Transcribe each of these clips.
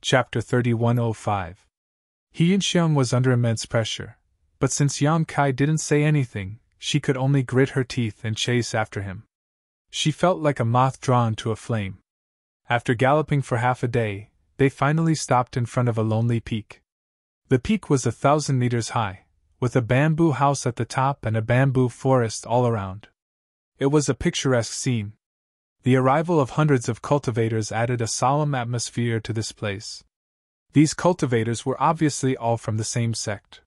Chapter 3105. He Yinxiang was under immense pressure, but since Yang Kai didn't say anything, she could only grit her teeth and chase after him. She felt like a moth drawn to a flame. After galloping for half a day, they finally stopped in front of a lonely peak. The peak was 1,000 meters high, with a bamboo house at the top and a bamboo forest all around. It was a picturesque scene. The arrival of hundreds of cultivators added a solemn atmosphere to this place. These cultivators were obviously all from the same sect.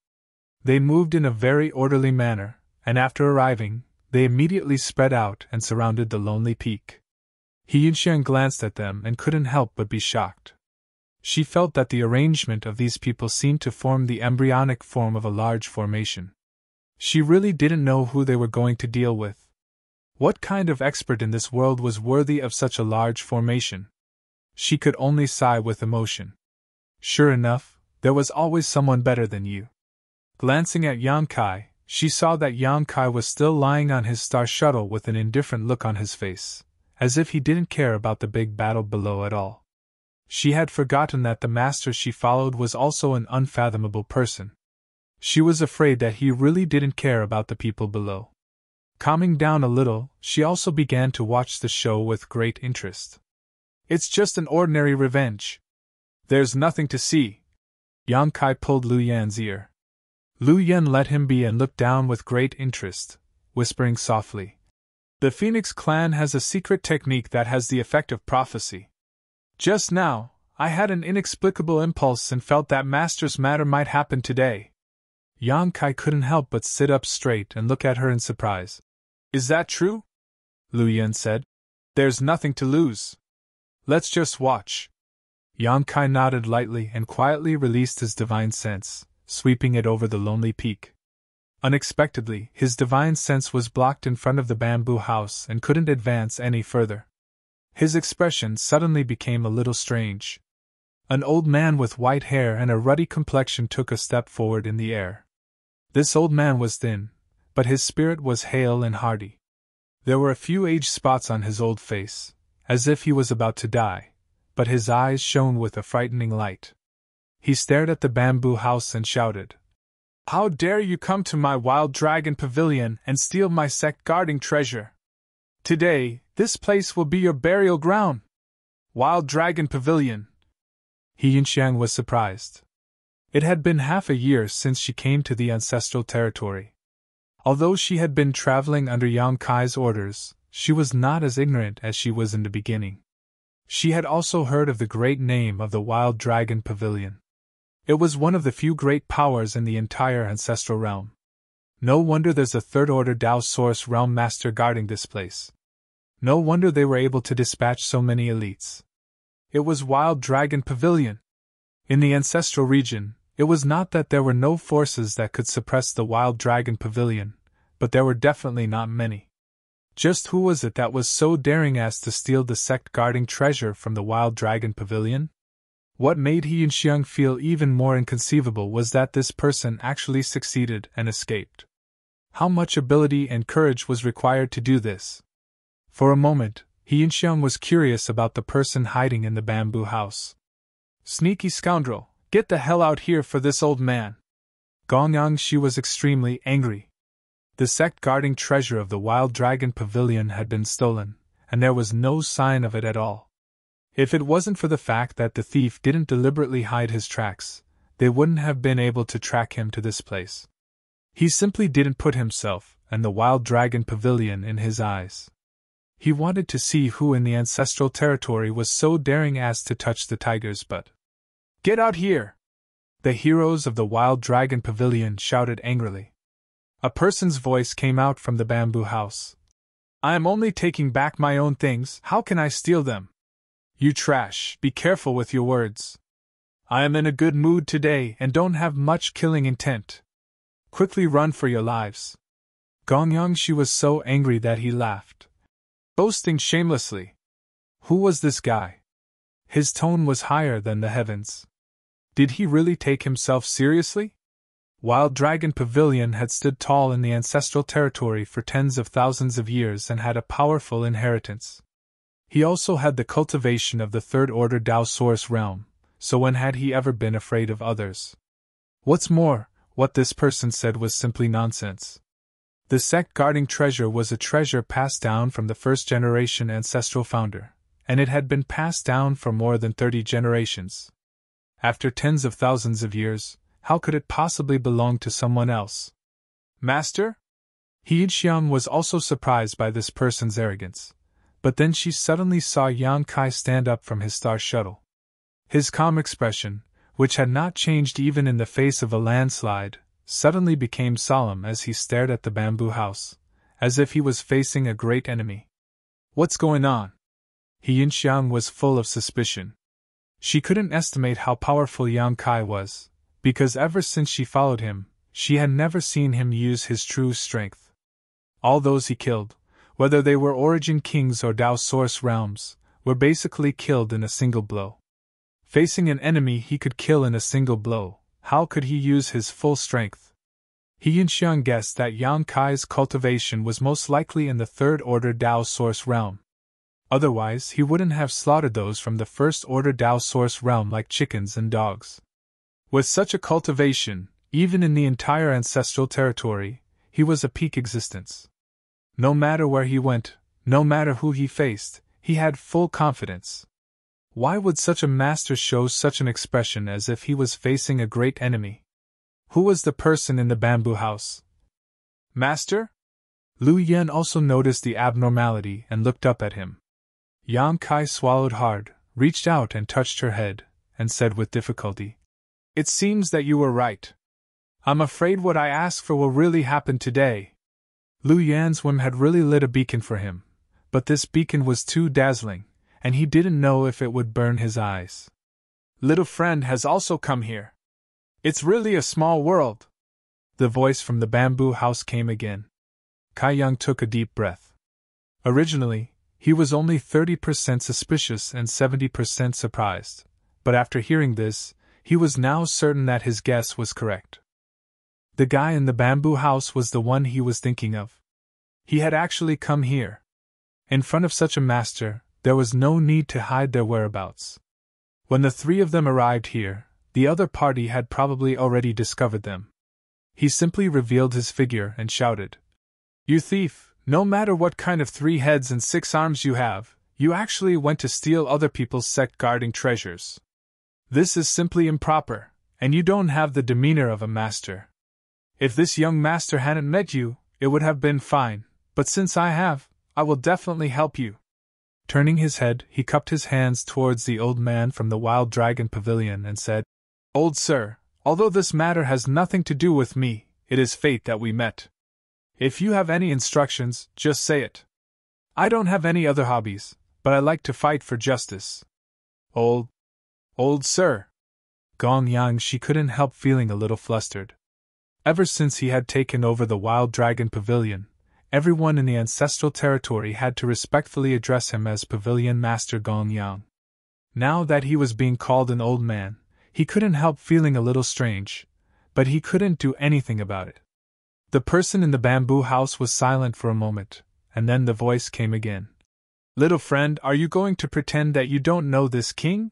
They moved in a very orderly manner, and after arriving, they immediately spread out and surrounded the lonely peak. He Yinxiang glanced at them and couldn't help but be shocked. She felt that the arrangement of these people seemed to form the embryonic form of a large formation. She really didn't know who they were going to deal with. What kind of expert in this world was worthy of such a large formation? She could only sigh with emotion. Sure enough, there was always someone better than you. Glancing at Yang Kai, she saw that Yang Kai was still lying on his star shuttle with an indifferent look on his face, as if he didn't care about the big battle below at all. She had forgotten that the master she followed was also an unfathomable person. She was afraid that he really didn't care about the people below. Calming down a little, she also began to watch the show with great interest. It's just an ordinary revenge. There's nothing to see. Yang Kai pulled Lu Yan's ear. Lu Yan let him be and looked down with great interest, whispering softly. The Phoenix clan has a secret technique that has the effect of prophecy. Just now, I had an inexplicable impulse and felt that Master's matter might happen today. Yang Kai couldn't help but sit up straight and look at her in surprise. Is that true? Lu Yan said. There's nothing to lose. Let's just watch. Yang Kai nodded lightly and quietly released his divine sense, sweeping it over the lonely peak. Unexpectedly, his divine sense was blocked in front of the bamboo house and couldn't advance any further. His expression suddenly became a little strange. An old man with white hair and a ruddy complexion took a step forward in the air. This old man was thin, but his spirit was hale and hearty. There were a few age spots on his old face, as if he was about to die, but his eyes shone with a frightening light. He stared at the bamboo house and shouted, "How dare you come to my wild dragon pavilion and steal my sect-guarding treasure? Today, this place will be your burial ground! Wild dragon pavilion!" He Yinxiang was surprised. It had been half a year since she came to the ancestral territory. Although she had been traveling under Yang Kai's orders, she was not as ignorant as she was in the beginning. She had also heard of the great name of the Wild Dragon Pavilion. It was one of the few great powers in the entire ancestral realm. No wonder there's a third-order Dao Source Realm Master guarding this place. No wonder they were able to dispatch so many elites. It was Wild Dragon Pavilion. In the ancestral region, it was not that there were no forces that could suppress the Wild Dragon Pavilion, but there were definitely not many. Just who was it that was so daring as to steal the sect-guarding treasure from the Wild Dragon Pavilion? What made He Yinxiang feel even more inconceivable was that this person actually succeeded and escaped. How much ability and courage was required to do this? For a moment, He Yinxiang was curious about the person hiding in the bamboo house. Sneaky scoundrel! Get the hell out here for this old man! Gongyang, she was extremely angry. The sect-guarding treasure of the Wild Dragon Pavilion had been stolen, and there was no sign of it at all. If it wasn't for the fact that the thief didn't deliberately hide his tracks, they wouldn't have been able to track him to this place. He simply didn't put himself and the Wild Dragon Pavilion in his eyes. He wanted to see who in the ancestral territory was so daring as to touch the tiger's butt. Get out here! The heroes of the Wild Dragon Pavilion shouted angrily. A person's voice came out from the bamboo house. I am only taking back my own things, how can I steal them? You trash, be careful with your words. I am in a good mood today and don't have much killing intent. Quickly run for your lives. Gongyang, she was so angry that he laughed. Boasting shamelessly. Who was this guy? His tone was higher than the heavens. Did he really take himself seriously? Wild Dragon Pavilion had stood tall in the ancestral territory for tens of thousands of years and had a powerful inheritance. He also had the cultivation of the third-order Dao Source realm, so when had he ever been afraid of others? What's more, what this person said was simply nonsense. The sect guarding treasure was a treasure passed down from the first-generation ancestral founder, and it had been passed down for more than 30 generations. After tens of thousands of years, how could it possibly belong to someone else? Master? Xiang was also surprised by this person's arrogance, but then she suddenly saw Yang Kai stand up from his star shuttle. His calm expression, which had not changed even in the face of a landslide, suddenly became solemn as he stared at the bamboo house, as if he was facing a great enemy. What's going on? Xiang was full of suspicion. She couldn't estimate how powerful Yang Kai was, because ever since she followed him, she had never seen him use his true strength. All those he killed, whether they were Origin Kings or Dao Source realms, were basically killed in a single blow. Facing an enemy he could kill in a single blow, how could he use his full strength? Xiang guessed that Yang Kai's cultivation was most likely in the third-order Dao Source realm. Otherwise, he wouldn't have slaughtered those from the first-order Dao Source realm like chickens and dogs. With such a cultivation, even in the entire ancestral territory, he was a peak existence. No matter where he went, no matter who he faced, he had full confidence. Why would such a master show such an expression as if he was facing a great enemy? Who was the person in the bamboo house? Master? Lu Yen also noticed the abnormality and looked up at him. Yang Kai swallowed hard, reached out and touched her head, and said with difficulty, "It seems that you were right. I'm afraid what I asked for will really happen today." Lu Yan's whim had really lit a beacon for him, but this beacon was too dazzling, and he didn't know if it would burn his eyes. "Little friend has also come here. It's really a small world." The voice from the bamboo house came again. Kai Yang took a deep breath. Originally, he was only 30% suspicious and 70% surprised, but after hearing this, he was now certain that his guess was correct. The guy in the bamboo house was the one he was thinking of. He had actually come here. In front of such a master, there was no need to hide their whereabouts. When the three of them arrived here, the other party had probably already discovered them. He simply revealed his figure and shouted, "You thief, no matter what kind of 3 heads and 6 arms you have, you actually went to steal other people's sect guarding treasures. This is simply improper, and you don't have the demeanor of a master. If this young master hadn't met you, it would have been fine, but since I have, I will definitely help you." Turning his head, he cupped his hands towards the old man from the Wild Dragon Pavilion and said, "Old sir, although this matter has nothing to do with me, it is fate that we met. If you have any instructions, just say it. I don't have any other hobbies, but I like to fight for justice." Old sir. Gong Yang, she couldn't help feeling a little flustered. Ever since he had taken over the Wild Dragon Pavilion, everyone in the ancestral territory had to respectfully address him as Pavilion Master Gong Yang. Now that he was being called an old man, he couldn't help feeling a little strange, but he couldn't do anything about it. The person in the bamboo house was silent for a moment, and then the voice came again. "Little friend, are you going to pretend that you don't know this king?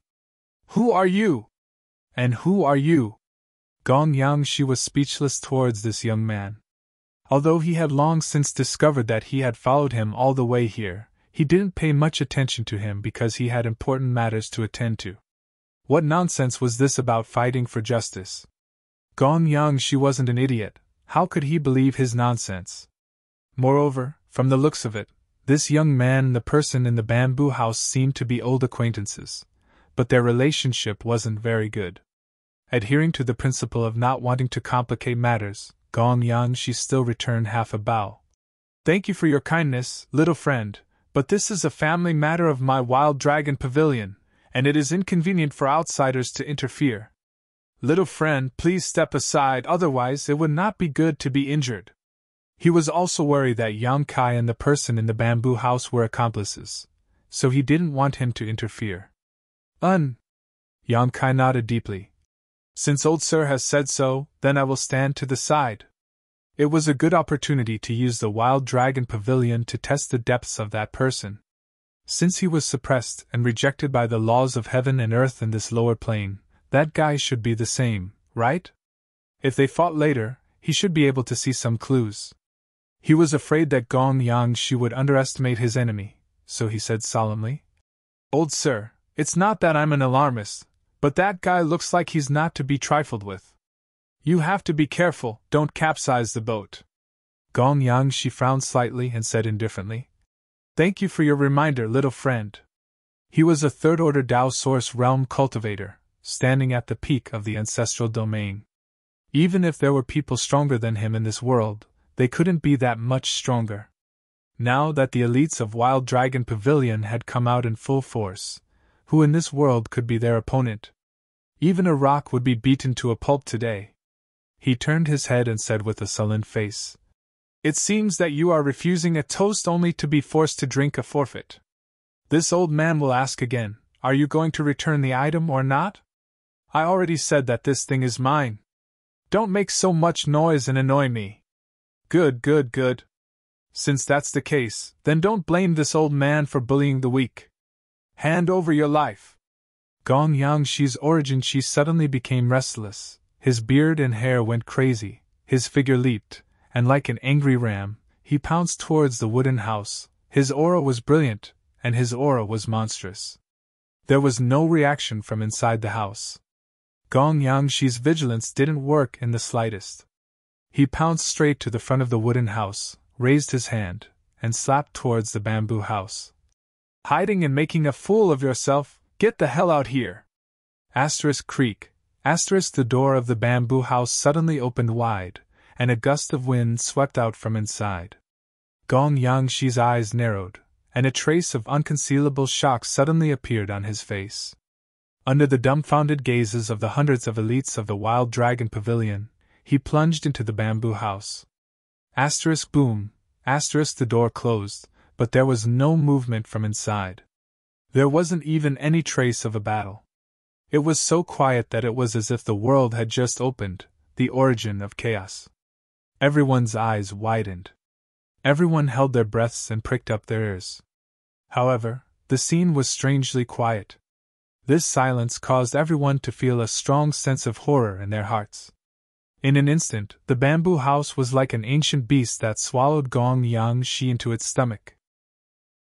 Who are you? And who are you?" Gong Yang, she was speechless towards this young man. Although he had long since discovered that he had followed him all the way here, he didn't pay much attention to him because he had important matters to attend to. What nonsense was this about fighting for justice? Gong Yang, she wasn't an idiot. How could he believe his nonsense? Moreover, from the looks of it, this young man and the person in the bamboo house seemed to be old acquaintances, but their relationship wasn't very good. Adhering to the principle of not wanting to complicate matters, Gong Yang, she still returned half a bow. "Thank you for your kindness, little friend, but this is a family matter of my Wild Dragon Pavilion, and it is inconvenient for outsiders to interfere. Little friend, please step aside, otherwise it would not be good to be injured." He was also worried that Yang Kai and the person in the bamboo house were accomplices, so he didn't want him to interfere. Yang Kai nodded deeply. "Since old sir has said so, then I will stand to the side." It was a good opportunity to use the Wild Dragon Pavilion to test the depths of that person. Since he was suppressed and rejected by the laws of heaven and earth in this lower plane, That guy should be the same, right? If they fought later, he should be able to see some clues. He was afraid that Gong Yangshi would underestimate his enemy, so he said solemnly, "Old sir, it's not that I'm an alarmist, but that guy looks like he's not to be trifled with. You have to be careful, don't capsize the boat." Gong Yangshi frowned slightly and said indifferently, "Thank you for your reminder, little friend." He was a third-order Dao Source realm cultivator, standing at the peak of the ancestral domain. Even if there were people stronger than him in this world, they couldn't be that much stronger. Now that the elites of Wild Dragon Pavilion had come out in full force, who in this world could be their opponent? Even a rock would be beaten to a pulp today. He turned his head and said with a sullen face, "It seems that you are refusing a toast only to be forced to drink a forfeit. This old man will ask again, are you going to return the item or not? I already said that this thing is mine. Don't make so much noise and annoy me." Good, good, good. Since that's the case, then don't blame this old man for bullying the weak. Hand over your life. Gong Yangshi's origin chi suddenly became restless, his beard and hair went crazy, his figure leaped, and like an angry ram, he pounced towards the wooden house. His aura was brilliant, and his aura was monstrous. There was no reaction from inside the house. Gong Yangshi's vigilance didn't work in the slightest. He pounced straight to the front of the wooden house, raised his hand, and slapped towards the bamboo house. "Hiding and making a fool of yourself, get the hell out here!" Creak. The door of the bamboo house suddenly opened wide, and a gust of wind swept out from inside. Gong Yangshi's eyes narrowed, and a trace of unconcealable shock suddenly appeared on his face. Under the dumbfounded gazes of the hundreds of elites of the Wild Dragon Pavilion, he plunged into the bamboo house. Boom. The door closed, but there was no movement from inside. There wasn't even any trace of a battle. It was so quiet that it was as if the world had just opened, the origin of chaos. Everyone's eyes widened. Everyone held their breaths and pricked up their ears. However, the scene was strangely quiet. This silence caused everyone to feel a strong sense of horror in their hearts. In an instant, the bamboo house was like an ancient beast that swallowed Gong Yangshi into its stomach.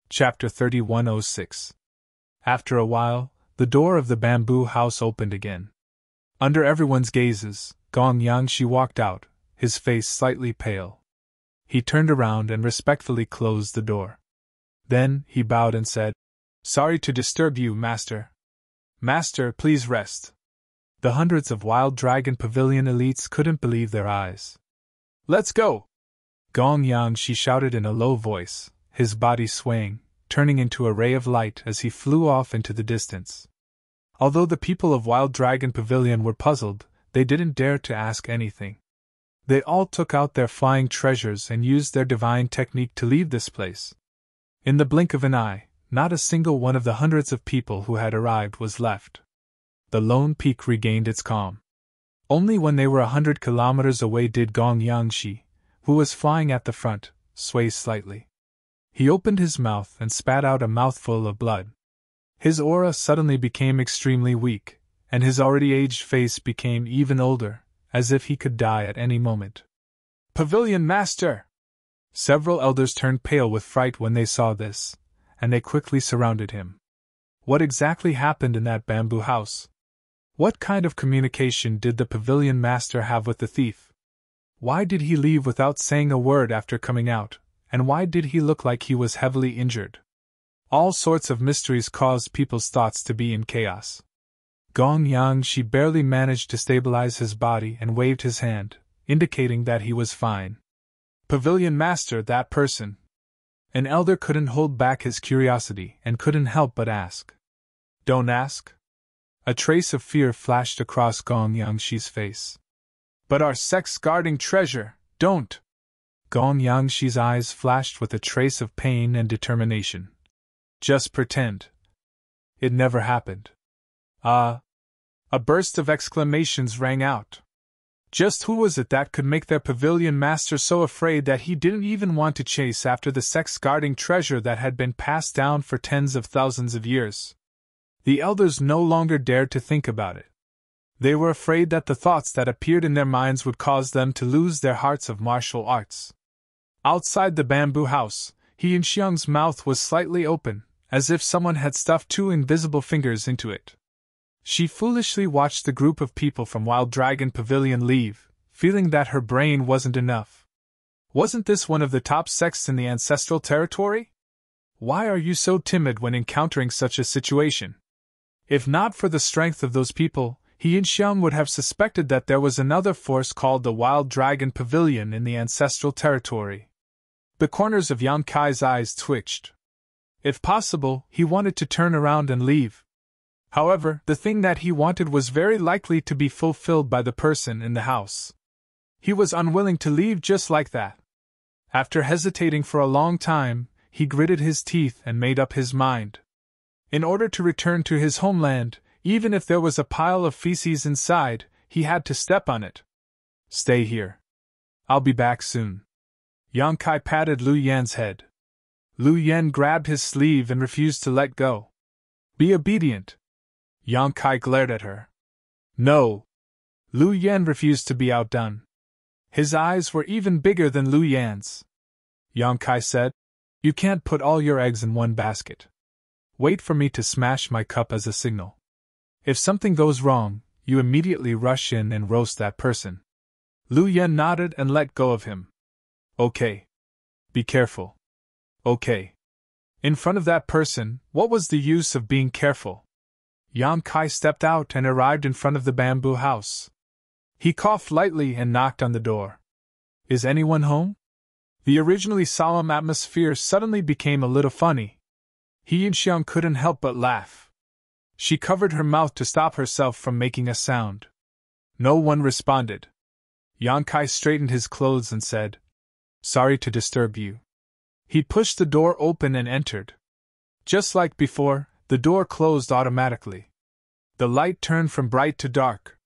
Chapter 3106. After a while, the door of the bamboo house opened again. Under everyone's gazes, Gong Yangshi walked out, his face slightly pale. He turned around and respectfully closed the door. Then, he bowed and said, "Sorry to disturb you, Master. Master, please rest." The hundreds of Wild Dragon Pavilion elites couldn't believe their eyes. "Let's go!" Gong Yangshi shouted in a low voice, his body swaying, turning into a ray of light as he flew off into the distance. Although the people of Wild Dragon Pavilion were puzzled, they didn't dare to ask anything. They all took out their flying treasures and used their divine technique to leave this place. In the blink of an eye, not a single one of the hundreds of people who had arrived was left. The lone peak regained its calm. Only when they were 100 kilometers away did Gong Yangshi, who was flying at the front, sway slightly. He opened his mouth and spat out a mouthful of blood. His aura suddenly became extremely weak, and his already aged face became even older, as if he could die at any moment. "Pavilion Master!" Several elders turned pale with fright when they saw this, and they quickly surrounded him. What exactly happened in that bamboo house? What kind of communication did the Pavilion Master have with the thief? Why did he leave without saying a word after coming out, and why did he look like he was heavily injured? All sorts of mysteries caused people's thoughts to be in chaos. Gong Yangshi barely managed to stabilize his body and waved his hand, indicating that he was fine. "Pavilion Master, that person." An elder couldn't hold back his curiosity and couldn't help but ask. "Don't ask?" A trace of fear flashed across Gong Yangshi's face. "But our sex-guarding treasure, don't!" Gong Yangshi's eyes flashed with a trace of pain and determination. "Just pretend. It never happened." A burst of exclamations rang out. Just who was it that could make their Pavilion Master so afraid that he didn't even want to chase after the sex-guarding treasure that had been passed down for tens of thousands of years? The elders no longer dared to think about it. They were afraid that the thoughts that appeared in their minds would cause them to lose their hearts of martial arts. Outside the bamboo house, He and Xiang's mouth was slightly open, as if someone had stuffed two invisible fingers into it. She foolishly watched the group of people from Wild Dragon Pavilion leave, feeling that her brain wasn't enough. Wasn't this one of the top sects in the ancestral territory? Why are you so timid when encountering such a situation? If not for the strength of those people, he and Xiang would have suspected that there was another force called the Wild Dragon Pavilion in the ancestral territory. The corners of Yang Kai's eyes twitched. If possible, he wanted to turn around and leave. However, the thing that he wanted was very likely to be fulfilled by the person in the house. He was unwilling to leave just like that. After hesitating for a long time, he gritted his teeth and made up his mind. In order to return to his homeland, even if there was a pile of feces inside, he had to step on it. Stay here. I'll be back soon. Yang Kai patted Lu Yan's head. Lu Yan grabbed his sleeve and refused to let go. Be obedient. Yang Kai glared at her. No. Lu Yan refused to be outdone. His eyes were even bigger than Lu Yan's. Yang Kai said, You can't put all your eggs in one basket. Wait for me to smash my cup as a signal. If something goes wrong, you immediately rush in and roast that person. Lu Yan nodded and let go of him. Okay. Be careful. Okay. In front of that person, what was the use of being careful? Yang Kai stepped out and arrived in front of the bamboo house. He coughed lightly and knocked on the door. Is anyone home? The originally solemn atmosphere suddenly became a little funny. He and Xiang couldn't help but laugh. She covered her mouth to stop herself from making a sound. No one responded. Yang Kai straightened his clothes and said, Sorry to disturb you. He pushed the door open and entered. Just like before, the door closed automatically. The light turned from bright to dark.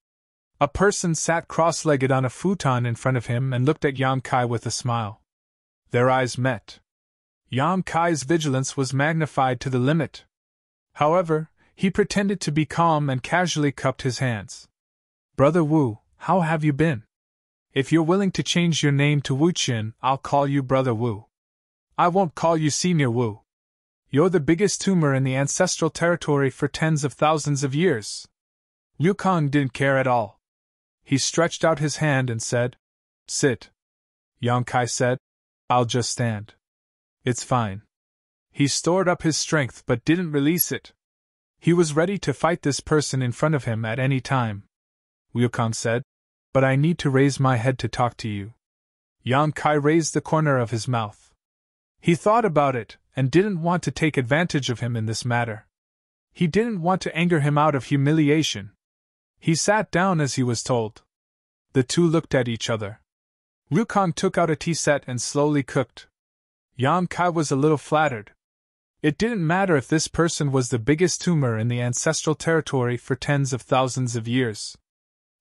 A person sat cross-legged on a futon in front of him and looked at Yang Kai with a smile. Their eyes met. Yang Kai's vigilance was magnified to the limit. However, he pretended to be calm and casually cupped his hands. Brother Wu, how have you been? If you're willing to change your name to Wu Qin, I'll call you Brother Wu. I won't call you Senior Wu. You're the biggest tumor in the ancestral territory for tens of thousands of years. Liu Kang didn't care at all. He stretched out his hand and said, Sit. Yang Kai said, I'll just stand. It's fine. He stored up his strength but didn't release it. He was ready to fight this person in front of him at any time. Liu Kang said, But I need to raise my head to talk to you. Yang Kai raised the corner of his mouth. He thought about it, and didn't want to take advantage of him in this matter. He didn't want to anger him out of humiliation. He sat down as he was told. The two looked at each other. Liu Kang took out a tea set and slowly cooked. Yang Kai was a little flattered. It didn't matter if this person was the biggest tumor in the ancestral territory for tens of thousands of years.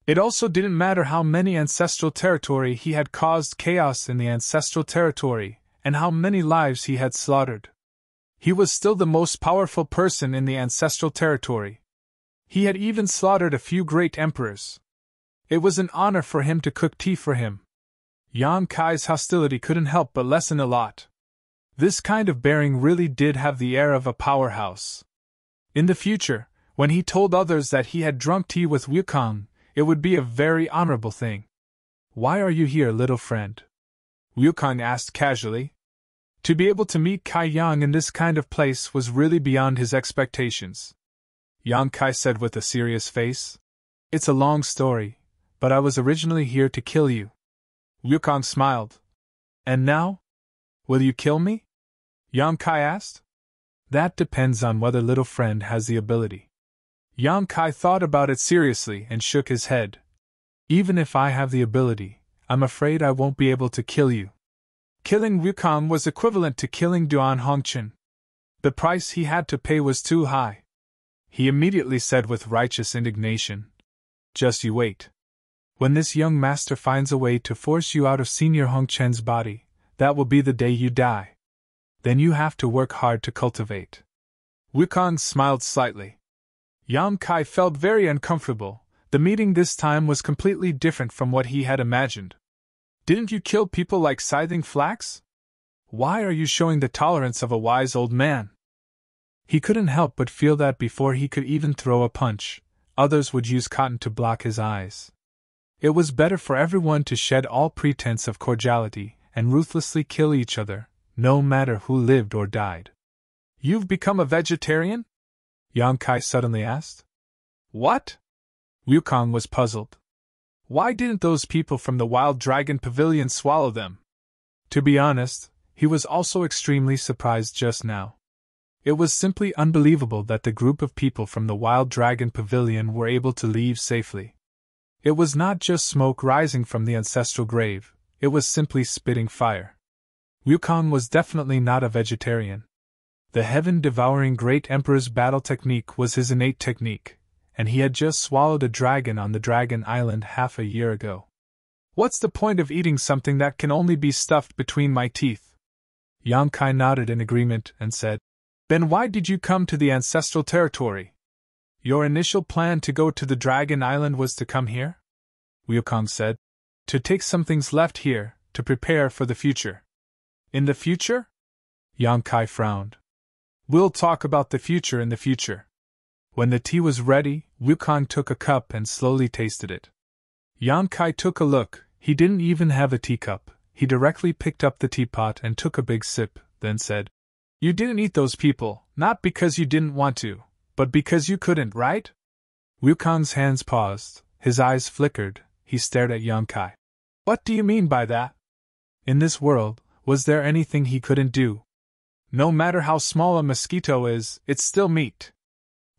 It also didn't matter how many ancestral territory he had caused chaos in the ancestral territory, and how many lives he had slaughtered. He was still the most powerful person in the ancestral territory. He had even slaughtered a few great emperors. It was an honor for him to cook tea for him. Yang Kai's hostility couldn't help but lessen a lot. This kind of bearing really did have the air of a powerhouse. In the future, when he told others that he had drunk tea with Liu Kang, it would be a very honorable thing. Why are you here, little friend? Liu Kang asked casually. To be able to meet Kai Yang in this kind of place was really beyond his expectations. Yang Kai said with a serious face, It's a long story, but I was originally here to kill you. Liu Kang smiled. And now? Will you kill me? Yang Kai asked. That depends on whether little friend has the ability. Yang Kai thought about it seriously and shook his head. Even if I have the ability, I'm afraid I won't be able to kill you. Killing Liu Kang was equivalent to killing Duan Hongqin. The price he had to pay was too high. He immediately said with righteous indignation, Just you wait. When this young master finds a way to force you out of Senior Hongqian's body, that will be the day you die. Then you have to work hard to cultivate. Liu Kang smiled slightly. Yang Kai felt very uncomfortable, The meeting this time was completely different from what he had imagined. Didn't you kill people like scything flax? Why are you showing the tolerance of a wise old man? He couldn't help but feel that before he could even throw a punch, others would use cotton to block his eyes. It was better for everyone to shed all pretense of cordiality and ruthlessly kill each other, no matter who lived or died. You've become a vegetarian? Yang Kai suddenly asked. What? Wukong was puzzled. Why didn't those people from the Wild Dragon Pavilion swallow them? To be honest, he was also extremely surprised just now. It was simply unbelievable that the group of people from the Wild Dragon Pavilion were able to leave safely. It was not just smoke rising from the ancestral grave, it was simply spitting fire. Wukong was definitely not a vegetarian. The heaven-devouring Great Emperor's battle technique was his innate technique, and he had just swallowed a dragon on the Dragon Island half a year ago. What's the point of eating something that can only be stuffed between my teeth? Yang Kai nodded in agreement and said, Then why did you come to the ancestral territory? Your initial plan to go to the Dragon Island was to come here? Wukong said. To take some things left here, to prepare for the future. In the future? Yang Kai frowned. We'll talk about the future in the future. When the tea was ready, Wukong took a cup and slowly tasted it. Yang Kai took a look. He didn't even have a teacup. He directly picked up the teapot and took a big sip, then said, You didn't eat those people, not because you didn't want to, but because you couldn't, right? Wukong's hands paused, his eyes flickered, he stared at Yang Kai. What do you mean by that? In this world, was there anything he couldn't do? No matter how small a mosquito is, it's still meat.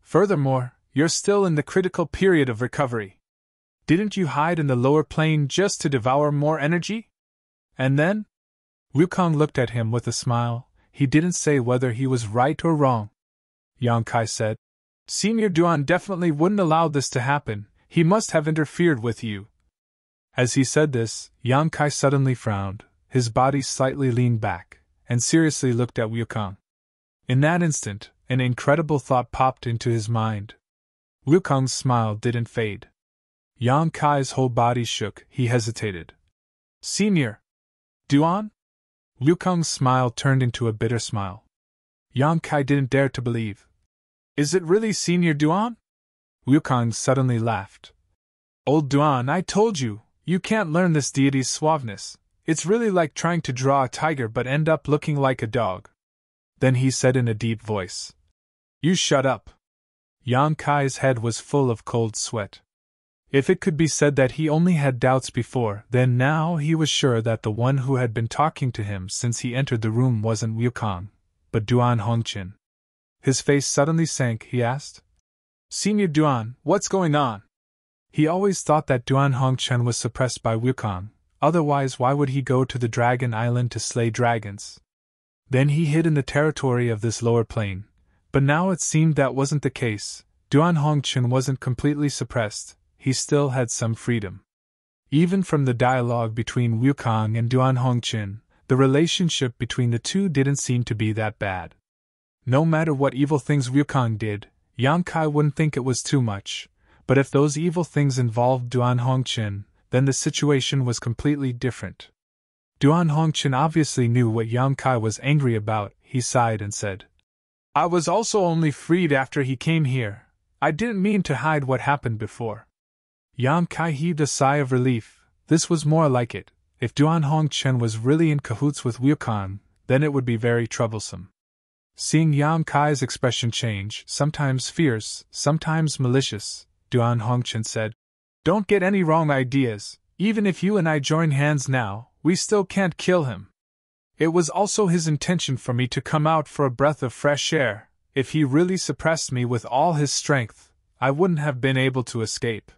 Furthermore, you're still in the critical period of recovery. Didn't you hide in the lower plane just to devour more energy? And then? Wukong looked at him with a smile. He didn't say whether he was right or wrong. Yang Kai said, Senior Duan definitely wouldn't allow this to happen. He must have interfered with you. As he said this, Yang Kai suddenly frowned, his body slightly leaned back, and seriously looked at Wukong. In that instant, an incredible thought popped into his mind. Wukong's smile didn't fade. Yang Kai's whole body shook, he hesitated. Senior Duan? Wukong's smile turned into a bitter smile. Yang Kai didn't dare to believe. Is it really Senior Duan? Wukong suddenly laughed. Old Duan, I told you, you can't learn this deity's suaveness. It's really like trying to draw a tiger but end up looking like a dog. Then he said in a deep voice. You shut up. Yang Kai's head was full of cold sweat. If it could be said that he only had doubts before, then now he was sure that the one who had been talking to him since he entered the room wasn't Wukong, but Duan Hongqin. His face suddenly sank, he asked. Senior Duan, what's going on? He always thought that Duan Hongqin was suppressed by Wukong, otherwise why would he go to the Dragon Island to slay dragons? Then he hid in the territory of this lower plane, but now it seemed that wasn't the case. Duan Hongqin wasn't completely suppressed. He still had some freedom. Even from the dialogue between Wukong and Duan Hongqin, the relationship between the two didn't seem to be that bad. No matter what evil things Wukong did, Yang Kai wouldn't think it was too much, but if those evil things involved Duan Hongqin, then the situation was completely different. Duan Hongqin obviously knew what Yang Kai was angry about. He sighed and said, I was also only freed after he came here. I didn't mean to hide what happened before. Yang Kai heaved a sigh of relief. This was more like it. If Duan Hongqin was really in cahoots with Wukong, then it would be very troublesome. Seeing Yang Kai's expression change, sometimes fierce, sometimes malicious, Duan Hongqin said, Don't get any wrong ideas. Even if you and I join hands now, we still can't kill him. It was also his intention for me to come out for a breath of fresh air. If he really suppressed me with all his strength, I wouldn't have been able to escape.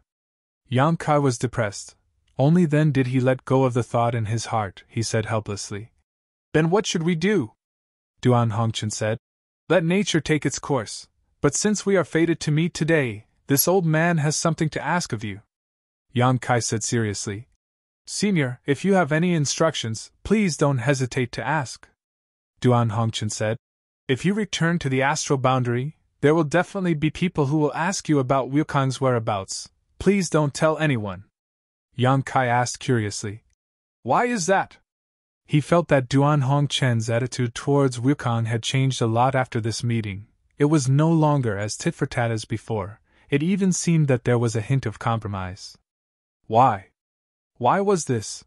Yang Kai was depressed. Only then did he let go of the thought in his heart. He said helplessly, Then what should we do? Duan Hongqin said, Let nature take its course. But since we are fated to meet today, this old man has something to ask of you. Yang Kai said seriously, Senior, if you have any instructions, please don't hesitate to ask. Duan Hongqin said, If you return to the astral boundary, there will definitely be people who will ask you about Wukong's whereabouts. Please don't tell anyone, Yang Kai asked curiously. Why is that? He felt that Duan Hongchen's attitude towards Wukong had changed a lot after this meeting. It was no longer as tit-for-tat as before. It even seemed that there was a hint of compromise. Why? Why was this?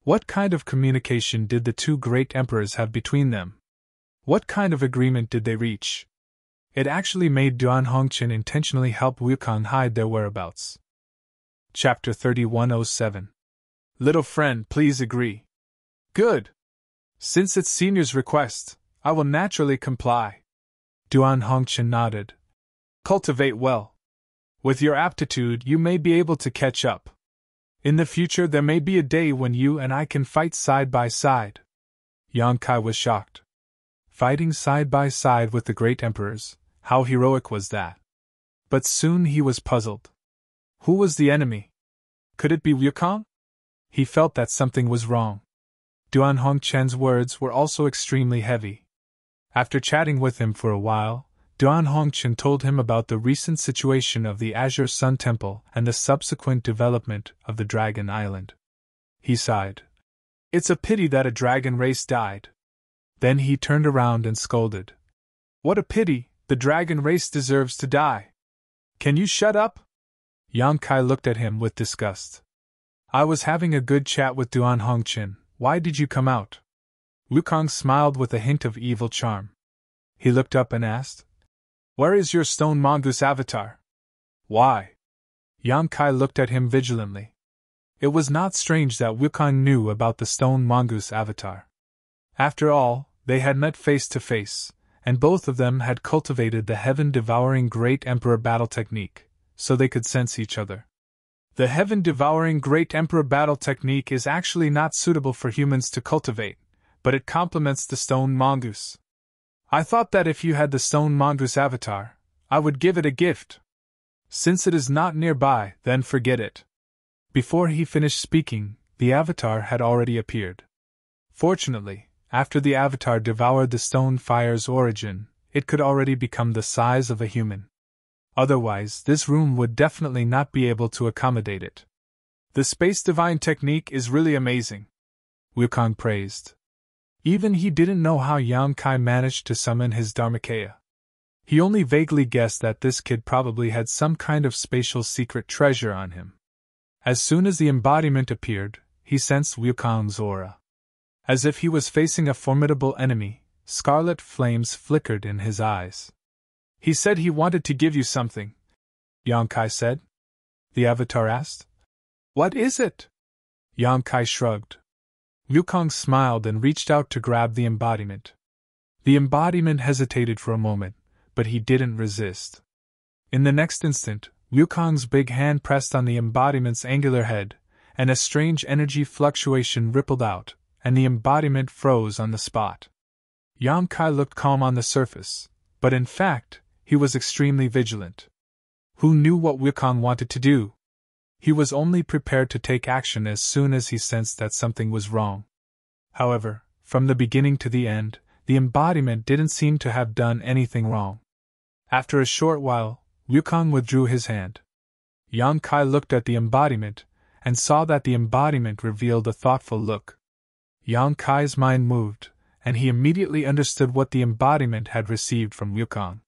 What kind of communication did the two great emperors have between them? What kind of agreement did they reach? It actually made Duan Hongchen intentionally help Wukong hide their whereabouts. Chapter 3107. Little friend, please agree. Good. Since it's senior's request, I will naturally comply. Duan Hongchen nodded. Cultivate well. With your aptitude, you may be able to catch up. In the future, there may be a day when you and I can fight side by side. Yang Kai was shocked. Fighting side by side with the great emperors, how heroic was that? But soon he was puzzled. Who was the enemy? Could it be Wukong? He felt that something was wrong. Duan Hongchen's words were also extremely heavy. After chatting with him for a while, Duan Hongchen told him about the recent situation of the Azure Sun Temple and the subsequent development of the Dragon Island. He sighed. It's a pity that a dragon race died. Then he turned around and scolded. What a pity, the dragon race deserves to die. Can you shut up? Yang Kai looked at him with disgust. I was having a good chat with Duan Hongchen. Why did you come out? Wukong smiled with a hint of evil charm. He looked up and asked, Where is your stone mongoose avatar? Why? Yang Kai looked at him vigilantly. It was not strange that Wukong knew about the stone mongoose avatar. After all, they had met face to face, and both of them had cultivated the heaven-devouring Great Emperor battle technique, so they could sense each other. The heaven-devouring Great Emperor battle technique is actually not suitable for humans to cultivate, but it complements the stone mongoose. I thought that if you had the stone mongoose avatar, I would give it a gift. Since it is not nearby, then forget it. Before he finished speaking, the avatar had already appeared. Fortunately, after the avatar devoured the stone fire's origin, it could already become the size of a human. Otherwise, this room would definitely not be able to accommodate it. The Space Divine technique is really amazing, Wukong praised. Even he didn't know how Yang Kai managed to summon his Dharmakaya. He only vaguely guessed that this kid probably had some kind of spatial secret treasure on him. As soon as the embodiment appeared, he sensed Wukong's aura. As if he was facing a formidable enemy, scarlet flames flickered in his eyes. He said he wanted to give you something, Yang Kai said. The avatar asked. What is it? Yang Kai shrugged. Wukong smiled and reached out to grab the embodiment. The embodiment hesitated for a moment, but he didn't resist. In the next instant, Wukong's big hand pressed on the embodiment's angular head, and a strange energy fluctuation rippled out, and the embodiment froze on the spot. Yang Kai looked calm on the surface, but in fact, he was extremely vigilant. Who knew what Wukong wanted to do? He was only prepared to take action as soon as he sensed that something was wrong. However, from the beginning to the end, the embodiment didn't seem to have done anything wrong. After a short while, Wukong withdrew his hand. Yang Kai looked at the embodiment, and saw that the embodiment revealed a thoughtful look. Yang Kai's mind moved, and he immediately understood what the embodiment had received from Wukong.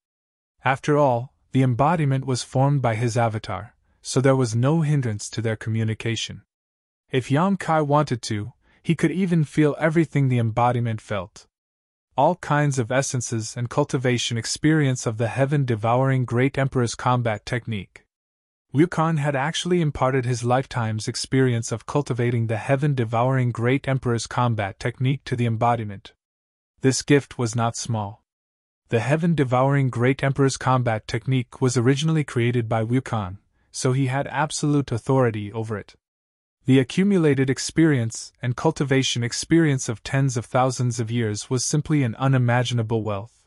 After all, the embodiment was formed by his avatar, so there was no hindrance to their communication. If Yang Kai wanted to, he could even feel everything the embodiment felt. All kinds of essences and cultivation experience of the heaven-devouring Great Emperor's combat technique. Wukong had actually imparted his lifetime's experience of cultivating the heaven-devouring Great Emperor's combat technique to the embodiment. This gift was not small. The heaven-devouring Great Emperor's combat technique was originally created by Wukong, so he had absolute authority over it. The accumulated experience and cultivation experience of tens of thousands of years was simply an unimaginable wealth.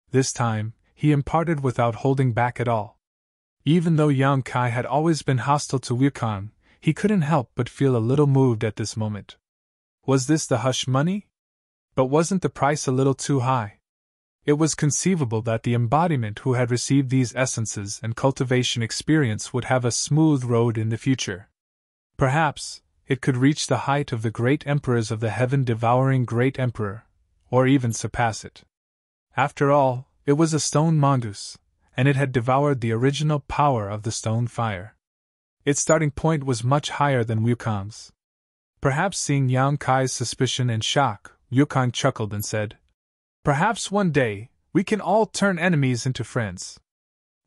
This time, he imparted without holding back at all. Even though Yang Kai had always been hostile to Wukong, he couldn't help but feel a little moved at this moment. Was this the hush money? But wasn't the price a little too high? It was conceivable that the embodiment who had received these essences and cultivation experience would have a smooth road in the future. Perhaps it could reach the height of the great emperors of the heaven-devouring great emperor, or even surpass it. After all, it was a stone mongoose, and it had devoured the original power of the stone fire. Its starting point was much higher than Wukong's. Perhaps seeing Yang Kai's suspicion and shock, Wukong chuckled and said, "Perhaps one day, we can all turn enemies into friends.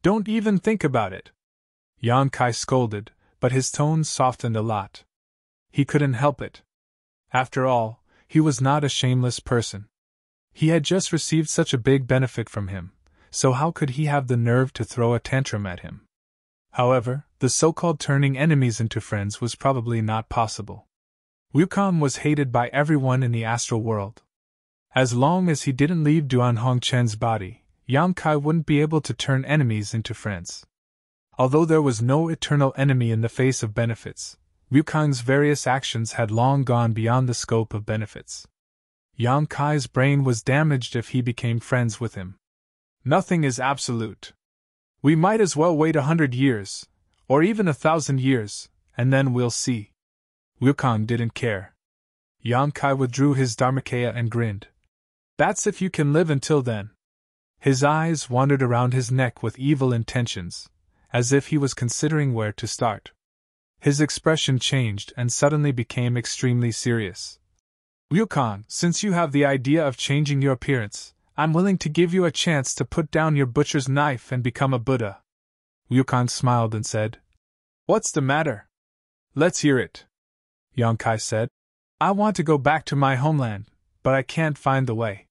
Don't even think about it." Yang Kai scolded, but his tone softened a lot. He couldn't help it. After all, he was not a shameless person. He had just received such a big benefit from him, so how could he have the nerve to throw a tantrum at him? However, the so-called turning enemies into friends was probably not possible. Wukong was hated by everyone in the astral world. As long as he didn't leave Duan Hongchen's body, Yang Kai wouldn't be able to turn enemies into friends. Although there was no eternal enemy in the face of benefits, Wukong's various actions had long gone beyond the scope of benefits. Yang Kai's brain was damaged if he became friends with him. Nothing is absolute. We might as well wait 100 years, or even 1,000 years, and then we'll see. Wukong didn't care. Yang Kai withdrew his Dharmakaya and grinned. That's if you can live until then. His eyes wandered around his neck with evil intentions, as if he was considering where to start. His expression changed and suddenly became extremely serious. Wukong, since you have the idea of changing your appearance, I'm willing to give you a chance to put down your butcher's knife and become a Buddha. Wukong smiled and said, "What's the matter? Let's hear it." Yang Kai said, "I want to go back to my homeland, but I can't find the way.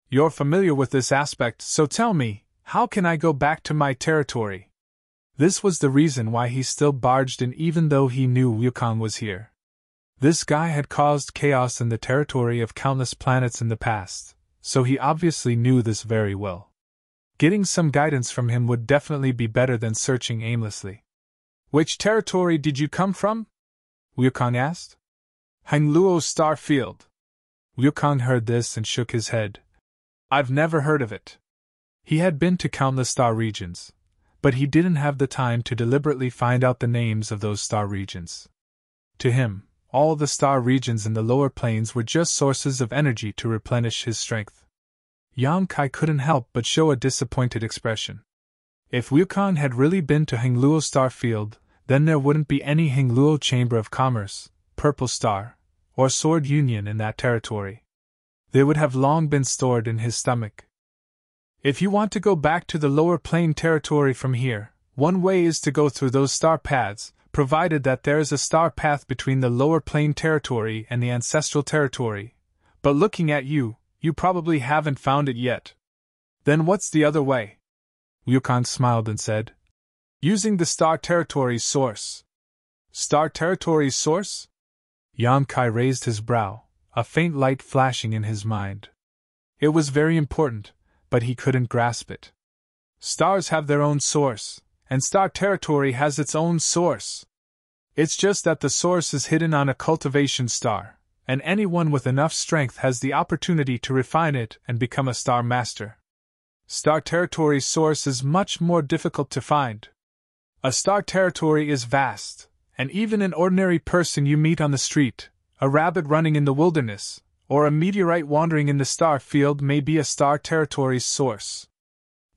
You're familiar with this aspect, so tell me, how can I go back to my territory?" This was the reason why he still barged in even though he knew Wukong was here. This guy had caused chaos in the territory of countless planets in the past, so he obviously knew this very well. Getting some guidance from him would definitely be better than searching aimlessly. "Which territory did you come from?" Wukong asked. "Hangluo Star Field." Wukong heard this and shook his head. "I've never heard of it." He had been to countless star regions, but he didn't have the time to deliberately find out the names of those star regions. To him, all the star regions in the lower planes were just sources of energy to replenish his strength. Yang Kai couldn't help but show a disappointed expression. If Wukong had really been to Hangluo Star Field, then there wouldn't be any Hangluo Chamber of Commerce, Purple Star, or Sword Union in that territory. They would have long been stored in his stomach. If you want to go back to the lower plane territory from here, one way is to go through those star paths, provided that there is a star path between the lower plane territory and the ancestral territory. But looking at you, you probably haven't found it yet. Then what's the other way? Wukong smiled and said, "Using the star territory's source." Star territory's source? Yang Kai raised his brow, a faint light flashing in his mind. It was very important, but he couldn't grasp it. Stars have their own source, and star territory has its own source. It's just that the source is hidden on a cultivation star, and anyone with enough strength has the opportunity to refine it and become a star master. Star territory's source is much more difficult to find. A star territory is vast, and even an ordinary person you meet on the street, a rabbit running in the wilderness, or a meteorite wandering in the star field may be a star territory's source.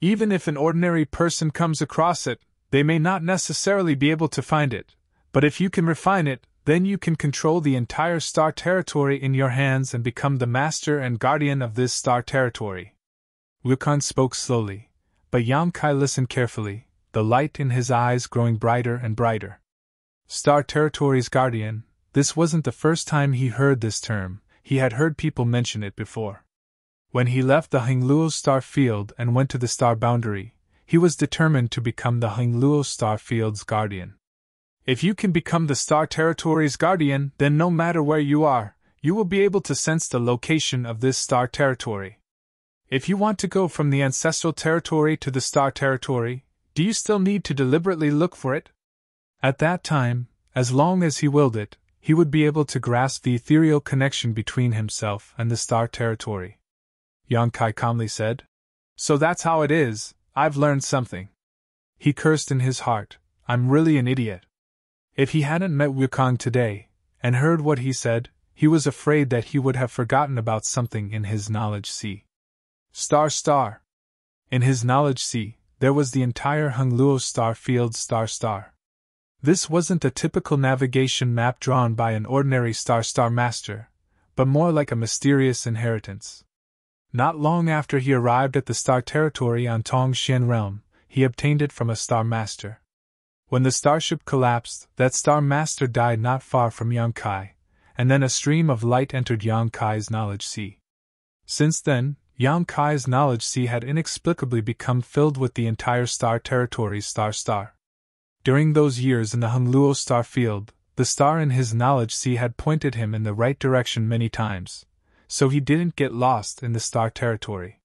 Even if an ordinary person comes across it, they may not necessarily be able to find it, but if you can refine it, then you can control the entire star territory in your hands and become the master and guardian of this star territory. Wukong spoke slowly, but Yang Kai listened carefully, the light in his eyes growing brighter and brighter. Star territory's guardian, this wasn't the first time he heard this term, he had heard people mention it before. When he left the Hangluo star field and went to the star boundary, he was determined to become the Hangluo star field's guardian. If you can become the star territory's guardian, then no matter where you are, you will be able to sense the location of this star territory. If you want to go from the ancestral territory to the star territory, do you still need to deliberately look for it? At that time, as long as he willed it, he would be able to grasp the ethereal connection between himself and the star territory. Yang Kai calmly said, So that's how it is, I've learned something. He cursed in his heart, I'm really an idiot. If he hadn't met Wukong today, and heard what he said, he was afraid that he would have forgotten about something in his knowledge sea. Star. In his knowledge sea, there was the entire Hongluo star field star. This wasn't a typical navigation map drawn by an ordinary star master, but more like a mysterious inheritance. Not long after he arrived at the star territory on Tongxian realm, he obtained it from a star master. When the starship collapsed, that star master died not far from Yangkai, and then a stream of light entered Yangkai's knowledge sea. Since then, Yangkai's knowledge sea had inexplicably become filled with the entire star territory's star. During those years in the Hongluo star field, the star in his knowledge sea had pointed him in the right direction many times, so he didn't get lost in the star territory.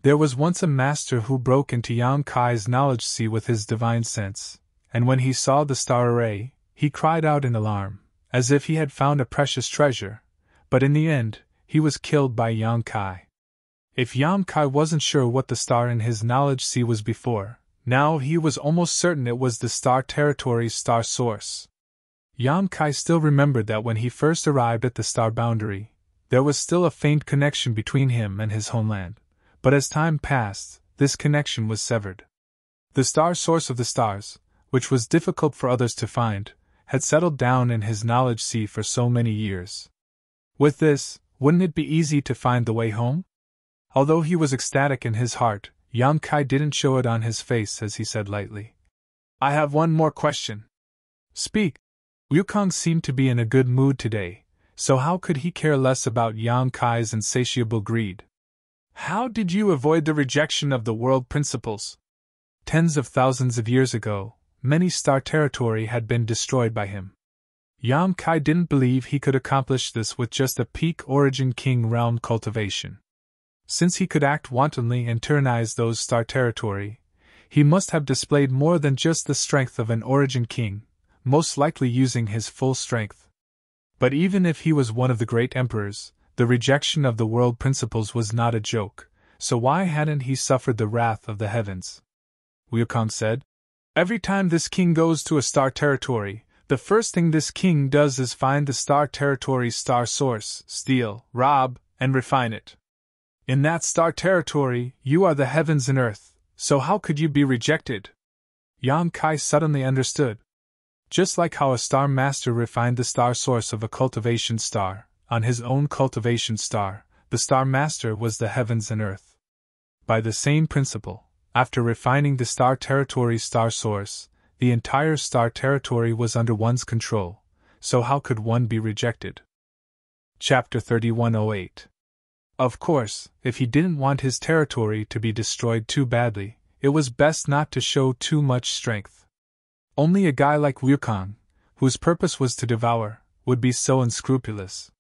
There was once a master who broke into Yangkai's knowledge sea with his divine sense, and when he saw the star array, he cried out in alarm, as if he had found a precious treasure, but in the end, he was killed by Yangkai. If Yangkai wasn't sure what the star in his knowledge sea was before, now he was almost certain it was the star territory's star source. Yangkai still remembered that when he first arrived at the star boundary, there was still a faint connection between him and his homeland, but as time passed, this connection was severed. The star source of the stars, which was difficult for others to find, had settled down in his knowledge sea for so many years. With this, wouldn't it be easy to find the way home? Although he was ecstatic in his heart, Yangkai didn't show it on his face as he said lightly, I have one more question. Speak. Wukong seemed to be in a good mood today, so how could he care less about Yangkai's insatiable greed? How did you avoid the rejection of the world principles? Tens of thousands of years ago, many star territory had been destroyed by him. Yangkai didn't believe he could accomplish this with just a peak origin king realm cultivation. Since he could act wantonly and tyrannize those star territory, he must have displayed more than just the strength of an origin king, most likely using his full strength. But even if he was one of the great emperors, the rejection of the world principles was not a joke, so why hadn't he suffered the wrath of the heavens? Wukong said, Every time this king goes to a star territory, the first thing this king does is find the star territory's star source, steal, rob, and refine it. In that star territory, you are the heavens and earth, so how could you be rejected? Yangkai suddenly understood. Just like how a star master refined the star source of a cultivation star, on his own cultivation star, the star master was the heavens and earth. By the same principle, after refining the star territory's star source, the entire star territory was under one's control, so how could one be rejected? Chapter 3108. Of course, if he didn't want his territory to be destroyed too badly, it was best not to show too much strength. Only a guy like Wukong, whose purpose was to devour, would be so unscrupulous.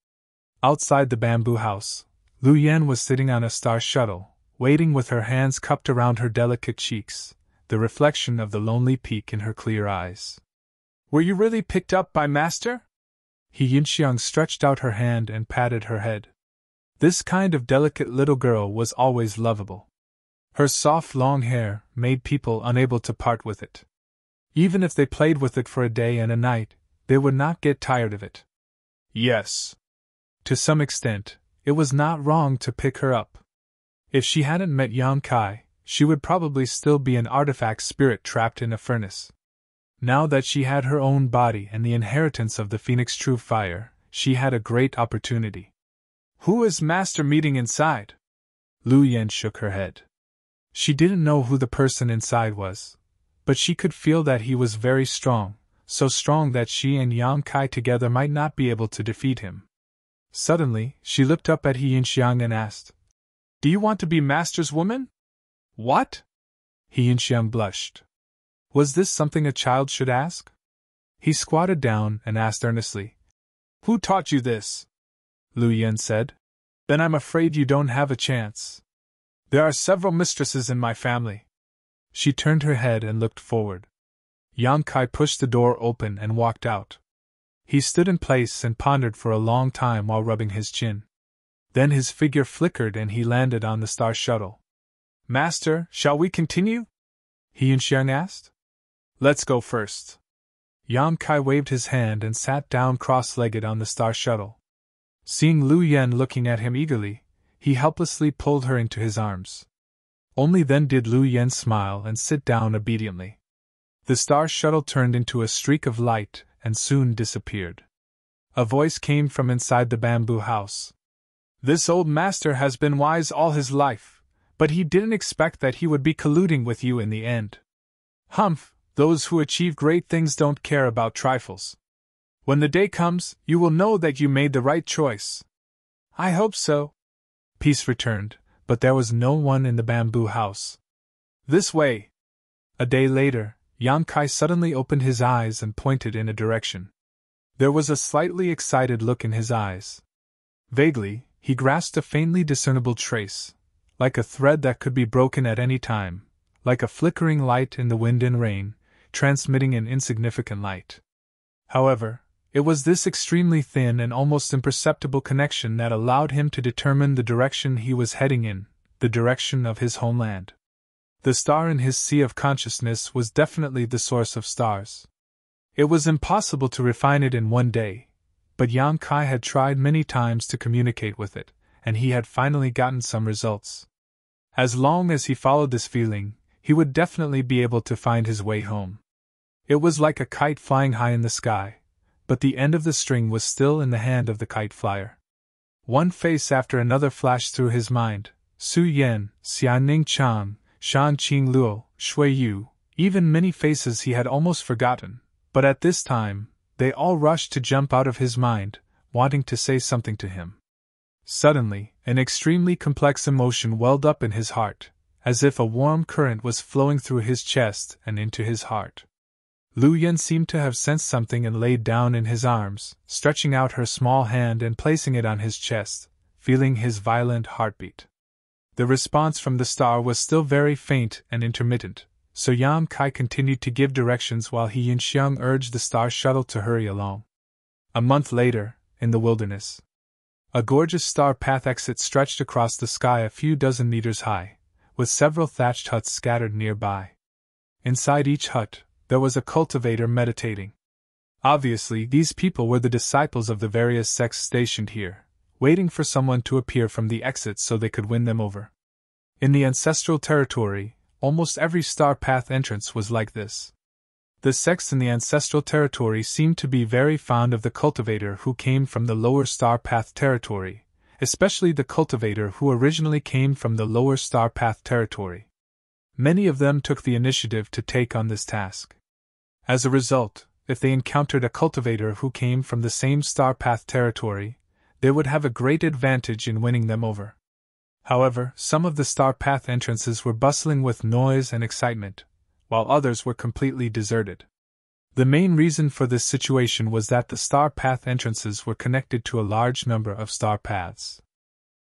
Outside the bamboo house, Lu Yan was sitting on a star shuttle, waiting with her hands cupped around her delicate cheeks, the reflection of the lonely peak in her clear eyes. Were you really picked up by Master? He Yinxiang stretched out her hand and patted her head. This kind of delicate little girl was always lovable. Her soft long hair made people unable to part with it. Even if they played with it for a day and a night, they would not get tired of it. Yes. To some extent, it was not wrong to pick her up. If she hadn't met Yangkai, she would probably still be an artifact spirit trapped in a furnace. Now that she had her own body and the inheritance of the Phoenix True Fire, she had a great opportunity. Who is Master meeting inside? Lu Yan shook her head. She didn't know who the person inside was, but she could feel that he was very strong, so strong that she and Yangkai together might not be able to defeat him. Suddenly, she looked up at He Yinxiang and asked, Do you want to be Master's woman? What? He Yinxiang blushed. Was this something a child should ask? He squatted down and asked earnestly, Who taught you this? Lu Yan said. Then I'm afraid you don't have a chance. There are several mistresses in my family. She turned her head and looked forward. Yangkai pushed the door open and walked out. He stood in place and pondered for a long time while rubbing his chin. Then his figure flickered and he landed on the star shuttle. Master, shall we continue? He and Xiang asked. Let's go first. Yan Kai waved his hand and sat down cross-legged on the star shuttle. Seeing Lu Yen looking at him eagerly, he helplessly pulled her into his arms. Only then did Lu Yen smile and sit down obediently. The star shuttle turned into a streak of light and soon disappeared. A voice came from inside the bamboo house. This old master has been wise all his life, but he didn't expect that he would be colluding with you in the end. Humph, those who achieve great things don't care about trifles. When the day comes, you will know that you made the right choice. I hope so. Peace returned, but there was no one in the bamboo house. This way. A day later, Yan Kai suddenly opened his eyes and pointed in a direction. There was a slightly excited look in his eyes. Vaguely, he grasped a faintly discernible trace, like a thread that could be broken at any time, like a flickering light in the wind and rain, transmitting an insignificant light. However, it was this extremely thin and almost imperceptible connection that allowed him to determine the direction he was heading in, the direction of his homeland. The star in his sea of consciousness was definitely the source of stars. It was impossible to refine it in one day, but Yan Kai had tried many times to communicate with it, and he had finally gotten some results. As long as he followed this feeling, he would definitely be able to find his way home. It was like a kite flying high in the sky, but the end of the string was still in the hand of the kite flyer. One face after another flashed through his mind: Su Yan, Xianing Chang, Shan Qing Luo, Shui Yu, even many faces he had almost forgotten, but at this time, they all rushed to jump out of his mind, wanting to say something to him. Suddenly, an extremely complex emotion welled up in his heart, as if a warm current was flowing through his chest and into his heart. Lu Yen seemed to have sensed something and laid down in his arms, stretching out her small hand and placing it on his chest, feeling his violent heartbeat. The response from the star was still very faint and intermittent, so Yan Kai continued to give directions while he and Xiang urged the star shuttle to hurry along. A month later, in the wilderness, a gorgeous star path exit stretched across the sky a few dozen meters high, with several thatched huts scattered nearby. Inside each hut, there was a cultivator meditating. Obviously, these people were the disciples of the various sects stationed here, waiting for someone to appear from the exit so they could win them over. In the ancestral territory, almost every star path entrance was like this. The sects in the ancestral territory seemed to be very fond of the cultivator who came from the lower star path territory, especially the cultivator who originally came from the lower star path territory. Many of them took the initiative to take on this task. As a result, if they encountered a cultivator who came from the same star path territory, they would have a great advantage in winning them over. However, some of the star path entrances were bustling with noise and excitement, while others were completely deserted. The main reason for this situation was that the star path entrances were connected to a large number of star paths.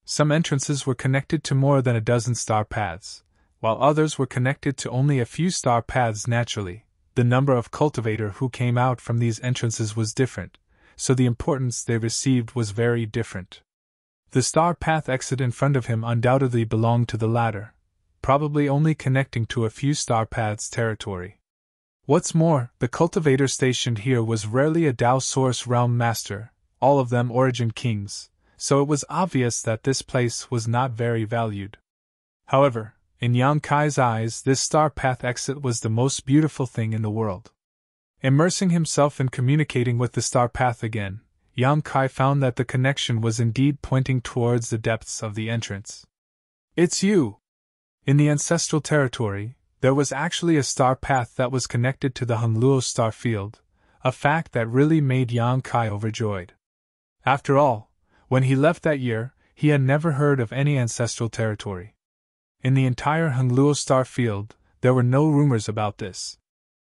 Some entrances were connected to more than a dozen star paths, while others were connected to only a few star paths naturally. The number of cultivator who came out from these entrances was different, so the importance they received was very different. The star path exit in front of him undoubtedly belonged to the latter, probably only connecting to a few star paths territory. What's more, the cultivator stationed here was rarely a Dao Source Realm Master, all of them Origin Kings, so it was obvious that this place was not very valued. However, in Yan Kai's eyes, this star path exit was the most beautiful thing in the world. Immersing himself in communicating with the star path again, Yan Kai found that the connection was indeed pointing towards the depths of the entrance. It's you! In the ancestral territory, there was actually a star path that was connected to the Hongluo star field, a fact that really made Yan Kai overjoyed. After all, when he left that year, he had never heard of any ancestral territory. In the entire Hongluo star field, there were no rumors about this.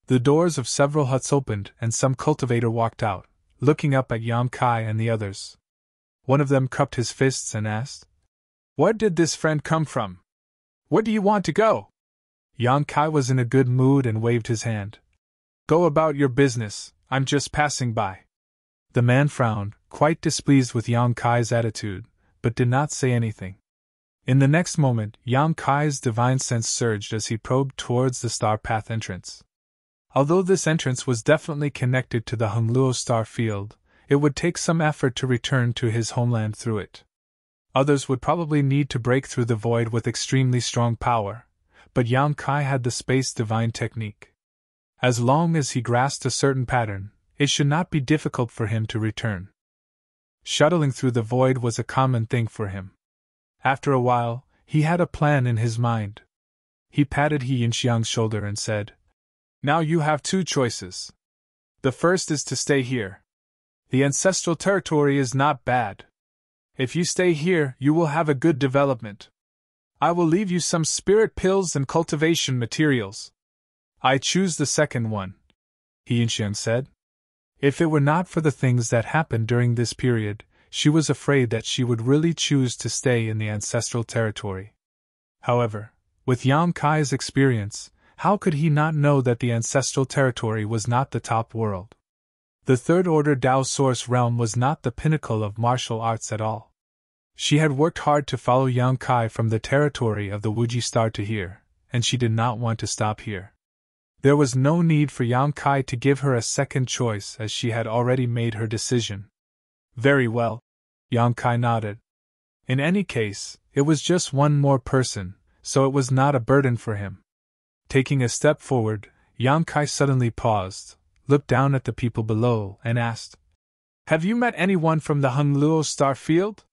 The doors of several huts opened and some cultivator walked out, looking up at Yan Kai and the others. One of them cupped his fists and asked, "Where did this friend come from? Where do you want to go?" Yan Kai was in a good mood and waved his hand. "Go about your business, I'm just passing by." The man frowned, quite displeased with Yan Kai's attitude, but did not say anything. In the next moment, Yang Kai's divine sense surged as he probed towards the star path entrance. Although this entrance was definitely connected to the Hongluo star field, it would take some effort to return to his homeland through it. Others would probably need to break through the void with extremely strong power, but Yang Kai had the space divine technique. As long as he grasped a certain pattern, it should not be difficult for him to return. Shuttling through the void was a common thing for him. After a while, he had a plan in his mind. He patted He Yinxiang's shoulder and said, "Now you have two choices. The first is to stay here. The ancestral territory is not bad. If you stay here, you will have a good development. I will leave you some spirit pills and cultivation materials." "I choose the second one," He Yinxiang said. If it were not for the things that happened during this period, she was afraid that she would really choose to stay in the ancestral territory. However, with Yang Kai's experience, how could he not know that the ancestral territory was not the top world? The third-order Dao Source realm was not the pinnacle of martial arts at all. She had worked hard to follow Yang Kai from the territory of the Wuji star to here, and she did not want to stop here. There was no need for Yang Kai to give her a second choice as she had already made her decision. "Very well," Yang Kai nodded. In any case, it was just one more person, so it was not a burden for him. Taking a step forward, Yang Kai suddenly paused, looked down at the people below, and asked, "Have you met anyone from the Hongluo star field?"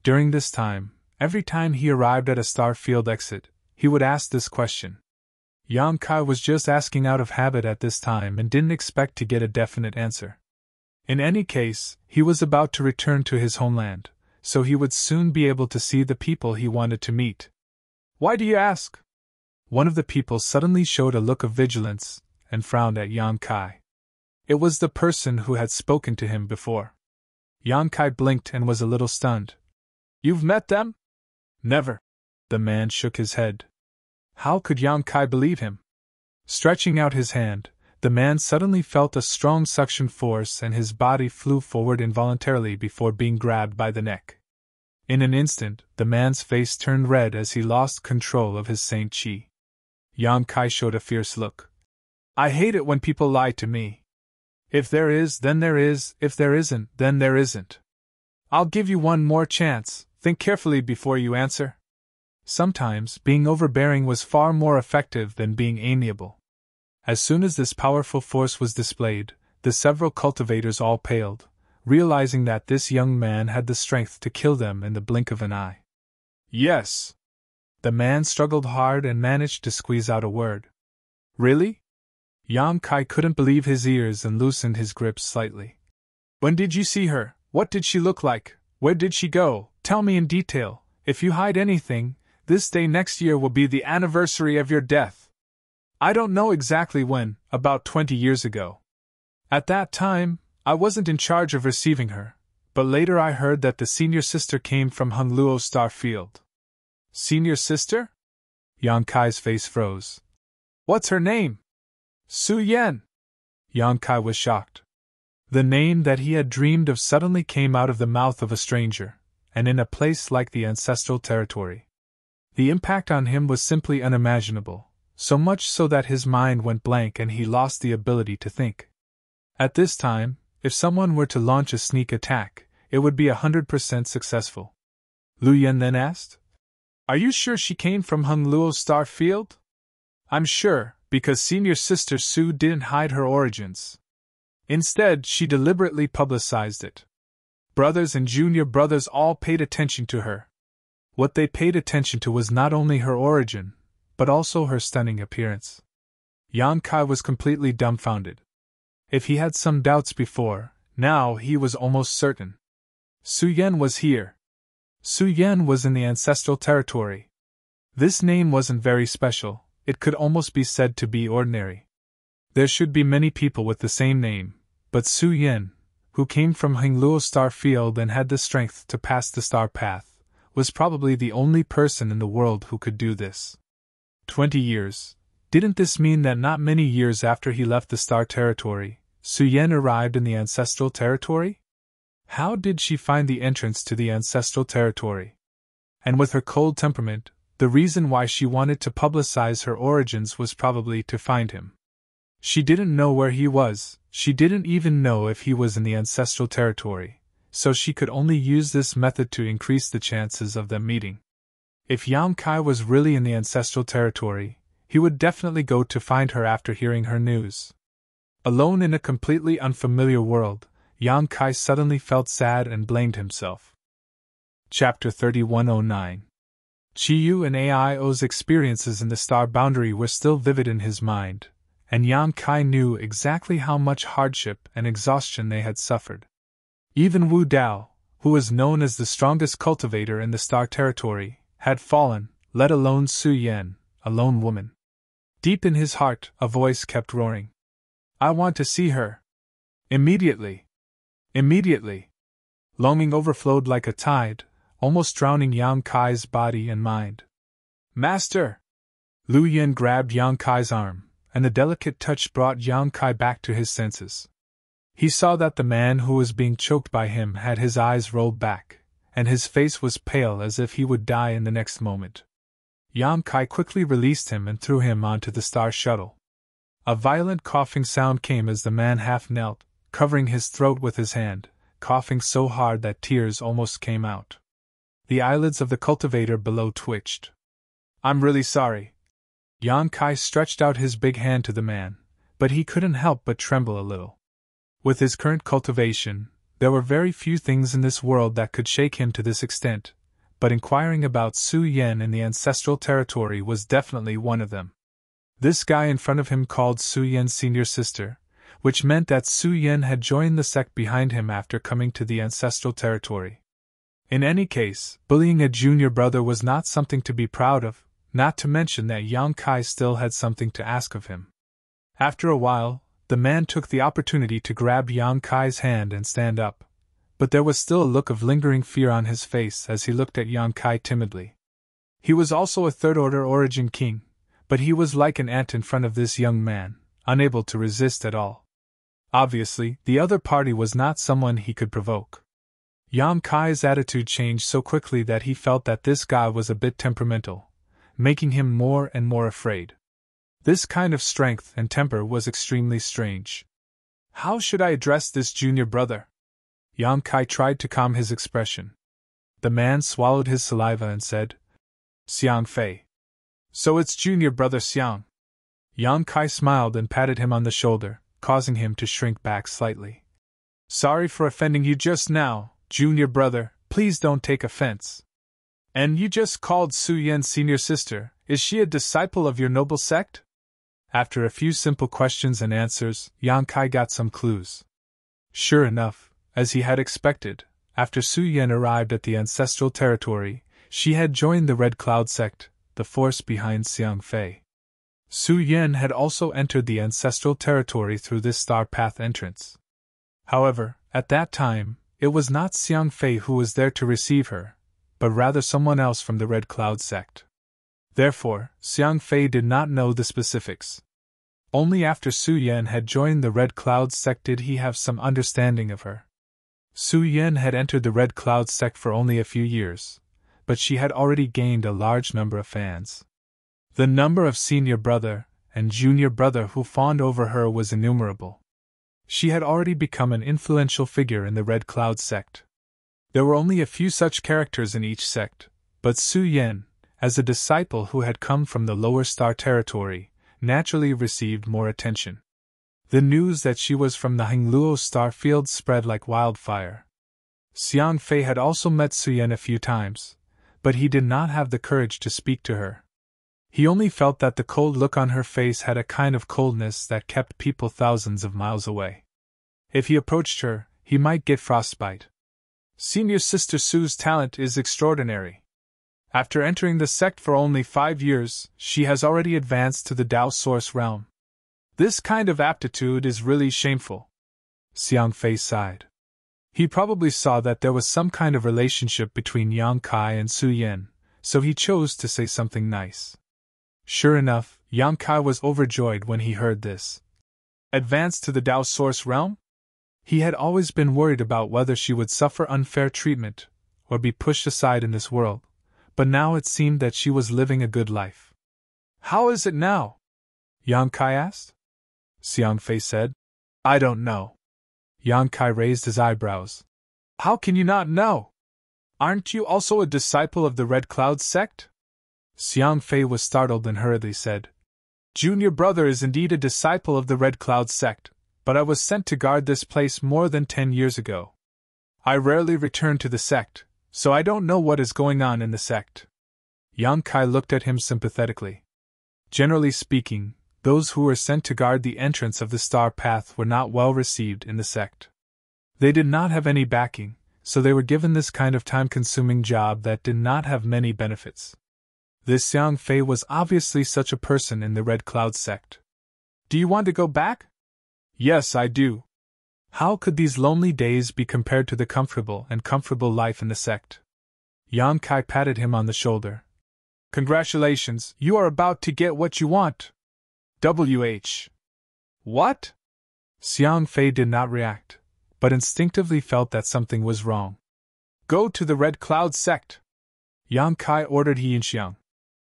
During this time, every time he arrived at a star field exit, he would ask this question. Yang Kai was just asking out of habit at this time and didn't expect to get a definite answer. In any case, he was about to return to his homeland, so he would soon be able to see the people he wanted to meet. "Why do you ask?" One of the people suddenly showed a look of vigilance and frowned at Yang Kai. It was the person who had spoken to him before. Yang Kai blinked and was a little stunned. "You've met them?" "Never." The man shook his head. How could Yang Kai believe him? Stretching out his hand, the man suddenly felt a strong suction force and his body flew forward involuntarily before being grabbed by the neck. In an instant, the man's face turned red as he lost control of his Saint Chi. Yang Kai showed a fierce look. "I hate it when people lie to me. If there is, then there is, if there isn't, then there isn't. I'll give you one more chance, think carefully before you answer." Sometimes, being overbearing was far more effective than being amiable. As soon as this powerful force was displayed, the several cultivators all paled, realizing that this young man had the strength to kill them in the blink of an eye. "Yes." The man struggled hard and managed to squeeze out a word. "Really?" Yang Kai couldn't believe his ears and loosened his grip slightly. "When did you see her? What did she look like? Where did she go? Tell me in detail. If you hide anything, this day next year will be the anniversary of your death." "I don't know exactly when, about 20 years ago. At that time, I wasn't in charge of receiving her, but later I heard that the senior sister came from Hongluo Star Field." "Senior sister?" Yang Kai's face froze. "What's her name?" "Su Yan." Yang Kai was shocked. The name that he had dreamed of suddenly came out of the mouth of a stranger, and in a place like the ancestral territory. The impact on him was simply unimaginable, so much so that his mind went blank and he lost the ability to think. At this time, if someone were to launch a sneak attack, it would be 100% successful. Lu Yen then asked, "Are you sure she came from Hongluo Star Field?" "I'm sure, because senior sister Su didn't hide her origins. Instead, she deliberately publicized it. Brothers and junior brothers all paid attention to her. What they paid attention to was not only her origin, but also her stunning appearance." Yang Kai was completely dumbfounded. If he had some doubts before, now he was almost certain. Su Yan was here. Su Yan was in the ancestral territory. This name wasn't very special, it could almost be said to be ordinary. There should be many people with the same name, but Su Yan, who came from Hongluo Star Field and had the strength to pass the star path, was probably the only person in the world who could do this. 20 years. Didn't this mean that not many years after he left the star territory, Su Yan arrived in the ancestral territory? How did she find the entrance to the ancestral territory? And with her cold temperament, the reason why she wanted to publicize her origins was probably to find him. She didn't know where he was, she didn't even know if he was in the ancestral territory, so she could only use this method to increase the chances of them meeting. If Yang Kai was really in the ancestral territory, he would definitely go to find her after hearing her news. Alone in a completely unfamiliar world, Yang Kai suddenly felt sad and blamed himself. Chapter 3109. Chiyu and Aio's experiences in the star boundary were still vivid in his mind, and Yang Kai knew exactly how much hardship and exhaustion they had suffered. Even Wu Dao, who was known as the strongest cultivator in the star territory, had fallen, let alone Su Yan, a lone woman. Deep in his heart, a voice kept roaring. I want to see her. Immediately. Immediately. Longing overflowed like a tide, almost drowning Yang Kai's body and mind. Master! Lu Yin grabbed Yang Kai's arm, and the delicate touch brought Yang Kai back to his senses. He saw that the man who was being choked by him had his eyes rolled back, and his face was pale as if he would die in the next moment. Yang Kai quickly released him and threw him onto the star shuttle. A violent coughing sound came as the man half knelt, covering his throat with his hand, coughing so hard that tears almost came out. The eyelids of the cultivator below twitched. I'm really sorry. Yang Kai stretched out his big hand to the man, but he couldn't help but tremble a little. With his current cultivation, there were very few things in this world that could shake him to this extent, but inquiring about Su Yan in the ancestral territory was definitely one of them. This guy in front of him called Su Yan's senior sister, which meant that Su Yan had joined the sect behind him after coming to the ancestral territory. In any case, bullying a junior brother was not something to be proud of, not to mention that Yang Kai still had something to ask of him. After a while, the man took the opportunity to grab Yang Kai's hand and stand up, but there was still a look of lingering fear on his face as he looked at Yang Kai timidly. He was also a third-order origin king, but he was like an ant in front of this young man, unable to resist at all. Obviously, the other party was not someone he could provoke. Yang Kai's attitude changed so quickly that he felt that this guy was a bit temperamental, making him more and more afraid. This kind of strength and temper was extremely strange. How should I address this junior brother? Yang Kai tried to calm his expression. The man swallowed his saliva and said, Xiang Fei. So it's junior brother Xiang. Yang Kai smiled and patted him on the shoulder, causing him to shrink back slightly. Sorry for offending you just now, junior brother, please don't take offense. And you just called Su Yan's senior sister, is she a disciple of your noble sect? After a few simple questions and answers, Yang Kai got some clues. Sure enough, as he had expected, after Su Yan arrived at the ancestral territory, she had joined the Red Cloud sect, the force behind Xiang Fei. Su Yan had also entered the ancestral territory through this star path entrance. However, at that time, it was not Xiang Fei who was there to receive her, but rather someone else from the Red Cloud sect. Therefore, Xiang Fei did not know the specifics. Only after Su Yan had joined the Red Cloud sect did he have some understanding of her. Su Yan had entered the Red Cloud sect for only a few years, but she had already gained a large number of fans. The number of senior brother and junior brother who fawned over her was innumerable. She had already become an influential figure in the Red Cloud sect. There were only a few such characters in each sect, but Su Yan, as a disciple who had come from the lower star territory, naturally received more attention. The news that she was from the Hingluo star field spread like wildfire. Xiang Fei had also met Su Yan a few times, but he did not have the courage to speak to her. He only felt that the cold look on her face had a kind of coldness that kept people thousands of miles away. If he approached her, he might get frostbite. Senior Sister Su's talent is extraordinary. After entering the sect for only 5 years, she has already advanced to the Tao Source realm. This kind of aptitude is really shameful. Xiang Fei sighed. He probably saw that there was some kind of relationship between Yang Kai and Su Yan, so he chose to say something nice. Sure enough, Yang Kai was overjoyed when he heard this. Advanced to the Tao Source realm? He had always been worried about whether she would suffer unfair treatment, or be pushed aside in this world, but now it seemed that she was living a good life. How is it now? Yang Kai asked. Xiang Fei said, I don't know. Yang Kai raised his eyebrows. How can you not know? Aren't you also a disciple of the Red Cloud sect? Xiang Fei was startled and hurriedly said, Junior brother is indeed a disciple of the Red Cloud sect, but I was sent to guard this place more than 10 years ago. I rarely return to the sect, so I don't know what is going on in the sect. Yang Kai looked at him sympathetically. Generally speaking, those who were sent to guard the entrance of the Star Path were not well received in the sect. They did not have any backing, so they were given this kind of time-consuming job that did not have many benefits. This Xiang Fei was obviously such a person in the Red Cloud sect. Do you want to go back? Yes, I do. How could these lonely days be compared to the comfortable life in the sect? Yang Kai patted him on the shoulder. Congratulations, you are about to get what you want. WH. What? Xiang Fei did not react, but instinctively felt that something was wrong. Go to the Red Cloud sect. Yang Kai ordered He Yinxiang.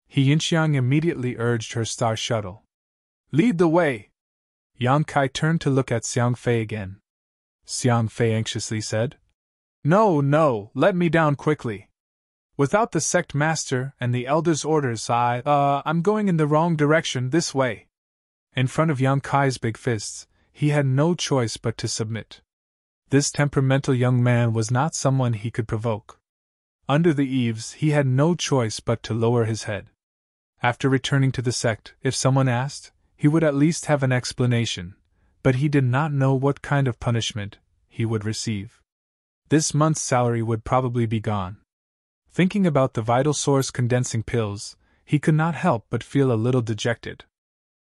He Yinxiang immediately urged her star shuttle. Lead the way. Yang Kai turned to look at Xiang Fei again. Xiang Fei anxiously said, No, let me down quickly. Without the sect master and the elder's orders I'm going in the wrong direction this way. In front of Yang Kai's big fists, he had no choice but to submit. This temperamental young man was not someone he could provoke. Under the eaves, he had no choice but to lower his head. After returning to the sect, if someone asked, he would at least have an explanation, but he did not know what kind of punishment he would receive. This month's salary would probably be gone. Thinking about the vital source condensing pills, he could not help but feel a little dejected.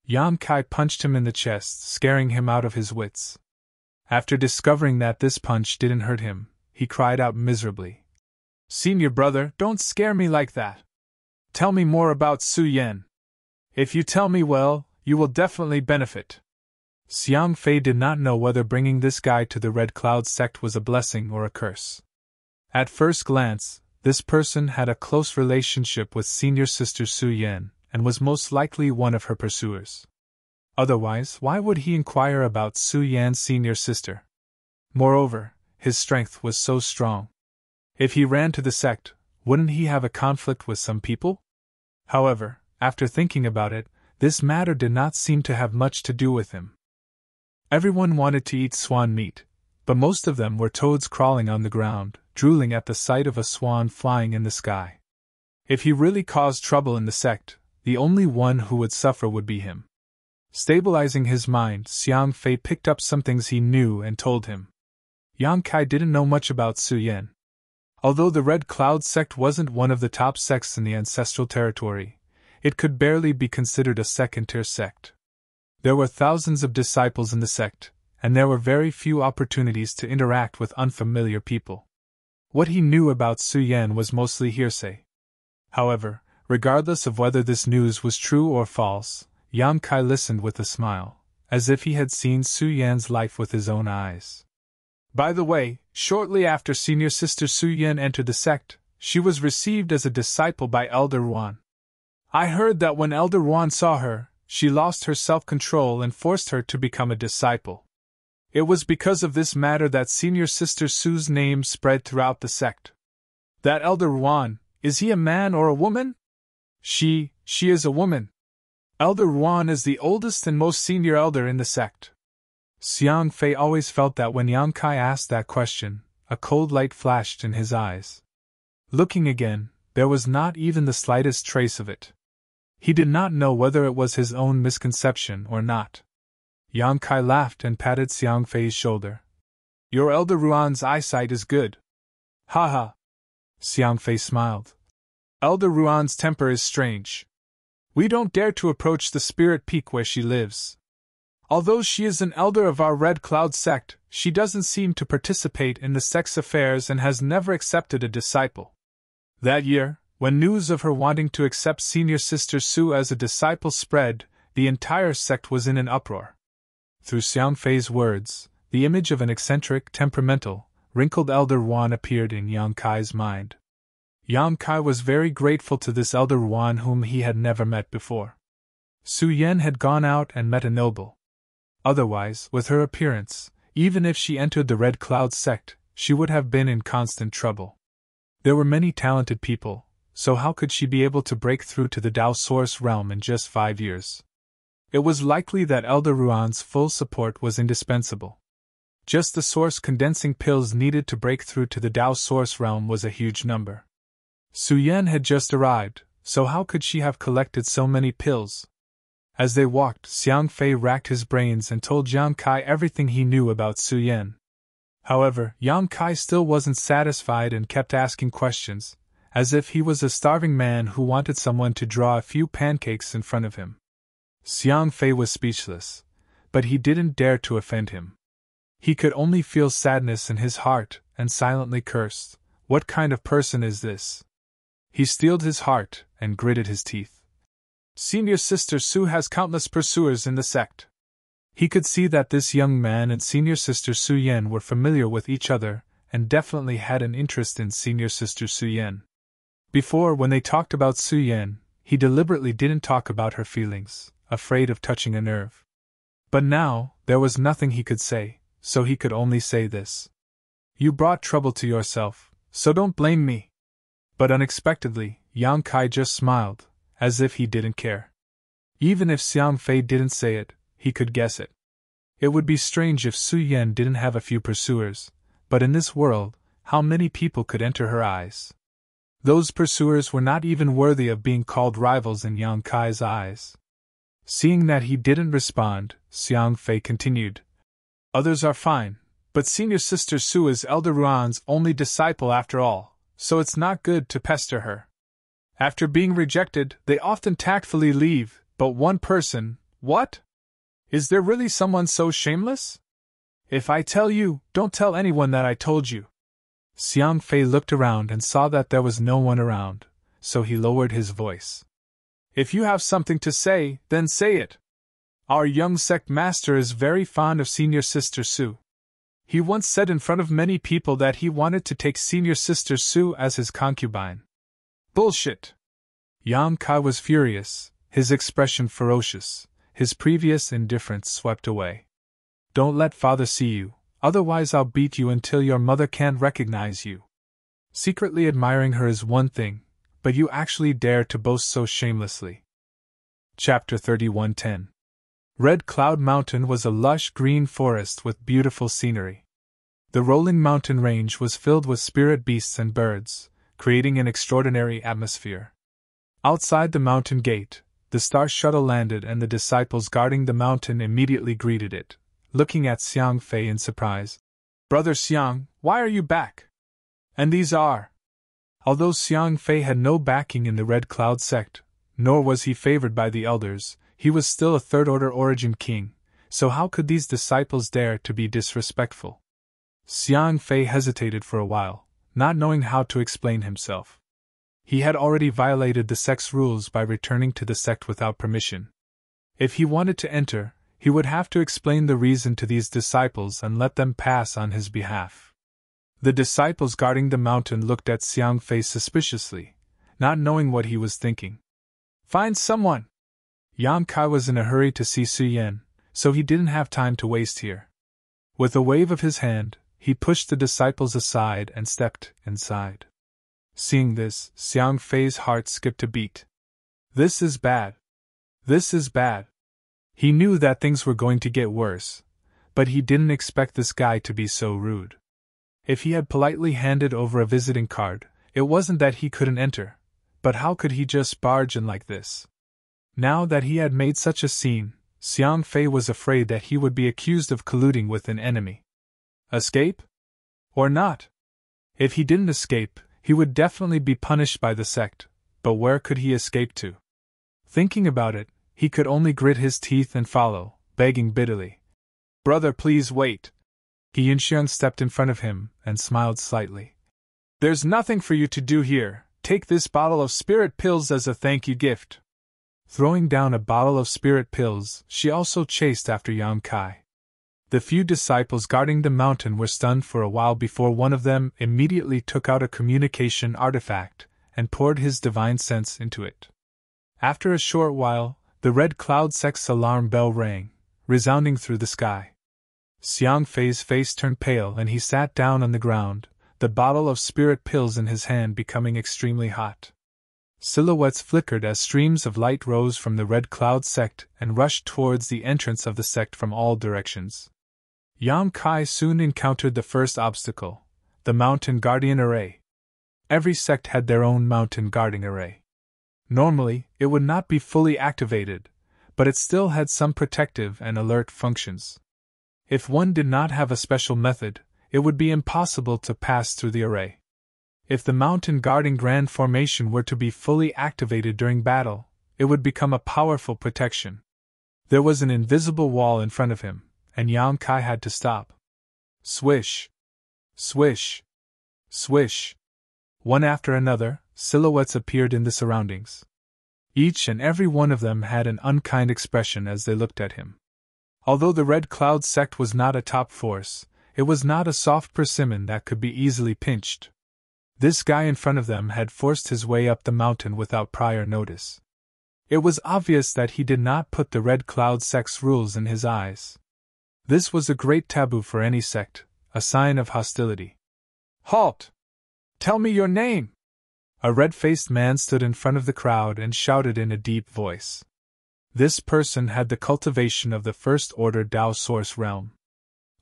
Yang Kai punched him in the chest, scaring him out of his wits. After discovering that this punch didn't hurt him, he cried out miserably. Senior brother, don't scare me like that. Tell me more about Su Yan. If you tell me well, you will definitely benefit. Xiang Fei did not know whether bringing this guy to the Red Cloud sect was a blessing or a curse. At first glance, this person had a close relationship with senior sister Su Yan, and was most likely one of her pursuers. Otherwise, why would he inquire about Su Yan's senior sister? Moreover, his strength was so strong. If he ran to the sect, wouldn't he have a conflict with some people? However, after thinking about it, this matter did not seem to have much to do with him. Everyone wanted to eat swan meat, but most of them were toads crawling on the ground, drooling at the sight of a swan flying in the sky. If he really caused trouble in the sect, the only one who would suffer would be him. Stabilizing his mind, Xiang Fei picked up some things he knew and told him. Yang Kai didn't know much about Su Yan. Although the Red Cloud sect wasn't one of the top sects in the ancestral territory, it could barely be considered a second-tier sect. There were thousands of disciples in the sect, and there were very few opportunities to interact with unfamiliar people. What he knew about Su Yan was mostly hearsay. However, regardless of whether this news was true or false, Yang Kai listened with a smile, as if he had seen Su Yan's life with his own eyes. By the way, shortly after senior sister Su Yan entered the sect, she was received as a disciple by Elder Ruan. I heard that when Elder Ruan saw her, she lost her self-control and forced her to become a disciple. It was because of this matter that senior sister Su's name spread throughout the sect. That Elder Ruan, is he a man or a woman? She is a woman. Elder Ruan is the oldest and most senior elder in the sect. Xiang Fei always felt that when Yang Kai asked that question, a cold light flashed in his eyes. Looking again, there was not even the slightest trace of it. He did not know whether it was his own misconception or not. Yang Kai laughed and patted Xiang Fei's shoulder. Your Elder Ruan's eyesight is good. Ha ha. Xiang Fei smiled. Elder Ruan's temper is strange. We don't dare to approach the spirit peak where she lives. Although she is an elder of our Red Cloud sect, she doesn't seem to participate in the sect's affairs and has never accepted a disciple. That year, when news of her wanting to accept senior sister Su as a disciple spread, the entire sect was in an uproar. Through Xiang Fei's words, the image of an eccentric, temperamental, wrinkled Elder Ruan appeared in Yang Kai's mind. Yang Kai was very grateful to this elder Ruan whom he had never met before. Su Yen had gone out and met a noble. Otherwise, with her appearance, even if she entered the Red Cloud sect, she would have been in constant trouble. There were many talented people, so how could she be able to break through to the Dao Source realm in just 5 years? It was likely that Elder Ruan's full support was indispensable. Just the source condensing pills needed to break through to the Dao Source realm was a huge number. Su Yen had just arrived, so how could she have collected so many pills? As they walked, Xiang Fei racked his brains and told Yang Kai everything he knew about Su Yen. However, Yang Kai still wasn't satisfied and kept asking questions, as if he was a starving man who wanted someone to draw a few pancakes in front of him. Xiang Fei was speechless, but he didn't dare to offend him. He could only feel sadness in his heart and silently cursed. What kind of person is this? He steeled his heart and gritted his teeth. Senior Sister Su has countless pursuers in the sect. He could see that this young man and Senior Sister Su Yen were familiar with each other and definitely had an interest in Senior Sister Su Yen. Before, when they talked about Su Yen, he deliberately didn't talk about her feelings, afraid of touching a nerve. But now, there was nothing he could say, so he could only say this. You brought trouble to yourself, so don't blame me. But unexpectedly, Yang Kai just smiled, as if he didn't care. Even if Xiang Fei didn't say it, he could guess it. It would be strange if Su Yen didn't have a few pursuers, but in this world, how many people could enter her eyes? Those pursuers were not even worthy of being called rivals in Yang Kai's eyes. Seeing that he didn't respond, Xiang Fei continued. Others are fine, but Senior Sister Su is Elder Ruan's only disciple after all, so it's not good to pester her. After being rejected, they often tactfully leave, but one person, what? Is there really someone so shameless? If I tell you, don't tell anyone that I told you. Xiang Fei looked around and saw that there was no one around, so he lowered his voice. If you have something to say, then say it. Our young sect master is very fond of Senior Sister Su. He once said in front of many people that he wanted to take Senior Sister Su as his concubine. Bullshit! Yang Kai was furious, his expression ferocious, his previous indifference swept away. Don't let father see you, otherwise I'll beat you until your mother can't recognize you. Secretly admiring her is one thing, but you actually dare to boast so shamelessly. Chapter 31:10. Red Cloud Mountain was a lush green forest with beautiful scenery. The rolling mountain range was filled with spirit beasts and birds, creating an extraordinary atmosphere. Outside the mountain gate, the star shuttle landed and the disciples guarding the mountain immediately greeted it, looking at Xiang Fei in surprise. Brother Xiang, why are you back? And these are... Although Xiang Fei had no backing in the Red Cloud sect, nor was he favored by the elders, he was still a third-order origin king, so how could these disciples dare to be disrespectful? Xiang Fei hesitated for a while, not knowing how to explain himself. He had already violated the sect's rules by returning to the sect without permission. If he wanted to enter, he would have to explain the reason to these disciples and let them pass on his behalf. The disciples guarding the mountain looked at Xiang Fei suspiciously, not knowing what he was thinking. Find someone! Yang Kai was in a hurry to see Su Yen, so he didn't have time to waste here. With a wave of his hand, he pushed the disciples aside and stepped inside. Seeing this, Xiang Fei's heart skipped a beat. This is bad. This is bad. He knew that things were going to get worse, but he didn't expect this guy to be so rude. If he had politely handed over a visiting card, it wasn't that he couldn't enter, but how could he just barge in like this? Now that he had made such a scene, Xiang Fei was afraid that he would be accused of colluding with an enemy. Escape? Or not? If he didn't escape, he would definitely be punished by the sect, but where could he escape to? Thinking about it, he could only grit his teeth and follow, begging bitterly. Brother, please wait. Qianxian stepped in front of him and smiled slightly. There's nothing for you to do here. Take this bottle of spirit pills as a thank you gift. Throwing down a bottle of spirit pills, she also chased after Yang Kai. The few disciples guarding the mountain were stunned for a while before one of them immediately took out a communication artifact and poured his divine sense into it. After a short while, the red cloud sect's alarm bell rang, resounding through the sky. Xiang Fei's face turned pale and he sat down on the ground, the bottle of spirit pills in his hand becoming extremely hot. Silhouettes flickered as streams of light rose from the red cloud sect and rushed towards the entrance of the sect from all directions. Yang Kai soon encountered the first obstacle, the Mountain Guardian Array. Every sect had their own Mountain Guarding Array. Normally, it would not be fully activated, but it still had some protective and alert functions. If one did not have a special method, it would be impossible to pass through the array. If the Mountain Guarding Grand Formation were to be fully activated during battle, it would become a powerful protection. There was an invisible wall in front of him, and Yang Kai had to stop. Swish! Swish! Swish! One after another, silhouettes appeared in the surroundings. Each and every one of them had an unkind expression as they looked at him. Although the Red Cloud sect was not a top force, it was not a soft persimmon that could be easily pinched. This guy in front of them had forced his way up the mountain without prior notice. It was obvious that he did not put the Red Cloud sect's rules in his eyes. This was a great taboo for any sect, a sign of hostility. Halt! Tell me your name! A red-faced man stood in front of the crowd and shouted in a deep voice. This person had the cultivation of the First Order Tao Source realm.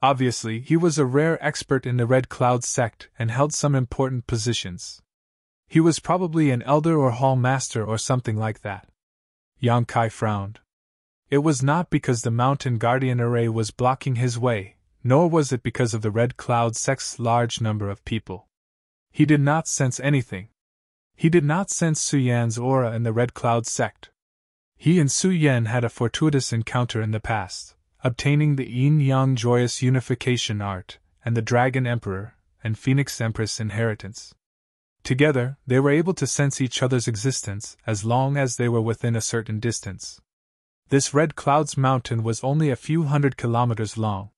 Obviously, he was a rare expert in the Red Cloud sect and held some important positions. He was probably an elder or hall master or something like that. Yang Kai frowned. It was not because the Mountain Guardian Array was blocking his way, nor was it because of the Red Cloud sect's large number of people. He did not sense anything. He did not sense Su Yan's aura in the Red Cloud sect. He and Su Yan had a fortuitous encounter in the past, obtaining the Yin-Yang Joyous Unification Art, and the Dragon Emperor and Phoenix Empress inheritance. Together, they were able to sense each other's existence as long as they were within a certain distance. This Red Cloud's mountain was only a few hundred kilometers long.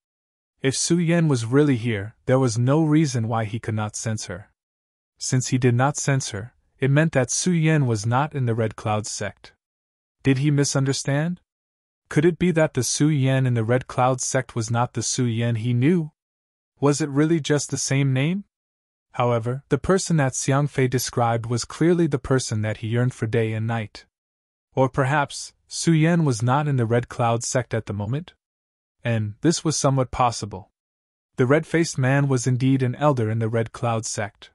If Su Yan was really here, there was no reason why he could not sense her. Since he did not sense her, it meant that Su Yan was not in the Red Cloud sect. Did he misunderstand? Could it be that the Su Yan in the Red Cloud sect was not the Su Yan he knew? Was it really just the same name? However, the person that Xiang Fei described was clearly the person that he yearned for day and night. Or perhaps, Su Yan was not in the Red Cloud sect at the moment? And this was somewhat possible. The red-faced man was indeed an elder in the Red Cloud sect.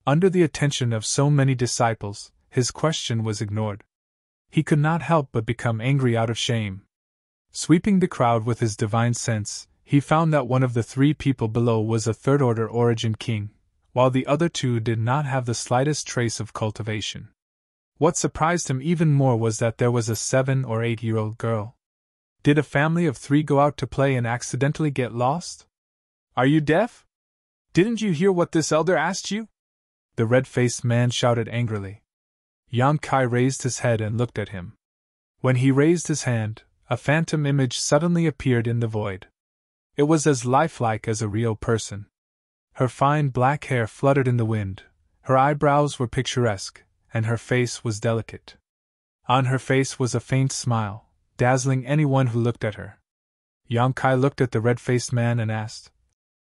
Under the attention of so many disciples, his question was ignored. He could not help but become angry out of shame. Sweeping the crowd with his divine sense, he found that one of the three people below was a third-order origin king, while the other two did not have the slightest trace of cultivation. What surprised him even more was that there was a 7 or 8-year-old girl. Did a family of 3 go out to play and accidentally get lost? Are you deaf? Didn't you hear what this elder asked you? The red-faced man shouted angrily. Yang Kai raised his head and looked at him. When he raised his hand, a phantom image suddenly appeared in the void. It was as lifelike as a real person. Her fine black hair fluttered in the wind, her eyebrows were picturesque, and her face was delicate. On her face was a faint smile, dazzling anyone who looked at her. Yang Kai looked at the red-faced man and asked,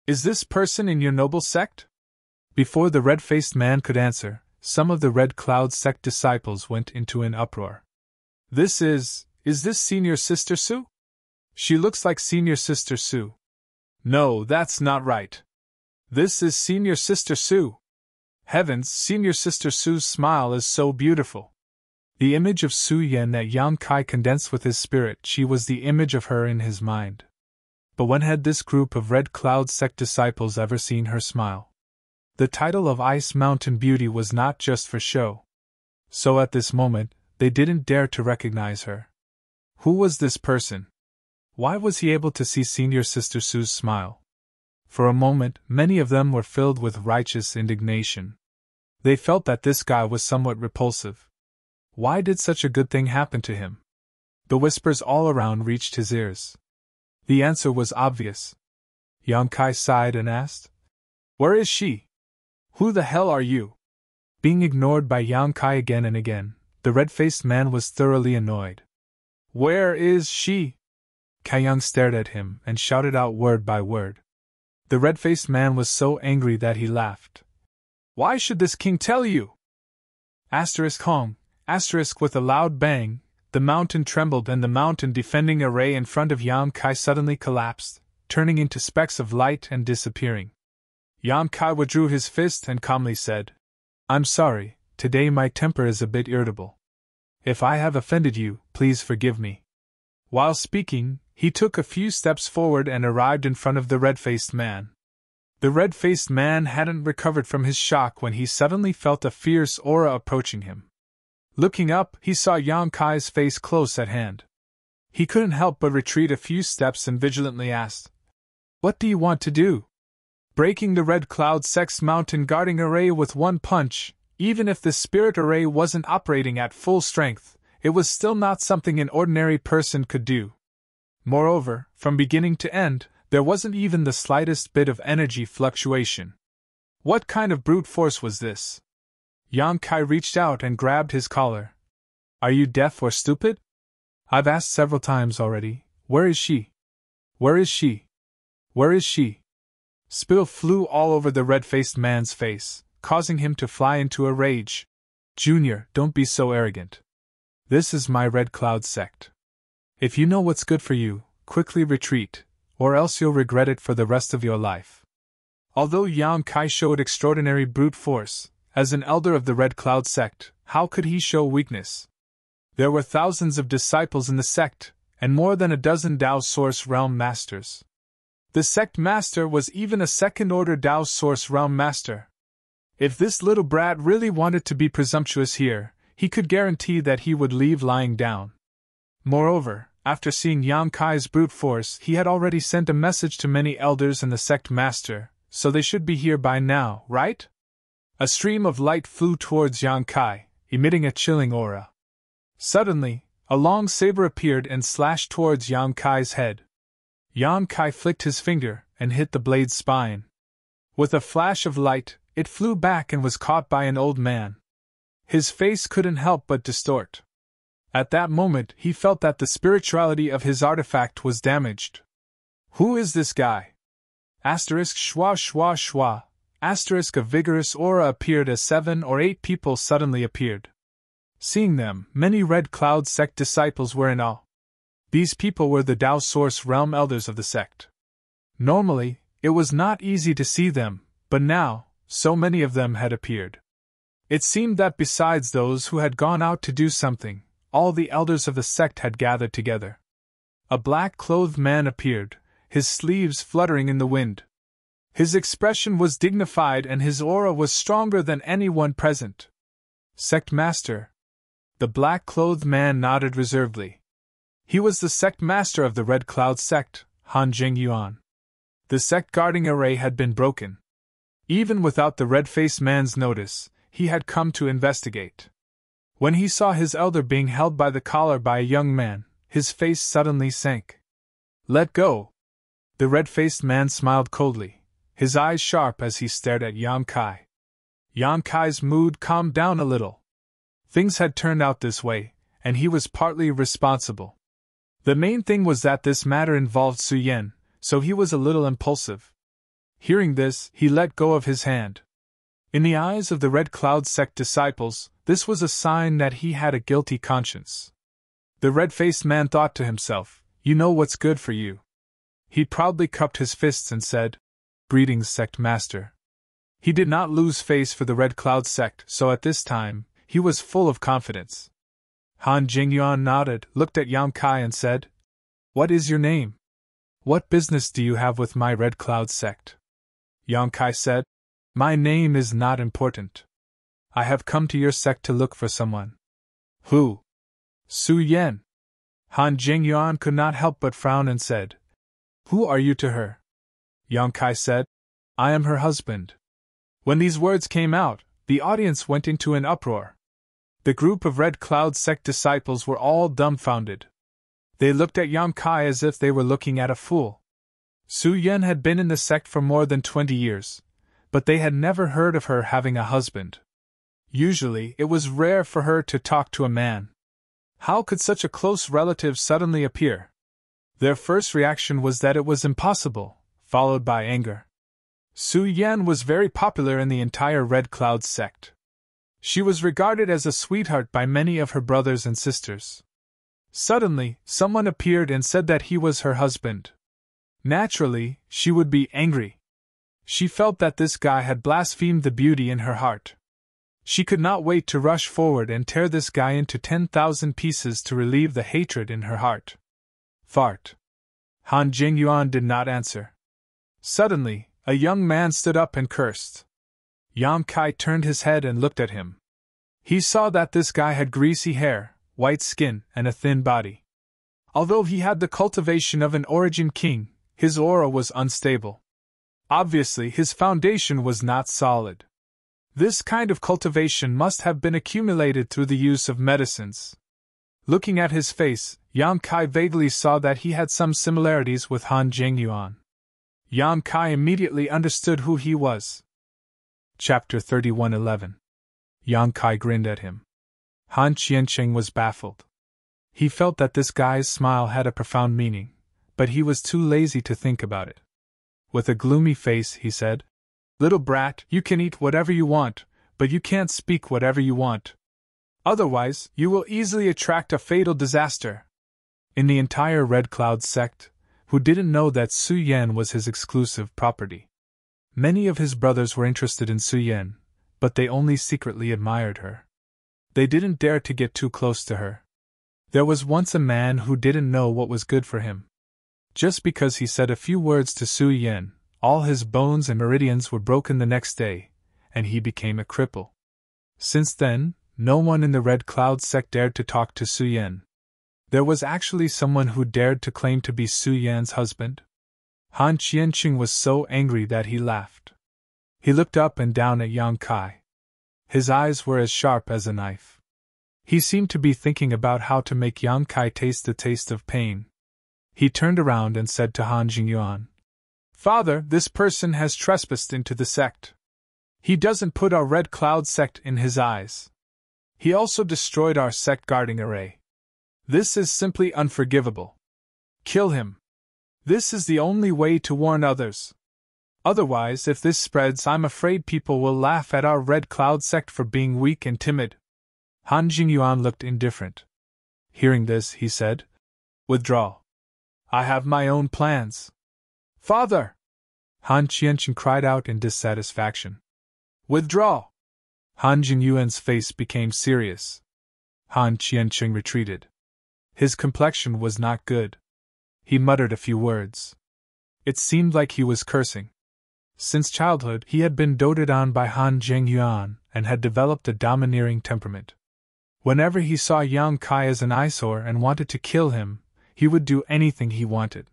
"Is this person in your noble sect?" Before the red-faced man could answer, some of the Red Cloud sect disciples went into an uproar. Is this Senior Sister Su? She looks like Senior Sister Su. No, that's not right. This is Senior Sister Su. Heavens, Senior Sister Su's smile is so beautiful. The image of Su Yan that Yang Kai condensed with his spirit, she was the image of her in his mind. But when had this group of Red Cloud sect disciples ever seen her smile? The title of Ice Mountain Beauty was not just for show. So at this moment, they didn't dare to recognize her. Who was this person? Why was he able to see Senior Sister Su's smile? For a moment, many of them were filled with righteous indignation. They felt that this guy was somewhat repulsive. Why did such a good thing happen to him? The whispers all around reached his ears. The answer was obvious. Yang Kai sighed and asked, "Where is she? Who the hell are you?" Being ignored by Yang Kai again and again, the red-faced man was thoroughly annoyed. "Where is she?" Kaiyang stared at him and shouted out word by word. The red-faced man was so angry that he laughed. "Why should this king tell you?" Hong, with a loud bang, the mountain trembled and the mountain defending array in front of Yang Kai suddenly collapsed, turning into specks of light and disappearing. Yang Kai withdrew his fist and calmly said, "I'm sorry, today my temper is a bit irritable. If I have offended you, please forgive me." While speaking, he took a few steps forward and arrived in front of the red-faced man. The red-faced man hadn't recovered from his shock when he suddenly felt a fierce aura approaching him. Looking up, he saw Yang Kai's face close at hand. He couldn't help but retreat a few steps and vigilantly asked, "What do you want to do?" Breaking the Red Cloud Sect's mountain guarding array with one punch, even if the spirit array wasn't operating at full strength, it was still not something an ordinary person could do. Moreover, from beginning to end, there wasn't even the slightest bit of energy fluctuation. What kind of brute force was this? Yang Kai reached out and grabbed his collar. "Are you deaf or stupid? I've asked several times already. Where is she? Where is she? Where is she?" Spill flew all over the red-faced man's face, causing him to fly into a rage. "Junior, don't be so arrogant. This is my Red Cloud sect. If you know what's good for you, quickly retreat, or else you'll regret it for the rest of your life." Although Yang Kai showed extraordinary brute force, as an elder of the Red Cloud sect, how could he show weakness? There were thousands of disciples in the sect, and more than a dozen Dao Source Realm Masters. The sect master was even a second-order Dao Source Realm Master. If this little brat really wanted to be presumptuous here, he could guarantee that he would leave lying down. Moreover, after seeing Yang Kai's brute force, he had already sent a message to many elders and the sect master, so they should be here by now, right? A stream of light flew towards Yang Kai, emitting a chilling aura. Suddenly, a long saber appeared and slashed towards Yang Kai's head. Yang Kai flicked his finger and hit the blade's spine. With a flash of light, it flew back and was caught by an old man. His face couldn't help but distort. At that moment, he felt that the spirituality of his artifact was damaged. "Who is this guy?" Schwa schwa schwa. A vigorous aura appeared as 7 or 8 people suddenly appeared. Seeing them, many Red Cloud sect disciples were in awe. These people were the Dao Source Realm elders of the sect. Normally, it was not easy to see them, but now, so many of them had appeared. It seemed that besides those who had gone out to do something, all the elders of the sect had gathered together. A black-clothed man appeared, his sleeves fluttering in the wind. His expression was dignified and his aura was stronger than anyone present. "Sect Master." The black-clothed man nodded reservedly. He was the sect master of the Red Cloud sect, Han Jingyuan. The sect guarding array had been broken. Even without the red-faced man's notice, he had come to investigate. When he saw his elder being held by the collar by a young man, his face suddenly sank. "Let go!" The red-faced man smiled coldly, his eyes sharp as he stared at Yang Kai. Yang Kai's mood calmed down a little. Things had turned out this way, and he was partly responsible. The main thing was that this matter involved Su Yen, so he was a little impulsive. Hearing this, he let go of his hand. In the eyes of the Red Cloud sect disciples, this was a sign that he had a guilty conscience. The red-faced man thought to himself, "You know what's good for you." He proudly cupped his fists and said, "Greetings, sect master." He did not lose face for the Red Cloud sect, so at this time, he was full of confidence. Han Jingyuan nodded, looked at Yang Kai and said, "What is your name? What business do you have with my Red Cloud sect?" Yang Kai said, "My name is not important. I have come to your sect to look for someone." "Who?" "Su Yen." Han Jingyuan could not help but frown and said, "Who are you to her?" Yang Kai said, "I am her husband." When these words came out, the audience went into an uproar. The group of Red Cloud sect disciples were all dumbfounded. They looked at Yang Kai as if they were looking at a fool. Su Yen had been in the sect for more than 20 years, but they had never heard of her having a husband. Usually, it was rare for her to talk to a man. How could such a close relative suddenly appear? Their first reaction was that it was impossible, followed by anger. Su Yan was very popular in the entire Red Cloud sect. She was regarded as a sweetheart by many of her brothers and sisters. Suddenly, someone appeared and said that he was her husband. Naturally, she would be angry. She felt that this guy had blasphemed the beauty in her heart. She could not wait to rush forward and tear this guy into 10,000 pieces to relieve the hatred in her heart. Fart. Han Jingyuan did not answer. Suddenly, a young man stood up and cursed. Yang Kai turned his head and looked at him. He saw that this guy had greasy hair, white skin, and a thin body. Although he had the cultivation of an origin king, his aura was unstable. Obviously, his foundation was not solid. This kind of cultivation must have been accumulated through the use of medicines. Looking at his face, Yang Kai vaguely saw that he had some similarities with Han Jingyuan. Yang Kai immediately understood who he was. Chapter 31:11. Yang Kai grinned at him. Han Qianqing was baffled. He felt that this guy's smile had a profound meaning, but he was too lazy to think about it. With a gloomy face, he said, "Little brat, you can eat whatever you want, but you can't speak whatever you want. Otherwise, you will easily attract a fatal disaster." In the entire Red Cloud sect, who didn't know that Su Yan was his exclusive property? Many of his brothers were interested in Su Yan, but they only secretly admired her. They didn't dare to get too close to her. There was once a man who didn't know what was good for him. Just because he said a few words to Su Yan, all his bones and meridians were broken the next day, and he became a cripple. Since then, no one in the Red Cloud sect dared to talk to Su Yan. There was actually someone who dared to claim to be Su Yan's husband. Han Qianqing was so angry that he laughed. He looked up and down at Yang Kai. His eyes were as sharp as a knife. He seemed to be thinking about how to make Yang Kai taste the taste of pain. He turned around and said to Han Jingyuan, "Father, this person has trespassed into the sect. He doesn't put our Red Cloud sect in his eyes. He also destroyed our sect guarding array. This is simply unforgivable. Kill him. This is the only way to warn others. Otherwise, if this spreads, I'm afraid people will laugh at our Red Cloud sect for being weak and timid." Han Jingyuan looked indifferent. Hearing this, he said, "Withdraw. I have my own plans." "Father!" Han Qianqing cried out in dissatisfaction. "Withdraw!" Han Jingyuan's face became serious. Han Qianqing retreated. His complexion was not good. He muttered a few words. It seemed like he was cursing. Since childhood, he had been doted on by Han Jingyuan and had developed a domineering temperament. Whenever he saw Yang Kai as an eyesore and wanted to kill him, he would do anything he wanted.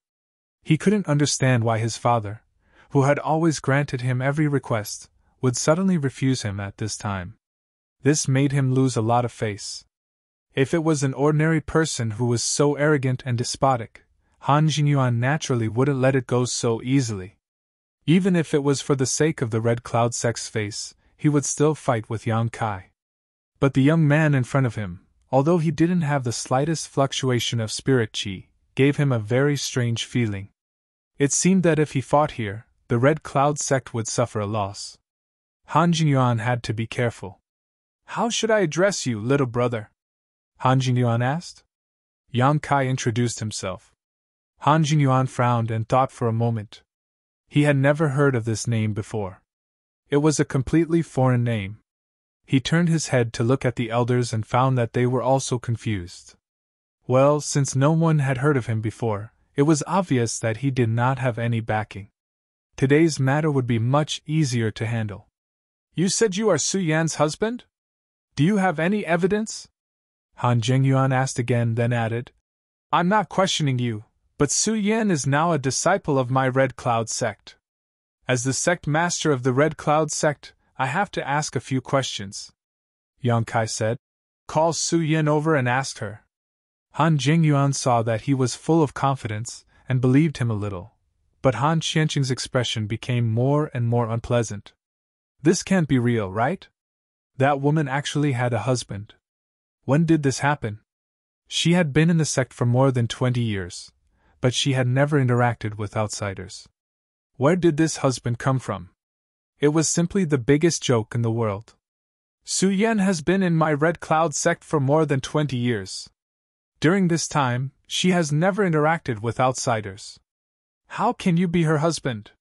He couldn't understand why his father, who had always granted him every request, would suddenly refuse him at this time. This made him lose a lot of face. If it was an ordinary person who was so arrogant and despotic, Han Jingyuan naturally wouldn't let it go so easily. Even if it was for the sake of the Red Cloud sect's face, he would still fight with Yang Kai. But the young man in front of him, although he didn't have the slightest fluctuation of spirit chi, gave him a very strange feeling. It seemed that if he fought here, the Red Cloud sect would suffer a loss. Han Jingyuan had to be careful. "How should I address you, little brother?" Han Jingyuan asked. Yang Kai introduced himself. Han Jingyuan frowned and thought for a moment. He had never heard of this name before. It was a completely foreign name. He turned his head to look at the elders and found that they were also confused. Well, since no one had heard of him before, it was obvious that he did not have any backing. Today's matter would be much easier to handle. "You said you are Su Yan's husband? Do you have any evidence?" Han Jingyuan asked again, then added, "I'm not questioning you, but Su Yan is now a disciple of my Red Cloud sect. As the sect master of the Red Cloud sect, I have to ask a few questions." Yang Kai said, "Call Su Yan over and ask her." Han Jingyuan saw that he was full of confidence, and believed him a little, but Han Qianqing's expression became more and more unpleasant. "This can't be real, right? That woman actually had a husband. When did this happen? She had been in the sect for more than 20 years, but she had never interacted with outsiders. Where did this husband come from? It was simply the biggest joke in the world. Su Yan has been in my Red Cloud sect for more than 20 years. During this time, she has never interacted with outsiders. How can you be her husband?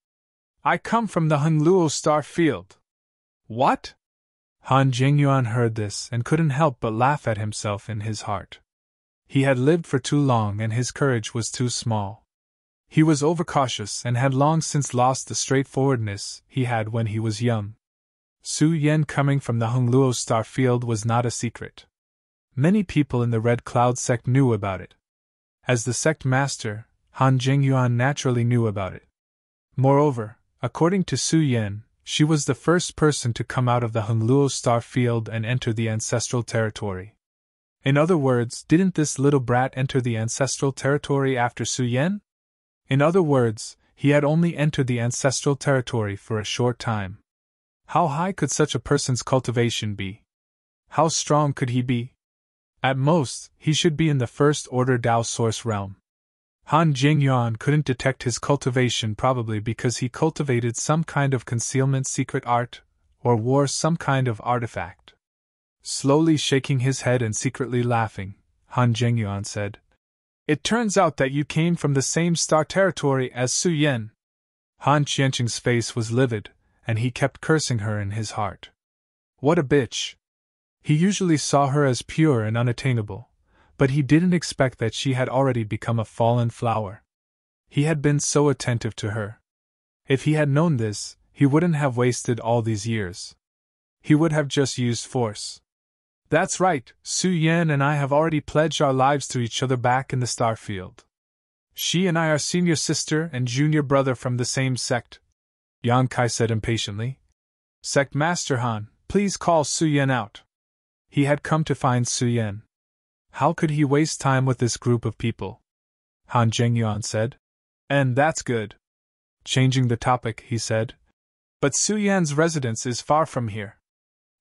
I come from the Hunluo star field. What? Han Jingyuan heard this and couldn't help but laugh at himself in his heart. He had lived for too long and his courage was too small. He was overcautious and had long since lost the straightforwardness he had when he was young. Su Yan coming from the Hunluo star field was not a secret. Many people in the Red Cloud sect knew about it. As the sect master, Han Jingyuan naturally knew about it. Moreover, according to Su Yan, she was the first person to come out of the Hunluo star field and enter the ancestral territory. In other words, didn't this little brat enter the ancestral territory after Su Yan? In other words, he had only entered the ancestral territory for a short time. How high could such a person's cultivation be? How strong could he be? At most, he should be in the first order Dao source realm. Han Jingyuan couldn't detect his cultivation probably because he cultivated some kind of concealment secret art, or wore some kind of artifact. Slowly shaking his head and secretly laughing, Han Jingyuan said, "It turns out that you came from the same star territory as Su Yan." Han Qianqing's face was livid, and he kept cursing her in his heart. What a bitch! He usually saw her as pure and unattainable, but he didn't expect that she had already become a fallen flower. He had been so attentive to her. If he had known this, he wouldn't have wasted all these years. He would have just used force. That's right, Su Yan and I have already pledged our lives to each other back in the star field. She and I are senior sister and junior brother from the same sect, Yang Kai said impatiently. Sect Master Han, please call Su Yan out. He had come to find Su Yan. How could he waste time with this group of people? Han Jingyuan said. And that's good. Changing the topic, he said. But Su Yan's residence is far from here.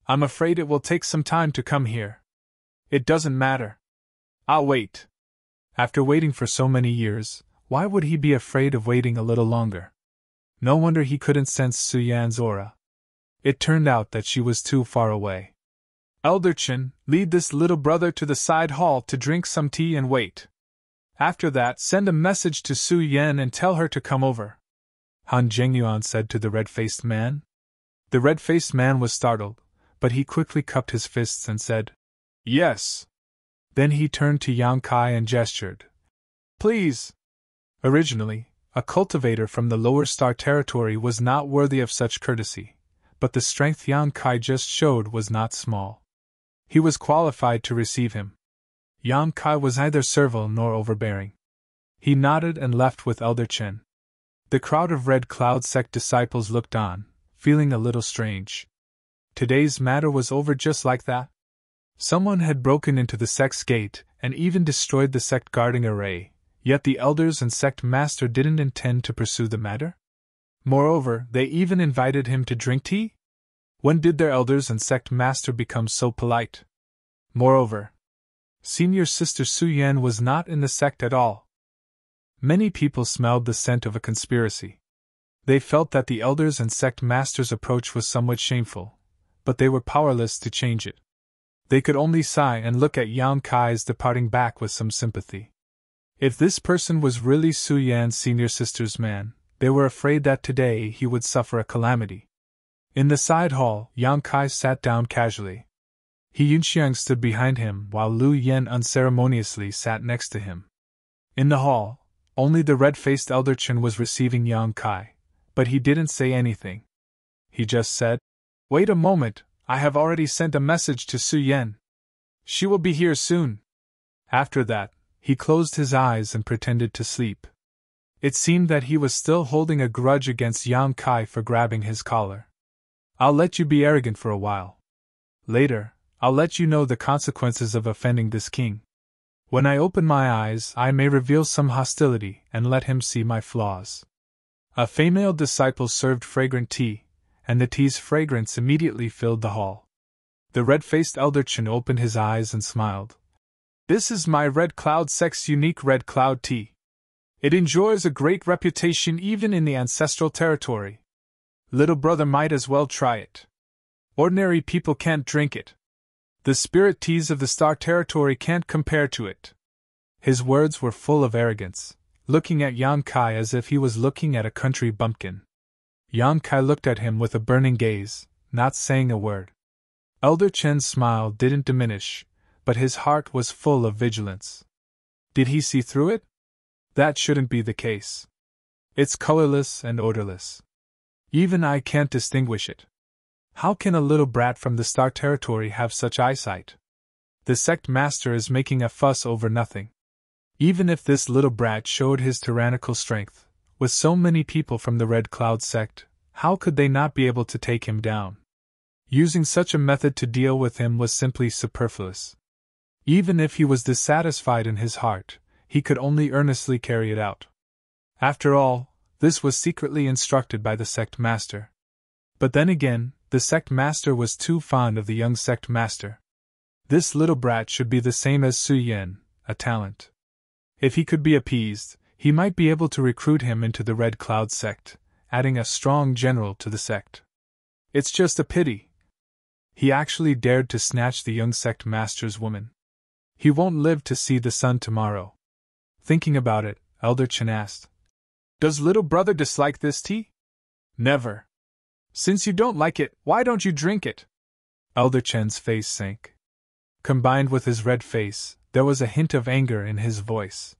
I'm afraid it will take some time to come here. It doesn't matter. I'll wait. After waiting for so many years, why would he be afraid of waiting a little longer? No wonder he couldn't sense Su Yan's aura. It turned out that she was too far away. Elder Chen, lead this little brother to the side hall to drink some tea and wait. After that, send a message to Su Yan and tell her to come over, Han Jingyuan said to the red-faced man. The red-faced man was startled, but he quickly cupped his fists and said, Yes. Then he turned to Yang Kai and gestured, Please. Originally, a cultivator from the lower star territory was not worthy of such courtesy, but the strength Yang Kai just showed was not small. He was qualified to receive him. Yang Kai was neither servile nor overbearing. He nodded and left with Elder Chen. The crowd of Red Cloud sect disciples looked on, feeling a little strange. Today's matter was over just like that. Someone had broken into the sect's gate and even destroyed the sect guarding array, yet the elders and sect master didn't intend to pursue the matter? Moreover, they even invited him to drink tea? When did their elders and sect master become so polite? Moreover, senior sister Su Yan was not in the sect at all. Many people smelled the scent of a conspiracy. They felt that the elders and sect master's approach was somewhat shameful, but they were powerless to change it. They could only sigh and look at Yang Kai's departing back with some sympathy. If this person was really Su Yan's senior sister's man, they were afraid that today he would suffer a calamity. In the side hall, Yang Kai sat down casually. He Yunxiang stood behind him while Lu Yen unceremoniously sat next to him. In the hall, only the red-faced Elder Chen was receiving Yang Kai, but he didn't say anything. He just said, Wait a moment, I have already sent a message to Su Yan. She will be here soon. After that, he closed his eyes and pretended to sleep. It seemed that he was still holding a grudge against Yang Kai for grabbing his collar. I'll let you be arrogant for a while. Later, I'll let you know the consequences of offending this king. When I open my eyes, I may reveal some hostility and let him see my flaws. A female disciple served fragrant tea, and the tea's fragrance immediately filled the hall. The red-faced elder Chen opened his eyes and smiled. This is my Red Cloud sect's unique Red Cloud tea. It enjoys a great reputation even in the ancestral territory. Little brother might as well try it. Ordinary people can't drink it. The spirit teas of the Star Territory can't compare to it. His words were full of arrogance, looking at Yan Kai as if he was looking at a country bumpkin. Yan Kai looked at him with a burning gaze, not saying a word. Elder Chen's smile didn't diminish, but his heart was full of vigilance. Did he see through it? That shouldn't be the case. It's colorless and odorless. Even I can't distinguish it. How can a little brat from the Star Territory have such eyesight? The sect master is making a fuss over nothing. Even if this little brat showed his tyrannical strength, with so many people from the Red Cloud sect, how could they not be able to take him down? Using such a method to deal with him was simply superfluous. Even if he was dissatisfied in his heart, he could only earnestly carry it out. After all, this was secretly instructed by the sect master. But then again, the sect master was too fond of the young sect master. This little brat should be the same as Su Yan, a talent. If he could be appeased, he might be able to recruit him into the Red Cloud sect, adding a strong general to the sect. It's just a pity. He actually dared to snatch the young sect master's woman. He won't live to see the sun tomorrow. Thinking about it, Elder Chen asked, Does little brother dislike this tea? Never. Since you don't like it, why don't you drink it? Elder Chen's face sank. Combined with his red face, there was a hint of anger in his voice.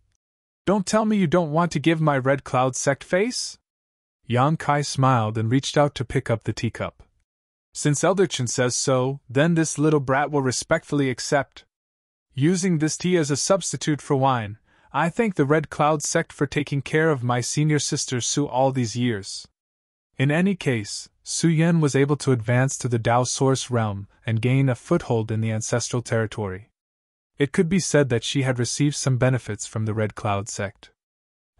Don't tell me you don't want to give my Red Cloud sect face? Yan Kai smiled and reached out to pick up the teacup. Since Elder Chen says so, then this little brat will respectfully accept. Using this tea as a substitute for wine, I thank the Red Cloud sect for taking care of my senior sister Su all these years. In any case, Su Yan was able to advance to the Dao Source realm and gain a foothold in the ancestral territory. It could be said that she had received some benefits from the Red Cloud sect.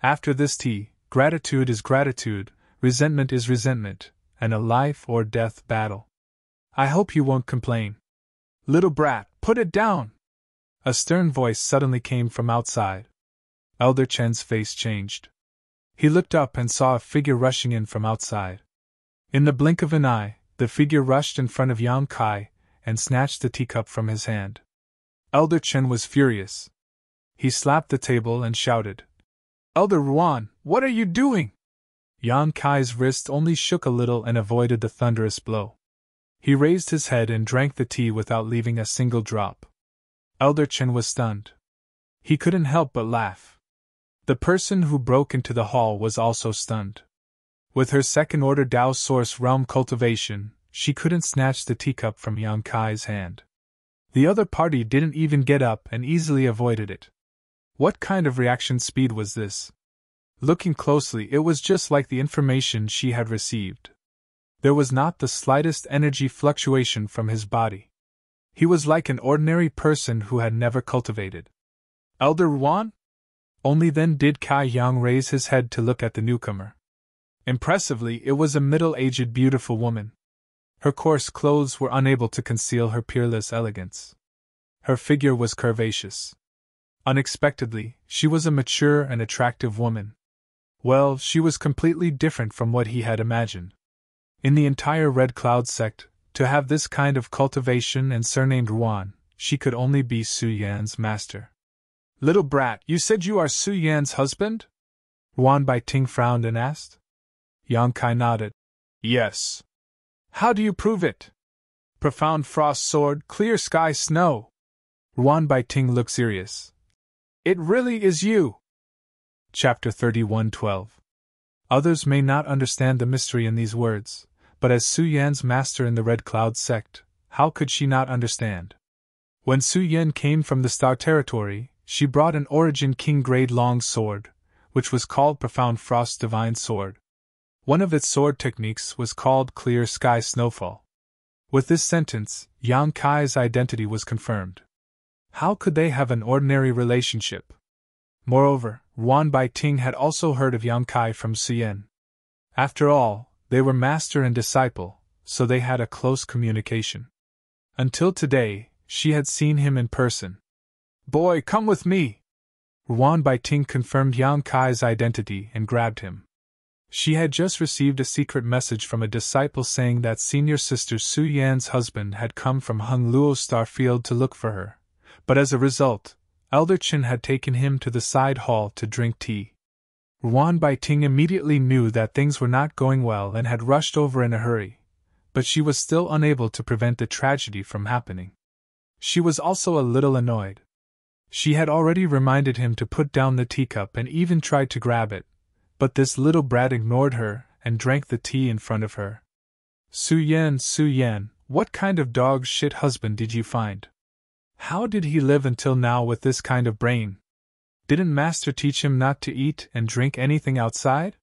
After this tea, gratitude is gratitude, resentment is resentment, and a life or death battle. I hope you won't complain. Little brat, put it down! A stern voice suddenly came from outside. Elder Chen's face changed. He looked up and saw a figure rushing in from outside. In the blink of an eye, the figure rushed in front of Yan Kai and snatched the teacup from his hand. Elder Chen was furious. He slapped the table and shouted, Elder Ruan, what are you doing? Yan Kai's wrist only shook a little and avoided the thunderous blow. He raised his head and drank the tea without leaving a single drop. Elder Chen was stunned. He couldn't help but laugh. The person who broke into the hall was also stunned. With her second-order Dao Source realm cultivation, she couldn't snatch the teacup from Yan Kai's hand. The other party didn't even get up and easily avoided it. What kind of reaction speed was this? Looking closely, it was just like the information she had received. There was not the slightest energy fluctuation from his body. He was like an ordinary person who had never cultivated. Elder Ruan? Only then did Kai Yang raise his head to look at the newcomer. Impressively, it was a middle-aged beautiful woman. Her coarse clothes were unable to conceal her peerless elegance. Her figure was curvaceous. Unexpectedly, she was a mature and attractive woman. Well, she was completely different from what he had imagined. In the entire Red Cloud sect, to have this kind of cultivation and surnamed Ruan, she could only be Su Yan's master. Little brat, you said you are Su Yan's husband? Ruan Bai Ting frowned and asked. Yan Kai nodded. Yes. How do you prove it? Profound frost sword, clear sky snow. Ruan Bai Ting looked serious. It really is you. Chapter 31:12. Others may not understand the mystery in these words, but as Su Yan's master in the Red Cloud sect, how could she not understand? When Su Yan came from the Star Territory, she brought an Origin King grade long sword, which was called Profound Frost Divine Sword. One of its sword techniques was called Clear Sky Snowfall. With this sentence, Yan Kai's identity was confirmed. How could they have an ordinary relationship? Moreover, Ruan Bai Ting had also heard of Yan Kai from Su Yan. After all, they were master and disciple, so they had a close communication. Until today, she had seen him in person. "Boy, come with me!" Ruan Baiting confirmed Yang Kai's identity and grabbed him. She had just received a secret message from a disciple saying that senior sister Su Yan's husband had come from Hung Luo Starfield to look for her, but as a result, Elder Chen had taken him to the side hall to drink tea. Ruan Baiting immediately knew that things were not going well and had rushed over in a hurry, but she was still unable to prevent the tragedy from happening. She was also a little annoyed. She had already reminded him to put down the teacup and even tried to grab it, but this little brat ignored her and drank the tea in front of her. Su Yan, what kind of dog shit husband did you find? How did he live until now with this kind of brain? Didn't Master teach him not to eat and drink anything outside?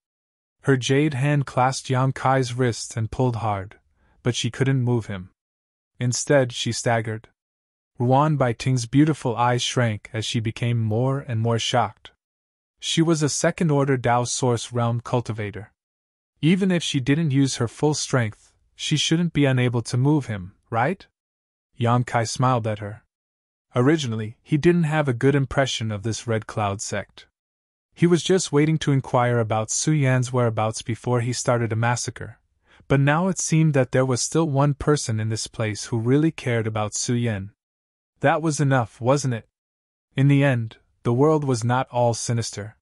Her jade hand clasped Yang Kai's wrists and pulled hard, but she couldn't move him. Instead, she staggered. Ruan Baiting's beautiful eyes shrank as she became more and more shocked. She was a second-order Dao Source Realm cultivator. Even if she didn't use her full strength, she shouldn't be unable to move him, right? Yang Kai smiled at her. Originally, he didn't have a good impression of this Red Cloud sect. He was just waiting to inquire about Su Yan's whereabouts before he started a massacre, but now it seemed that there was still one person in this place who really cared about Su Yan. That was enough, wasn't it? In the end, the world was not all sinister.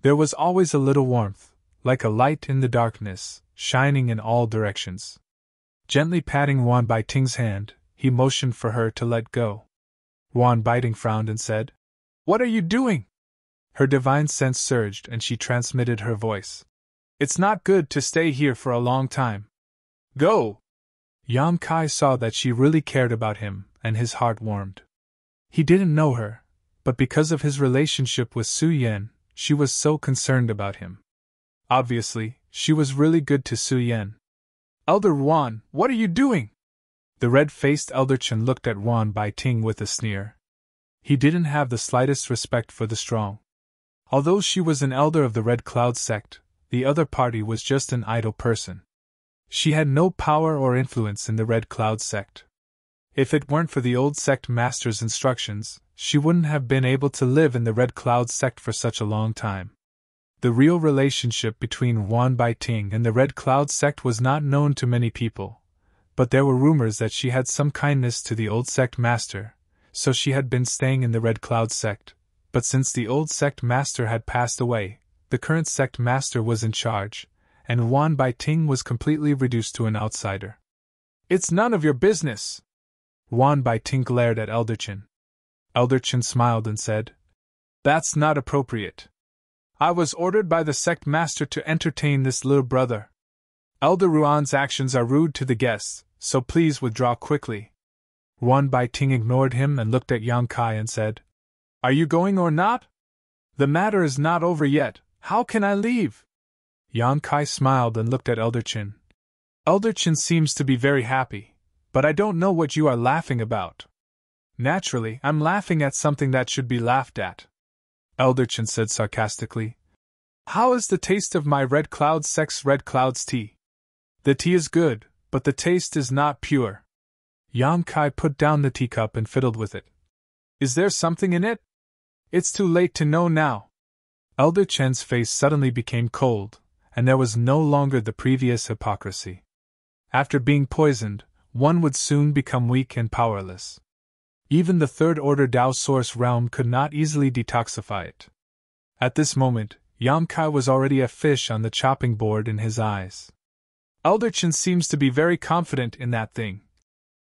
There was always a little warmth, like a light in the darkness, shining in all directions. Gently patting Ruan Baiting's hand, he motioned for her to let go. Ruan Baiting frowned and said, "What are you doing?" Her divine sense surged and she transmitted her voice. "It's not good to stay here for a long time. Go!" Yang Kai saw that she really cared about him, and his heart warmed. He didn't know her, but because of his relationship with Su Yan, she was so concerned about him. Obviously, she was really good to Su Yan. "Elder Ruan, what are you doing?" The red-faced Elder Chen looked at Ruan Baiting with a sneer. He didn't have the slightest respect for the strong. Although she was an elder of the Red Cloud sect, the other party was just an idle person. She had no power or influence in the Red Cloud sect. If it weren't for the old sect master's instructions, she wouldn't have been able to live in the Red Cloud sect for such a long time. The real relationship between Ruan Baiting and the Red Cloud sect was not known to many people, but there were rumors that she had some kindness to the old sect master, so she had been staying in the Red Cloud sect. But since the old sect master had passed away, the current sect master was in charge, and Ruan Baiting was completely reduced to an outsider. "It's none of your business!" Ruan Baiting glared at Elder Chen. Elder Chen smiled and said, "That's not appropriate. I was ordered by the sect master to entertain this little brother. Elder Ruan's actions are rude to the guests, so please withdraw quickly." Ruan Baiting ignored him and looked at Yang Kai and said, "Are you going or not? The matter is not over yet, how can I leave?" Yang Kai smiled and looked at Elder Chen. "Elder Chen seems to be very happy, but I don't know what you are laughing about." "Naturally, I'm laughing at something that should be laughed at," Elder Chen said sarcastically. "How is the taste of my Red Cloud sect's Red Cloud's tea?" "The tea is good, but the taste is not pure." Yang Kai put down the teacup and fiddled with it. "Is there something in it?" "It's too late to know now." Elder Chen's face suddenly became cold, and there was no longer the previous hypocrisy. After being poisoned, one would soon become weak and powerless. Even the third-order Dao Source realm could not easily detoxify it. At this moment, Yang Kai was already a fish on the chopping board in his eyes. "Elder Chen seems to be very confident in that thing."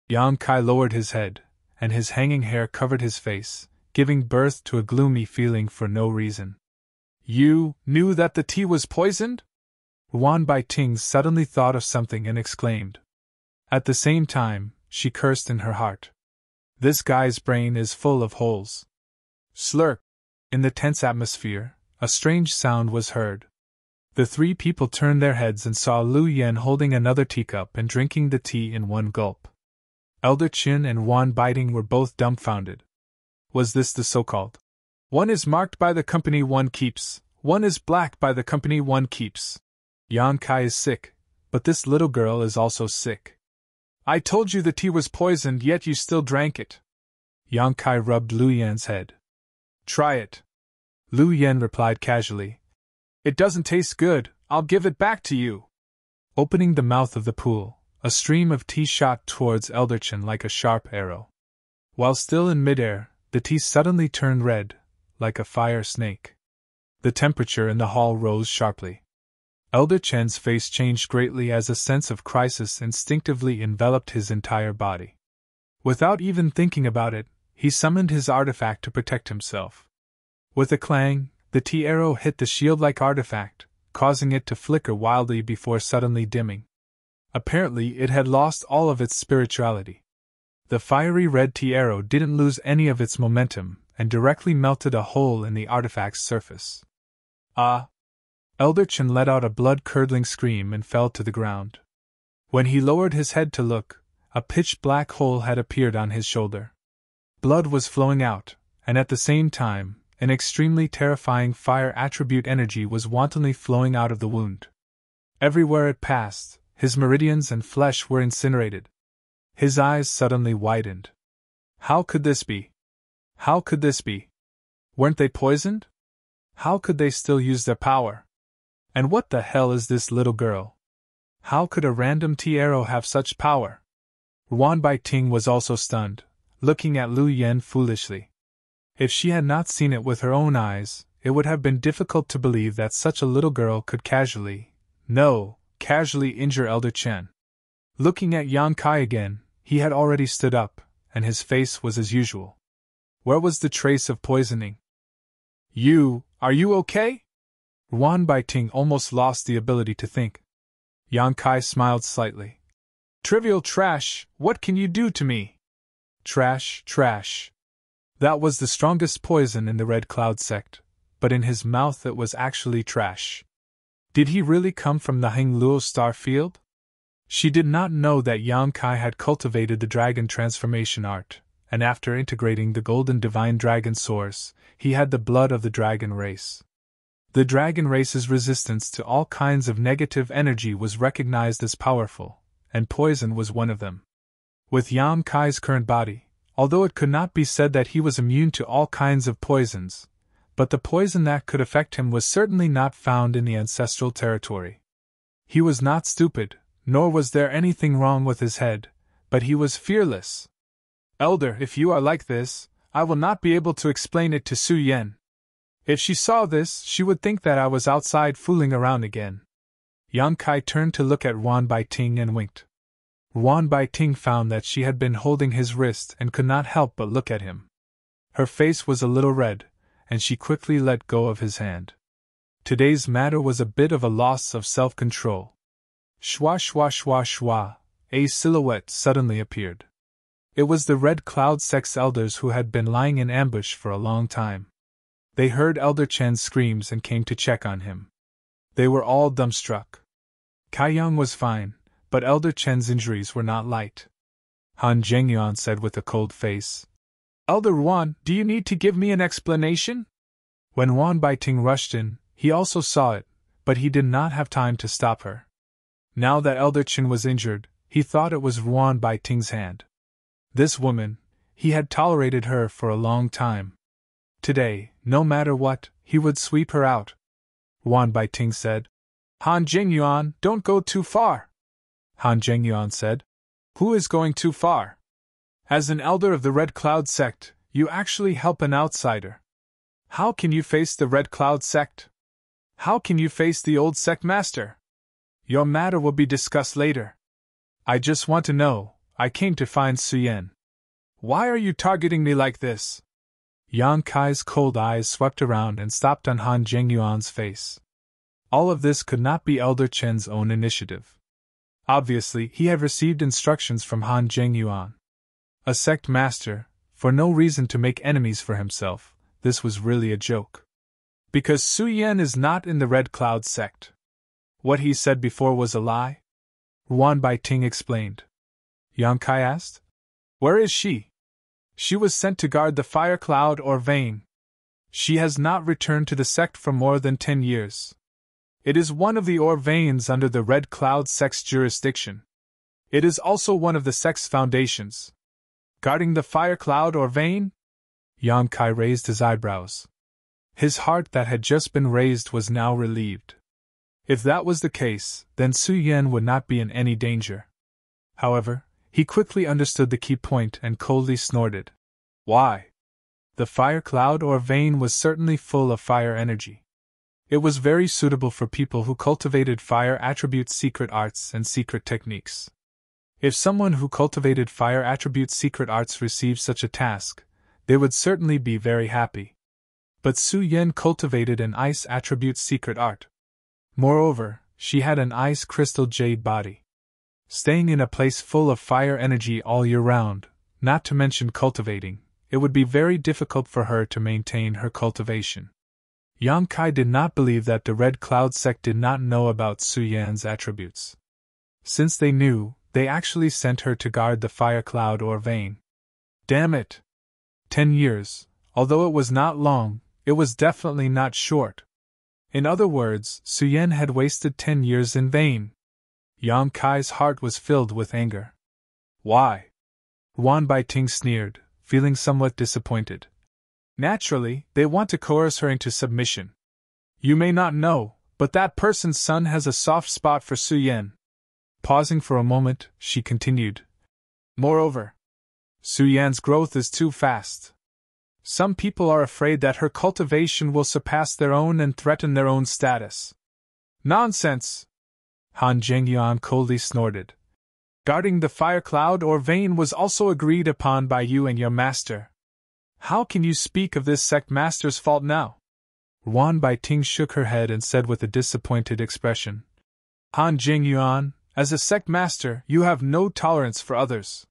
Yang Kai lowered his head, and his hanging hair covered his face, giving birth to a gloomy feeling for no reason. "You knew that the tea was poisoned?" Ruan Baiting suddenly thought of something and exclaimed. At the same time, she cursed in her heart. This guy's brain is full of holes. Slurp! In the tense atmosphere, a strange sound was heard. The three people turned their heads and saw Lu Yan holding another teacup and drinking the tea in one gulp. Elder Chen and Ruan Baiting were both dumbfounded. Was this the so-called "one is marked by the company one keeps, one is black by the company one keeps"? Yang Kai is sick, but this little girl is also sick. I told you the tea was poisoned, yet you still drank it. Yang Kai rubbed Lu Yan's head. Try it. Lu Yan replied casually. It doesn't taste good, I'll give it back to you. Opening the mouth of the pool, a stream of tea shot towards Elderchen like a sharp arrow. While still in midair, the tea suddenly turned red, like a fire snake. The temperature in the hall rose sharply. Elder Chen's face changed greatly as a sense of crisis instinctively enveloped his entire body. Without even thinking about it, he summoned his artifact to protect himself. With a clang, the tea arrow hit the shield-like artifact, causing it to flicker wildly before suddenly dimming. Apparently, it had lost all of its spirituality. The fiery red tea arrow didn't lose any of its momentum and directly melted a hole in the artifact's surface. Ah! Elder Chen let out a blood-curdling scream and fell to the ground. When he lowered his head to look, a pitch-black hole had appeared on his shoulder. Blood was flowing out, and at the same time, an extremely terrifying fire attribute energy was wantonly flowing out of the wound. Everywhere it passed, his meridians and flesh were incinerated. His eyes suddenly widened. How could this be? How could this be? Weren't they poisoned? How could they still use their power? And what the hell is this little girl? How could a random tea arrow have such power? Ruan Baiting was also stunned, looking at Lu Yan foolishly. If she had not seen it with her own eyes, it would have been difficult to believe that such a little girl could casually injure Elder Chen. Looking at Yang Kai again, he had already stood up, and his face was as usual. Where was the trace of poisoning? Are you okay? Ruan Baiting almost lost the ability to think. Yang Kai smiled slightly. Trivial trash, what can you do to me? Trash. That was the strongest poison in the Red Cloud sect, but in his mouth it was actually trash. Did he really come from the Hengluo star field? She did not know that Yang Kai had cultivated the dragon transformation art, and after integrating the golden divine dragon source, he had the blood of the dragon race. The dragon race's resistance to all kinds of negative energy was recognized as powerful, and poison was one of them. With Yang Kai's current body, although it could not be said that he was immune to all kinds of poisons, but the poison that could affect him was certainly not found in the ancestral territory. He was not stupid, nor was there anything wrong with his head, but he was fearless. Elder, if you are like this, I will not be able to explain it to Su Yan. If she saw this, she would think that I was outside fooling around again. Yang Kai turned to look at Ruan Baiting and winked. Ruan Baiting found that she had been holding his wrist and could not help but look at him. Her face was a little red, and she quickly let go of his hand. Today's matter was a bit of a loss of self-control. Shwa, a silhouette suddenly appeared. It was the Red Cloud Sect's elders who had been lying in ambush for a long time. They heard Elder Chen's screams and came to check on him. They were all dumbstruck. Kai Yang was fine, but Elder Chen's injuries were not light. Han Zhengyuan said with a cold face. Elder Ruan, do you need to give me an explanation? When Ruan Baiting rushed in, he also saw it, but he did not have time to stop her. Now that Elder Chen was injured, he thought it was Ruan Baiting's hand. This woman, he had tolerated her for a long time. Today, no matter what, he would sweep her out. Ruan Baiting said. Han Zhengyuan, don't go too far. Han Zhengyuan said. Who is going too far? As an elder of the Red Cloud sect, you actually help an outsider. How can you face the Red Cloud sect? How can you face the old sect master? Your matter will be discussed later. I just want to know, I came to find Su Yan. Why are you targeting me like this? Yang Kai's cold eyes swept around and stopped on Han Zhengyuan's face. All of this could not be Elder Chen's own initiative. Obviously, he had received instructions from Han Zhengyuan. A sect master, for no reason to make enemies for himself, this was really a joke. Because Su Yan is not in the Red Cloud sect. What he said before was a lie? Ruan Baiting explained. Yang Kai asked. Where is she? She was sent to guard the fire cloud or vein. She has not returned to the sect for more than 10 years. It is one of the ore veins under the Red Cloud sect's jurisdiction. It is also one of the sect's foundations. Guarding the fire cloud or vein? Yan Kai raised his eyebrows. His heart that had just been raised was now relieved. If that was the case, then Su Yan would not be in any danger. However, he quickly understood the key point and coldly snorted. Why? The fire cloud or vein was certainly full of fire energy. It was very suitable for people who cultivated fire attribute secret arts and secret techniques. If someone who cultivated fire attribute secret arts received such a task, they would certainly be very happy. But Su Yan cultivated an ice attribute secret art. Moreover, she had an ice crystal jade body. Staying in a place full of fire energy all year round, not to mention cultivating, it would be very difficult for her to maintain her cultivation. Yang Kai did not believe that the Red Cloud sect did not know about Su Yan's attributes. Since they knew, they actually sent her to guard the fire cloud or vein. Damn it! 10 years, although it was not long, it was definitely not short. In other words, Su Yan had wasted 10 years in vain. Yang Kai's heart was filled with anger. Why? Wan Baiting sneered, feeling somewhat disappointed. Naturally, they want to coerce her into submission. You may not know, but that person's son has a soft spot for Su Yan. Pausing for a moment, she continued. Moreover, Su Yan's growth is too fast. Some people are afraid that her cultivation will surpass their own and threaten their own status. Nonsense! Han Zhengyuan coldly snorted. Guarding the fire cloud or vein was also agreed upon by you and your master. How can you speak of this sect master's fault now? Wan Baiting shook her head and said with a disappointed expression. Han Zhengyuan, as a sect master, you have no tolerance for others.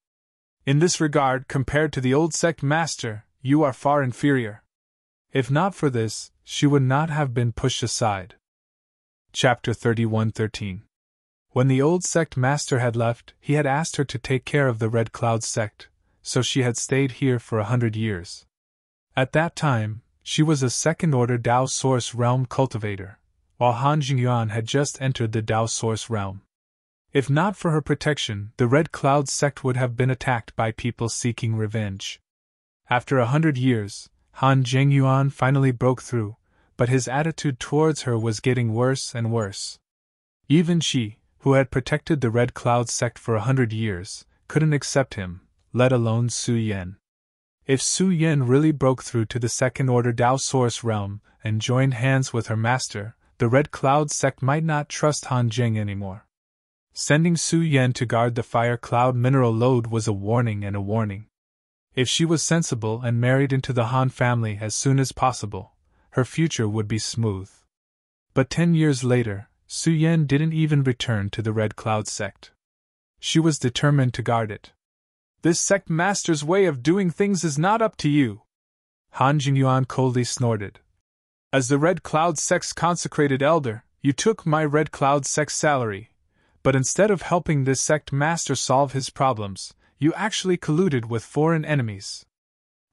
In this regard, compared to the old sect master, you are far inferior. If not for this, she would not have been pushed aside. Chapter 31:13. When the old sect master had left, he had asked her to take care of the Red Cloud sect, so she had stayed here for 100 years. At that time, she was a second-order Dao Source Realm cultivator, while Han Jingyuan had just entered the Dao Source Realm. If not for her protection, the Red Cloud sect would have been attacked by people seeking revenge. After 100 years, Han Zhengyuan finally broke through, but his attitude towards her was getting worse and worse. Even she, who had protected the Red Cloud sect for 100 years, couldn't accept him, let alone Su Yan. If Su Yan really broke through to the second-order Dao Source Realm and joined hands with her master, the Red Cloud sect might not trust Han Zheng anymore. Sending Su Yan to guard the Fire Cloud mineral lode was a warning and a warning. If she was sensible and married into the Han family as soon as possible, her future would be smooth. But 10 years later, Su Yan didn't even return to the Red Cloud sect. She was determined to guard it. This sect master's way of doing things is not up to you. Han Jingyuan coldly snorted. As the Red Cloud sect's consecrated elder, you took my Red Cloud sect's salary, but instead of helping this sect master solve his problems, you actually colluded with foreign enemies.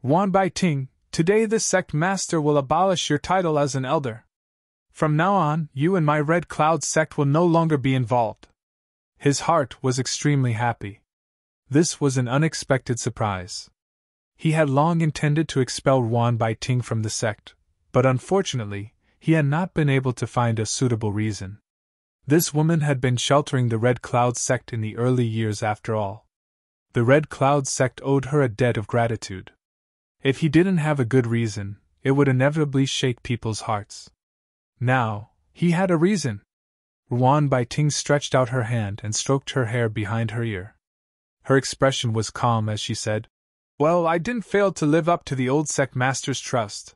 Wan Baiting, today this sect master will abolish your title as an elder. From now on, you and my Red Cloud sect will no longer be involved. His heart was extremely happy. This was an unexpected surprise. He had long intended to expel Wan Baiting from the sect, but unfortunately, he had not been able to find a suitable reason. This woman had been sheltering the Red Cloud sect in the early years after all. The Red Cloud sect owed her a debt of gratitude. If he didn't have a good reason, it would inevitably shake people's hearts. Now, he had a reason. Wan Baiting stretched out her hand and stroked her hair behind her ear. Her expression was calm as she said, Well, I didn't fail to live up to the old sect master's trust.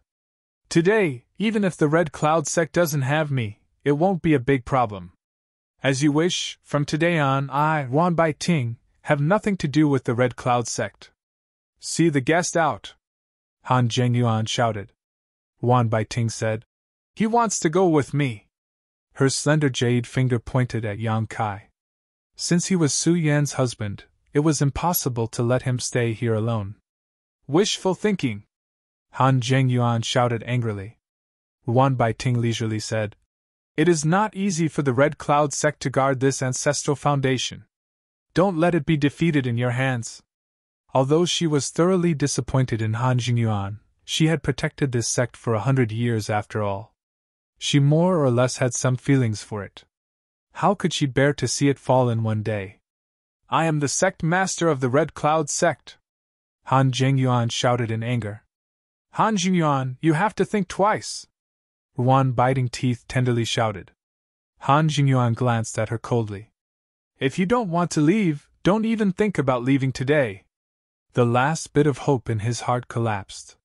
Today, even if the Red Cloud sect doesn't have me, it won't be a big problem. As you wish, from today on I, Wan Baiting, have nothing to do with the Red Cloud sect. See the guest out! Han Zhengyuan shouted. Wan Baiting said, He wants to go with me. Her slender jade finger pointed at Yang Kai. Since he was Su Yan's husband, it was impossible to let him stay here alone. Wishful thinking! Han Zhengyuan shouted angrily. Wan Baiting leisurely said, It is not easy for the Red Cloud sect to guard this ancestral foundation. Don't let it be defeated in your hands. Although she was thoroughly disappointed in Han Jingyuan, she had protected this sect for 100 years after all. She more or less had some feelings for it. How could she bear to see it fall in one day? I am the sect master of the Red Cloud sect! Han Jingyuan shouted in anger. Han Jingyuan, you have to think twice! Ruan, biting teeth, tenderly shouted. Han Jingyuan glanced at her coldly. If you don't want to leave, don't even think about leaving today. The last bit of hope in his heart collapsed.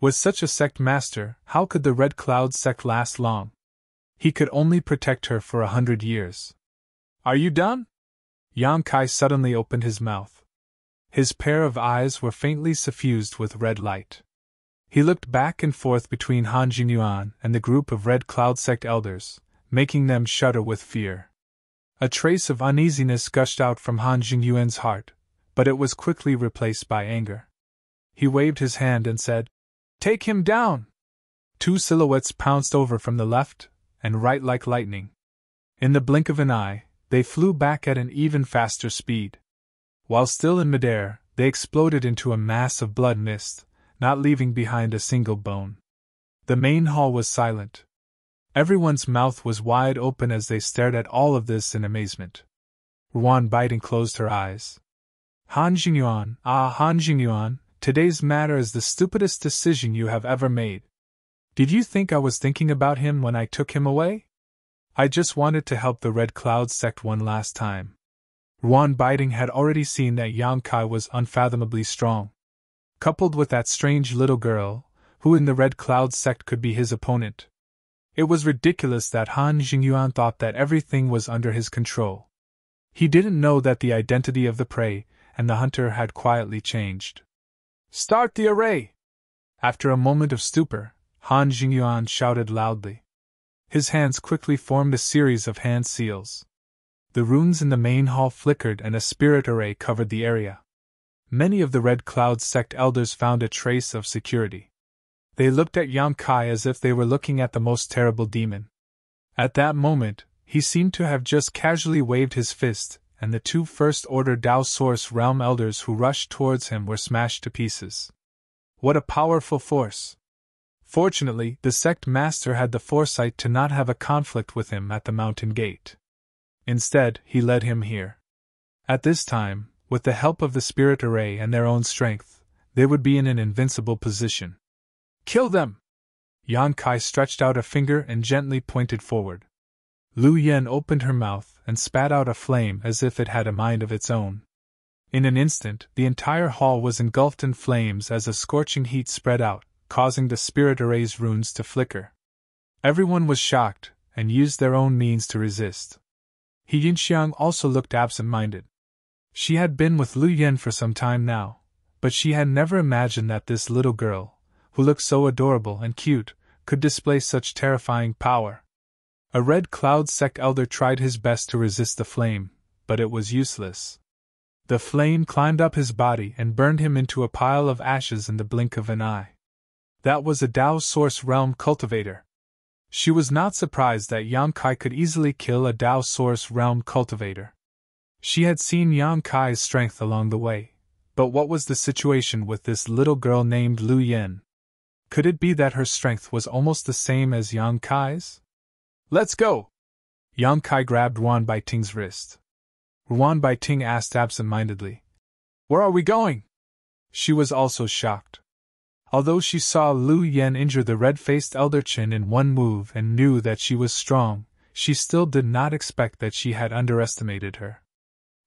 With such a sect master, how could the Red Cloud sect last long? He could only protect her for 100 years. Are you done? Yang Kai suddenly opened his mouth. His pair of eyes were faintly suffused with red light. He looked back and forth between Han Jingyuan and the group of Red Cloud sect elders, making them shudder with fear. A trace of uneasiness gushed out from Han Jingyuan's heart, but it was quickly replaced by anger. He waved his hand and said, "Take him down!" Two silhouettes pounced over from the left and right like lightning. In the blink of an eye, they flew back at an even faster speed. While still in midair, they exploded into a mass of blood mist, not leaving behind a single bone. The main hall was silent. Everyone's mouth was wide open as they stared at all of this in amazement. Ruan biting closed her eyes. Han Jingyuan, today's matter is the stupidest decision you have ever made. Did you think I was thinking about him when I took him away? I just wanted to help the Red Cloud sect one last time. Ruan biting had already seen that Yang Kai was unfathomably strong. Coupled with that strange little girl, who in the Red Cloud sect could be his opponent. It was ridiculous that Han Jingyuan thought that everything was under his control. He didn't know that the identity of the prey and the hunter had quietly changed. Start the array! After a moment of stupor, Han Jingyuan shouted loudly. His hands quickly formed a series of hand seals. The runes in the main hall flickered and a spirit array covered the area. Many of the Red Cloud sect elders found a trace of security. They looked at Yang Kai as if they were looking at the most terrible demon. At that moment, he seemed to have just casually waved his fist, and the two First-Order Dao Source Realm elders who rushed towards him were smashed to pieces. What a powerful force! Fortunately, the sect master had the foresight to not have a conflict with him at the mountain gate. Instead, he led him here. At this time, with the help of the spirit array and their own strength, they would be in an invincible position. Kill them! Yang Kai stretched out a finger and gently pointed forward. Lu Yen opened her mouth and spat out a flame as if it had a mind of its own. In an instant, the entire hall was engulfed in flames as a scorching heat spread out, causing the spirit array's runes to flicker. Everyone was shocked and used their own means to resist. He Yinxiang also looked absent-minded. She had been with Lu Yen for some time now, but she had never imagined that this little girl, who looked so adorable and cute, could display such terrifying power. A Red Cloud sect elder tried his best to resist the flame, but it was useless. The flame climbed up his body and burned him into a pile of ashes in the blink of an eye. That was a Dao Source Realm cultivator. She was not surprised that Yang Kai could easily kill a Dao Source Realm cultivator. She had seen Yang Kai's strength along the way, but what was the situation with this little girl named Lu Yen? Could it be that her strength was almost the same as Yang Kai's? Let's go! Yang Kai grabbed Ruan Baiting's wrist. Ruan Baiting asked absent-mindedly, "Where are we going?" She was also shocked. Although she saw Lu Yen injure the red-faced elder Qin in one move and knew that she was strong, she still did not expect that she had underestimated her.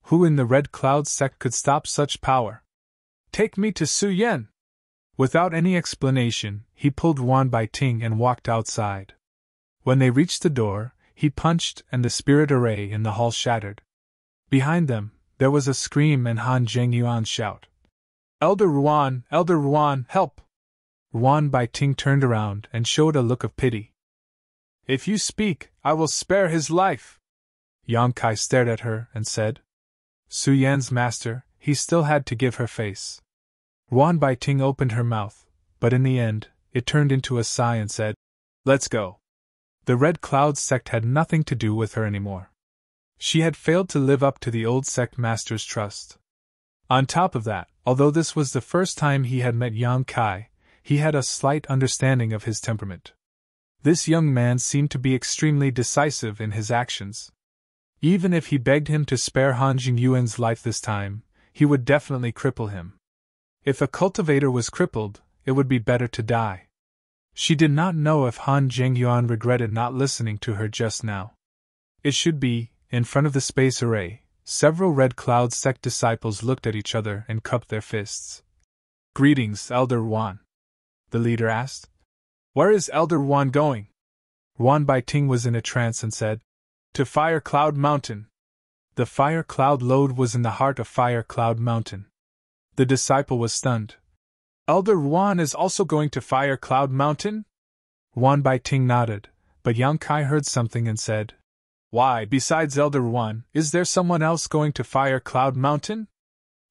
Who in the Red Cloud sect could stop such power? Take me to Su Yen! Without any explanation, he pulled Ruan Baiting and walked outside. When they reached the door, he punched and the spirit array in the hall shattered. Behind them, there was a scream and Han Jingyuan's shout. Elder Ruan, help! Ruan Baiting turned around and showed a look of pity. If you speak, I will spare his life. Yang Kai stared at her and said. Su Yan's master, he still had to give her face. Ruan Baiting opened her mouth, but in the end, it turned into a sigh and said, Let's go. The Red Cloud sect had nothing to do with her anymore. She had failed to live up to the old sect master's trust. On top of that, although this was the first time he had met Yang Kai, he had a slight understanding of his temperament. This young man seemed to be extremely decisive in his actions. Even if he begged him to spare Han Jingyuan's life this time, he would definitely cripple him. If a cultivator was crippled, it would be better to die. She did not know if Han Jingyuan regretted not listening to her just now. It should be, in front of the space array, several Red Cloud sect disciples looked at each other and cupped their fists. "Greetings, Elder Wan," the leader asked. "Where is Elder Wan going?" Wan Baiting was in a trance and said, "To Fire Cloud Mountain." The Fire Cloud lode was in the heart of Fire Cloud Mountain. The disciple was stunned. "Elder Wan is also going to Fire Cloud Mountain?" Wan Baiting nodded, but Yang Kai heard something and said, "Why, besides Elder Wan, is there someone else going to Fire Cloud Mountain?"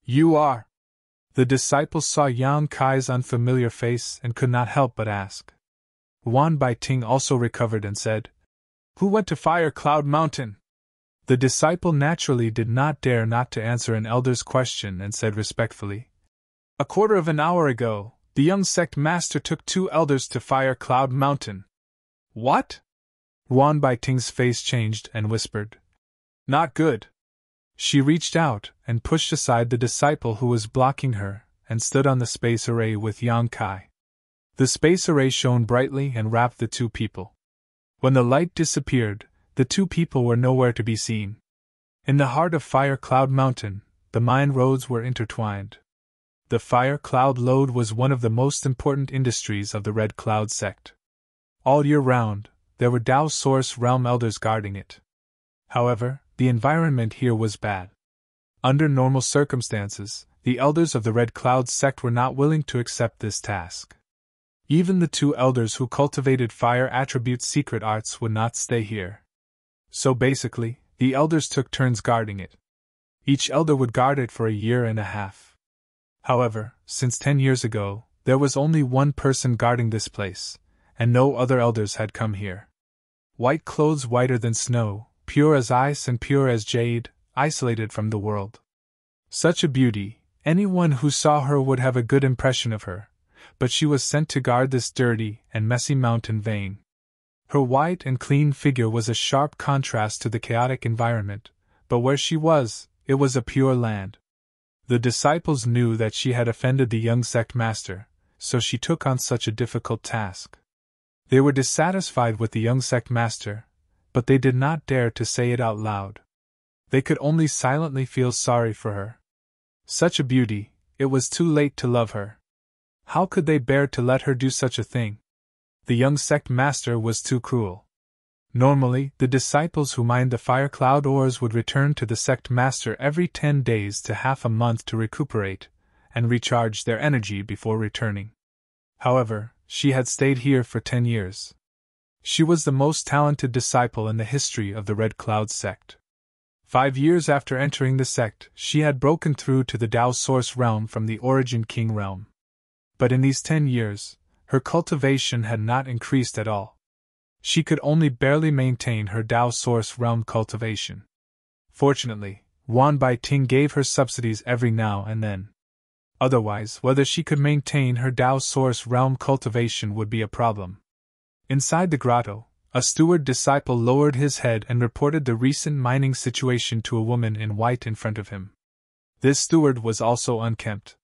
"You are." The disciple saw Yang Kai's unfamiliar face and could not help but ask. Wan Baiting also recovered and said, "Who went to Fire Cloud Mountain?" The disciple naturally did not dare not to answer an elder's question and said respectfully, "A quarter of an hour ago, the young sect master took 2 elders to Fire Cloud Mountain." "What?" Wan Baiting's face changed and whispered, "Not good." She reached out and pushed aside the disciple who was blocking her and stood on the space array with Yang Kai. The space array shone brightly and wrapped the 2 people. When the light disappeared, the 2 people were nowhere to be seen. In the heart of Fire Cloud Mountain, the mine roads were intertwined. The Fire Cloud lode was one of the most important industries of the Red Cloud sect. All year round, there were Dao Source Realm elders guarding it. However, the environment here was bad. Under normal circumstances, the elders of the Red Cloud sect were not willing to accept this task. Even the 2 elders who cultivated fire attribute secret arts would not stay here. So basically, the elders took turns guarding it. Each elder would guard it for a year and a half. However, since 10 years ago, there was only one person guarding this place, and no other elders had come here. White clothes whiter than snow, pure as ice and pure as jade, isolated from the world. Such a beauty, anyone who saw her would have a good impression of her, but she was sent to guard this dirty and messy mountain vein. Her white and clean figure was a sharp contrast to the chaotic environment, but where she was, it was a pure land. The disciples knew that she had offended the young sect master, so she took on such a difficult task. They were dissatisfied with the young sect master, but they did not dare to say it out loud. They could only silently feel sorry for her. Such a beauty, it was too late to love her. How could they bear to let her do such a thing? The young sect master was too cruel. Normally, the disciples who mined the fire cloud ores would return to the sect master every 10 days to half a month to recuperate and recharge their energy before returning. However, she had stayed here for 10 years. She was the most talented disciple in the history of the Red Cloud sect. 5 years after entering the sect, she had broken through to the Dao Source realm from the Origin King realm. But in these 10 years, her cultivation had not increased at all. She could only barely maintain her Dao Source realm cultivation. Fortunately, Wan Baiting gave her subsidies every now and then. Otherwise, whether she could maintain her Dao Source realm cultivation would be a problem. Inside the grotto, a steward disciple lowered his head and reported the recent mining situation to a woman in white in front of him. This steward was also unkempt.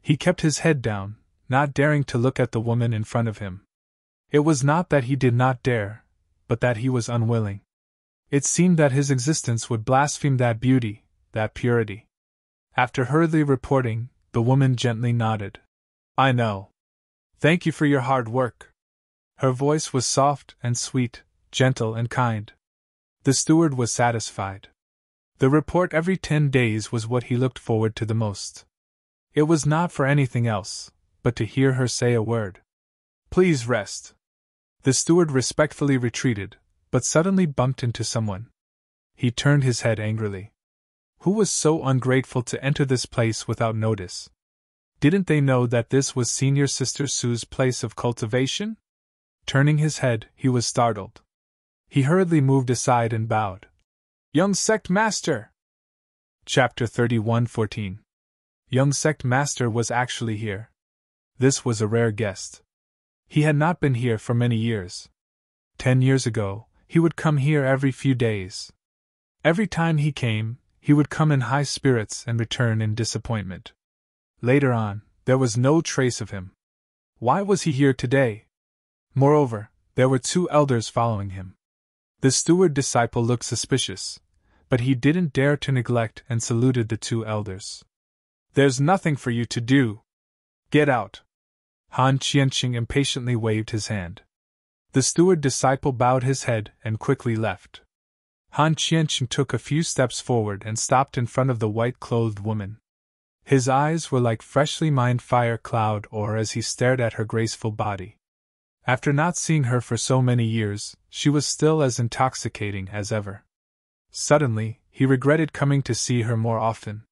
He kept his head down, not daring to look at the woman in front of him. It was not that he did not dare, but that he was unwilling. It seemed that his existence would blaspheme that beauty, that purity. After hurriedly reporting, the woman gently nodded. "I know. Thank you for your hard work." Her voice was soft and sweet, gentle and kind. The steward was satisfied. The report every 10 days was what he looked forward to the most. It was not for anything else, but to hear her say a word. "Please rest." The steward respectfully retreated, but suddenly bumped into someone. He turned his head angrily. Who was so ungrateful to enter this place without notice? Didn't they know that this was Senior Sister Sue's place of cultivation? Turning his head, he was startled. He hurriedly moved aside and bowed. Young Sect Master! Chapter 31:14. Young Sect Master was actually here. This was a rare guest. He had not been here for many years. 10 years ago, he would come here every few days. Every time he came, he would come in high spirits and return in disappointment. Later on, there was no trace of him. Why was he here today? Moreover, there were 2 elders following him. The steward disciple looked suspicious, but he didn't dare to neglect and saluted the 2 elders. There's nothing for you to do. Get out. Han Qianqing impatiently waved his hand. The steward disciple bowed his head and quickly left. Han Qianqing took a few steps forward and stopped in front of the white-clothed woman. His eyes were like freshly mined fire cloud ore as he stared at her graceful body. After not seeing her for so many years, she was still as intoxicating as ever. Suddenly, he regretted coming to see her more often.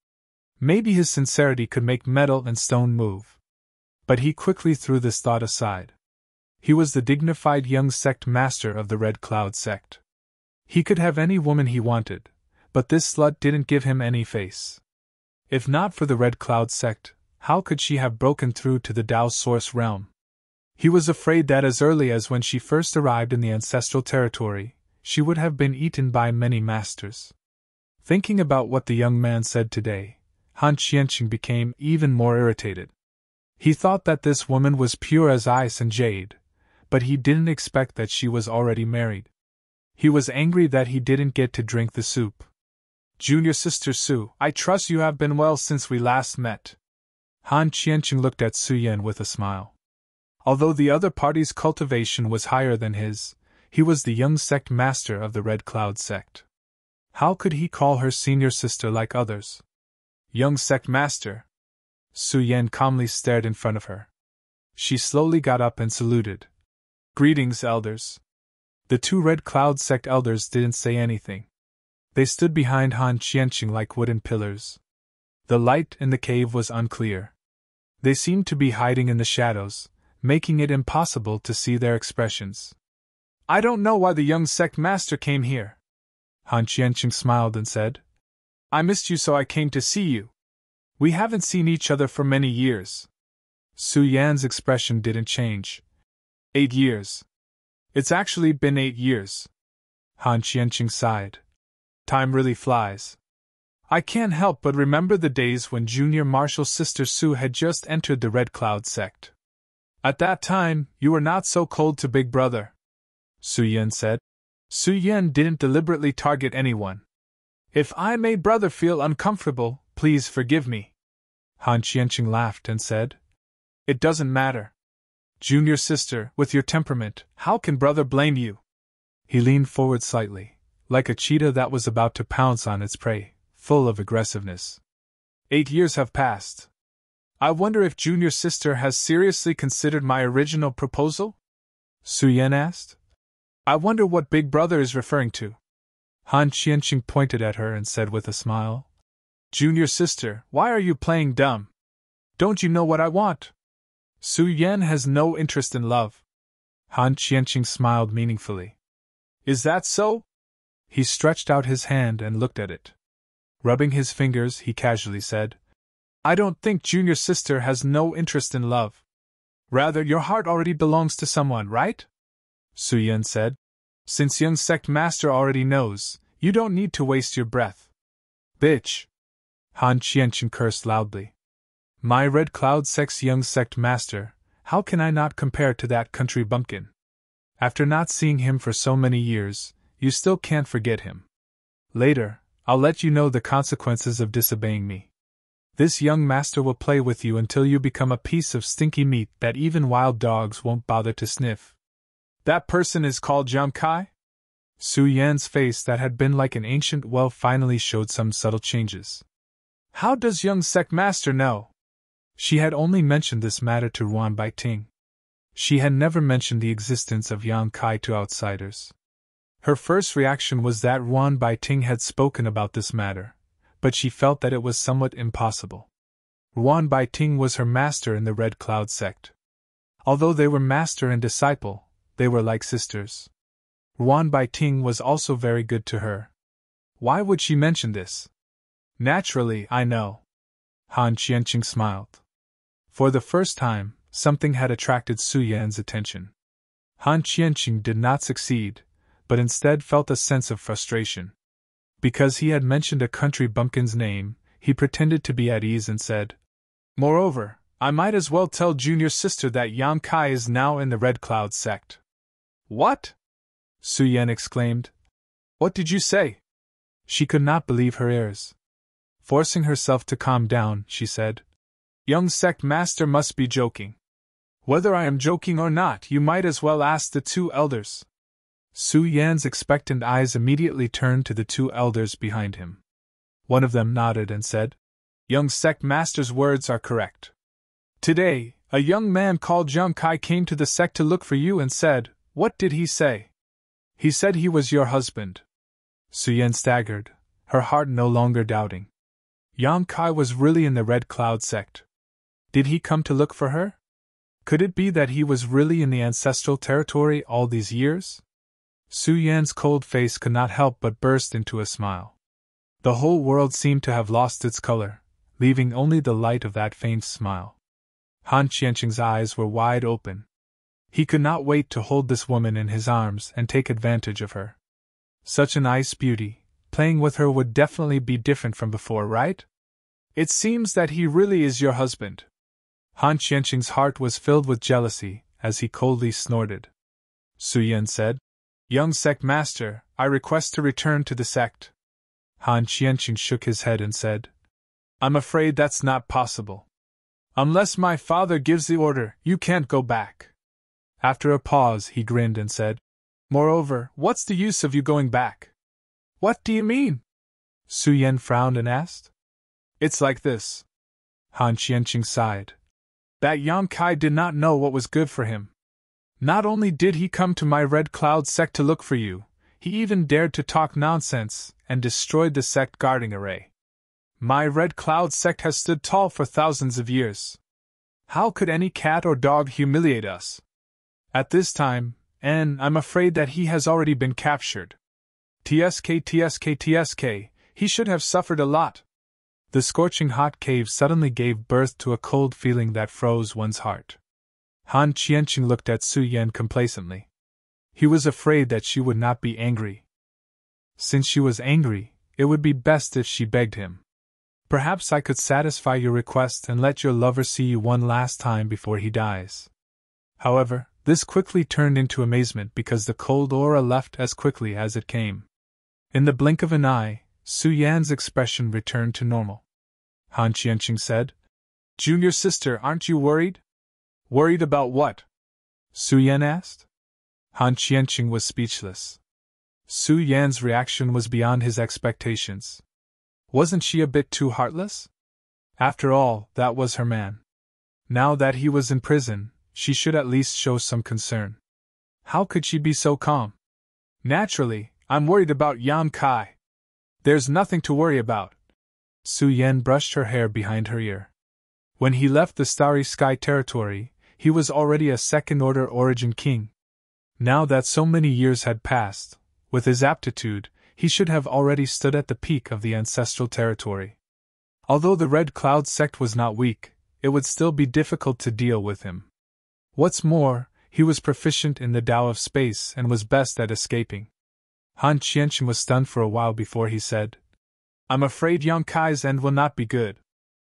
Maybe his sincerity could make metal and stone move. But he quickly threw this thought aside. He was the dignified young sect master of the Red Cloud sect. He could have any woman he wanted, but this slut didn't give him any face. If not for the Red Cloud sect, how could she have broken through to the Tao Source realm? He was afraid that as early as when she first arrived in the ancestral territory, she would have been eaten by many masters. Thinking about what the young man said today, Han Qianqing became even more irritated. He thought that this woman was pure as ice and jade, but he didn't expect that she was already married. He was angry that he didn't get to drink the soup. Junior Sister Su, I trust you have been well since we last met. Han Qianqing looked at Su Yan with a smile. Although the other party's cultivation was higher than his, he was the young sect master of the Red Cloud sect. How could he call her senior sister like others? Young sect master. Su Yan calmly stared in front of her. She slowly got up and saluted. Greetings, elders. The 2 Red Cloud sect elders didn't say anything. They stood behind Han Qianqing like wooden pillars. The light in the cave was unclear. They seemed to be hiding in the shadows, making it impossible to see their expressions. I don't know why the young sect master came here. Han Qianqing smiled and said, I missed you, so I came to see you. We haven't seen each other for many years. Su Yan's expression didn't change. 8 years. It's actually been 8 years. Han Qianqing sighed. Time really flies. I can't help but remember the days when Junior Marshal Sister Su had just entered the Red Cloud sect. At that time, you were not so cold to Big Brother, Su Yan said. Su Yan didn't deliberately target anyone. If I made Brother feel uncomfortable, please forgive me. Han Qianqing laughed and said, It doesn't matter. Junior sister, with your temperament, how can Brother blame you? He leaned forward slightly, like a cheetah that was about to pounce on its prey, full of aggressiveness. 8 years have passed. I wonder if Junior Sister has seriously considered my original proposal? Su Yan asked. I wonder what Big Brother is referring to. Han Qianqing pointed at her and said with a smile, Junior Sister, why are you playing dumb? Don't you know what I want? Su Yan has no interest in love. Han Qianqing smiled meaningfully. Is that so? He stretched out his hand and looked at it. Rubbing his fingers, he casually said, I don't think Junior Sister has no interest in love. Rather, your heart already belongs to someone, right? Su Yan said. Since young sect master already knows, you don't need to waste your breath. Bitch! Han Qianqing cursed loudly. My Red Cloud sect's young sect master, how can I not compare to that country bumpkin? After not seeing him for so many years, you still can't forget him. Later, I'll let you know the consequences of disobeying me. This young master will play with you until you become a piece of stinky meat that even wild dogs won't bother to sniff. That person is called Jiang Kai? Su Yan's face that had been like an ancient well finally showed some subtle changes. How does young sect master know? She had only mentioned this matter to Ruan Baiting. She had never mentioned the existence of Yang Kai to outsiders. Her first reaction was that Ruan Baiting had spoken about this matter, but she felt that it was somewhat impossible. Ruan Baiting was her master in the Red Cloud sect. Although they were master and disciple, they were like sisters. Ruan Baiting was also very good to her. Why would she mention this? Naturally, I know. Han Qianqing smiled. For the first time, something had attracted Su Yan's attention. Han Qianqing did not succeed, but instead felt a sense of frustration. Because he had mentioned a country bumpkin's name, he pretended to be at ease and said, "Moreover, I might as well tell junior sister that Yan Kai is now in the Red Cloud sect." "What?" Su Yan exclaimed. "What did you say?" She could not believe her ears. Forcing herself to calm down, she said, "Young sect master must be joking. Whether I am joking or not, you might as well ask the two elders." Su Yan's expectant eyes immediately turned to the two elders behind him. One of them nodded and said, "Young sect master's words are correct. Today, a young man called Yang Kai came to the sect to look for you and said, what did he say?" "He said he was your husband." Su Yan staggered, her heart no longer doubting. Yang Kai was really in the Red Cloud sect. Did he come to look for her? Could it be that he was really in the ancestral territory all these years? Su Yan's cold face could not help but burst into a smile. The whole world seemed to have lost its color, leaving only the light of that faint smile. Han Qianqing's eyes were wide open. He could not wait to hold this woman in his arms and take advantage of her. Such an ice beauty, playing with her would definitely be different from before, right? "It seems that he really is your husband." Han Qianqing's heart was filled with jealousy as he coldly snorted. Su Yan said, "Young sect master, I request to return to the sect." Han Qianqing shook his head and said, "I'm afraid that's not possible. Unless my father gives the order, you can't go back." After a pause, he grinned and said, "Moreover, what's the use of you going back?" "What do you mean?" Su Yan frowned and asked. "It's like this." Han Qianqing sighed. "That Yang Kai did not know what was good for him. Not only did he come to my Red Cloud sect to look for you, he even dared to talk nonsense and destroyed the sect guarding array. My Red Cloud sect has stood tall for thousands of years. How could any cat or dog humiliate us? At this time, and I'm afraid that he has already been captured. TSK, he should have suffered a lot." The scorching hot cave suddenly gave birth to a cold feeling that froze one's heart. Han Qianqing looked at Su Yan complacently. He was afraid that she would not be angry. Since she was angry, it would be best if she begged him. "Perhaps I could satisfy your request and let your lover see you one last time before he dies." However, this quickly turned into amazement because the cold aura left as quickly as it came. In the blink of an eye, Su Yan's expression returned to normal. Han Qianqing said, "Junior sister, aren't you worried?" "Worried about what?" Su Yan asked. Han Qianqing was speechless. Su Yan's reaction was beyond his expectations. Wasn't she a bit too heartless? After all, that was her man. Now that he was in prison, she should at least show some concern. How could she be so calm? "Naturally, I'm worried about Yan Kai." "There's nothing to worry about." Su Yan brushed her hair behind her ear. When he left the Starry Sky territory, he was already a second-order origin king. Now that so many years had passed, with his aptitude, he should have already stood at the peak of the ancestral territory. Although the Red Cloud sect was not weak, it would still be difficult to deal with him. What's more, he was proficient in the Tao of space and was best at escaping. Han Qianqing was stunned for a while before he said, "I'm afraid Yang Kai's end will not be good.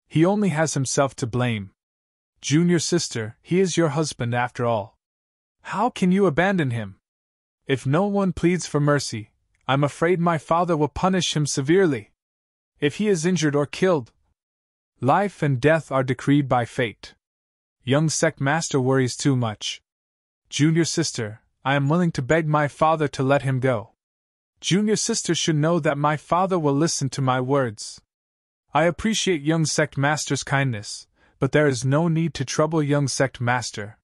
He only has himself to blame. Junior sister, he is your husband after all. How can you abandon him? If no one pleads for mercy, I'm afraid my father will punish him severely. If he is injured or killed, life and death are decreed by fate. Young sect master worries too much. Junior sister, I am willing to beg my father to let him go. Junior sister should know that my father will listen to my words. I appreciate young sect master's kindness, but there is no need to trouble young sect master.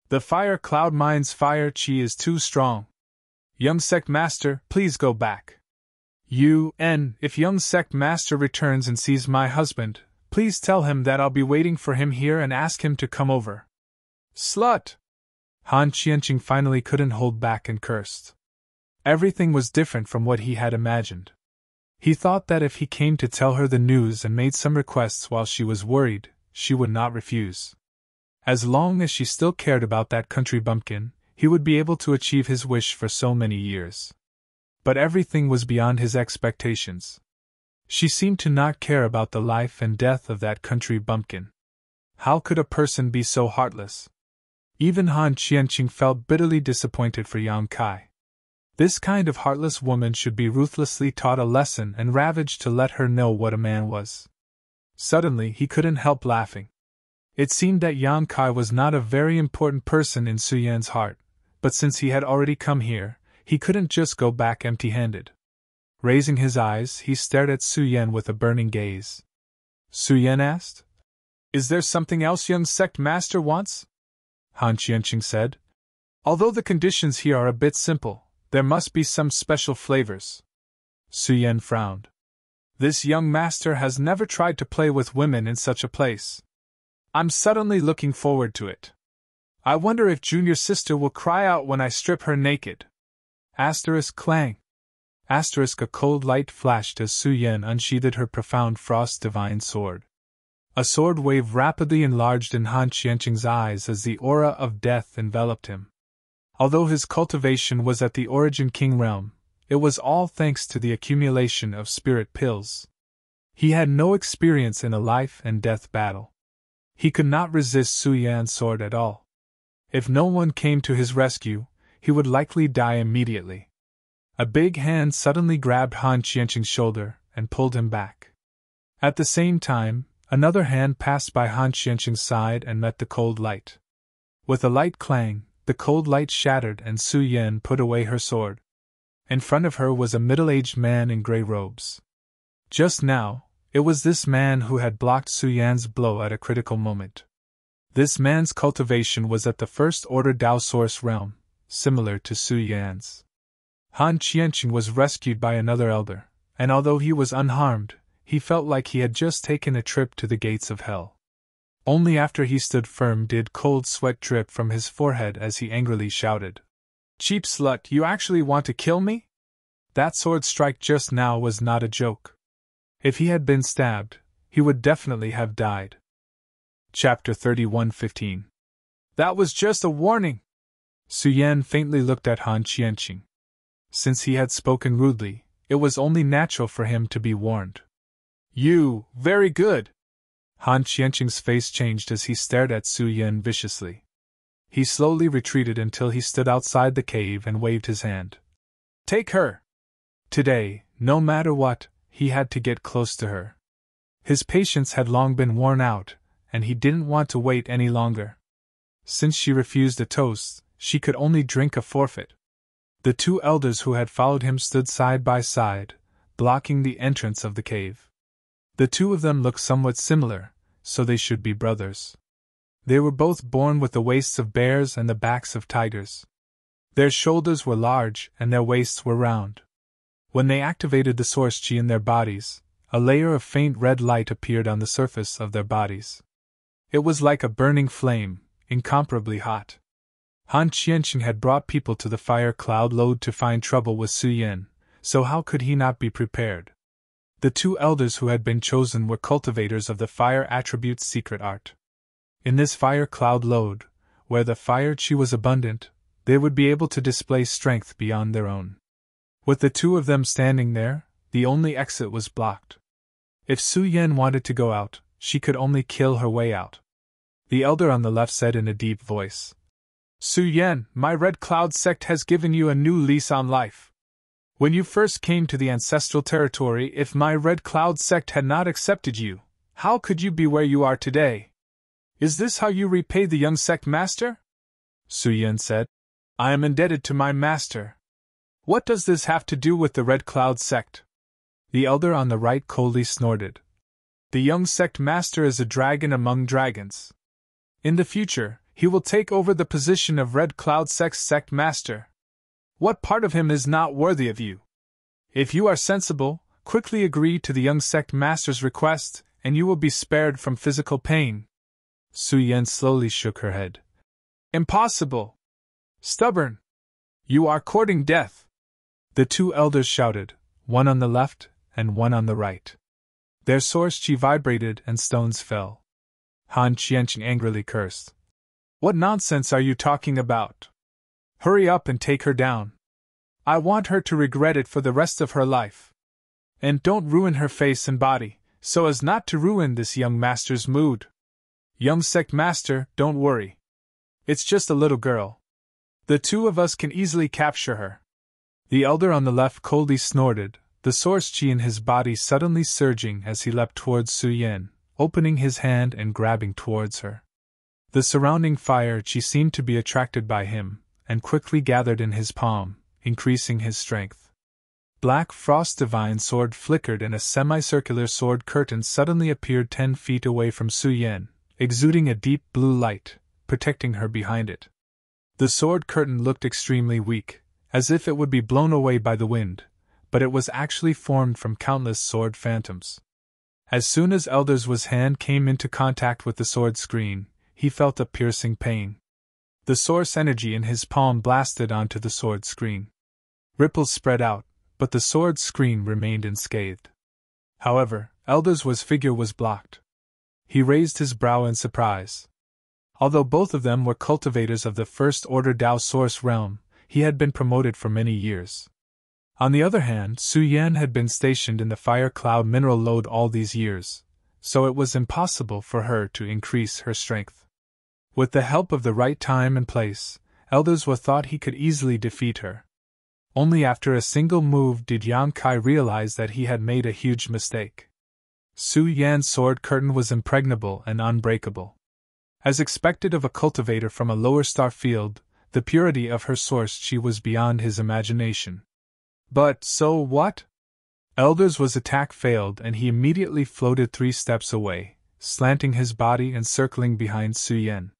The fire cloud mine's fire chi is too strong. Young sect master, please go back. If young sect master returns and sees my husband, please tell him that I'll be waiting for him here and ask him to come over." "Slut!" Han Qianqing finally couldn't hold back and cursed. Everything was different from what he had imagined. He thought that if he came to tell her the news and made some requests while she was worried, she would not refuse. As long as she still cared about that country bumpkin, he would be able to achieve his wish for so many years. But everything was beyond his expectations. She seemed to not care about the life and death of that country bumpkin. How could a person be so heartless? Even Han Qianqing felt bitterly disappointed for Yang Kai. This kind of heartless woman should be ruthlessly taught a lesson and ravaged to let her know what a man was. Suddenly he couldn't help laughing. It seemed that Yang Kai was not a very important person in Su Yan's heart, but since he had already come here, he couldn't just go back empty-handed. Raising his eyes, he stared at Su Yan with a burning gaze. Su Yan asked, "Is there something else young sect master wants?" Han Qianqing said, "Although the conditions here are a bit simple, there must be some special flavors." Su Yan frowned. "This young master has never tried to play with women in such a place. I'm suddenly looking forward to it. I wonder if junior sister will cry out when I strip her naked." Asterisk clang. Asterisk a cold light flashed as Su Yan unsheathed her profound frost divine sword. A sword wave rapidly enlarged in Han Qianqing's eyes as the aura of death enveloped him. Although his cultivation was at the Origin King realm, it was all thanks to the accumulation of spirit pills. He had no experience in a life and death battle. He could not resist Su Yan's sword at all. If no one came to his rescue, he would likely die immediately. A big hand suddenly grabbed Han Qianqing's shoulder and pulled him back. At the same time, another hand passed by Han Qianqing's side and met the cold light. With a light clang, the cold light shattered and Su Yan put away her sword. In front of her was a middle-aged man in gray robes. Just now, it was this man who had blocked Su Yan's blow at a critical moment. This man's cultivation was at the First Order Dao Source realm, similar to Su Yan's. Han Qianqing was rescued by another elder, and although he was unharmed, he felt like he had just taken a trip to the gates of hell. Only after he stood firm did cold sweat drip from his forehead as he angrily shouted, "Cheap slut, you actually want to kill me?" That sword strike just now was not a joke. If he had been stabbed, he would definitely have died. Chapter 31:15. "That was just a warning!" Su Yan faintly looked at Han Qianqing. Since he had spoken rudely, it was only natural for him to be warned. "You, very good!" Han Qianqing's face changed as he stared at Su Yan viciously. He slowly retreated until he stood outside the cave and waved his hand. "Take her!" Today, no matter what, he had to get close to her. His patience had long been worn out, and he didn't want to wait any longer. Since she refused a toast, she could only drink a forfeit. The two elders who had followed him stood side by side, blocking the entrance of the cave. The two of them looked somewhat similar, so they should be brothers. They were both born with the waists of bears and the backs of tigers. Their shoulders were large and their waists were round. When they activated the source chi in their bodies, a layer of faint red light appeared on the surface of their bodies. It was like a burning flame, incomparably hot. Han Qianqing had brought people to the fire cloud lode to find trouble with Su Yan, so how could he not be prepared? The two elders who had been chosen were cultivators of the fire attribute's secret art. In this fire cloud lode, where the fire chi was abundant, they would be able to display strength beyond their own. With the two of them standing there, the only exit was blocked. If Su Yan wanted to go out, she could only kill her way out. The elder on the left said in a deep voice, "Su Yan, my Red Cloud sect has given you a new lease on life. When you first came to the ancestral territory, if my Red Cloud sect had not accepted you, how could you be where you are today? Is this how you repay the young sect master?" Su Yan said, "I am indebted to my master. What does this have to do with the Red Cloud sect?" The elder on the right coldly snorted. "The young sect master is a dragon among dragons. In the future, he will take over the position of Red Cloud sect's sect master. What part of him is not worthy of you? If you are sensible, quickly agree to the young sect master's request, and you will be spared from physical pain." Su Yan slowly shook her head. "Impossible! Stubborn! You are courting death!" The two elders shouted, one on the left and one on the right. Their source chi vibrated and stones fell. Han Qianqing angrily cursed. What nonsense are you talking about? Hurry up and take her down. I want her to regret it for the rest of her life. And don't ruin her face and body, so as not to ruin this young master's mood. Young sect master, don't worry. It's just a little girl. The two of us can easily capture her. The elder on the left coldly snorted, the source chi in his body suddenly surging as he leapt towards Su Yan, opening his hand and grabbing towards her. The surrounding fire chi seemed to be attracted by him, and quickly gathered in his palm, increasing his strength. Black frost divine sword flickered and a semicircular sword curtain suddenly appeared 10 feet away from Su Yan, exuding a deep blue light, protecting her behind it. The sword curtain looked extremely weak, as if it would be blown away by the wind, but it was actually formed from countless sword phantoms. As soon as Elder's hand came into contact with the sword screen, he felt a piercing pain. The source energy in his palm blasted onto the sword screen. Ripples spread out, but the sword screen remained unscathed. However, Elder's figure was blocked. He raised his brow in surprise. Although both of them were cultivators of the First Order Dao Source realm, he had been promoted for many years. On the other hand, Su Yan had been stationed in the Fire Cloud mineral lode all these years, so it was impossible for her to increase her strength. With the help of the right time and place, Elders thought he could easily defeat her. Only after a single move did Yang Kai realize that he had made a huge mistake. Su Yan's sword curtain was impregnable and unbreakable. As expected of a cultivator from a lower star field, the purity of her source chi was beyond his imagination. But so what? Elder's attack failed and he immediately floated 3 steps away, slanting his body and circling behind Su Yan.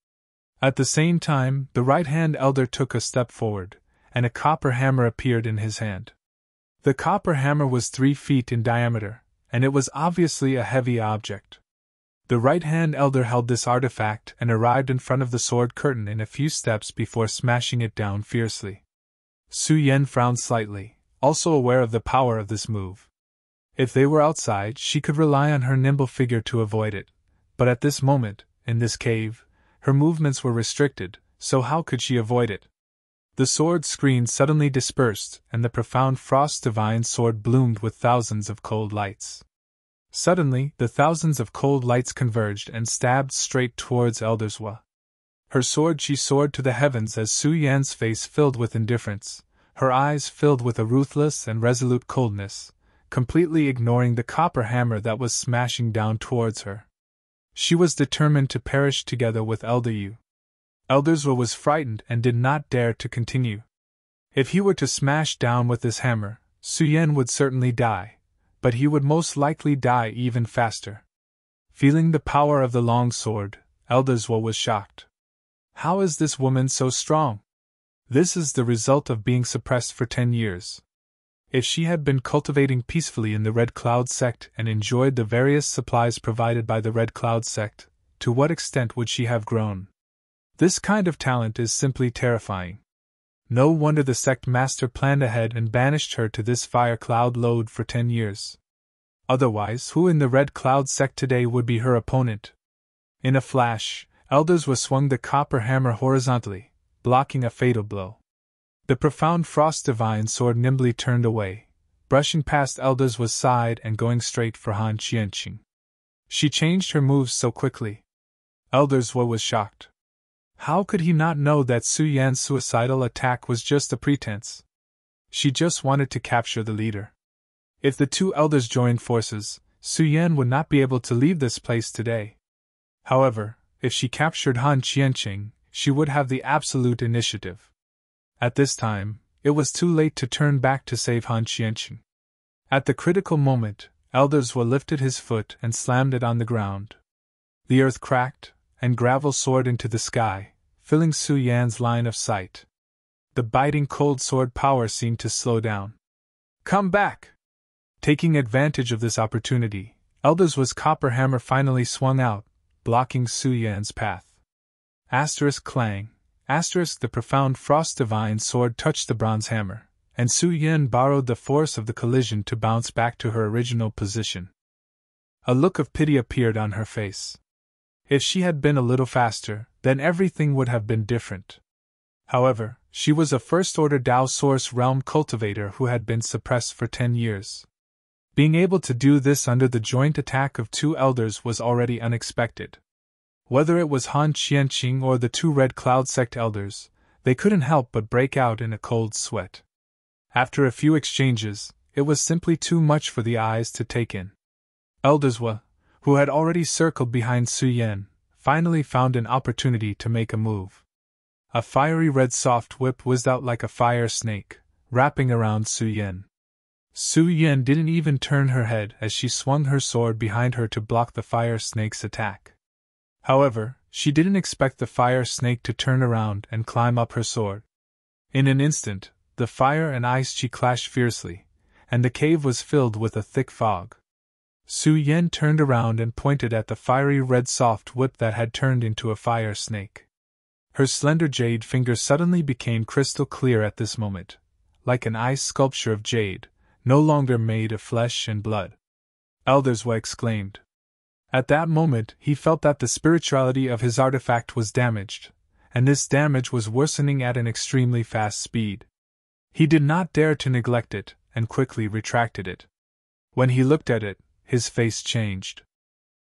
At the same time, the right-hand elder took a step forward, and a copper hammer appeared in his hand. The copper hammer was 3 feet in diameter, and it was obviously a heavy object. The right-hand elder held this artifact and arrived in front of the sword curtain in a few steps before smashing it down fiercely. Su Yan frowned slightly, also aware of the power of this move. If they were outside, she could rely on her nimble figure to avoid it, but at this moment, in this cave, her movements were restricted, so how could she avoid it? The sword screen suddenly dispersed, and the profound frost divine sword bloomed with thousands of cold lights. Suddenly, the thousands of cold lights converged and stabbed straight towards Elderswa. Her sword chi soared to the heavens as Su Yan's face filled with indifference, her eyes filled with a ruthless and resolute coldness, completely ignoring the copper hammer that was smashing down towards her. She was determined to perish together with Elder Yu. Elderswa was frightened and did not dare to continue. If he were to smash down with this hammer, Su Yan would certainly die, but he would most likely die even faster. Feeling the power of the long sword, Elderswa was shocked. How is this woman so strong? This is the result of being suppressed for 10 years. If she had been cultivating peacefully in the Red Cloud sect and enjoyed the various supplies provided by the Red Cloud sect, to what extent would she have grown? This kind of talent is simply terrifying. No wonder the sect master planned ahead and banished her to this fire cloud lode for 10 years. Otherwise, who in the Red Cloud sect today would be her opponent? In a flash, Elderswa swung the copper hammer horizontally, blocking a fatal blow. The profound frost divine sword nimbly turned away, brushing past Elderswa's side and going straight for Han Qianqing. She changed her moves so quickly. Elderswa was shocked. How could he not know that Su Yan's suicidal attack was just a pretense? She just wanted to capture the leader. If the two elders joined forces, Su Yan would not be able to leave this place today. However, if she captured Han Qianqing, she would have the absolute initiative. At this time, it was too late to turn back to save Han Qianqing. At the critical moment, Elderswa lifted his foot and slammed it on the ground. The earth cracked, and gravel soared into the sky, filling Su Yan's line of sight. The biting cold sword power seemed to slow down. Come back! Taking advantage of this opportunity, Elderswa's copper hammer finally swung out, blocking Su Yan's path. Asterisk clang, asterisk the profound frost divine sword touched the bronze hammer, and Su Yan borrowed the force of the collision to bounce back to her original position. A look of pity appeared on her face. If she had been a little faster, then everything would have been different. However, she was a first-order Dao Source Realm cultivator who had been suppressed for 10 years. Being able to do this under the joint attack of 2 elders was already unexpected. Whether it was Han Qianqing or the 2 Red Cloud Sect elders, they couldn't help but break out in a cold sweat. After a few exchanges, it was simply too much for the eyes to take in. Elderswa, who had already circled behind Su Yan, finally found an opportunity to make a move. A fiery red soft whip whizzed out like a fire snake, wrapping around Su Yan. Su Yan didn't even turn her head as she swung her sword behind her to block the fire snake's attack. However, she didn't expect the fire snake to turn around and climb up her sword. In an instant, the fire and ice chi clashed fiercely, and the cave was filled with a thick fog. Su Yan turned around and pointed at the fiery red soft whip that had turned into a fire snake. Her slender jade fingers suddenly became crystal clear at this moment, like an ice sculpture of jade, no longer made of flesh and blood. Elderswa exclaimed. At that moment, he felt that the spirituality of his artifact was damaged, and this damage was worsening at an extremely fast speed. He did not dare to neglect it, and quickly retracted it. When he looked at it, his face changed.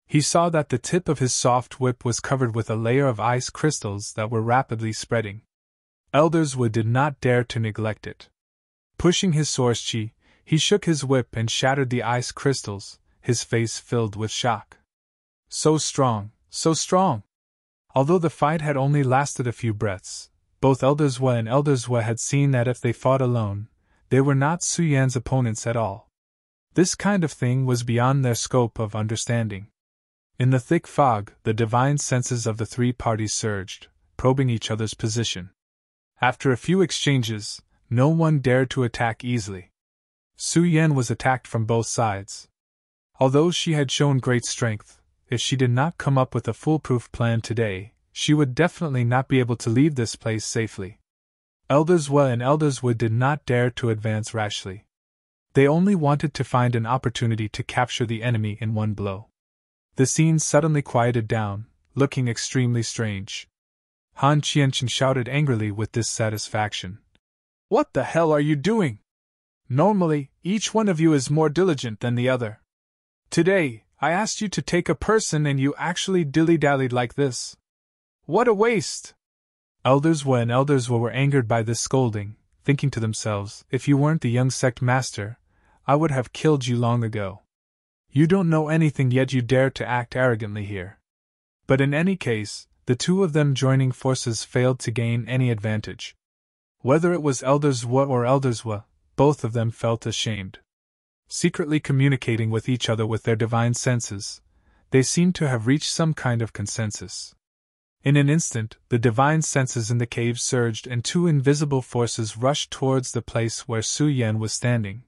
He saw that the tip of his soft whip was covered with a layer of ice crystals that were rapidly spreading. Elderswood did not dare to neglect it. Pushing his source chi, he shook his whip and shattered the ice crystals, his face filled with shock. So strong, so strong! Although the fight had only lasted a few breaths, both Elderswa and Elderswa had seen that if they fought alone, they were not Su Yan's opponents at all. This kind of thing was beyond their scope of understanding. In the thick fog, the divine senses of the 3 parties surged, probing each other's position. After a few exchanges, no one dared to attack easily. Su Yan was attacked from both sides. Although she had shown great strength, if she did not come up with a foolproof plan today, she would definitely not be able to leave this place safely. Elderswa and Elderswood did not dare to advance rashly. They only wanted to find an opportunity to capture the enemy in one blow. The scene suddenly quieted down, looking extremely strange. Han Qianqing shouted angrily with dissatisfaction. "What the hell are you doing? Normally, each one of you is more diligent than the other. Today, I asked you to take a person and you actually dilly-dallied like this. What a waste!" Elderswa and Elderswa were angered by this scolding, thinking to themselves, if you weren't the young sect master, I would have killed you long ago. You don't know anything yet you dare to act arrogantly here. But in any case, the 2 of them joining forces failed to gain any advantage. Whether it was Elderswa or Elderswa, both of them felt ashamed. Secretly communicating with each other with their divine senses, they seemed to have reached some kind of consensus. In an instant, the divine senses in the cave surged and 2 invisible forces rushed towards the place where Su Yan was standing.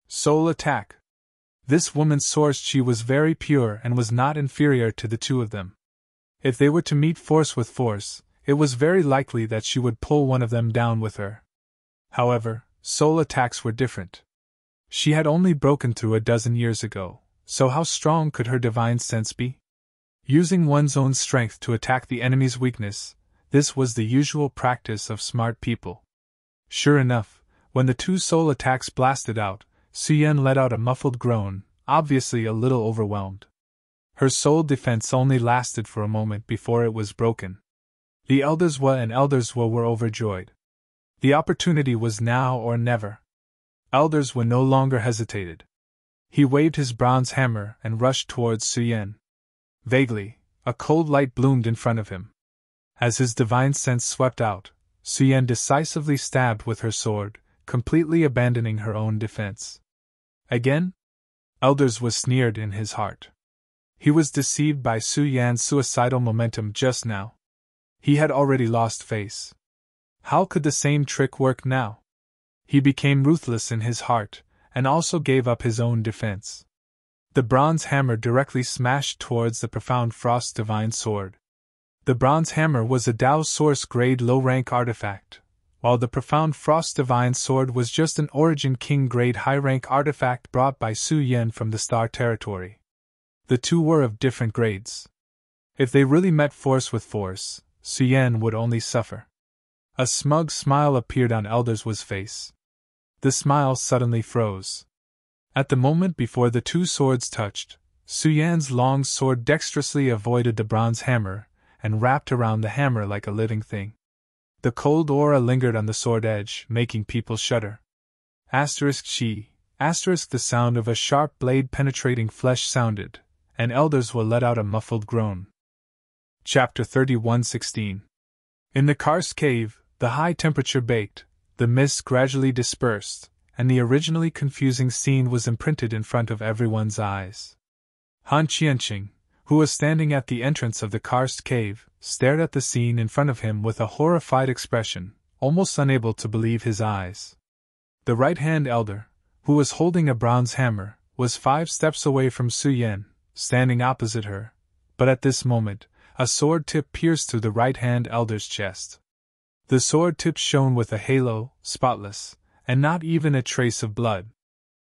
Soul attack! This woman's source chi was very pure and was not inferior to the 2 of them. If they were to meet force with force, it was very likely that she would pull one of them down with her. However, soul attacks were different. She had only broken through a dozen years ago, so how strong could her divine sense be? Using one's own strength to attack the enemy's weakness, this was the usual practice of smart people. Sure enough, when the 2 soul attacks blasted out, Su Yan let out a muffled groan, obviously a little overwhelmed. Her soul defense only lasted for a moment before it was broken. The Elderswa and Elderswa were overjoyed. The opportunity was now or never. Elderswa no longer hesitated. He waved his bronze hammer and rushed towards Su Yan. Vaguely, a cold light bloomed in front of him. As his divine sense swept out, Su Yan decisively stabbed with her sword, completely abandoning her own defense. Again? Elderswa sneered in his heart. He was deceived by Su Yan's suicidal momentum just now. He had already lost face. How could the same trick work now? He became ruthless in his heart, and also gave up his own defense. The bronze hammer directly smashed towards the profound frost divine sword. The bronze hammer was a Dao Source grade low-rank artifact, while the profound Frost Divine Sword was just an Origin King grade high-rank artifact brought by Su Yen from the Star Territory. The two were of different grades. If they really met force with force, Su Yen would only suffer. A smug smile appeared on Elderswood's face. The smile suddenly froze. At the moment before the two swords touched, Su Yan's long sword dexterously avoided the bronze hammer and wrapped around the hammer like a living thing. The cold aura lingered on the sword edge, making people shudder. She, the sound of a sharp blade penetrating flesh sounded, and Elderswood let out a muffled groan. Chapter 31:16. In the karst cave, the high temperature baked, the mist gradually dispersed, and the originally confusing scene was imprinted in front of everyone's eyes. Han Qianqing, who was standing at the entrance of the karst cave, stared at the scene in front of him with a horrified expression, almost unable to believe his eyes. The right-hand elder, who was holding a bronze hammer, was 5 steps away from Su Yen, standing opposite her, but at this moment, a sword tip pierced through the right-hand elder's chest. The sword tip shone with a halo, spotless, and not even a trace of blood.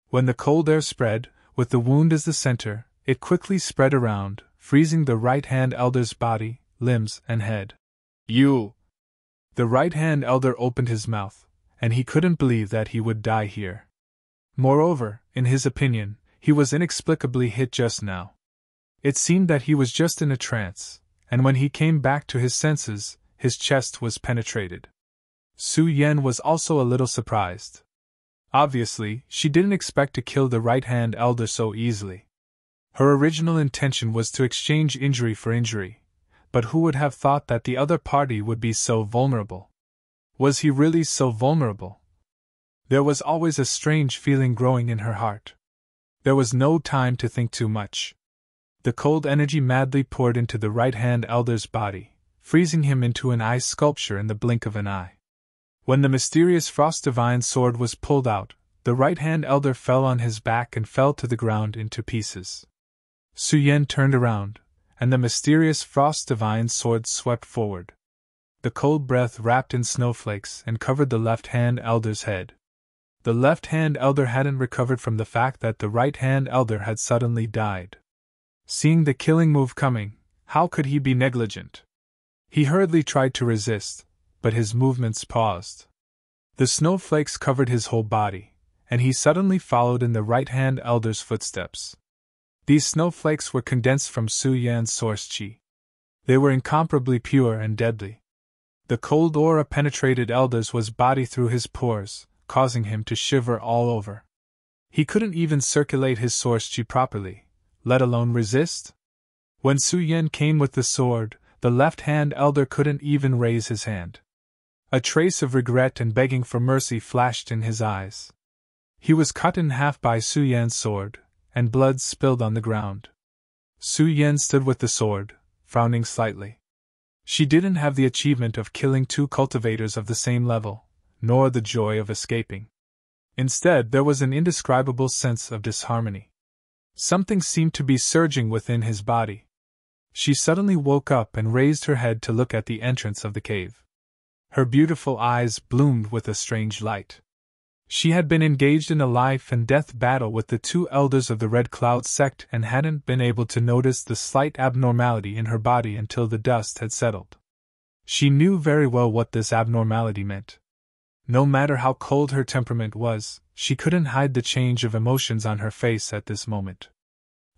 When the cold air spread, with the wound as the center, it quickly spread around, freezing the right-hand elder's body, limbs, and head. You! The right-hand elder opened his mouth, and he couldn't believe that he would die here. Moreover, in his opinion, he was inexplicably hit just now. It seemed that he was just in a trance, and when he came back to his senses, his chest was penetrated. Su Yen was also a little surprised. Obviously, she didn't expect to kill the right-hand elder so easily. Her original intention was to exchange injury for injury, but who would have thought that the other party would be so vulnerable? Was he really so vulnerable? There was always a strange feeling growing in her heart. There was no time to think too much. The cold energy madly poured into the right-hand elder's body, freezing him into an ice sculpture in the blink of an eye. When the mysterious Frost Divine Sword was pulled out, the right-hand elder fell on his back and fell to the ground into pieces. Su Yen turned around, and the mysterious Frost Divine Sword swept forward. The cold breath wrapped in snowflakes and covered the left-hand elder's head. The left-hand elder hadn't recovered from the fact that the right-hand elder had suddenly died. Seeing the killing move coming, how could he be negligent? He hurriedly tried to resist, but his movements paused. The snowflakes covered his whole body, and he suddenly followed in the right-hand elder's footsteps. These snowflakes were condensed from Su Yan's source qi. They were incomparably pure and deadly. The cold aura penetrated Elderswood's body through his pores, causing him to shiver all over. He couldn't even circulate his source qi properly, let alone resist. When Su Yen came with the sword, the left-hand elder couldn't even raise his hand. A trace of regret and begging for mercy flashed in his eyes. He was cut in half by Su Yan's sword, and blood spilled on the ground. Su Yen stood with the sword, frowning slightly. She didn't have the achievement of killing 2 cultivators of the same level, nor the joy of escaping. Instead, there was an indescribable sense of disharmony. Something seemed to be surging within his body. She suddenly woke up and raised her head to look at the entrance of the cave. Her beautiful eyes bloomed with a strange light. She had been engaged in a life-and-death battle with the 2 elders of the Red Cloud sect and hadn't been able to notice the slight abnormality in her body until the dust had settled. She knew very well what this abnormality meant. No matter how cold her temperament was, she couldn't hide the change of emotions on her face at this moment.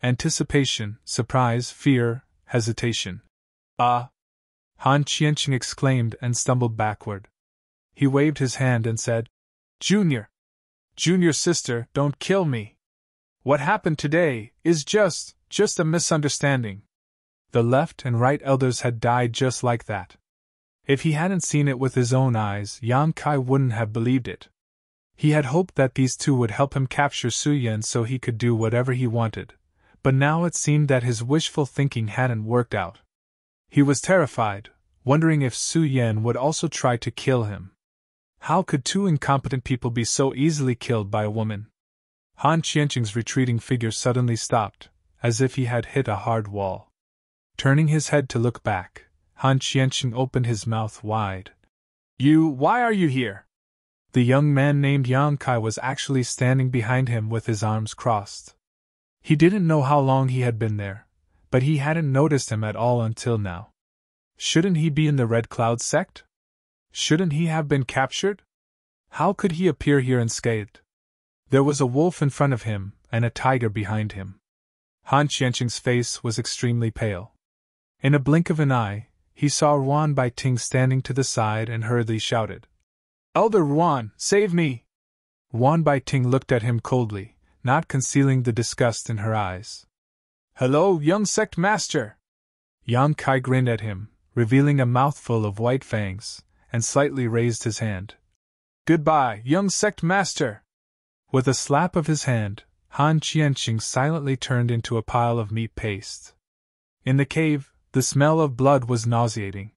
Anticipation, surprise, fear, hesitation. Ah! Han Qianqing exclaimed and stumbled backward. He waved his hand and said, Junior! Junior sister, don't kill me! What happened today is just a misunderstanding. The left and right elders had died just like that. If he hadn't seen it with his own eyes, Yan Kai wouldn't have believed it. He had hoped that these 2 would help him capture Su Yen so he could do whatever he wanted, but now it seemed that his wishful thinking hadn't worked out. He was terrified, wondering if Su Yen would also try to kill him. How could 2 incompetent people be so easily killed by a woman? Han Qianqing's retreating figure suddenly stopped, as if he had hit a hard wall. Turning his head to look back, Han Qianqing opened his mouth wide. Why are you here? The young man named Yang Kai was actually standing behind him with his arms crossed. He didn't know how long he had been there, but he hadn't noticed him at all until now. Shouldn't he be in the Red Cloud sect? Shouldn't he have been captured? How could he appear here unscathed? There was a wolf in front of him, and a tiger behind him. Han Qianqing's face was extremely pale. In a blink of an eye, he saw Ruan Baiting standing to the side and hurriedly shouted, "Elder Ruan, save me!" Ruan Baiting looked at him coldly, not concealing the disgust in her eyes. "Hello, young sect master!" Yang Kai grinned at him, revealing a mouthful of white fangs, and slightly raised his hand. "Goodbye, young sect master!" With a slap of his hand, Han Qianqing silently turned into a pile of meat paste. In the cave, the smell of blood was nauseating.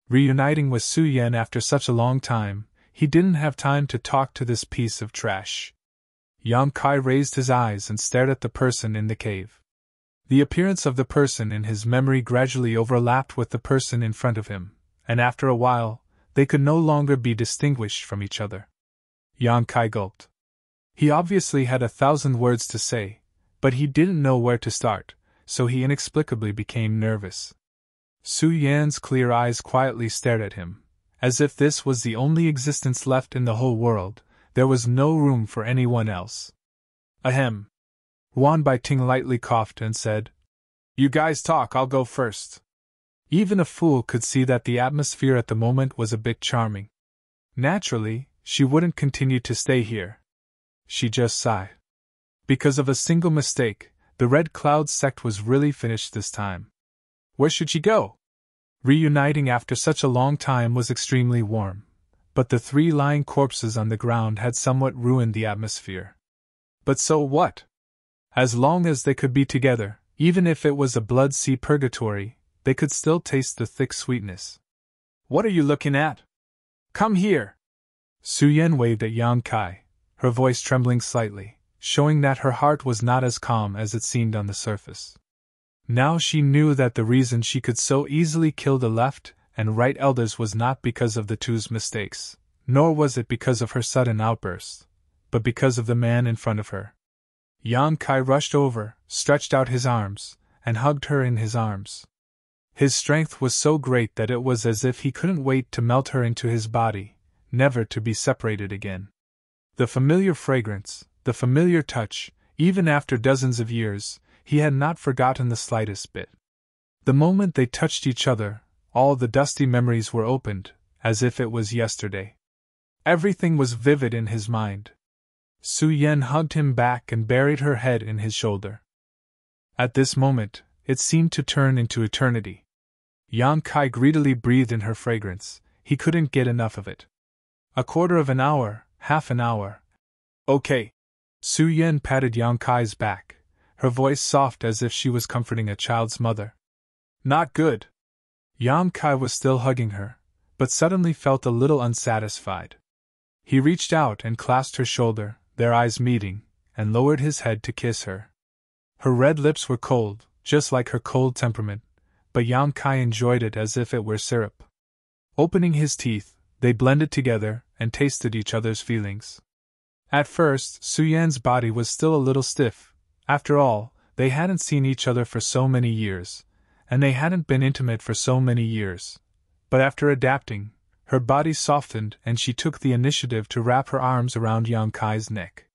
Reuniting with Su Yan after such a long time, he didn't have time to talk to this piece of trash. Yang Kai raised his eyes and stared at the person in the cave. The appearance of the person in his memory gradually overlapped with the person in front of him, and after a while, they could no longer be distinguished from each other. Yang Kai gulped. He obviously had 1,000 words to say, but he didn't know where to start, so he inexplicably became nervous. Su Yan's clear eyes quietly stared at him, as if this was the only existence left in the whole world. There was no room for anyone else. Ahem. Ruan Baiting lightly coughed and said, "You guys talk, I'll go first." Even a fool could see that the atmosphere at the moment was a bit charming. Naturally, she wouldn't continue to stay here. She just sighed. Because of a single mistake, the Red Cloud sect was really finished this time. Where should she go? Reuniting after such a long time was extremely warm, but the 3 lying corpses on the ground had somewhat ruined the atmosphere. But so what? As long as they could be together, even if it was a blood sea purgatory, they could still taste the thick sweetness. "What are you looking at? Come here!" Su Yan waved at Yang Kai, her voice trembling slightly, showing that her heart was not as calm as it seemed on the surface. Now she knew that the reason she could so easily kill the left and right elders was not because of the two's mistakes, nor was it because of her sudden outburst, but because of the man in front of her. Yang Kai rushed over, stretched out his arms, and hugged her in his arms. His strength was so great that it was as if he couldn't wait to melt her into his body, never to be separated again. The familiar fragrance, the familiar touch, even after dozens of years, he had not forgotten the slightest bit. The moment they touched each other, all the dusty memories were opened, as if it was yesterday. Everything was vivid in his mind. Su Yan hugged him back and buried her head in his shoulder. At this moment, it seemed to turn into eternity. Yang Kai greedily breathed in her fragrance. He couldn't get enough of it. A quarter of an hour, half an hour. "Okay." Su Yan patted Yang Kai's back, her voice soft as if she was comforting a child's mother. "Not good." Yang Kai was still hugging her, but suddenly felt a little unsatisfied. He reached out and clasped her shoulder, their eyes meeting, and lowered his head to kiss her. Her red lips were cold, just like her cold temperament, but Yang Kai enjoyed it as if it were syrup. Opening his teeth, they blended together and tasted each other's feelings. At first, Su Yan's body was still a little stiff. After all, they hadn't seen each other for so many years, and they hadn't been intimate for so many years. But after adapting, her body softened and she took the initiative to wrap her arms around Yang Kai's neck.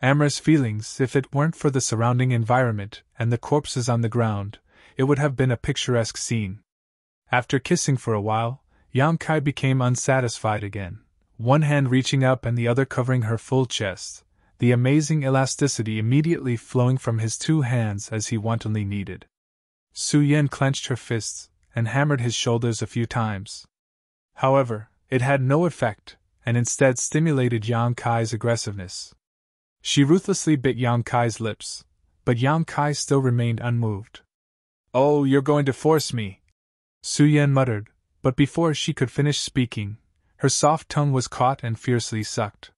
Amorous feelings, if it weren't for the surrounding environment and the corpses on the ground, it would have been a picturesque scene. After kissing for a while, Yang Kai became unsatisfied again, one hand reaching up and the other covering her full chest, the amazing elasticity immediately flowing from his 2 hands as he wantonly kneaded. Su Yan clenched her fists and hammered his shoulders a few times. However, it had no effect, and instead stimulated Yang Kai's aggressiveness. She ruthlessly bit Yang Kai's lips, but Yang Kai still remained unmoved. "Oh, you're going to force me," Su Yan muttered, but before she could finish speaking, her soft tongue was caught and fiercely sucked.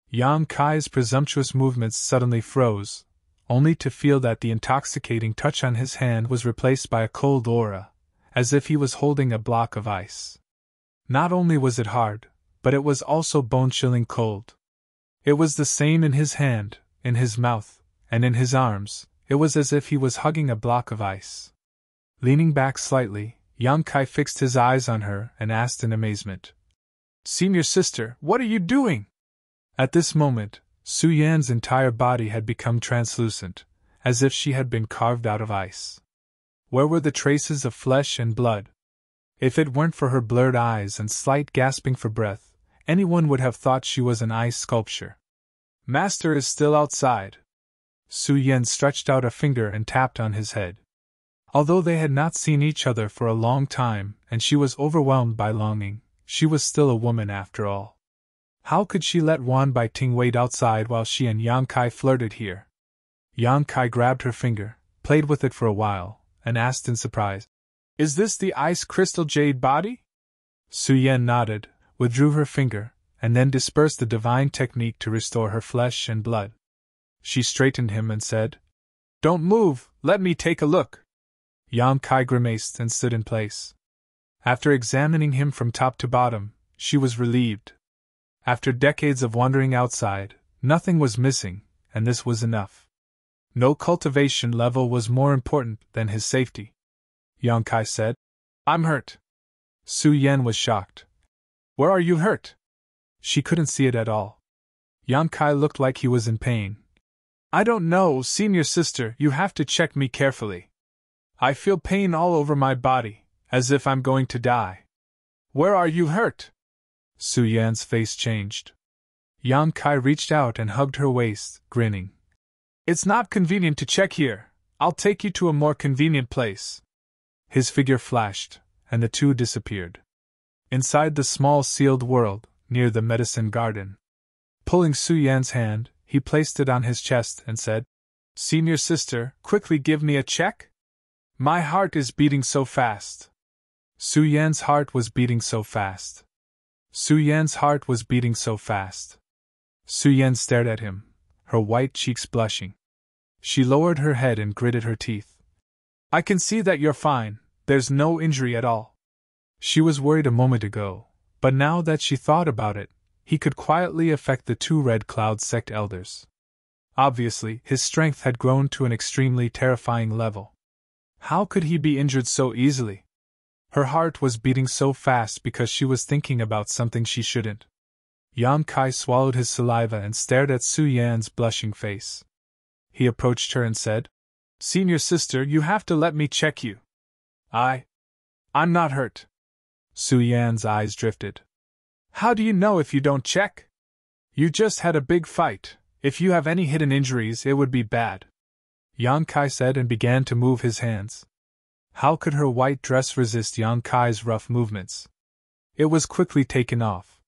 Yang Kai's presumptuous movements suddenly froze, only to feel that the intoxicating touch on his hand was replaced by a cold aura, as if he was holding a block of ice. Not only was it hard, but it was also bone-chilling cold. It was the same in his hand, in his mouth, and in his arms. It was as if he was hugging a block of ice. Leaning back slightly, Yang Kai fixed his eyes on her and asked in amazement, "Senior sister, what are you doing?" At this moment, Su Yan's entire body had become translucent, as if she had been carved out of ice. Where were the traces of flesh and blood? If it weren't for her blurred eyes and slight gasping for breath, anyone would have thought she was an ice sculpture. "Master is still outside." Su Yan stretched out a finger and tapped on his head. Although they had not seen each other for a long time and she was overwhelmed by longing, she was still a woman after all. How could she let Wan Bai Ting wait outside while she and Yang Kai flirted here? Yang Kai grabbed her finger, played with it for a while, and asked in surprise, "Is this the ice crystal jade body?" Su Yan nodded, withdrew her finger, and then dispersed the divine technique to restore her flesh and blood. She straightened him and said, "Don't move, let me take a look." Yang Kai grimaced and stood in place. After examining him from top to bottom, she was relieved. After decades of wandering outside, nothing was missing, and this was enough. No cultivation level was more important than his safety. Yang Kai said, "I'm hurt." Su Yan was shocked. "Where are you hurt?" She couldn't see it at all. Yang Kai looked like he was in pain. "I don't know, senior sister, you have to check me carefully. I feel pain all over my body, as if I'm going to die." "Where are you hurt?" Su Yan's face changed. Yang Kai reached out and hugged her waist, grinning. "It's not convenient to check here. I'll take you to a more convenient place." His figure flashed, and the two disappeared. Inside the small sealed world, near the medicine garden. Pulling Su Yan's hand, he placed it on his chest and said, "Senior sister, quickly give me a check? My heart is beating so fast." Su Yan's heart was beating so fast. Su Yan's heart was beating so fast. Su Yan stared at him, her white cheeks blushing. She lowered her head and gritted her teeth. "I can see that you're fine, there's no injury at all." She was worried a moment ago, but now that she thought about it, he could quietly affect the two Red Cloud sect elders. Obviously, his strength had grown to an extremely terrifying level. How could he be injured so easily? Her heart was beating so fast because she was thinking about something she shouldn't. Yang Kai swallowed his saliva and stared at Su Yan's blushing face. He approached her and said, "Senior sister, you have to let me check you." I'm not hurt." Su Yan's eyes drifted. "How do you know if you don't check? You just had a big fight. If you have any hidden injuries, it would be bad." Yang Kai said and began to move his hands. How could her white dress resist Yang Kai's rough movements? It was quickly taken off.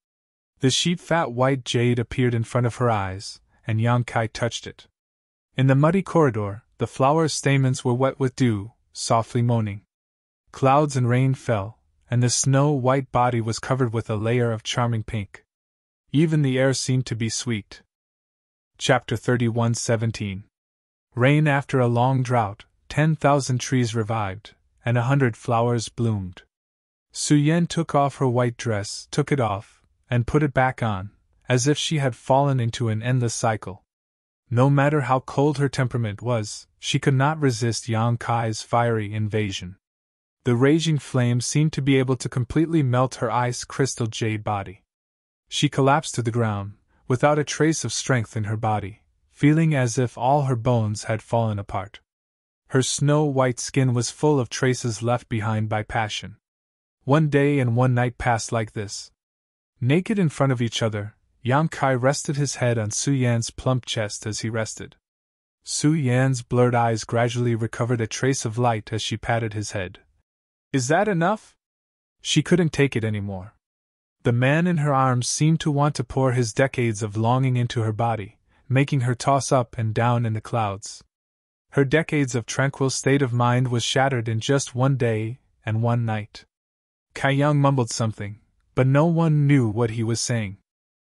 The sheep-fat white jade appeared in front of her eyes, and Yang Kai touched it. In the muddy corridor, the flower stamens were wet with dew, softly moaning. Clouds and rain fell, and the snow-white body was covered with a layer of charming pink. Even the air seemed to be sweet. Chapter 31:17. Rain after a long drought, 10,000 trees revived, and 100 flowers bloomed. Su Yan took off her white dress, took it off, and put it back on, as if she had fallen into an endless cycle. No matter how cold her temperament was, she could not resist Yang Kai's fiery invasion. The raging flame seemed to be able to completely melt her ice crystal jade body. She collapsed to the ground, without a trace of strength in her body, feeling as if all her bones had fallen apart. Her snow-white skin was full of traces left behind by passion. One day and one night passed like this. Naked in front of each other, Yang Kai rested his head on Su Yan's plump chest as he rested. Su Yan's blurred eyes gradually recovered a trace of light as she patted his head. "Is that enough?" She couldn't take it anymore. The man in her arms seemed to want to pour his decades of longing into her body, making her toss up and down in the clouds. Her decades of tranquil state of mind was shattered in just one day and one night. Kai Yang mumbled something, but no one knew what he was saying.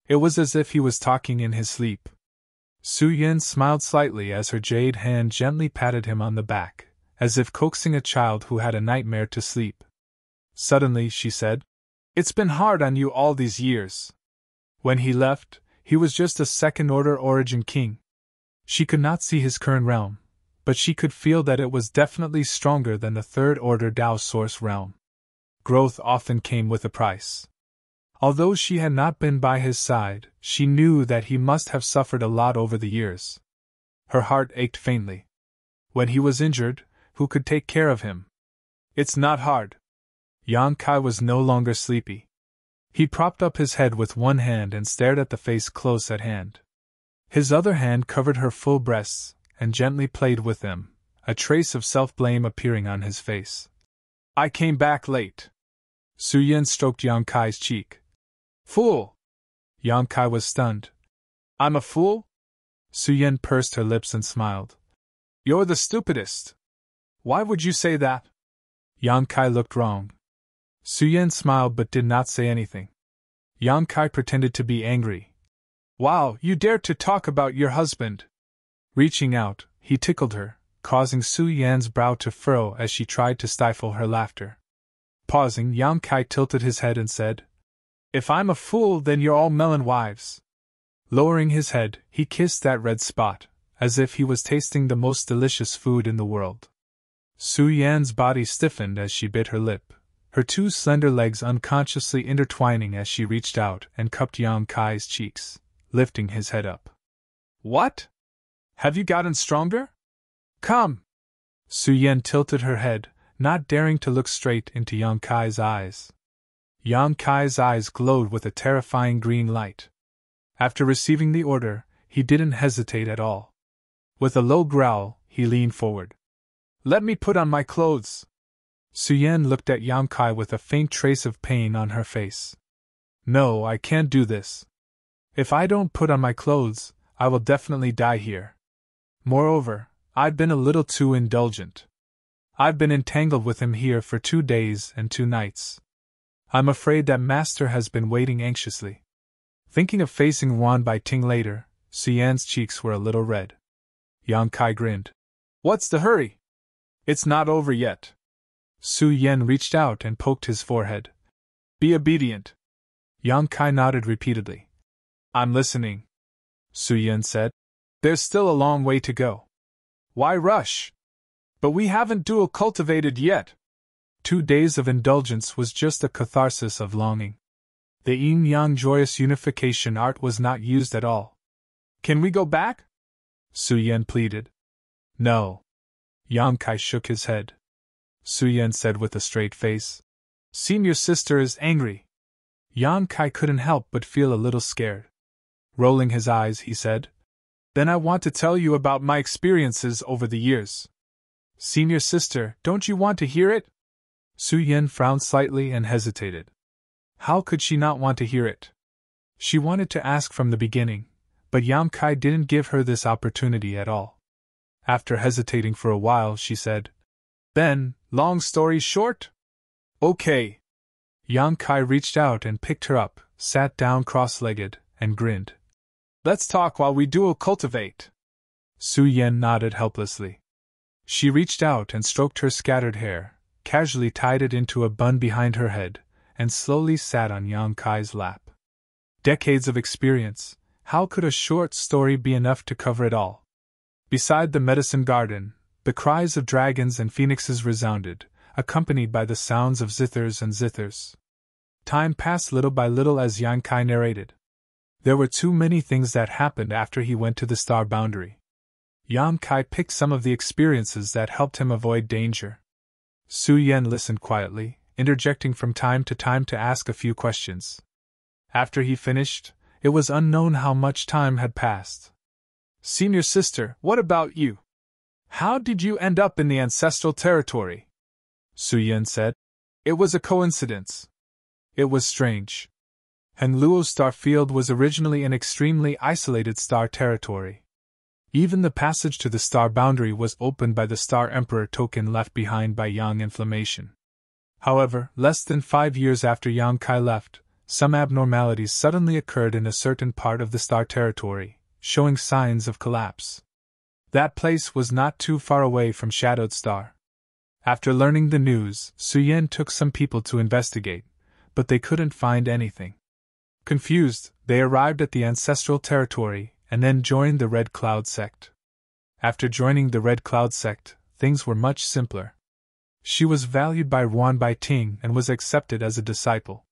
It was as if he was talking in his sleep. Su Yan smiled slightly as her jade hand gently patted him on the back, as if coaxing a child who had a nightmare to sleep. Suddenly she said, It's been hard on you all these years. When he left, he was just a second-order origin king. She could not see his current realm, but she could feel that it was definitely stronger than the third-order Tao Source realm. Growth often came with a price. Although she had not been by his side, she knew that he must have suffered a lot over the years. Her heart ached faintly. When he was injured, who could take care of him? It's not hard. Yang Kai was no longer sleepy. He propped up his head with one hand and stared at the face close at hand. His other hand covered her full breasts and gently played with them, a trace of self-blame appearing on his face. I came back late. Su Yen stroked Yang Kai's cheek. Fool! Yang Kai was stunned. I'm a fool? Su Yen pursed her lips and smiled. You're the stupidest. Why would you say that? Yang Kai looked wrong. Su Yen smiled but did not say anything. Yang Kai pretended to be angry. Wow, you dared to talk about your husband! Reaching out, he tickled her, causing Su Yan's brow to furrow as she tried to stifle her laughter. Pausing, Yang Kai tilted his head and said, If I'm a fool, then you're all melon wives. Lowering his head, he kissed that red spot, as if he was tasting the most delicious food in the world. Su Yan's body stiffened as she bit her lip, her two slender legs unconsciously intertwining as she reached out and cupped Yang Kai's cheeks, lifting his head up. What? Have you gotten stronger? Come! Su Yan tilted her head, not daring to look straight into Yang Kai's eyes. Yang Kai's eyes glowed with a terrifying green light. After receiving the order, he didn't hesitate at all. With a low growl, he leaned forward. Let me put on my clothes. Su Yan looked at Yang Kai with a faint trace of pain on her face. No, I can't do this. If I don't put on my clothes, I will definitely die here. Moreover, I've been a little too indulgent. I've been entangled with him here for 2 days and 2 nights. I'm afraid that Master has been waiting anxiously. Thinking of facing Wan Bai Ting later, Su Yan's cheeks were a little red. Yang Kai grinned. What's the hurry? It's not over yet. Su Yan reached out and poked his forehead. Be obedient. Yang Kai nodded repeatedly. I'm listening, Su Yan said. There's still a long way to go. Why rush? But we haven't dual cultivated yet. 2 days of indulgence was just a catharsis of longing. The yin-yang joyous unification art was not used at all. Can we go back? Su Yan pleaded. No. Yang Kai shook his head. Su Yan said with a straight face. Senior sister is angry. Yang Kai couldn't help but feel a little scared. Rolling his eyes, he said, Then I want to tell you about my experiences over the years. Senior sister, don't you want to hear it? Su Yan frowned slightly and hesitated. How could she not want to hear it? She wanted to ask from the beginning, but Yang Kai didn't give her this opportunity at all. After hesitating for a while, she said, Then, long story short? Okay. Yang Kai reached out and picked her up, sat down cross-legged, and grinned. Let's talk while we dual cultivate. Su Yan nodded helplessly. She reached out and stroked her scattered hair, casually tied it into a bun behind her head, and slowly sat on Yang Kai's lap. Decades of experience, how could a short story be enough to cover it all? Beside the medicine garden, the cries of dragons and phoenixes resounded, accompanied by the sounds of zithers and zithers. Time passed little by little as Yang Kai narrated. There were too many things that happened after he went to the star boundary. Yang Kai picked some of the experiences that helped him avoid danger. Su Yan listened quietly, interjecting from time to ask a few questions. After he finished, it was unknown how much time had passed. Senior sister, what about you? How did you end up in the ancestral territory? Su Yan said. It was a coincidence. It was strange. Henluo's star field was originally an extremely isolated star territory. Even the passage to the star boundary was opened by the Star Emperor token left behind by Yang Inflammation. However, less than 5 years after Yang Kai left, some abnormalities suddenly occurred in a certain part of the star territory, showing signs of collapse. That place was not too far away from Shadowed Star. After learning the news, Su Yan took some people to investigate, but they couldn't find anything. Confused, they arrived at the ancestral territory and then joined the Red Cloud sect. After joining the Red Cloud sect, things were much simpler. She was valued by Yuan Baiting and was accepted as a disciple.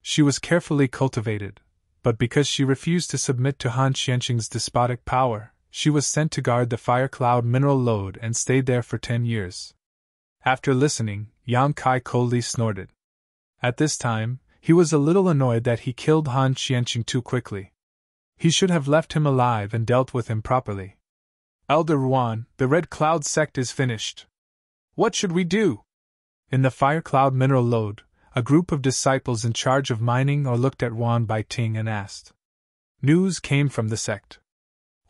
She was carefully cultivated, but because she refused to submit to Han Xianqing's despotic power, she was sent to guard the Fire Cloud mineral lode and stayed there for 10 years. After listening, Yang Kai coldly snorted. At this time, he was a little annoyed that he killed Han Xianqing too quickly. He should have left him alive and dealt with him properly. Elder Yuan, the Red Cloud sect is finished. What should we do? In the Fire Cloud mineral lode, a group of disciples in charge of mining looked at Yuan Baiting and asked. News came from the sect.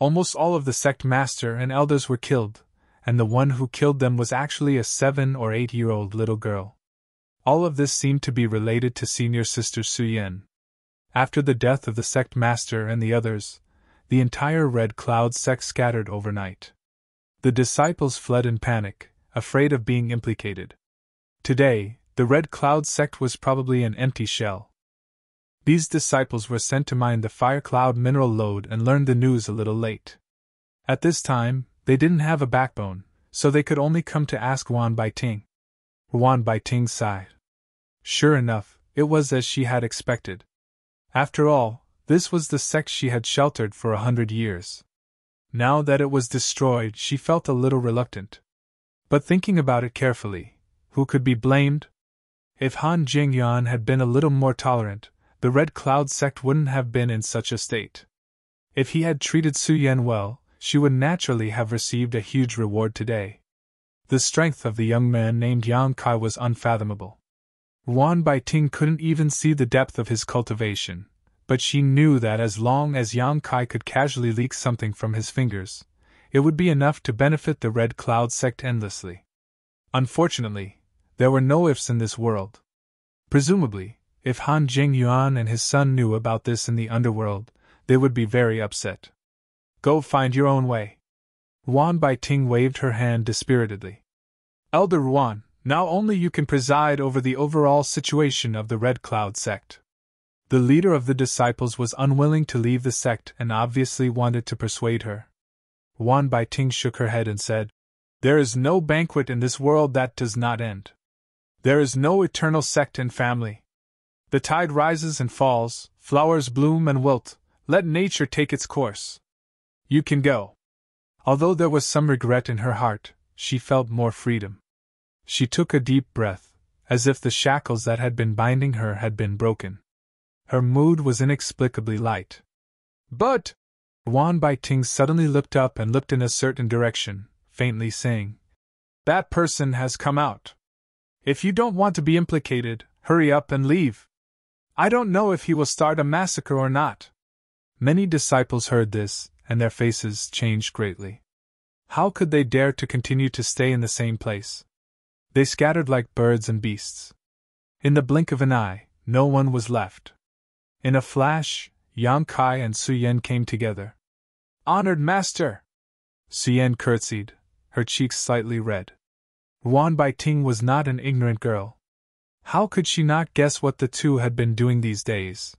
Almost all of the sect master and elders were killed, and the one who killed them was actually a 7 or 8-year-old little girl. All of this seemed to be related to senior sister Su Yan. After the death of the sect master and the others, the entire Red Cloud sect scattered overnight. The disciples fled in panic, afraid of being implicated. Today, the Red Cloud sect was probably an empty shell. These disciples were sent to mine the Fire Cloud mineral lode and learned the news a little late. At this time, they didn't have a backbone, so they could only come to ask Yuan Baiting. Yuan Baiting sighed. Sure enough, it was as she had expected. After all, this was the sect she had sheltered for 100 years. Now that it was destroyed, she felt a little reluctant. But thinking about it carefully, who could be blamed? If Han Jingyuan had been a little more tolerant, the Red Cloud sect wouldn't have been in such a state. If he had treated Su Yan well, she would naturally have received a huge reward today. The strength of the young man named Yang Kai was unfathomable. Yuan Baiting couldn't even see the depth of his cultivation, but she knew that as long as Yang Kai could casually leak something from his fingers, it would be enough to benefit the Red Cloud sect endlessly. Unfortunately, there were no ifs in this world. Presumably, if Han Jingyuan and his son knew about this in the underworld, they would be very upset. Go find your own way. Yuan Baiting waved her hand dispiritedly. Elder Yuan, now only you can preside over the overall situation of the Red Cloud sect. The leader of the disciples was unwilling to leave the sect and obviously wanted to persuade her. Yuan Baiting shook her head and said, There is no banquet in this world that does not end. There is no eternal sect and family. The tide rises and falls, flowers bloom and wilt, let nature take its course. You can go. Although there was some regret in her heart, she felt more freedom. She took a deep breath, as if the shackles that had been binding her had been broken. Her mood was inexplicably light. But Yuan Baiting suddenly looked up and looked in a certain direction, faintly saying, That person has come out. If you don't want to be implicated, hurry up and leave. I don't know if he will start a massacre or not. Many disciples heard this, and their faces changed greatly. How could they dare to continue to stay in the same place? They scattered like birds and beasts. In the blink of an eye, no one was left. In a flash, Yang Kai and Su Yan came together. Honored Master! Su Yan curtsied, her cheeks slightly red. Yuan Baiting was not an ignorant girl. How could she not guess what the two had been doing these days?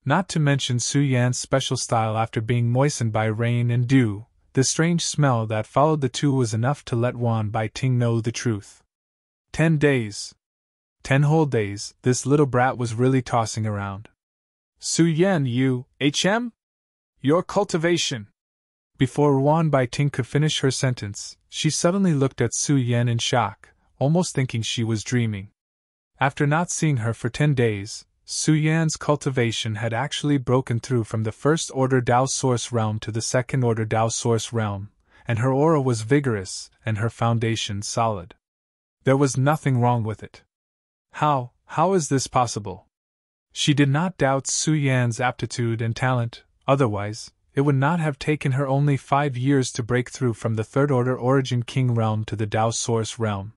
Not to mention Su Yan's special style after being moistened by rain and dew, the strange smell that followed the two was enough to let Yuan Baiting know the truth. 10 days. 10 whole days, this little brat was really tossing around. Su Yan, your cultivation. Before Yuan Baiting could finish her sentence, she suddenly looked at Su Yan in shock, almost thinking she was dreaming. After not seeing her for 10 days, Su Yan's cultivation had actually broken through from the first-order Dao Source realm to the second-order Dao Source realm, and her aura was vigorous and her foundation solid. There was nothing wrong with it. How is this possible? She did not doubt Su Yan's aptitude and talent, otherwise, it would not have taken her only 5 years to break through from the third-order Origin King realm to the Dao Source realm.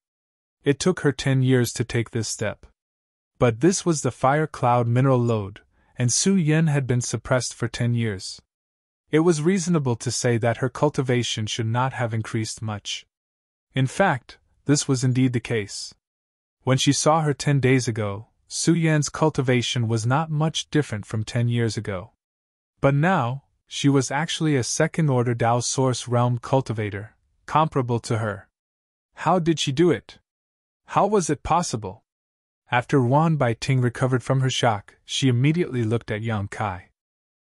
It took her 10 years to take this step. But this was the Fire Cloud mineral lode, and Su Yan had been suppressed for 10 years. It was reasonable to say that her cultivation should not have increased much. In fact, this was indeed the case. When she saw her 10 days ago, Su Yan's cultivation was not much different from 10 years ago. But now, she was actually a second-order Tao Source Realm cultivator, comparable to her. How did she do it? How was it possible? After Wan Baiting recovered from her shock, she immediately looked at Yang Kai.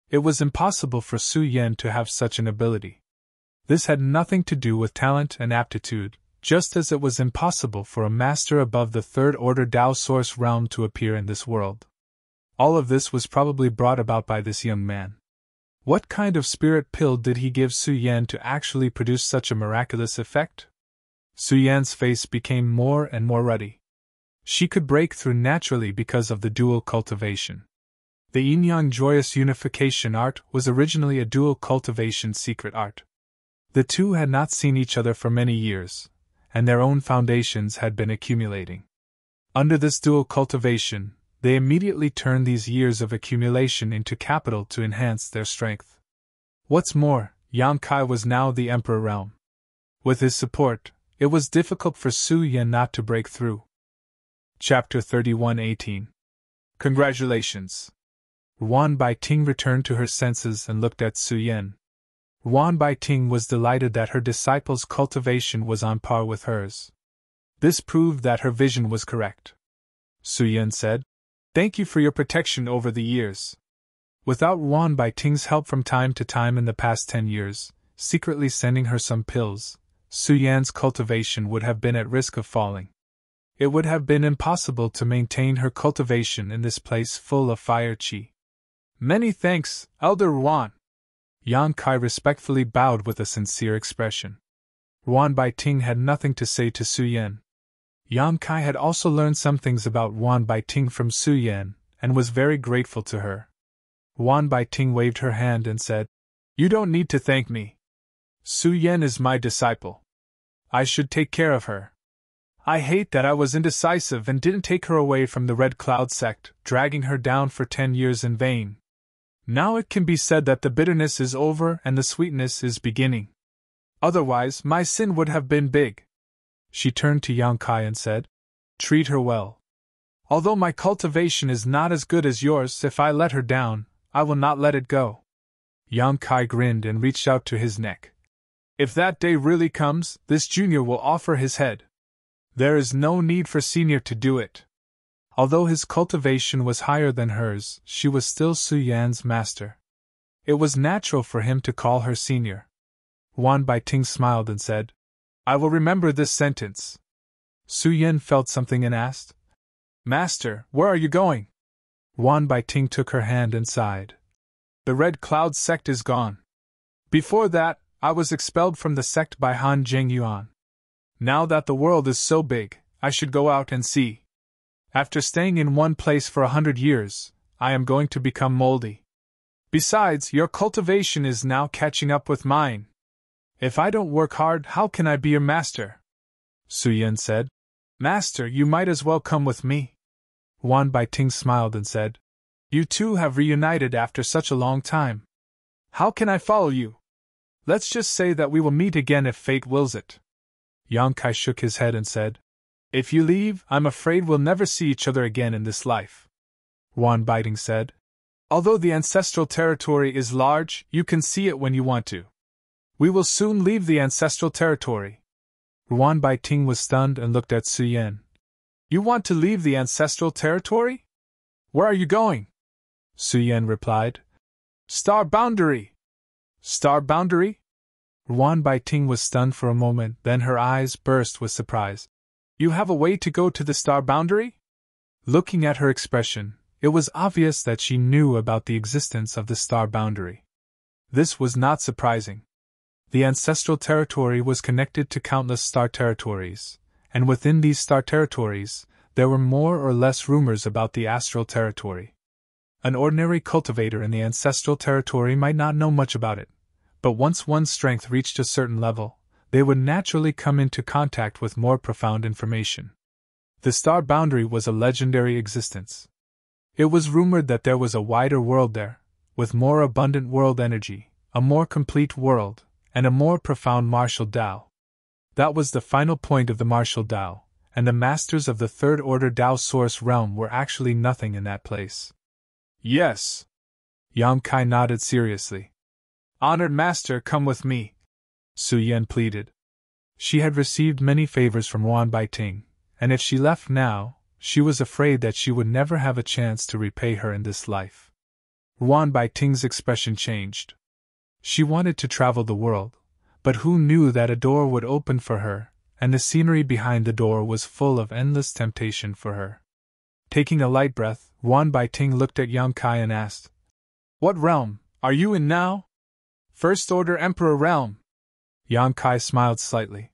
It was impossible for Su Yan to have such an ability. This had nothing to do with talent and aptitude, just as it was impossible for a master above the third-order Tao Source Realm to appear in this world. All of this was probably brought about by this young man. What kind of spirit pill did he give Su Yan to actually produce such a miraculous effect? Su Yan's face became more and more ruddy. She could break through naturally because of the dual cultivation. The yin-yang joyous unification art was originally a dual cultivation secret art. The two had not seen each other for many years, and their own foundations had been accumulating. Under this dual cultivation, they immediately turned these years of accumulation into capital to enhance their strength. What's more, Yang Kai was now the Emperor Realm. With his support, it was difficult for Su Yan not to break through. Chapter 31:18. Congratulations. Wan Baiting returned to her senses and looked at Su Yan. Wan Baiting was delighted that her disciple's cultivation was on par with hers. This proved that her vision was correct. Su Yan said, "Thank you for your protection over the years." Without Wan Baiting's help from time to time in the past 10 years, secretly sending her some pills, Su Yan's cultivation would have been at risk of falling. It would have been impossible to maintain her cultivation in this place full of fire qi. "Many thanks, Elder Wan." Yang Kai respectfully bowed with a sincere expression. Wan Baiting had nothing to say to Su Yan. Yang Kai had also learned some things about Wan Baiting from Su Yan, and was very grateful to her. Wan Baiting waved her hand and said, "You don't need to thank me. Su Yan is my disciple. I should take care of her. I hate that I was indecisive and didn't take her away from the Red Cloud sect, dragging her down for 10 years in vain. Now it can be said that the bitterness is over and the sweetness is beginning. Otherwise, my sin would have been big." She turned to Yang Kai and said, "Treat her well. Although my cultivation is not as good as yours, if I let her down, I will not let it go." Yang Kai grinned and reached out to his neck. "If that day really comes, this junior will offer his head. There is no need for senior to do it." Although his cultivation was higher than hers, she was still Su Yan's master. It was natural for him to call her senior. Wan Baiting smiled and said, "I will remember this sentence." Su Yan felt something and asked, "Master, where are you going?" Wan Baiting took her hand and sighed. "The Red Cloud sect is gone. Before that, I was expelled from the sect by Han Zhengyuan. Now that the world is so big, I should go out and see. After staying in one place for 100 years, I am going to become moldy. Besides, your cultivation is now catching up with mine. If I don't work hard, how can I be your master?" Su Yan said, "Master, you might as well come with me." Wan Baiting smiled and said, "You two have reunited after such a long time. How can I follow you? Let's just say that we will meet again if fate wills it." Yang Kai shook his head and said, "If you leave, I'm afraid we'll never see each other again in this life." Wan Baiting said, "Although the ancestral territory is large, you can see it when you want to. We will soon leave the ancestral territory." Wan Baiting was stunned and looked at Su Yan. "You want to leave the ancestral territory? Where are you going?" Su Yan replied, "Star Boundary." "Star Boundary?" Wan Baiting was stunned for a moment, then her eyes burst with surprise. "You have a way to go to the Star Boundary?" Looking at her expression, it was obvious that she knew about the existence of the Star Boundary. This was not surprising. The ancestral territory was connected to countless star territories, and within these star territories, there were more or less rumors about the astral territory. An ordinary cultivator in the ancestral territory might not know much about it, but once one's strength reached a certain level, they would naturally come into contact with more profound information. The Star Boundary was a legendary existence. It was rumored that there was a wider world there, with more abundant world energy, a more complete world, and a more profound martial Tao. That was the final point of the martial Tao, and the masters of the third order Tao Source realm were actually nothing in that place. Yes. Yang Kai nodded seriously. Honored master, come with me, Su Yan pleaded. She had received many favors from Wan Baiting, and if she left now, she was afraid that she would never have a chance to repay her in this life. Wan Baiting's expression changed. She wanted to travel the world, but who knew that a door would open for her, and the scenery behind the door was full of endless temptation for her. Taking a light breath, Wan Baiting looked at Yang Kai and asked, What realm are you in now? First Order Emperor Realm. Yang Kai smiled slightly.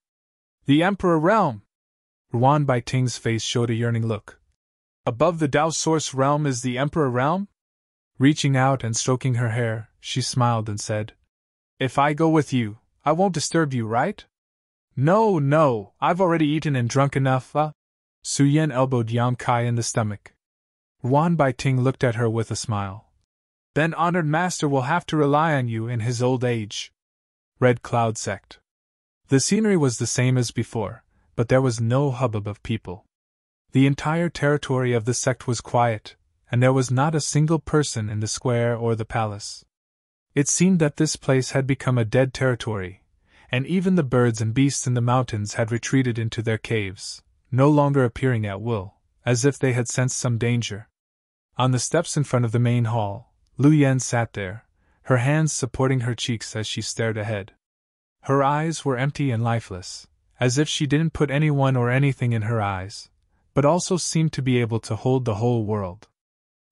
The Emperor Realm! Wan Baiting's face showed a yearning look. Above the Tao Source Realm is the Emperor Realm? Reaching out and stroking her hair, she smiled and said, If I go with you, I won't disturb you, right? No, I've already eaten and drunk enough, Su Yan elbowed Yang Kai in the stomach. Wan Baiting looked at her with a smile. Then honored master will have to rely on you in his old age. Red Cloud Sect. The scenery was the same as before, but there was no hubbub of people. The entire territory of the sect was quiet, and there was not a single person in the square or the palace. It seemed that this place had become a dead territory, and even the birds and beasts in the mountains had retreated into their caves, no longer appearing at will, as if they had sensed some danger. On the steps in front of the main hall, Lu Yan sat there, her hands supporting her cheeks as she stared ahead. Her eyes were empty and lifeless, as if she didn't put anyone or anything in her eyes, but also seemed to be able to hold the whole world.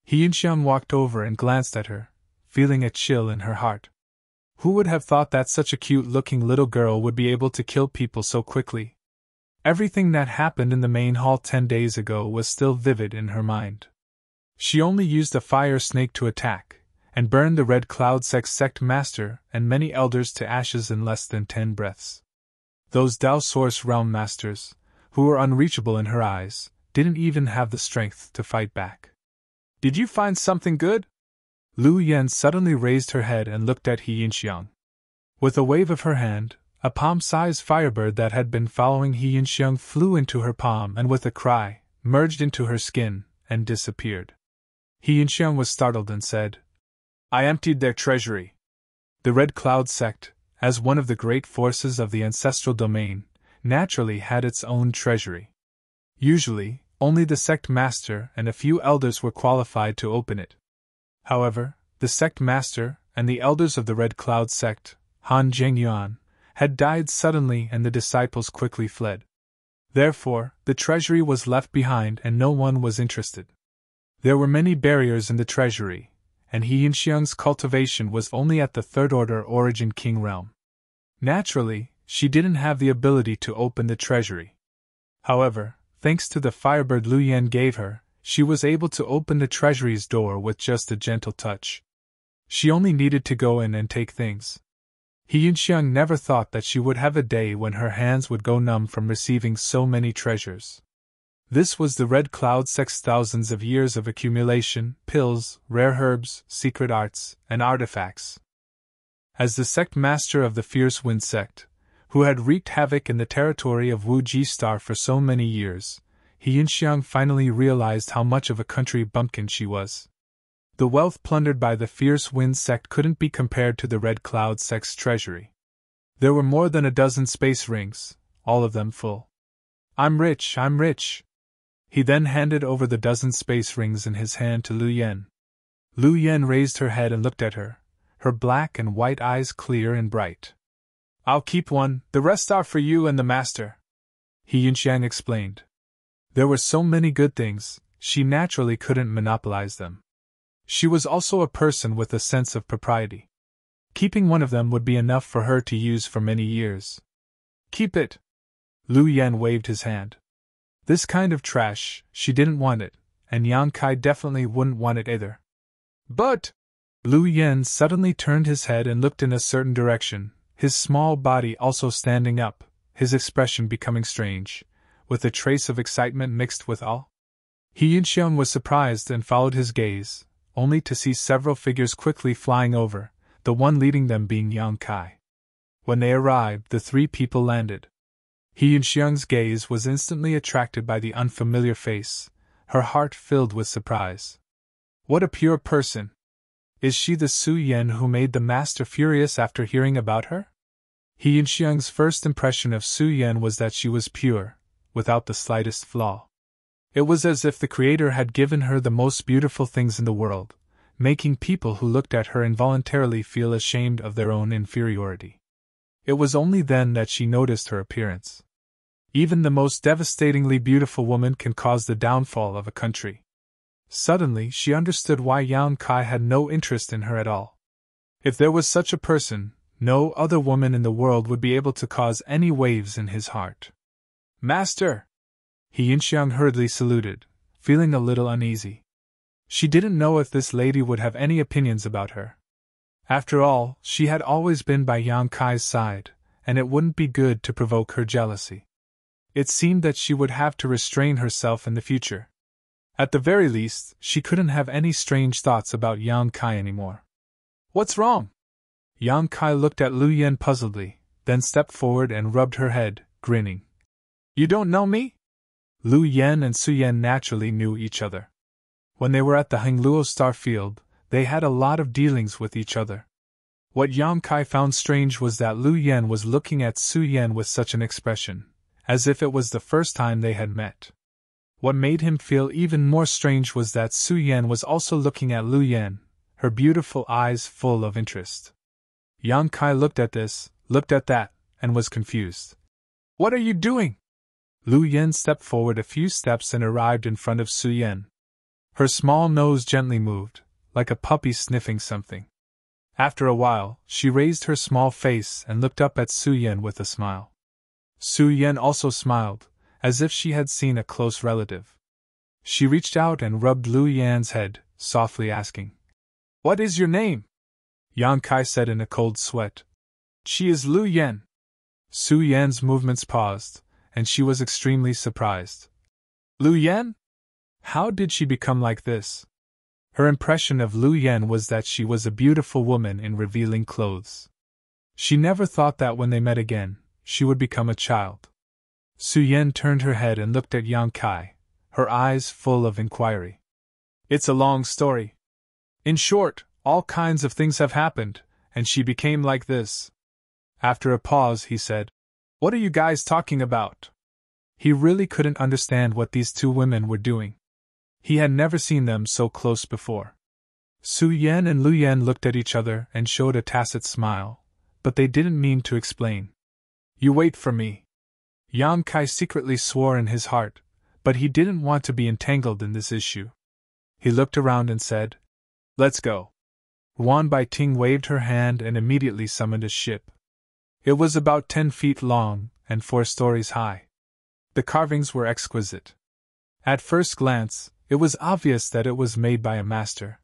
He Yinxiang walked over and glanced at her, feeling a chill in her heart. Who would have thought that such a cute-looking little girl would be able to kill people so quickly? Everything that happened in the main hall 10 days ago was still vivid in her mind. She only used a fire snake to attack, and burned the Red Cloud sect master and many elders to ashes in less than 10 breaths. Those Tao Source realm masters, who were unreachable in her eyes, didn't even have the strength to fight back. Did you find something good? Lu Yan suddenly raised her head and looked at He Yinxiang. With a wave of her hand, a palm-sized firebird that had been following He Yinxiang flew into her palm and with a cry, merged into her skin, and disappeared. He Yinxiang was startled and said, I emptied their treasury. The Red Cloud sect, as one of the great forces of the ancestral domain, naturally had its own treasury. Usually, only the sect master and a few elders were qualified to open it. However, the sect master and the elders of the Red Cloud sect, Han Zhengyuan, had died suddenly and the disciples quickly fled. Therefore, the treasury was left behind and no one was interested. There were many barriers in the treasury, and He Yinxiang's cultivation was only at the third order Origin King realm. Naturally, she didn't have the ability to open the treasury. However, thanks to the firebird Lu Yan gave her, she was able to open the treasury's door with just a gentle touch. She only needed to go in and take things. He Yinxiang never thought that she would have a day when her hands would go numb from receiving so many treasures. This was the Red Cloud sect's thousands of years of accumulation, pills, rare herbs, secret arts, and artifacts. As the sect master of the Fierce Wind sect, who had wreaked havoc in the territory of Wu Ji Star for so many years, He Yinxiang finally realized how much of a country bumpkin she was. The wealth plundered by the Fierce Wind sect couldn't be compared to the Red Cloud sect's treasury. There were more than a dozen space rings, all of them full. I'm rich. He then handed over the dozen space rings in his hand to Lu Yan. Lu Yan raised her head and looked at her, her black and white eyes clear and bright. I'll keep one, the rest are for you and the master, He Yinxiang explained. There were so many good things, she naturally couldn't monopolize them. She was also a person with a sense of propriety. Keeping one of them would be enough for her to use for many years. Keep it! Lu Yan waved his hand. This kind of trash, she didn't want it, and Yang Kai definitely wouldn't want it either. But! Lu Yan suddenly turned his head and looked in a certain direction, his small body also standing up, his expression becoming strange, with a trace of excitement mixed with awe. He Yinxiang was surprised and followed his gaze, only to see several figures quickly flying over, the one leading them being Yang Kai. When they arrived, the 3 people landed. Hyunxiang's gaze was instantly attracted by the unfamiliar face, her heart filled with surprise. What a pure person! Is she the Su Yen who made the master furious after hearing about her? Hyunxiang's first impression of Su Yen was that she was pure, without the slightest flaw. It was as if the Creator had given her the most beautiful things in the world, making people who looked at her involuntarily feel ashamed of their own inferiority. It was only then that she noticed her appearance. Even the most devastatingly beautiful woman can cause the downfall of a country. Suddenly she understood why Yan Kai had no interest in her at all. If there was such a person, no other woman in the world would be able to cause any waves in his heart. "Master!" Hyunxiang hurriedly saluted, feeling a little uneasy. She didn't know if this lady would have any opinions about her. After all, she had always been by Yan Kai's side, and it wouldn't be good to provoke her jealousy. It seemed that she would have to restrain herself in the future. At the very least, she couldn't have any strange thoughts about Yan Kai anymore. "What's wrong?" Yan Kai looked at Lu Yen puzzledly, then stepped forward and rubbed her head, grinning. "You don't know me?" Lu Yen and Su Yen naturally knew each other. When they were at the Hengluo Star Field, they had a lot of dealings with each other. What Yan Kai found strange was that Lu Yen was looking at Su Yen with such an expression, as if it was the first time they had met. What made him feel even more strange was that Su Yen was also looking at Lu Yen, her beautiful eyes full of interest. Yan Kai looked at this, looked at that, and was confused. "What are you doing?" Lu Yen stepped forward a few steps and arrived in front of Su Yen. Her small nose gently moved, like a puppy sniffing something. After a while, she raised her small face and looked up at Su Yen with a smile. Su Yen also smiled, as if she had seen a close relative. She reached out and rubbed Lu Yan's head, softly asking, "What is your name?" Yan Kai said in a cold sweat, "She is Lu Yen." Su Yan's movements paused, and she was extremely surprised. "Lu Yen? How did she become like this?" Her impression of Lu Yen was that she was a beautiful woman in revealing clothes. She never thought that when they met again, she would become a child. Su Yen turned her head and looked at Yan Kai, her eyes full of inquiry. "It's a long story. In short, all kinds of things have happened, and she became like this." After a pause, he said, "What are you guys talking about?" He really couldn't understand what these two women were doing. He had never seen them so close before. Su Yen and Lu Yen looked at each other and showed a tacit smile, but they didn't mean to explain. "You wait for me." Yan Kai secretly swore in his heart, but he didn't want to be entangled in this issue. He looked around and said, "Let's go." Wan Bai Ting waved her hand and immediately summoned a ship. It was about 10 feet long and 4 stories high. The carvings were exquisite. At first glance, it was obvious that it was made by a master.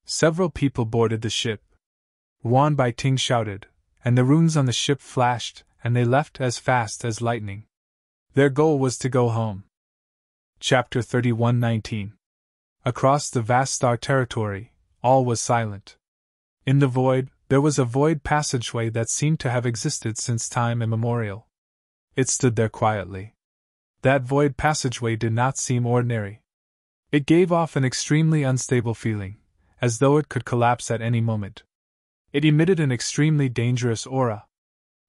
Several people boarded the ship. Wan Bai Ting shouted, and the runes on the ship flashed, and they left as fast as lightning. Their goal was to go home. Chapter 31:19. Across the vast star territory, all was silent. In the void, there was a void passageway that seemed to have existed since time immemorial. It stood there quietly. That void passageway did not seem ordinary. It gave off an extremely unstable feeling, as though it could collapse at any moment. It emitted an extremely dangerous aura.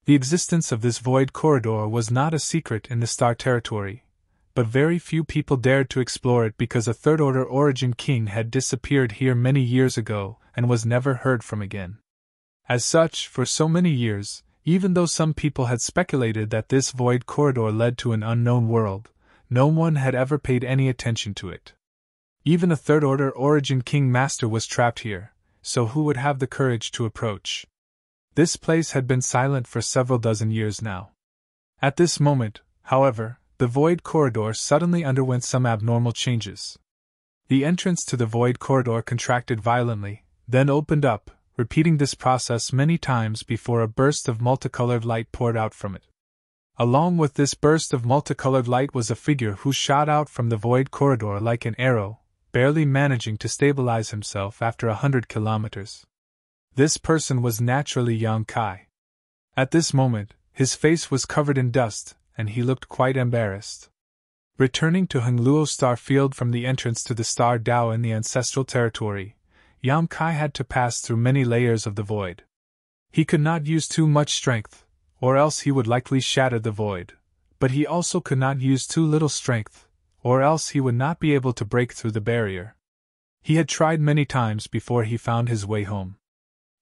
The existence of this void corridor was not a secret in the star territory, but very few people dared to explore it because a third-order origin king had disappeared here many years ago and was never heard from again. As such, for so many years, even though some people had speculated that this void corridor led to an unknown world, no one had ever paid any attention to it. Even a third-order origin king master was trapped here, so who would have the courage to approach? This place had been silent for several dozen years now. At this moment, however, the void corridor suddenly underwent some abnormal changes. The entrance to the void corridor contracted violently, then opened up, repeating this process many times before a burst of multicolored light poured out from it. Along with this burst of multicolored light was a figure who shot out from the void corridor like an arrow, barely managing to stabilize himself after 100 kilometers. This person was naturally Yan Kai. At this moment, his face was covered in dust, and he looked quite embarrassed. Returning to Hengluo Star Field from the entrance to the Star Dao in the ancestral territory, Yam Kai had to pass through many layers of the void. He could not use too much strength, or else he would likely shatter the void, but he also could not use too little strength, or else he would not be able to break through the barrier. He had tried many times before he found his way home.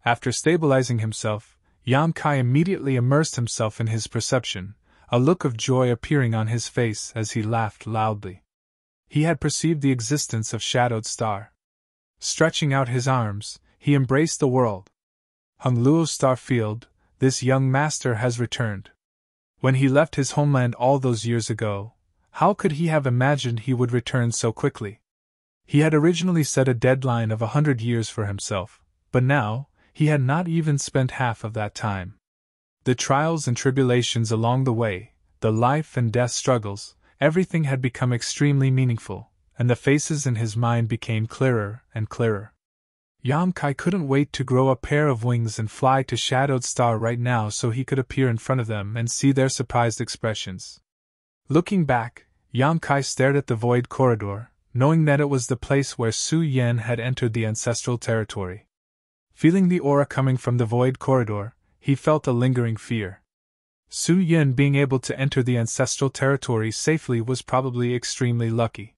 After stabilizing himself, Yam Kai immediately immersed himself in his perception, a look of joy appearing on his face as he laughed loudly. He had perceived the existence of Shadowed Star. Stretching out his arms, he embraced the world. Hengluo Star Field, this young master has returned. When he left his homeland all those years ago, how could he have imagined he would return so quickly? He had originally set a deadline of 100 years for himself, but now, he had not even spent half of that time. The trials and tribulations along the way, the life and death struggles, everything had become extremely meaningful, and the faces in his mind became clearer and clearer. Yam Kai couldn't wait to grow a pair of wings and fly to Shadowed Star right now so he could appear in front of them and see their surprised expressions. Looking back, Yam Kai stared at the void corridor, knowing that it was the place where Su Yan had entered the ancestral territory. Feeling the aura coming from the void corridor, he felt a lingering fear. Su Yan being able to enter the ancestral territory safely was probably extremely lucky.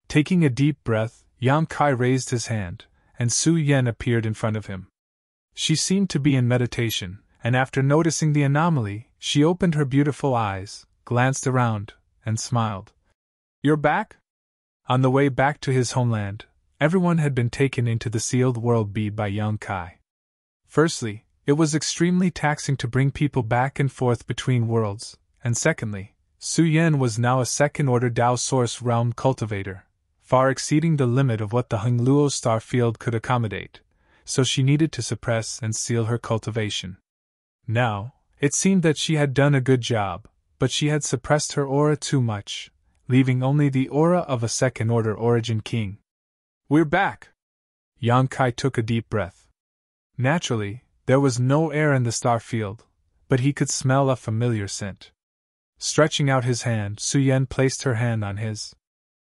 Taking a deep breath, Yam Kai raised his hand, and Su Yan appeared in front of him. She seemed to be in meditation, and after noticing the anomaly, she opened her beautiful eyes, glanced around, and smiled. "You're back?" On the way back to his homeland, everyone had been taken into the sealed world bead by Yam Kai. Firstly, it was extremely taxing to bring people back and forth between worlds, and secondly, Su Yan was now a second-order Dao Source Realm cultivator, far exceeding the limit of what the Hengluo Star Field could accommodate, so she needed to suppress and seal her cultivation. Now, it seemed that she had done a good job, but she had suppressed her aura too much, leaving only the aura of a second-order Origin King. "We're back!" Yam Kai took a deep breath. Naturally, there was no air in the star field, but he could smell a familiar scent. Stretching out his hand, Su Yan placed her hand on his.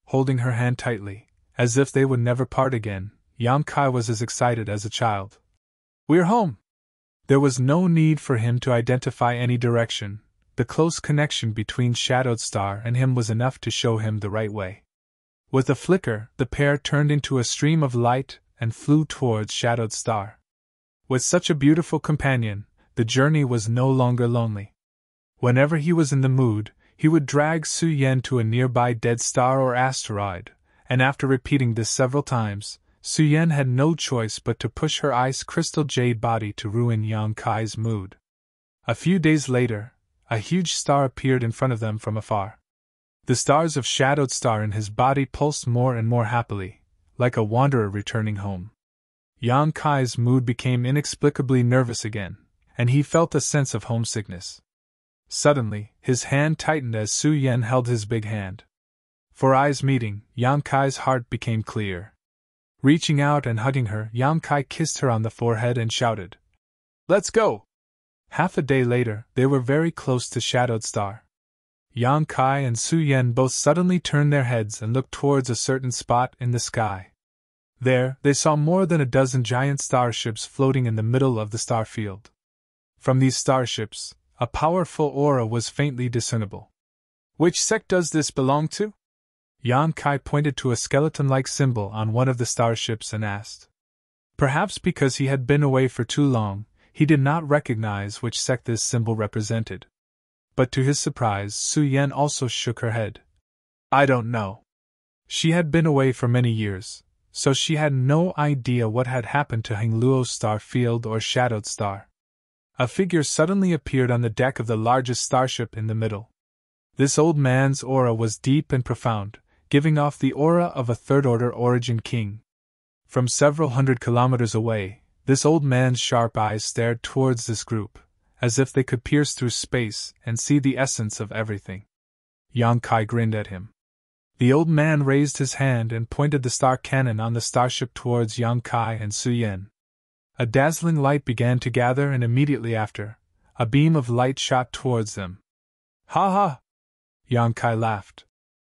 Holding her hand tightly, as if they would never part again, Yam Kai was as excited as a child. "We're home!" There was no need for him to identify any direction. The close connection between Shadowed Star and him was enough to show him the right way. With a flicker, the pair turned into a stream of light and flew towards Shadowed Star. With such a beautiful companion, the journey was no longer lonely. Whenever he was in the mood, he would drag Su Yan to a nearby dead star or asteroid, and after repeating this several times, Su Yan had no choice but to push her ice crystal jade body to ruin Yam Kai's mood. A few days later, a huge star appeared in front of them from afar. The stars of Shadowed Star in his body pulsed more and more happily, like a wanderer returning home. Yam Kai's mood became inexplicably nervous again, and he felt a sense of homesickness. Suddenly, his hand tightened as Su Yan held his big hand. For eyes meeting, Yam Kai's heart became clear. Reaching out and hugging her, Yam Kai kissed her on the forehead and shouted, "Let's go!" Half a day later, they were very close to Shadowed Star. Yam Kai and Su Yan both suddenly turned their heads and looked towards a certain spot in the sky. There, they saw more than a dozen giant starships floating in the middle of the star field. From these starships, a powerful aura was faintly discernible. "Which sect does this belong to?" Yam Kai pointed to a skeleton-like symbol on one of the starships and asked. Perhaps because he had been away for too long, he did not recognize which sect this symbol represented. But to his surprise, Su Yan also shook her head. "I don't know." She had been away for many years, so she had no idea what had happened to Hengluo Star Field or Shadowed Star. A figure suddenly appeared on the deck of the largest starship in the middle. This old man's aura was deep and profound, giving off the aura of a third-order Origin King. From several hundred kilometers away, this old man's sharp eyes stared towards this group, as if they could pierce through space and see the essence of everything. Yam Kai grinned at him. The old man raised his hand and pointed the star cannon on the starship towards Yam Kai and Su Yan. A dazzling light began to gather, and immediately after, a beam of light shot towards them. Ha ha! Yang Kai laughed.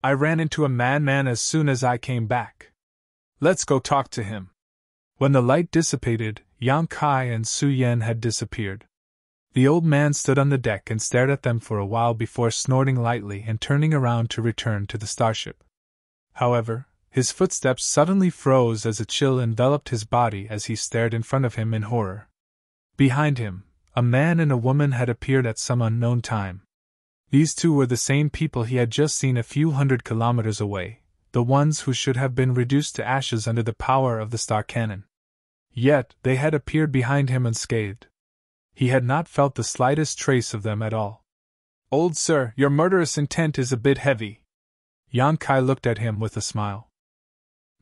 I ran into a madman as soon as I came back. Let's go talk to him. When the light dissipated, Yang Kai and Su Yan had disappeared. The old man stood on the deck and stared at them for a while before snorting lightly and turning around to return to the starship. However, his footsteps suddenly froze as a chill enveloped his body as he stared in front of him in horror. Behind him, a man and a woman had appeared at some unknown time. These two were the same people he had just seen a few hundred kilometers away, the ones who should have been reduced to ashes under the power of the star cannon. Yet, they had appeared behind him unscathed. He had not felt the slightest trace of them at all. Old sir, your murderous intent is a bit heavy. Yang Kai looked at him with a smile.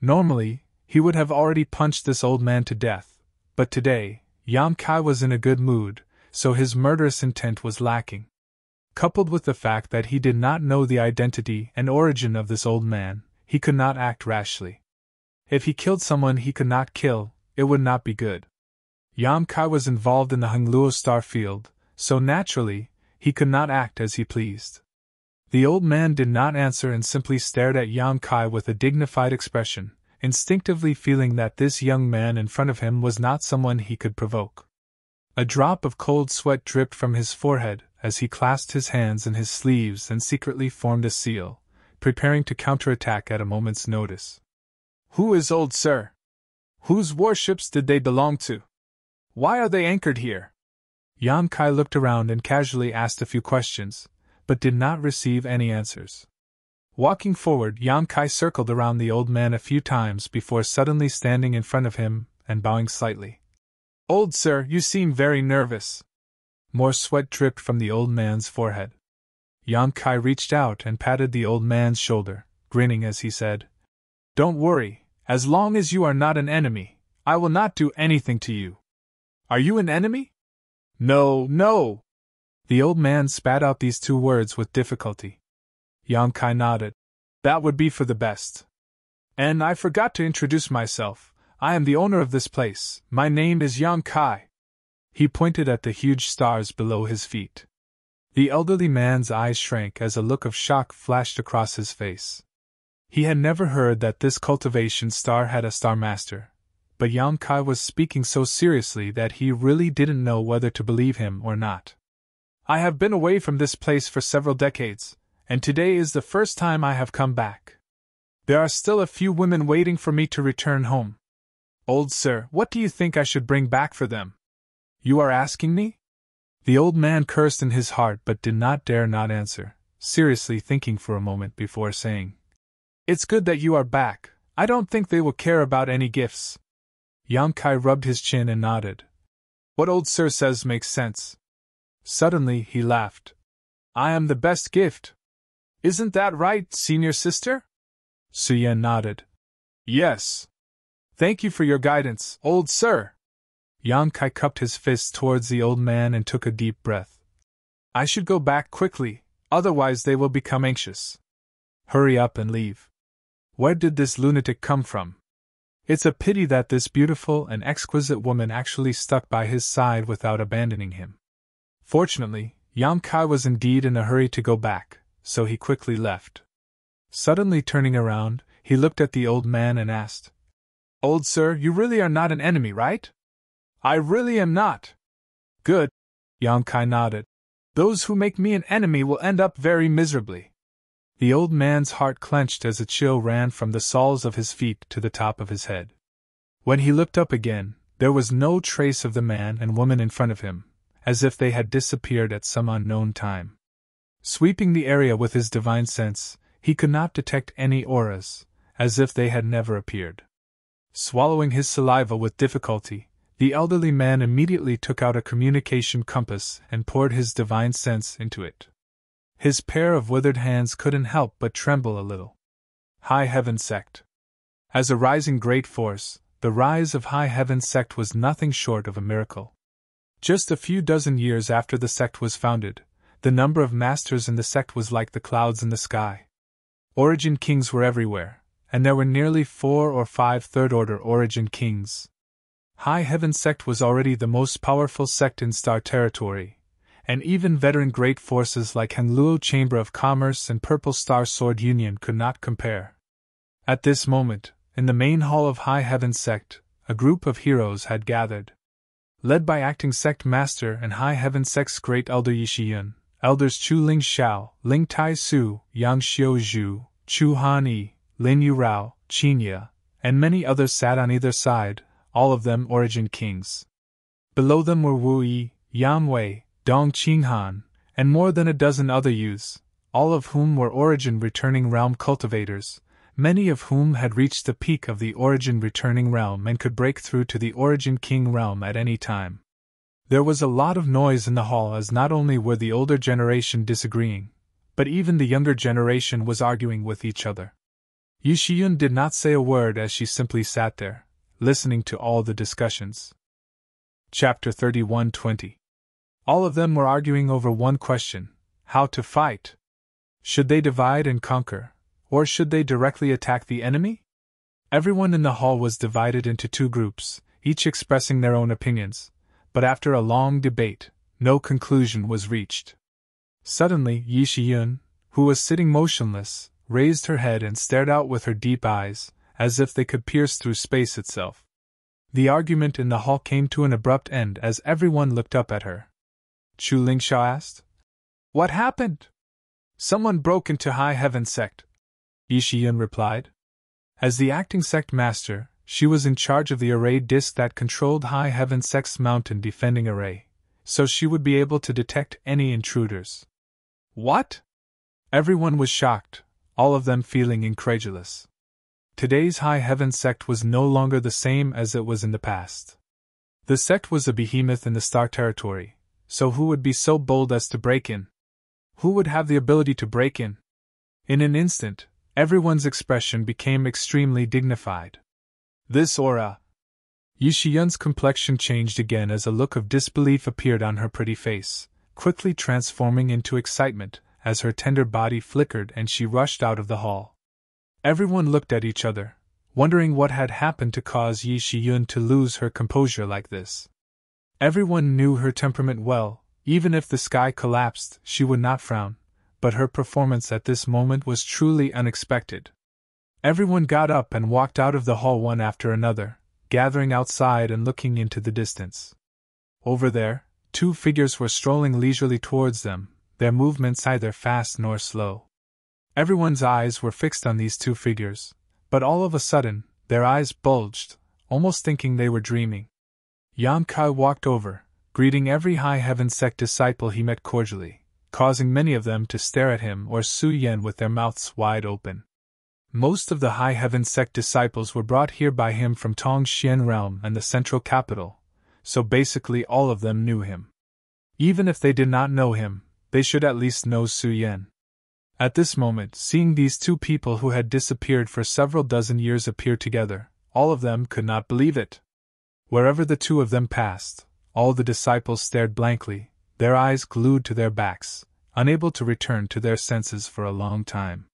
Normally, he would have already punched this old man to death, but today, Yang Kai was in a good mood, so his murderous intent was lacking. Coupled with the fact that he did not know the identity and origin of this old man, he could not act rashly. If he killed someone he could not kill, it would not be good. Yang Kai was involved in the Hongluo star field, so naturally, he could not act as he pleased. The old man did not answer and simply stared at Yang Kai with a dignified expression, instinctively feeling that this young man in front of him was not someone he could provoke. A drop of cold sweat dripped from his forehead as he clasped his hands in his sleeves and secretly formed a seal, preparing to counterattack at a moment's notice. Who is old sir? Whose warships did they belong to? Why are they anchored here? Yang Kai looked around and casually asked a few questions, but did not receive any answers. Walking forward, Yang Kai circled around the old man a few times before suddenly standing in front of him and bowing slightly. Old sir, you seem very nervous. More sweat dripped from the old man's forehead. Yang Kai reached out and patted the old man's shoulder, grinning as he said, Don't worry, as long as you are not an enemy, I will not do anything to you. Are you an enemy? No, no! The old man spat out these two words with difficulty. Yang Kai nodded. That would be for the best. And I forgot to introduce myself. I am the owner of this place. My name is Yang Kai. He pointed at the huge stars below his feet. The elderly man's eyes shrank as a look of shock flashed across his face. He had never heard that this cultivation star had a star master, but Yang Kai was speaking so seriously that he really didn't know whether to believe him or not. I have been away from this place for several decades, and today is the first time I have come back. There are still a few women waiting for me to return home. Old sir, what do you think I should bring back for them? You are asking me? The old man cursed in his heart but did not dare not answer, seriously thinking for a moment before saying, It's good that you are back. I don't think they will care about any gifts. Yang Kai rubbed his chin and nodded. What old sir says makes sense. Suddenly he laughed. I am the best gift. Isn't that right, senior sister? Su Yan nodded. Yes. Thank you for your guidance, old sir. Yang Kai cupped his fist towards the old man and took a deep breath. I should go back quickly, otherwise they will become anxious. Hurry up and leave. Where did this lunatic come from? It's a pity that this beautiful and exquisite woman actually stuck by his side without abandoning him. Fortunately, Yang Kai was indeed in a hurry to go back, so he quickly left. Suddenly turning around, he looked at the old man and asked, Old sir, you really are not an enemy, right? I really am not. Good. Yang Kai nodded. Those who make me an enemy will end up very miserably. The old man's heart clenched as a chill ran from the soles of his feet to the top of his head. When he looked up again, there was no trace of the man and woman in front of him, as if they had disappeared at some unknown time. Sweeping the area with his divine sense, he could not detect any auras, as if they had never appeared. Swallowing his saliva with difficulty, the elderly man immediately took out a communication compass and poured his divine sense into it. His pair of withered hands couldn't help but tremble a little. High Heaven Sect. As a rising great force, the rise of High Heaven Sect was nothing short of a miracle. Just a few dozen years after the sect was founded, the number of masters in the sect was like the clouds in the sky. Origin kings were everywhere, and there were nearly 4 or 5 third-order origin kings. High Heaven Sect was already the most powerful sect in Star Territory, and even veteran great forces like Hanluo Chamber of Commerce and Purple Star Sword Union could not compare. At this moment, in the main hall of High Heaven Sect, a group of heroes had gathered. Led by acting sect master and High Heaven Sect's great elder Yishiyun, elders Chu Ling Xiao, Ling Tai Su, Yang Xiu Zhu, Chu Han Yi, Lin Yu Rao, Qin Ye, and many others sat on either side, all of them origin kings. Below them were Wu Yi, Yan Wei, Dong Qinghan, and more than a dozen other youths, all of whom were origin returning realm cultivators, many of whom had reached the peak of the origin returning realm and could break through to the origin king realm at any time. There was a lot of noise in the hall, as not only were the older generation disagreeing, but even the younger generation was arguing with each other. Yishiyun did not say a word as she simply sat there, listening to all the discussions. Chapter 31:20. All of them were arguing over one question: how to fight. Should they divide and conquer, or should they directly attack the enemy? Everyone in the hall was divided into two groups, each expressing their own opinions, but after a long debate, no conclusion was reached. Suddenly, Yishiyun, who was sitting motionless, raised her head and stared out with her deep eyes, as if they could pierce through space itself. The argument in the hall came to an abrupt end as everyone looked up at her. Chu Lingxiao asked, "What happened?" "Someone broke into High Heaven Sect," Yishiyun replied. As the acting sect master, she was in charge of the array disk that controlled High Heaven Sect's mountain defending array, so she would be able to detect any intruders. What? Everyone was shocked, all of them feeling incredulous. Today's High Heaven Sect was no longer the same as it was in the past. The sect was a behemoth in the Star Territory, so who would be so bold as to break in? Who would have the ability to break in? In an instant, everyone's expression became extremely dignified. This aura. Yishiyun's complexion changed again as a look of disbelief appeared on her pretty face, quickly transforming into excitement as her tender body flickered and she rushed out of the hall. Everyone looked at each other, wondering what had happened to cause Yishiyun to lose her composure like this. Everyone knew her temperament well. Even if the sky collapsed, she would not frown, but her performance at this moment was truly unexpected. Everyone got up and walked out of the hall one after another, gathering outside and looking into the distance. Over there, two figures were strolling leisurely towards them, their movements neither fast nor slow. Everyone's eyes were fixed on these two figures, but all of a sudden, their eyes bulged, almost thinking they were dreaming. Yan Kai walked over, greeting every High Heaven Sect disciple he met cordially, causing many of them to stare at him or Su Yen with their mouths wide open. Most of the High Heaven Sect disciples were brought here by him from Tongxian Realm and the central capital, so basically all of them knew him. Even if they did not know him, they should at least know Su Yen. At this moment, seeing these two people who had disappeared for several dozen years appear together, all of them could not believe it. Wherever the two of them passed, all the disciples stared blankly, their eyes glued to their backs, unable to return to their senses for a long time.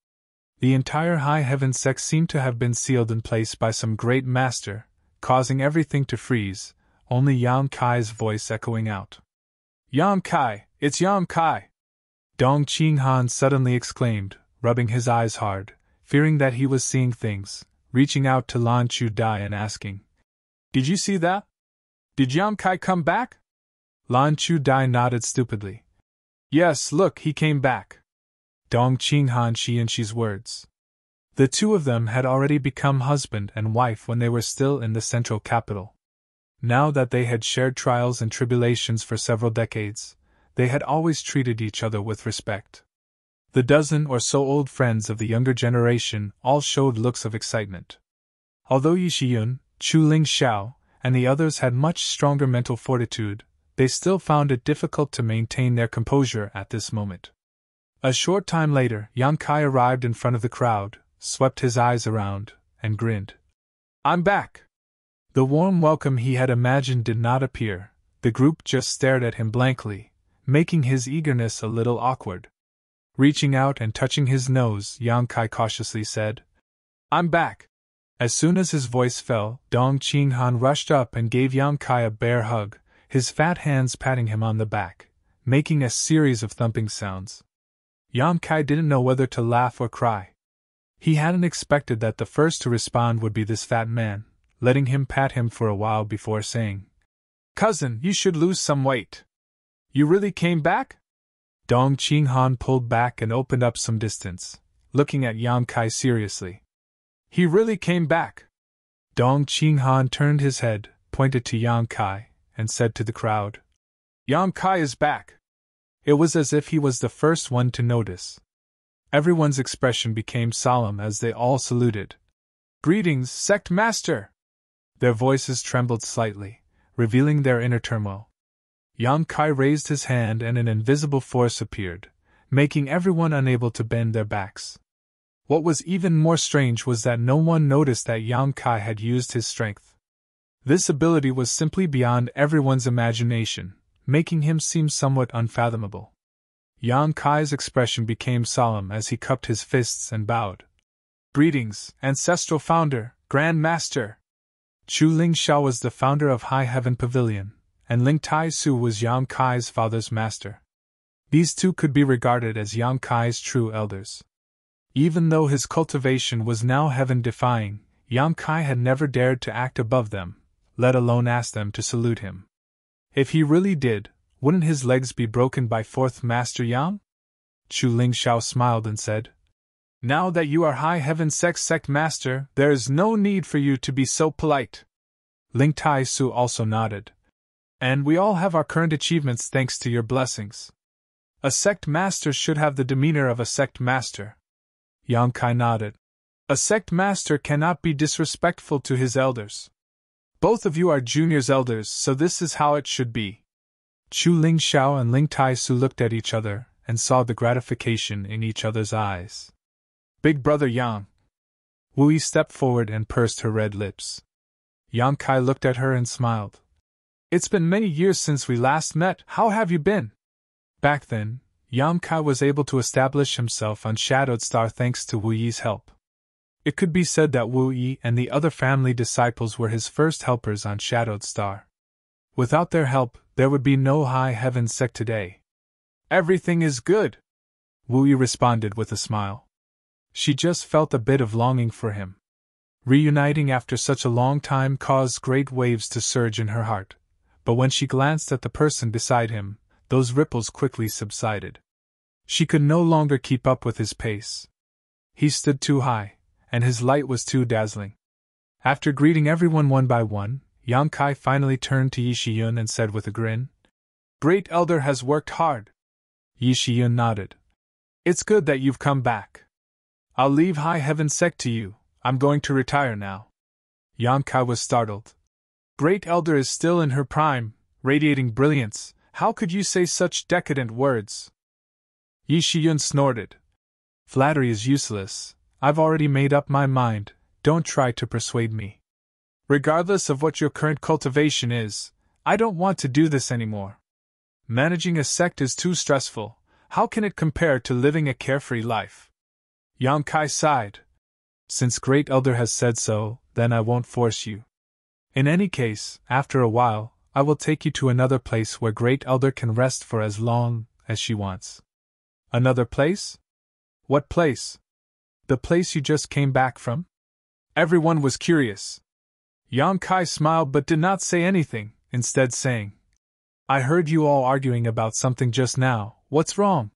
The entire High Heaven Sect seemed to have been sealed in place by some great master, causing everything to freeze, only Yan Kai's voice echoing out. "Yan Kai, it's Yan Kai!" Dong Qinghan suddenly exclaimed, rubbing his eyes hard, fearing that he was seeing things, reaching out to Lan Chu Dai and asking, "Did you see that? Did Yan Kai come back?" Lan Chu Dai nodded stupidly. "Yes, look, he came back." Dong Qinghan Xianxi's words. The two of them had already become husband and wife when they were still in the central capital. Now that they had shared trials and tribulations for several decades, they had always treated each other with respect. The dozen or so old friends of the younger generation all showed looks of excitement. Although Yishiyun, Chu Ling Xiao, and the others had much stronger mental fortitude, they still found it difficult to maintain their composure at this moment. A short time later, Yan Kai arrived in front of the crowd, swept his eyes around, and grinned. "I'm back!" The warm welcome he had imagined did not appear. The group just stared at him blankly, making his eagerness a little awkward. Reaching out and touching his nose, Yan Kai cautiously said, "I'm back." As soon as his voice fell, Dong Qinghan rushed up and gave Yan Kai a bear hug, his fat hands patting him on the back, making a series of thumping sounds. Yan Kai didn't know whether to laugh or cry. He hadn't expected that the first to respond would be this fat man, letting him pat him for a while before saying, "Cousin, you should lose some weight. You really came back?" Dong Qinghan pulled back and opened up some distance, looking at Yang Kai seriously. "He really came back." Dong Qinghan turned his head, pointed to Yang Kai, and said to the crowd, "Yang Kai is back." It was as if he was the first one to notice. Everyone's expression became solemn as they all saluted. "Greetings, Sect Master!" Their voices trembled slightly, revealing their inner turmoil. Yang Kai raised his hand and an invisible force appeared, making everyone unable to bend their backs. What was even more strange was that no one noticed that Yang Kai had used his strength. This ability was simply beyond everyone's imagination, making him seem somewhat unfathomable. Yang Kai's expression became solemn as he cupped his fists and bowed. "Greetings, Ancestral Founder, Grand Master!" Chu Lingxiao was the founder of High Heaven Pavilion, and Ling Tai Su was Yang Kai's father's master. These two could be regarded as Yang Kai's true elders. Even though his cultivation was now heaven-defying, Yang Kai had never dared to act above them, let alone ask them to salute him. If he really did, wouldn't his legs be broken by Fourth Master Yang? Chu Lingxiao smiled and said, "Now that you are High Heaven Sect Master, there is no need for you to be so polite." Ling Tai Su also nodded. "And we all have our current achievements thanks to your blessings. A Sect Master should have the demeanor of a Sect Master." Yang Kai nodded. "A Sect Master cannot be disrespectful to his elders. Both of you are juniors elders, so this is how it should be." Chu Lingxiao and Ling Tai Su looked at each other and saw the gratification in each other's eyes. "Big brother Yang." Wu Yi stepped forward and pursed her red lips. Yang Kai looked at her and smiled. "It's been many years since we last met, how have you been?" Back then, Yang Kai was able to establish himself on Shadowed Star thanks to Wu Yi's help. It could be said that Wu Yi and the other family disciples were his first helpers on Shadowed Star. Without their help, there would be no High Heaven Sect today. "Everything is good," Wu Yi responded with a smile. She just felt a bit of longing for him. Reuniting after such a long time caused great waves to surge in her heart, but when she glanced at the person beside him, those ripples quickly subsided. She could no longer keep up with his pace. He stood too high, and his light was too dazzling. After greeting everyone one by one, Yang Kai finally turned to Yi Shiyun and said with a grin, "Great Elder has worked hard." Yi Shiyun nodded. "It's good that you've come back. I'll leave High Heaven Sect to you, I'm going to retire now." Yang Kai was startled. "Great Elder is still in her prime, radiating brilliance, how could you say such decadent words?" Yi Shiyun snorted. "Flattery is useless, I've already made up my mind, don't try to persuade me. Regardless of what your current cultivation is, I don't want to do this anymore. Managing a sect is too stressful, how can it compare to living a carefree life?" Yang Kai sighed. "Since Great Elder has said so, then I won't force you. In any case, after a while, I will take you to another place where Great Elder can rest for as long as she wants." "Another place? What place?" "The place you just came back from?" Everyone was curious. Yang Kai smiled but did not say anything, instead saying, "I heard you all arguing about something just now, what's wrong?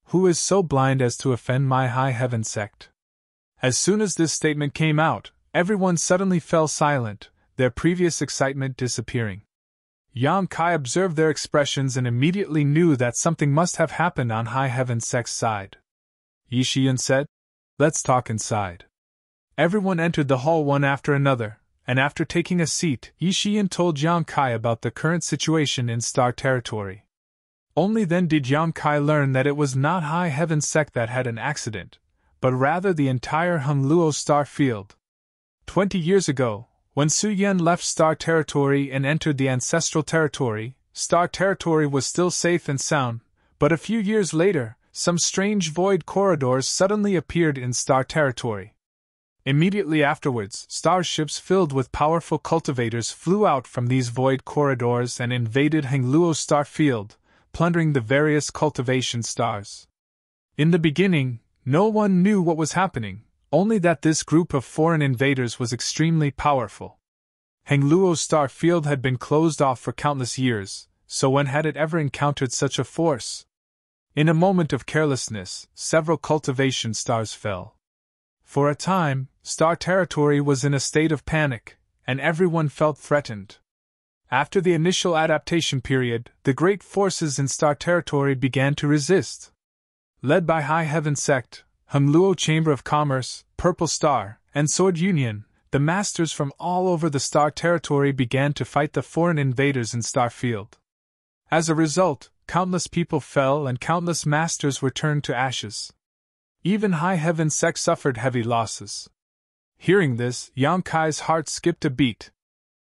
Who is so blind as to offend my High Heaven Sect?" As soon as this statement came out, everyone suddenly fell silent, their previous excitement disappearing. Yang Kai observed their expressions and immediately knew that something must have happened on High Heaven Sect's side. Yi Shiyun said, "Let's talk inside." Everyone entered the hall one after another, and after taking a seat, Yi Shiyun told Yang Kai about the current situation in Star Territory. Only then did Yang Kai learn that it was not High Heaven Sect that had an accident, but rather the entire Hongluo Star Field. 20 years ago, when Su Yan left Star Territory and entered the Ancestral Territory, Star Territory was still safe and sound, but a few years later, some strange void corridors suddenly appeared in Star Territory. Immediately afterwards, starships filled with powerful cultivators flew out from these void corridors and invaded Hongluo Star Field, plundering the various cultivation stars. In the beginning, no one knew what was happening, only that this group of foreign invaders was extremely powerful. Hengluo's star field had been closed off for countless years, so when had it ever encountered such a force? In a moment of carelessness, several cultivation stars fell. For a time, star territory was in a state of panic, and everyone felt threatened. After the initial adaptation period, the great forces in star territory began to resist. Led by High Heaven Sect, Hengluo Chamber of Commerce, Purple Star, and Sword Union, the masters from all over the star territory began to fight the foreign invaders in Star Field. As a result, countless people fell and countless masters were turned to ashes. Even High Heaven Sect suffered heavy losses. Hearing this, Yang Kai's heart skipped a beat.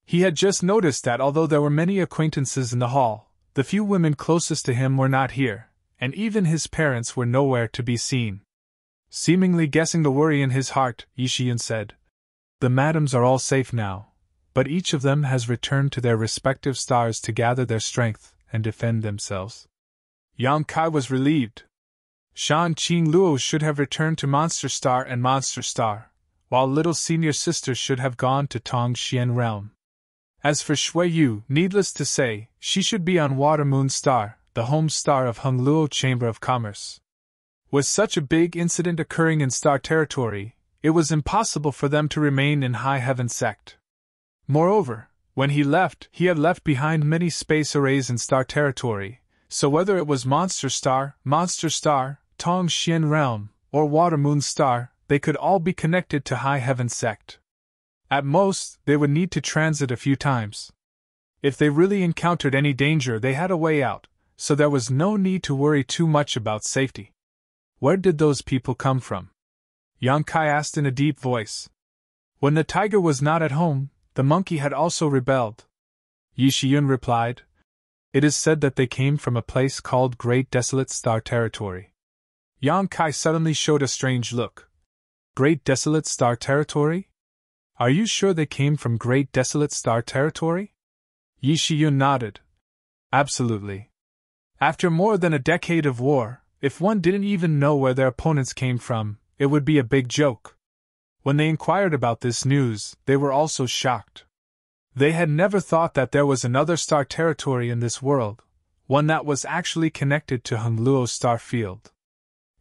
He had just noticed that although there were many acquaintances in the hall, the few women closest to him were not here, and even his parents were nowhere to be seen. Seemingly guessing the worry in his heart, Yishiyan said, "The madams are all safe now, but each of them has returned to their respective stars to gather their strength and defend themselves." Yang Kai was relieved. Shan Qing Luo should have returned to Monster Star and Monster Star, while little senior sister should have gone to Tong Xian Realm. As for Shui Yu, needless to say, she should be on Water Moon Star, the home star of Hengluo Chamber of Commerce. With such a big incident occurring in star territory, it was impossible for them to remain in High Heaven Sect. Moreover, when he had left behind many space arrays in star territory, so whether it was Monster Star, Tong Xian Realm, or Water Moon Star, they could all be connected to High Heaven Sect. At most, they would need to transit a few times. If they really encountered any danger, they had a way out, so there was no need to worry too much about safety. Where did those people come from? Yang Kai asked in a deep voice. When the tiger was not at home, the monkey had also rebelled. Yi Shiyun replied. It is said that they came from a place called Great Desolate Star Territory. Yang Kai suddenly showed a strange look. Great Desolate Star Territory? Are you sure they came from Great Desolate Star Territory? Yi Shiyun nodded. Absolutely. After more than a decade of war, if one didn't even know where their opponents came from, it would be a big joke. When they inquired about this news, they were also shocked. They had never thought that there was another star territory in this world, one that was actually connected to Hengluo Star Field.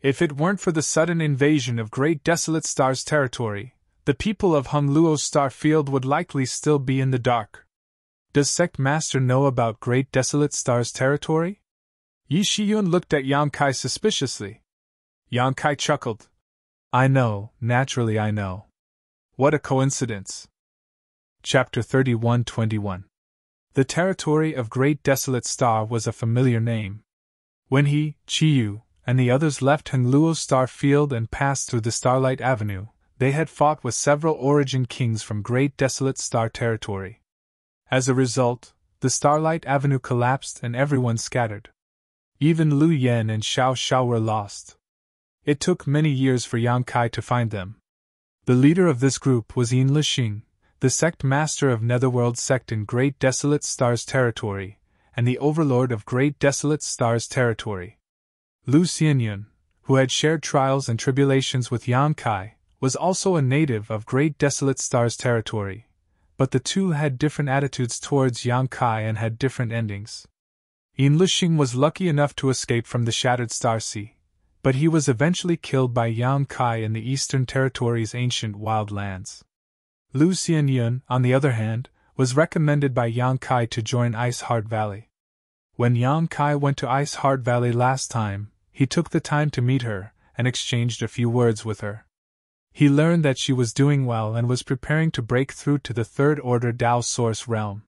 If it weren't for the sudden invasion of Great Desolate Star's territory, the people of Hengluo Star Field would likely still be in the dark. Does Sect Master know about Great Desolate Star's territory? Yi Shiyun looked at Yang Kai suspiciously. Yang Kai chuckled. I know, naturally I know. What a coincidence. Chapter 31-21. The territory of Great Desolate Star was a familiar name. When he, Chiyu, and the others left Hengluo Star Field and passed through the Starlight Avenue, they had fought with several origin kings from Great Desolate Star Territory. As a result, the Starlight Avenue collapsed and everyone scattered. Even Lu Yen and Xiao Xiao were lost. It took many years for Yang Kai to find them. The leader of this group was Yin Lixing, the sect master of Netherworld Sect in Great Desolate Stars Territory, and the overlord of Great Desolate Stars Territory. Lu Xianyun, who had shared trials and tribulations with Yang Kai, was also a native of Great Desolate Stars Territory, but the two had different attitudes towards Yang Kai and had different endings. Yin Lixing was lucky enough to escape from the Shattered Star Sea, but he was eventually killed by Yang Kai in the Eastern Territory's ancient wildlands. Lu Xianyun, on the other hand, was recommended by Yang Kai to join Ice Heart Valley. When Yang Kai went to Ice Heart Valley last time, he took the time to meet her and exchanged a few words with her. He learned that she was doing well and was preparing to break through to the Third Order Dao Source realm.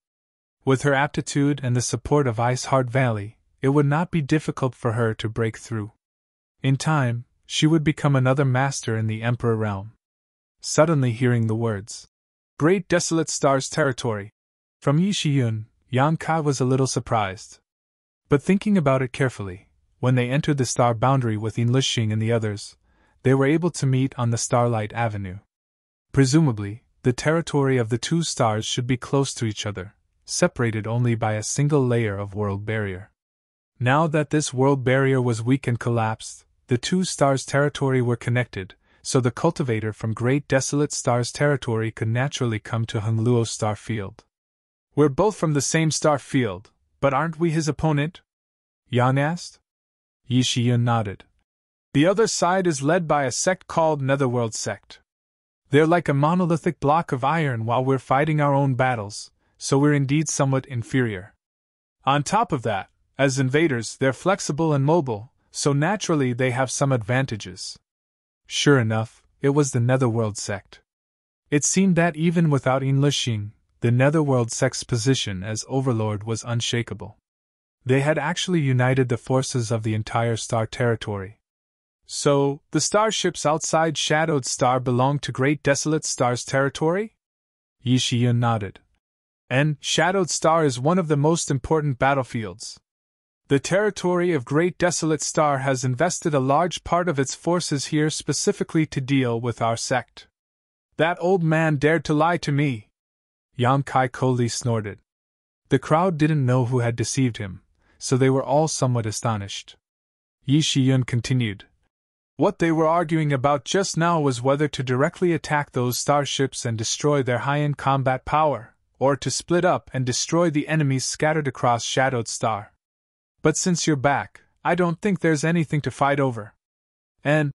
With her aptitude and the support of Ice Heart Valley, it would not be difficult for her to break through. In time, she would become another master in the Emperor realm. Suddenly hearing the words, Great Desolate Stars Territory, from Yi Shiyun, Yang Kai was a little surprised. But thinking about it carefully, when they entered the star boundary with Yin Lixing and the others, they were able to meet on the Starlight Avenue. Presumably, the territory of the two stars should be close to each other, separated only by a single layer of world barrier. Now that this world barrier was weak and collapsed, the two stars' territory were connected, so the cultivator from Great Desolate Star's territory could naturally come to Hunluo's star field. We're both from the same star field, but aren't we his opponent? Yan asked. Yi Shiyun nodded. The other side is led by a sect called Netherworld Sect. They're like a monolithic block of iron while we're fighting our own battles, so we're indeed somewhat inferior. On top of that, as invaders, they're flexible and mobile, so naturally they have some advantages. Sure enough, it was the Netherworld Sect. It seemed that even without Yin Lixing, the Netherworld Sect's position as overlord was unshakable. They had actually united the forces of the entire star territory. So, the starships outside Shadowed Star belong to Great Desolate Star's territory? Yi Shiyun nodded. And Shadowed Star is one of the most important battlefields. The territory of Great Desolate Star has invested a large part of its forces here specifically to deal with our sect. That old man dared to lie to me! Yang Kai coldly snorted. The crowd didn't know who had deceived him, so they were all somewhat astonished. Yi Shiyun continued. What they were arguing about just now was whether to directly attack those starships and destroy their high-end combat power, or to split up and destroy the enemies scattered across Shadowed Star. But since you're back, I don't think there's anything to fight over. And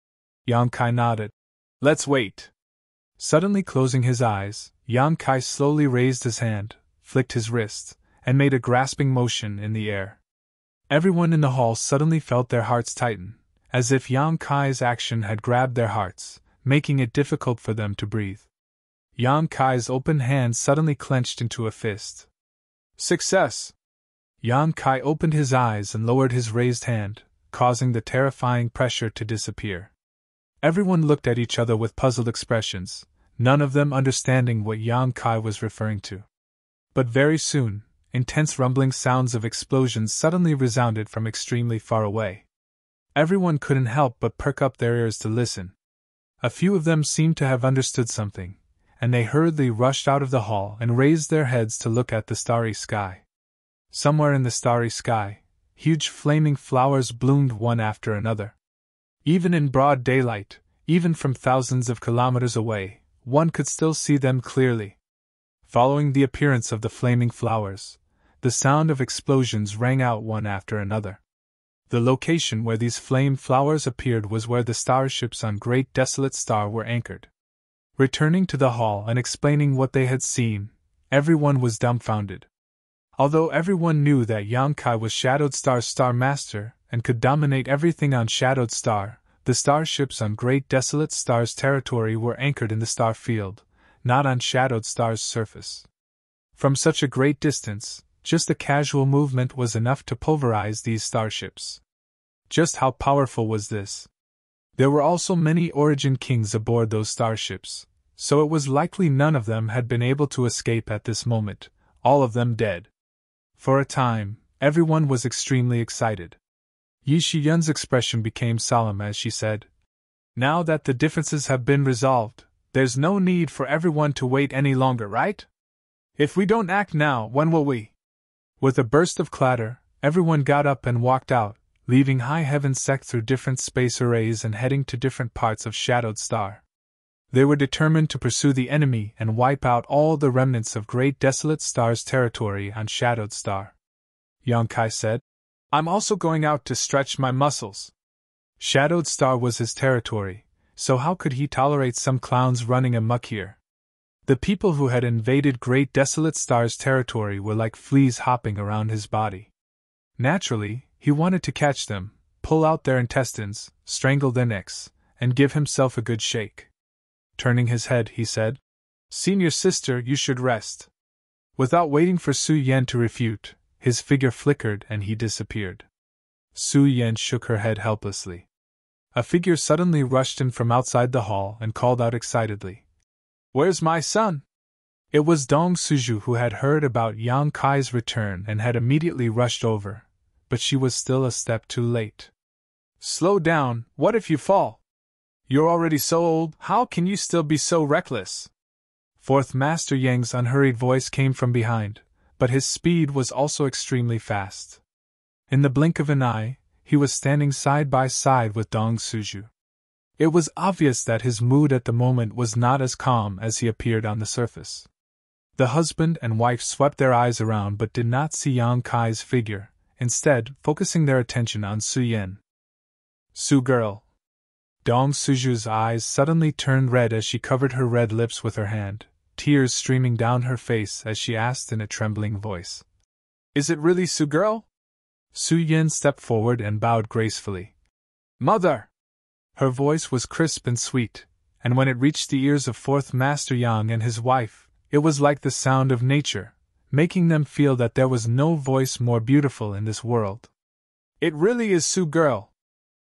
Yang Kai nodded. Let's wait. Suddenly closing his eyes, Yang Kai slowly raised his hand, flicked his wrist, and made a grasping motion in the air. Everyone in the hall suddenly felt their hearts tighten, as if Yang Kai's action had grabbed their hearts, making it difficult for them to breathe. Yang Kai's open hand suddenly clenched into a fist. Success! Yang Kai opened his eyes and lowered his raised hand, causing the terrifying pressure to disappear. Everyone looked at each other with puzzled expressions, none of them understanding what Yang Kai was referring to. But very soon, intense rumbling sounds of explosions suddenly resounded from extremely far away. Everyone couldn't help but perk up their ears to listen. A few of them seemed to have understood something, and they hurriedly rushed out of the hall and raised their heads to look at the starry sky. Somewhere in the starry sky, huge flaming flowers bloomed one after another. Even in broad daylight, even from thousands of kilometers away, one could still see them clearly. Following the appearance of the flaming flowers, the sound of explosions rang out one after another. The location where these flame flowers appeared was where the starships on Great Desolate Star were anchored. Returning to the hall and explaining what they had seen, everyone was dumbfounded. Although everyone knew that Yang Kai was Shadowed Star's Star Master and could dominate everything on Shadowed Star, the starships on Great Desolate Star's territory were anchored in the star field, not on Shadowed Star's surface. From such a great distance, just a casual movement was enough to pulverize these starships. Just how powerful was this? There were also many Origin Kings aboard those starships, so it was likely none of them had been able to escape at this moment, all of them dead. For a time, everyone was extremely excited. Yi Shiyun's expression became solemn as she said, Now that the differences have been resolved, there's no need for everyone to wait any longer, right? If we don't act now, when will we? With a burst of clatter, everyone got up and walked out, leaving High Heaven Sect through different space arrays and heading to different parts of Shadowed Star. They were determined to pursue the enemy and wipe out all the remnants of Great Desolate Star's territory on Shadowed Star. Yang Kai said, I'm also going out to stretch my muscles. Shadowed Star was his territory, so how could he tolerate some clowns running amok here? The people who had invaded Great Desolate Star's territory were like fleas hopping around his body. Naturally, he wanted to catch them, pull out their intestines, strangle their necks, and give himself a good shake. Turning his head, he said, Senior sister, you should rest. Without waiting for Su Yan to refute, his figure flickered and he disappeared. Su Yan shook her head helplessly. A figure suddenly rushed in from outside the hall and called out excitedly, Where's my son? It was Dong Suju who had heard about Yang Kai's return and had immediately rushed over, but she was still a step too late. Slow down, what if you fall? You're already so old, how can you still be so reckless? Fourth Master Yang's unhurried voice came from behind, but his speed was also extremely fast. In the blink of an eye, he was standing side by side with Dong Suju. It was obvious that his mood at the moment was not as calm as he appeared on the surface. The husband and wife swept their eyes around but did not see Yang Kai's figure, instead focusing their attention on Su Yen. "Su girl." Dong Suju's eyes suddenly turned red as she covered her red lips with her hand, tears streaming down her face as she asked in a trembling voice. "Is it really Su girl?" Su Yen stepped forward and bowed gracefully. "Mother!" Her voice was crisp and sweet, and when it reached the ears of Fourth Master Yang and his wife, it was like the sound of nature, making them feel that there was no voice more beautiful in this world. "It really is Su girl."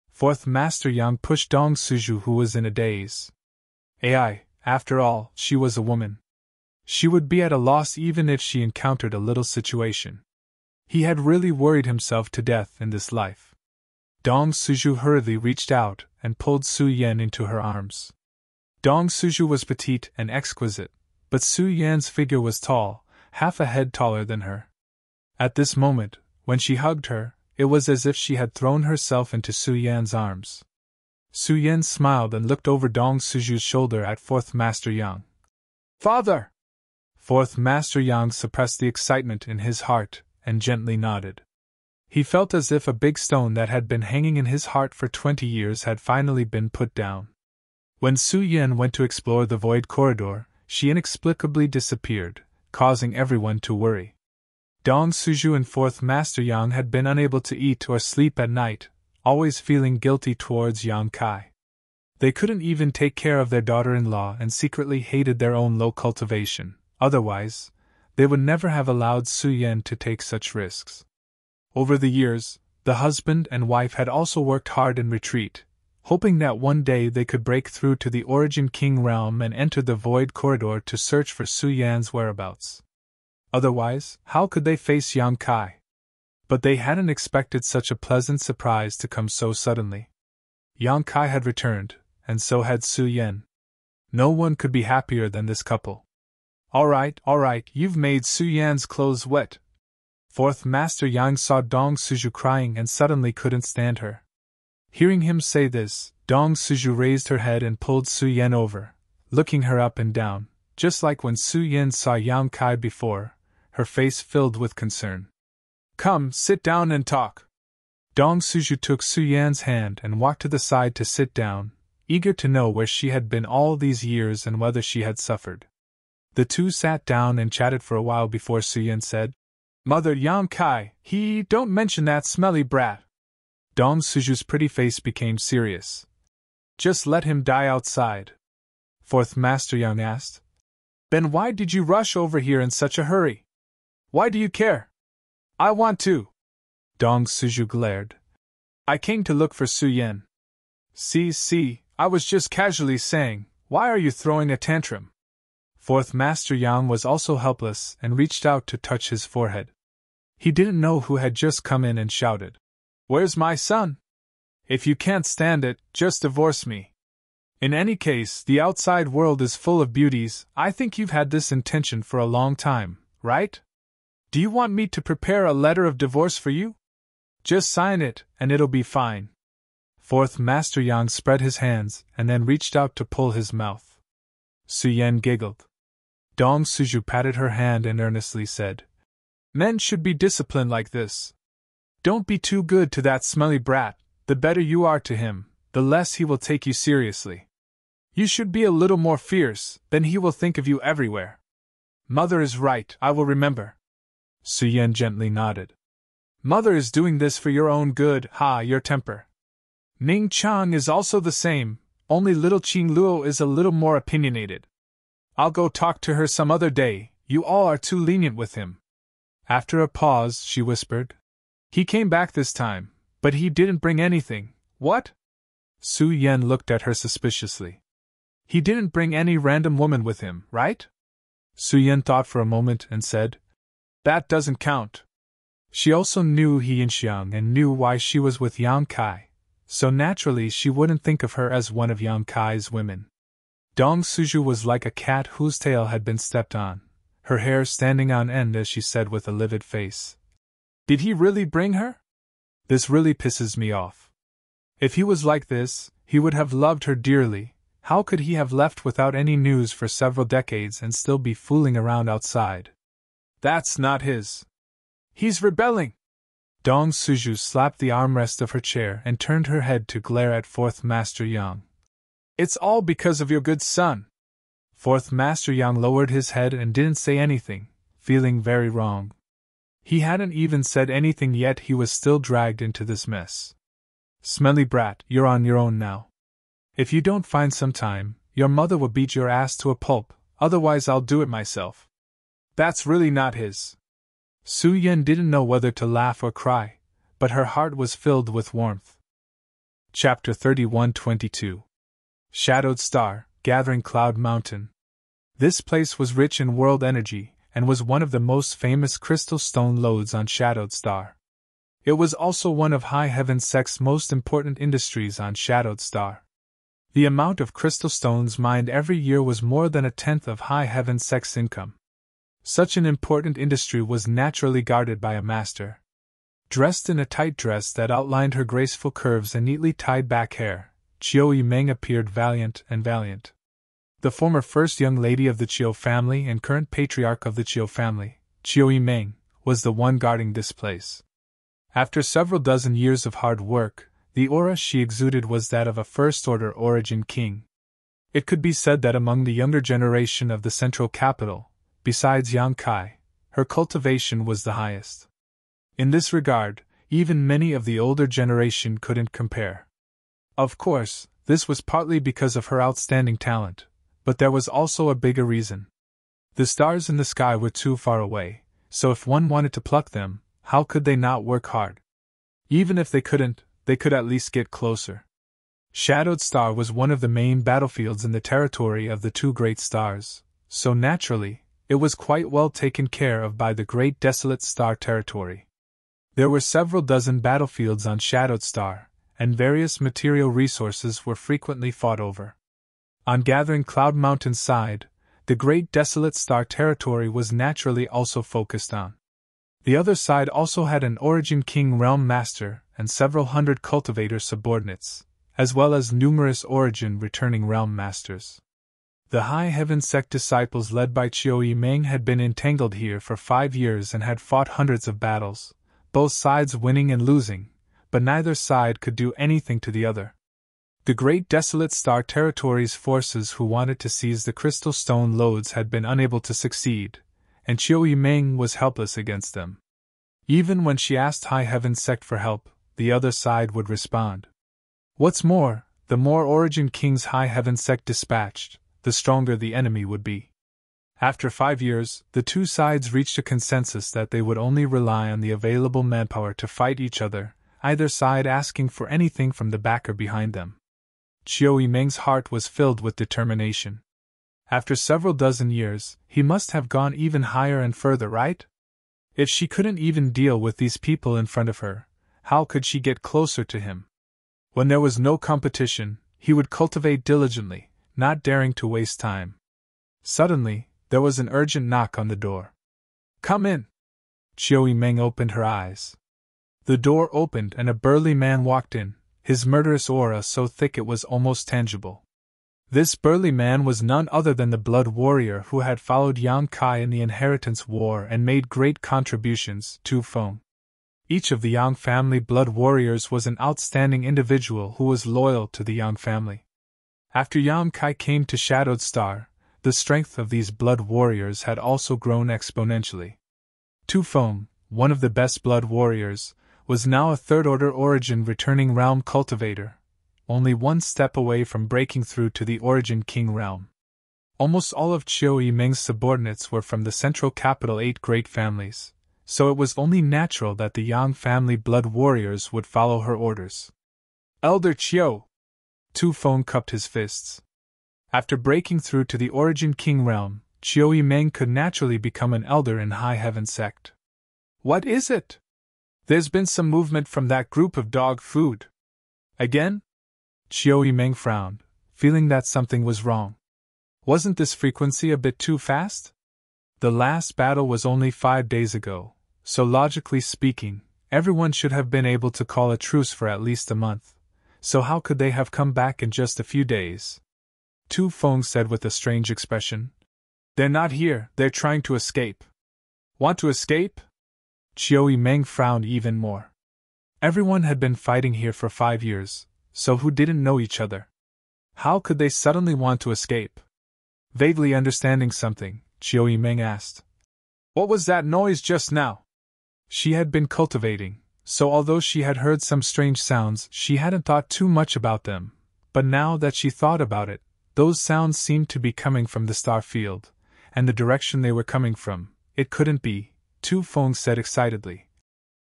Fourth Master Yang pushed Dong Suju, who was in a daze. After all, she was a woman. She would be at a loss even if she encountered a little situation. He had really worried himself to death in this life. Dong Suju hurriedly reached out and pulled Su Yen into her arms. Dong Suju was petite and exquisite, but Su Yen's figure was tall, half a head taller than her. At this moment, when she hugged her, it was as if she had thrown herself into Su Yen's arms. Su Yen smiled and looked over Dong Suju's shoulder at Fourth Master Yang. "Father!" Fourth Master Yang suppressed the excitement in his heart and gently nodded. He felt as if a big stone that had been hanging in his heart for 20 years had finally been put down. When Su Yen went to explore the void corridor, she inexplicably disappeared, causing everyone to worry. Dong Suju and Fourth Master Yang had been unable to eat or sleep at night, always feeling guilty towards Yang Kai. They couldn't even take care of their daughter-in-law and secretly hated their own low cultivation. Otherwise, they would never have allowed Su Yen to take such risks. Over the years, the husband and wife had also worked hard in retreat, hoping that one day they could break through to the Origin King realm and enter the Void Corridor to search for Su Yan's whereabouts. Otherwise, how could they face Yang Kai? But they hadn't expected such a pleasant surprise to come so suddenly. Yang Kai had returned, and so had Su Yen. No one could be happier than this couple. All right, you've made Su Yan's clothes wet." Fourth Master Yang saw Dong Suju crying and suddenly couldn't stand her. Hearing him say this, Dong Suju raised her head and pulled Su Yen over, looking her up and down, just like when Su Yen saw Yang Kai before, her face filled with concern. "Come, sit down and talk." Dong Suju took Su Yan's hand and walked to the side to sit down, eager to know where she had been all these years and whether she had suffered. The two sat down and chatted for a while before Su Yen said, "Mother, Yang Kai, don't mention that smelly brat." Dong Suju's pretty face became serious. "Just let him die outside." Fourth Master Yang asked. "Then why did you rush over here in such a hurry? Why do you care?" "I want to." Dong Suju glared. "I came to look for Su Yen." See, I was just casually saying, why are you throwing a tantrum?" Fourth Master Yang was also helpless and reached out to touch his forehead. He didn't know who had just come in and shouted, "Where's my son? If you can't stand it, just divorce me. In any case, the outside world is full of beauties. I think you've had this intention for a long time, right? Do you want me to prepare a letter of divorce for you? Just sign it, and it'll be fine." Fourth Master Yang spread his hands and then reached out to pull his mouth. Su Yen giggled. Dong Suju patted her hand and earnestly said, "Men should be disciplined like this. Don't be too good to that smelly brat. The better you are to him, the less he will take you seriously. You should be a little more fierce, then he will think of you everywhere." "Mother is right, I will remember." Su Yen gently nodded. "Mother is doing this for your own good, your temper. Ning Chang is also the same, only little Qing Luo is a little more opinionated. I'll go talk to her some other day, you all are too lenient with him." After a pause, she whispered, "He came back this time, but he didn't bring anything, what?" Su Yen looked at her suspiciously. "He didn't bring any random woman with him, right?" Su Yen thought for a moment and said, "That doesn't count." She also knew He Yinxiang and knew why she was with Yang Kai, so naturally she wouldn't think of her as one of Yang Kai's women. Dong Suju was like a cat whose tail had been stepped on, her hair standing on end as she said with a livid face, "Did he really bring her?" This really pisses me off. If he was like this, he would have loved her dearly. How could he have left without any news for several decades and still be fooling around outside? That's not his. He's rebelling! Dong Suju slapped the armrest of her chair and turned her head to glare at Fourth Master Yang. It's all because of your good son. Fourth Master Yang lowered his head and didn't say anything, feeling very wrong. He hadn't even said anything yet he was still dragged into this mess. Smelly brat, you're on your own now. If you don't find some time, your mother will beat your ass to a pulp, otherwise I'll do it myself. That's really not his. Su Yen didn't know whether to laugh or cry, but her heart was filled with warmth. Chapter 31-22 Shadowed Star, Gathering Cloud Mountain. This place was rich in world energy, and was one of the most famous crystal stone lodes on Shadowed Star. It was also one of High Heaven Sect's most important industries on Shadowed Star. The amount of crystal stones mined every year was more than a tenth of High Heaven Sect's income. Such an important industry was naturally guarded by a master. Dressed in a tight dress that outlined her graceful curves and neatly tied back hair, Chiu Yimeng appeared valiant. The former first young lady of the Chiu family and current patriarch of the Chiu family, Chiu Yimeng, was the one guarding this place. After several dozen years of hard work, the aura she exuded was that of a first-order origin king. It could be said that among the younger generation of the central capital, besides Yang Kai, her cultivation was the highest. In this regard, even many of the older generation couldn't compare. Of course, this was partly because of her outstanding talent, but there was also a bigger reason. The stars in the sky were too far away, so if one wanted to pluck them, how could they not work hard? Even if they couldn't, they could at least get closer. Shadowed Star was one of the main battlefields in the territory of the two great stars, so naturally, it was quite well taken care of by the Great Desolate Star territory. There were several dozen battlefields on Shadowed Star, and various material resources were frequently fought over. On Gathering Cloud Mountain's side, the Great Desolate Star territory was naturally also focused on. The other side also had an Origin King Realm Master and several hundred cultivator subordinates, as well as numerous Origin returning Realm Masters. The High Heaven Sect disciples led by Chiu Yimeng had been entangled here for 5 years and had fought hundreds of battles, both sides winning and losing, but neither side could do anything to the other. The Great Desolate Star Territory's forces who wanted to seize the crystal stone lodes had been unable to succeed, and Chiu Yimeng was helpless against them. Even when she asked High Heaven Sect for help, the other side would respond. What's more, the more Origin Kings High Heaven Sect dispatched, the stronger the enemy would be. After 5 years, the two sides reached a consensus that they would only rely on the available manpower to fight each other, either side asking for anything from the backer behind them. Chiu Yimeng's heart was filled with determination. After several dozen years, he must have gone even higher and further, right? If she couldn't even deal with these people in front of her, how could she get closer to him? When there was no competition, he would cultivate diligently, not daring to waste time. Suddenly, there was an urgent knock on the door. Come in! Chiu Yimeng opened her eyes. The door opened and a burly man walked in, his murderous aura so thick it was almost tangible. This burly man was none other than the blood warrior who had followed Yang Kai in the Inheritance War and made great contributions, Tu Feng. Each of the Yang family blood warriors was an outstanding individual who was loyal to the Yang family. After Yang Kai came to Shadowed Star, the strength of these blood warriors had also grown exponentially. Tu Feng, one of the best blood warriors, was now a third-order origin returning realm cultivator, only one step away from breaking through to the Origin King realm. Almost all of Chiu Yimeng's subordinates were from the central capital 8 great families, so it was only natural that the Yang family blood warriors would follow her orders. Elder Chiu! Tu Feng cupped his fists. After breaking through to the Origin King realm, Chiu Yimeng could naturally become an elder in High Heaven Sect. What is it? There's been some movement from that group of dog food. Again? Chiu Yimeng frowned, feeling that something was wrong. Wasn't this frequency a bit too fast? The last battle was only 5 days ago, so logically speaking, Everyone should have been able to call a truce for at least a month, so how could they have come back in just a few days? Tu Feng said with a strange expression. They're not here, they're trying to escape. Want to escape? Chiu Yimeng frowned even more. Everyone had been fighting here for 5 years, so who didn't know each other? How could they suddenly want to escape? Vaguely understanding something, Chiu Yimeng asked. What was that noise just now? She had been cultivating, so although she had heard some strange sounds, she hadn't thought too much about them, but now that she thought about it, those sounds seemed to be coming from the star field, and the direction they were coming from, it couldn't be, Tu Feng said excitedly.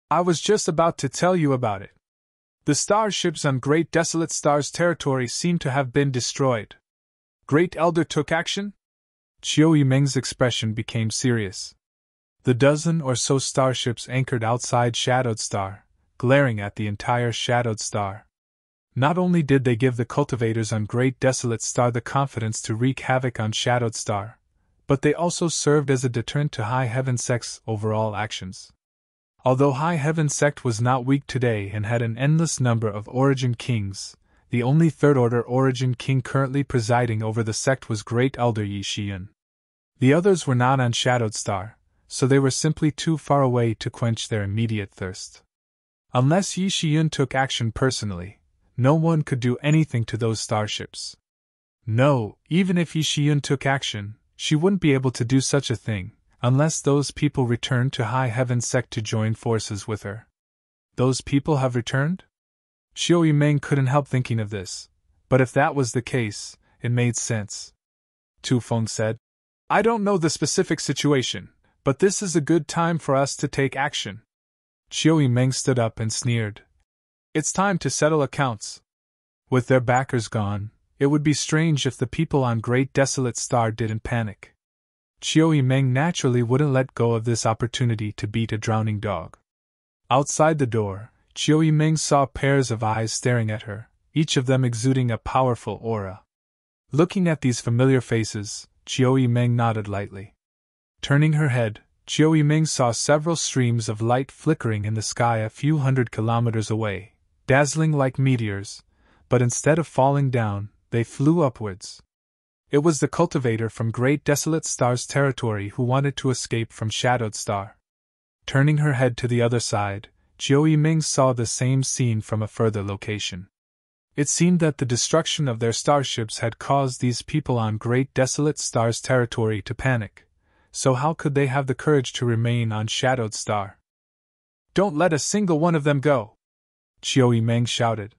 I was just about to tell you about it. The starships on Great Desolate Star's territory seem to have been destroyed. Great Elder took action? Chiu Yimeng's expression became serious. The dozen or so starships anchored outside Shadowed Star, glaring at the entire Shadowed Star. Not only did they give the cultivators on Great Desolate Star the confidence to wreak havoc on Shadowed Star, but they also served as a deterrent to High Heaven Sect's overall actions. Although High Heaven Sect was not weak today and had an endless number of Origin Kings, the only third-order Origin King currently presiding over the sect was Great Elder Yi Shiyun. The others were not on Shadowed Star, so they were simply too far away to quench their immediate thirst. Unless Yi Shiyun took action personally, no one could do anything to those starships. No, even if Yi Shiyun took action, she wouldn't be able to do such a thing, unless those people returned to High Heaven Sect to join forces with her. Those people have returned? Chiu Yimeng couldn't help thinking of this, but if that was the case, it made sense. Tu Feng said, I don't know the specific situation, but this is a good time for us to take action. Chiu Yimeng stood up and sneered. It's time to settle accounts. With their backers gone, it would be strange if the people on Great Desolate Star didn't panic. Chiu Yimeng naturally wouldn't let go of this opportunity to beat a drowning dog. Outside the door, Chiu Yimeng saw pairs of eyes staring at her, each of them exuding a powerful aura. Looking at these familiar faces, Chiu Yimeng nodded lightly. Turning her head, Chiu Yimeng saw several streams of light flickering in the sky a few hundred kilometers away, dazzling like meteors, but instead of falling down, they flew upwards. It was the cultivator from Great Desolate Star's territory who wanted to escape from Shadowed Star. Turning her head to the other side, Chiu Yimeng saw the same scene from a further location. It seemed that the destruction of their starships had caused these people on Great Desolate Star's territory to panic, so how could they have the courage to remain on Shadowed Star? Don't let a single one of them go! Chiu Yimeng shouted.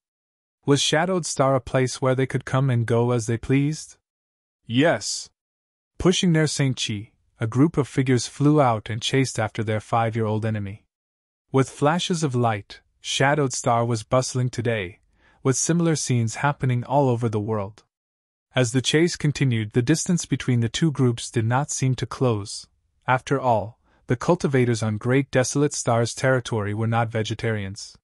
Was Shadowed Star a place where they could come and go as they pleased? Yes. Pushing their Saint Chi, a group of figures flew out and chased after their 5-year-old enemy. With flashes of light, Shadowed Star was bustling today, with similar scenes happening all over the world. As the chase continued, the distance between the two groups did not seem to close. After all, the cultivators on Great Desolate Star's territory were not vegetarians.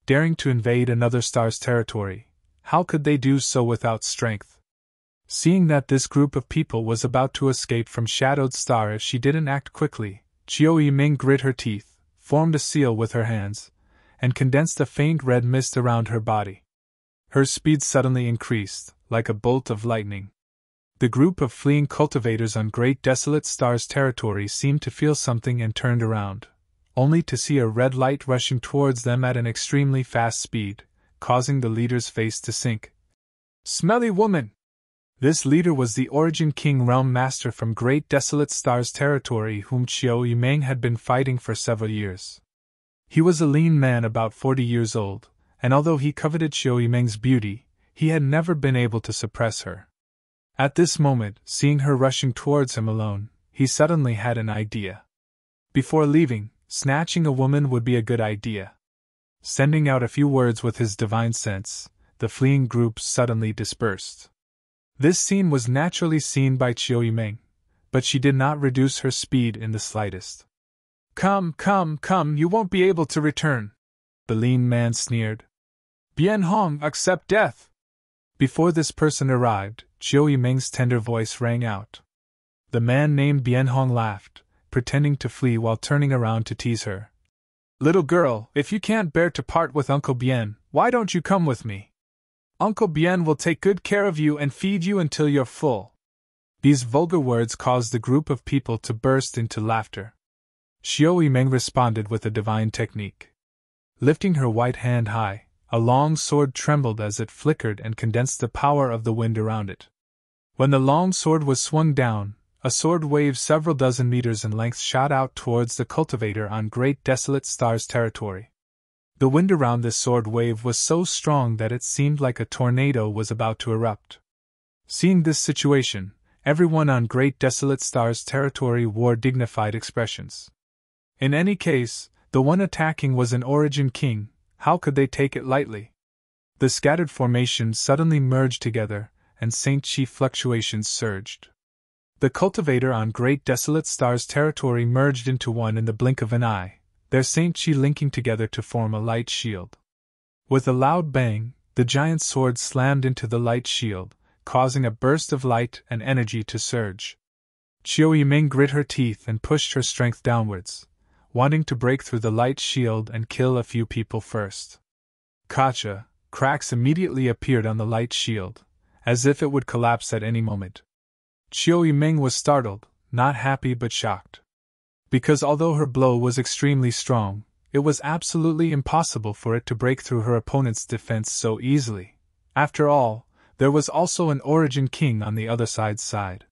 Daring to invade another star's territory, how could they do so without strength? Seeing that this group of people was about to escape from Shadowed Star if she didn't act quickly, Chiu Yimeng grit her teeth, formed a seal with her hands, and condensed a faint red mist around her body. Her speed suddenly increased, like a bolt of lightning. The group of fleeing cultivators on Great Desolate Star's territory seemed to feel something and turned around, only to see a red light rushing towards them at an extremely fast speed, causing the leader's face to sink. Smelly woman! This leader was the Origin King Realm Master from Great Desolate Star's territory whom Chiu Yimeng had been fighting for several years. He was a lean man about 40 years old, and although he coveted Chiu Yimeng's beauty, he had never been able to suppress her. At this moment, seeing her rushing towards him alone, he suddenly had an idea. Before leaving, snatching a woman would be a good idea. Sending out a few words with his divine sense, the fleeing group suddenly dispersed. This scene was naturally seen by Chiu Yimeng, but she did not reduce her speed in the slightest. Come, you won't be able to return, the lean man sneered. Bien Hong, accept death! Before this person arrived, Chiu Yimeng's tender voice rang out. The man named Bien Hong laughed, pretending to flee while turning around to tease her. Little girl, if you can't bear to part with Uncle Bien, why don't you come with me? Uncle Bien will take good care of you and feed you until you're full. These vulgar words caused the group of people to burst into laughter. Xiao Yimeng responded with a divine technique. Lifting her white hand high, a long sword trembled as it flickered and condensed the power of the wind around it. When the long sword was swung down, a sword wave several dozen meters in length shot out towards the cultivator on Great Desolate Star's territory. The wind around this sword wave was so strong that it seemed like a tornado was about to erupt. Seeing this situation, everyone on Great Desolate Star's territory wore dignified expressions. In any case, the one attacking was an Origin King. How could they take it lightly? The scattered formations suddenly merged together, and Saint Chi fluctuations surged. The cultivator on Great Desolate Star's territory merged into one in the blink of an eye, their Saint Chi linking together to form a light shield. With a loud bang, the giant sword slammed into the light shield, causing a burst of light and energy to surge. Xiao Yimeng grit her teeth and pushed her strength downwards, wanting to break through the light shield and kill a few people first. Gotcha! Cracks immediately appeared on the light shield, as if it would collapse at any moment. Xiao Yimeng was startled, not happy but shocked. Because although her blow was extremely strong, it was absolutely impossible for it to break through her opponent's defense so easily. After all, there was also an Origin King on the other side's side.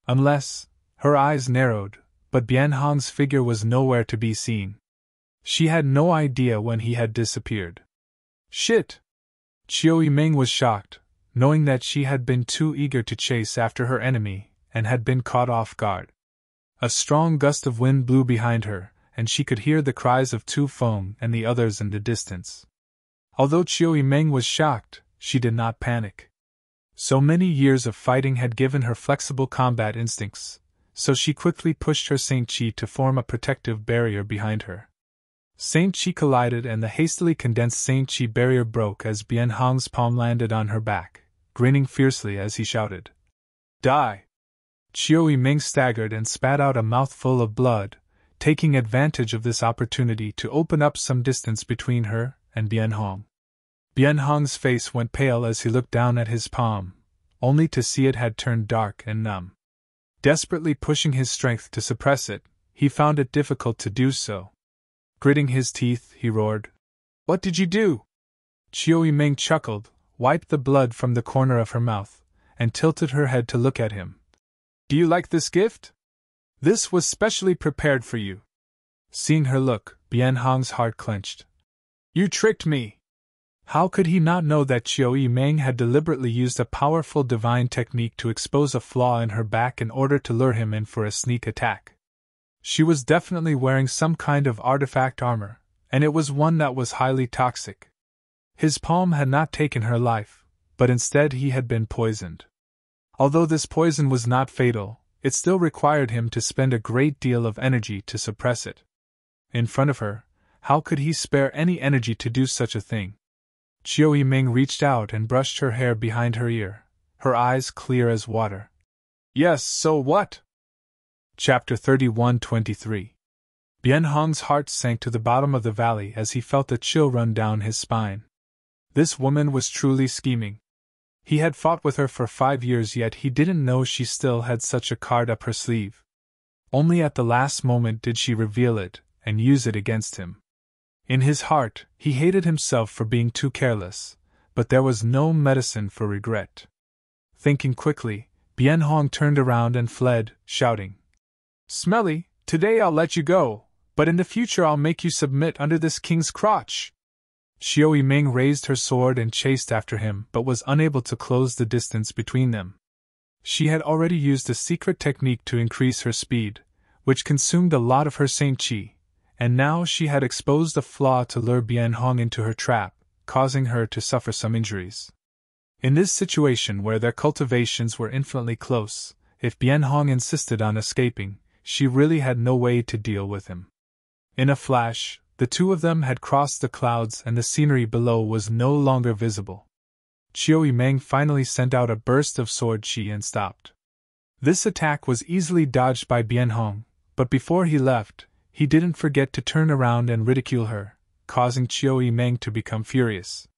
Unless, her eyes narrowed, but Bian Hong's figure was nowhere to be seen. She had no idea when he had disappeared. Shit! Xiao Yimeng was shocked, knowing that she had been too eager to chase after her enemy, and had been caught off guard. A strong gust of wind blew behind her, and she could hear the cries of Tu Feng and the others in the distance. Although Xiao Yimeng was shocked, she did not panic. So many years of fighting had given her flexible combat instincts, so she quickly pushed her Saint Chi to form a protective barrier behind her. Saint Chi collided and the hastily condensed Saint Chi barrier broke as Bian Hong's palm landed on her back, grinning fiercely as he shouted, "Die!" Xiao Yimeng staggered and spat out a mouthful of blood, taking advantage of this opportunity to open up some distance between her and Bian Hong. Bian Hong's face went pale as he looked down at his palm, only to see it had turned dark and numb. Desperately pushing his strength to suppress it, he found it difficult to do so. Gritting his teeth, he roared, "What did you do?" Xiao Yimeng chuckled, wiped the blood from the corner of her mouth, and tilted her head to look at him. "Do you like this gift? This was specially prepared for you." Seeing her look, Bian Hong's heart clenched. "You tricked me!" How could he not know that Xiao Yimeng had deliberately used a powerful divine technique to expose a flaw in her back in order to lure him in for a sneak attack? She was definitely wearing some kind of artifact armor, and it was one that was highly toxic. His palm had not taken her life, but instead he had been poisoned. Although this poison was not fatal, it still required him to spend a great deal of energy to suppress it. In front of her, how could he spare any energy to do such a thing? Xiao Yimeng reached out and brushed her hair behind her ear, her eyes clear as water. "Yes, so what?" Chapter 31-23. Bian Hong's heart sank to the bottom of the valley as he felt a chill run down his spine. This woman was truly scheming. He had fought with her for 5 years, yet he didn't know she still had such a card up her sleeve. Only at the last moment did she reveal it and use it against him. In his heart, he hated himself for being too careless, but there was no medicine for regret. Thinking quickly, Bian Hong turned around and fled, shouting, "Smelly, today I'll let you go, but in the future I'll make you submit under this king's crotch." Xiao Yimeng raised her sword and chased after him but was unable to close the distance between them. She had already used a secret technique to increase her speed, which consumed a lot of her Saint Chi, and now she had exposed a flaw to lure Bian Hong into her trap, causing her to suffer some injuries. In this situation where their cultivations were infinitely close, if Bian Hong insisted on escaping, she really had no way to deal with him. In a flash, the two of them had crossed the clouds and the scenery below was no longer visible. Xiao Yimeng finally sent out a burst of sword chi and stopped. This attack was easily dodged by Bian Hong, but before he left, he didn't forget to turn around and ridicule her, causing Chiu Yimeng to become furious.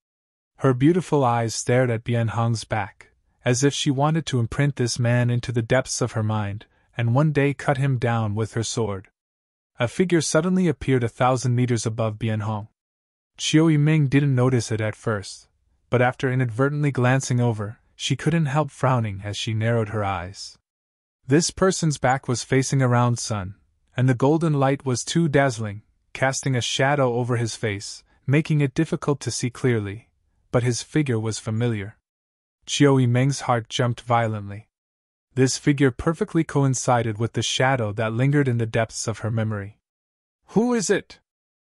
Her beautiful eyes stared at Bien Hong's back, as if she wanted to imprint this man into the depths of her mind, and one day cut him down with her sword. A figure suddenly appeared 1,000 meters above Bien Hong. Chiu Yimeng didn't notice it at first, but after inadvertently glancing over, she couldn't help frowning as she narrowed her eyes. This person's back was facing a round sun, and the golden light was too dazzling, casting a shadow over his face, making it difficult to see clearly, but his figure was familiar. Chiu Yimeng's heart jumped violently. This figure perfectly coincided with the shadow that lingered in the depths of her memory. Who is it?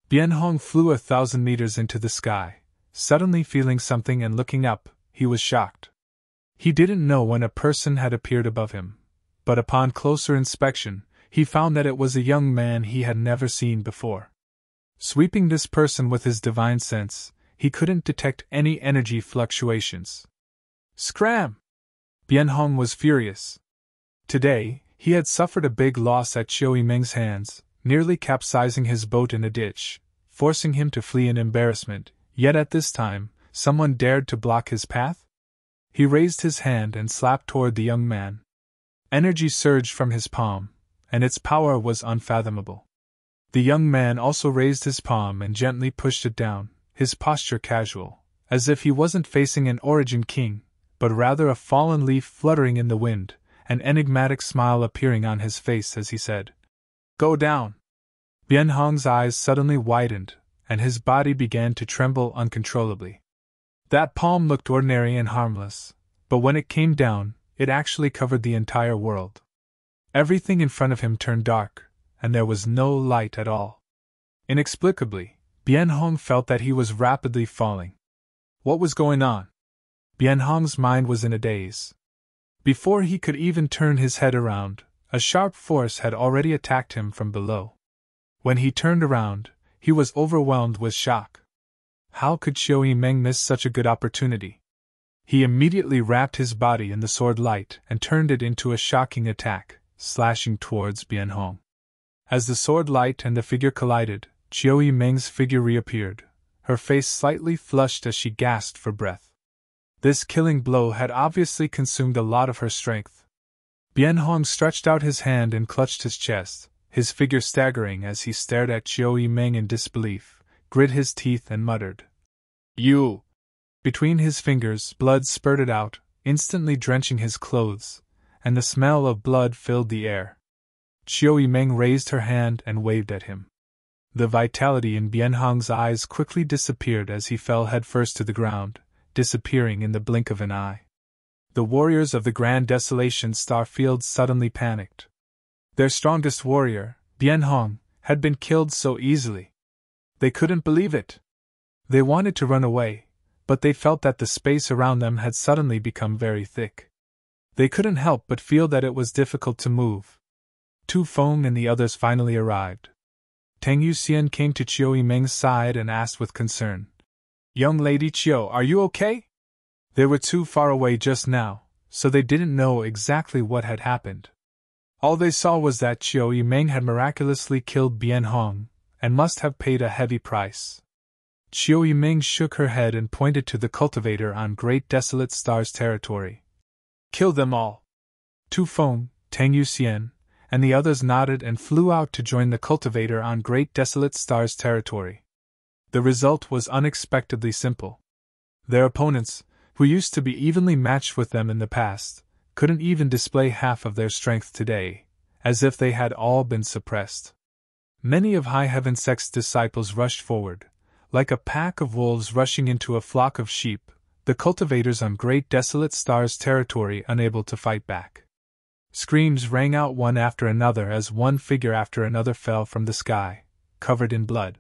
Bien Hong flew 1,000 meters into the sky, suddenly feeling something and looking up. He was shocked. He didn't know when a person had appeared above him, but upon closer inspection, he found that it was a young man he had never seen before. Sweeping this person with his divine sense, he couldn't detect any energy fluctuations. Scram! Bien Hong was furious. Today, he had suffered a big loss at Chiu Yimeng's hands, nearly capsizing his boat in a ditch, forcing him to flee in embarrassment, yet at this time, someone dared to block his path? He raised his hand and slapped toward the young man. Energy surged from his palm, and its power was unfathomable. The young man also raised his palm and gently pushed it down, his posture casual, as if he wasn't facing an origin king, but rather a fallen leaf fluttering in the wind, an enigmatic smile appearing on his face as he said, "Go down." Bien Hong's eyes suddenly widened, and his body began to tremble uncontrollably. That palm looked ordinary and harmless, but when it came down, it actually covered the entire world. Everything in front of him turned dark, and there was no light at all. Inexplicably, Bien Hong felt that he was rapidly falling. What was going on? Bien Hong's mind was in a daze. Before he could even turn his head around, a sharp force had already attacked him from below. When he turned around, he was overwhelmed with shock. How could Chiu Yimeng miss such a good opportunity? He immediately wrapped his body in the sword light and turned it into a shocking attack, slashing towards Bien Hong. As the sword light and the figure collided, Chiu Yimeng's figure reappeared, her face slightly flushed as she gasped for breath. This killing blow had obviously consumed a lot of her strength. Bien Hong stretched out his hand and clutched his chest, his figure staggering as he stared at Chiu Yimeng in disbelief, grit his teeth and muttered, "You!" Between his fingers, blood spurted out, instantly drenching his clothes, and the smell of blood filled the air. Chiu Yimeng raised her hand and waved at him. The vitality in Bien Hong's eyes quickly disappeared as he fell headfirst to the ground, disappearing in the blink of an eye. The warriors of the Grand Desolation Star Field suddenly panicked. Their strongest warrior, Bien Hong, had been killed so easily. They couldn't believe it. They wanted to run away, but they felt that the space around them had suddenly become very thick. They couldn't help but feel that it was difficult to move. Tu Feng and the others finally arrived. Tang Yuxian came to Chiu Yimeng's side and asked with concern, "Young lady Chiu, are you okay?" They were too far away just now, so they didn't know exactly what had happened. All they saw was that Chiu Yimeng had miraculously killed Bien Hong, and must have paid a heavy price. Chiu Yimeng shook her head and pointed to the cultivator on Great Desolate Star's territory. "Kill them all." Tu Feng, Tang Yuxian, and the others nodded and flew out to join the cultivator on Great Desolate Star's territory. The result was unexpectedly simple. Their opponents, who used to be evenly matched with them in the past, couldn't even display half of their strength today, as if they had all been suppressed. Many of High Heaven Sect's disciples rushed forward, like a pack of wolves rushing into a flock of sheep, the cultivators on Great Desolate Star's territory unable to fight back. Screams rang out one after another as one figure after another fell from the sky, covered in blood.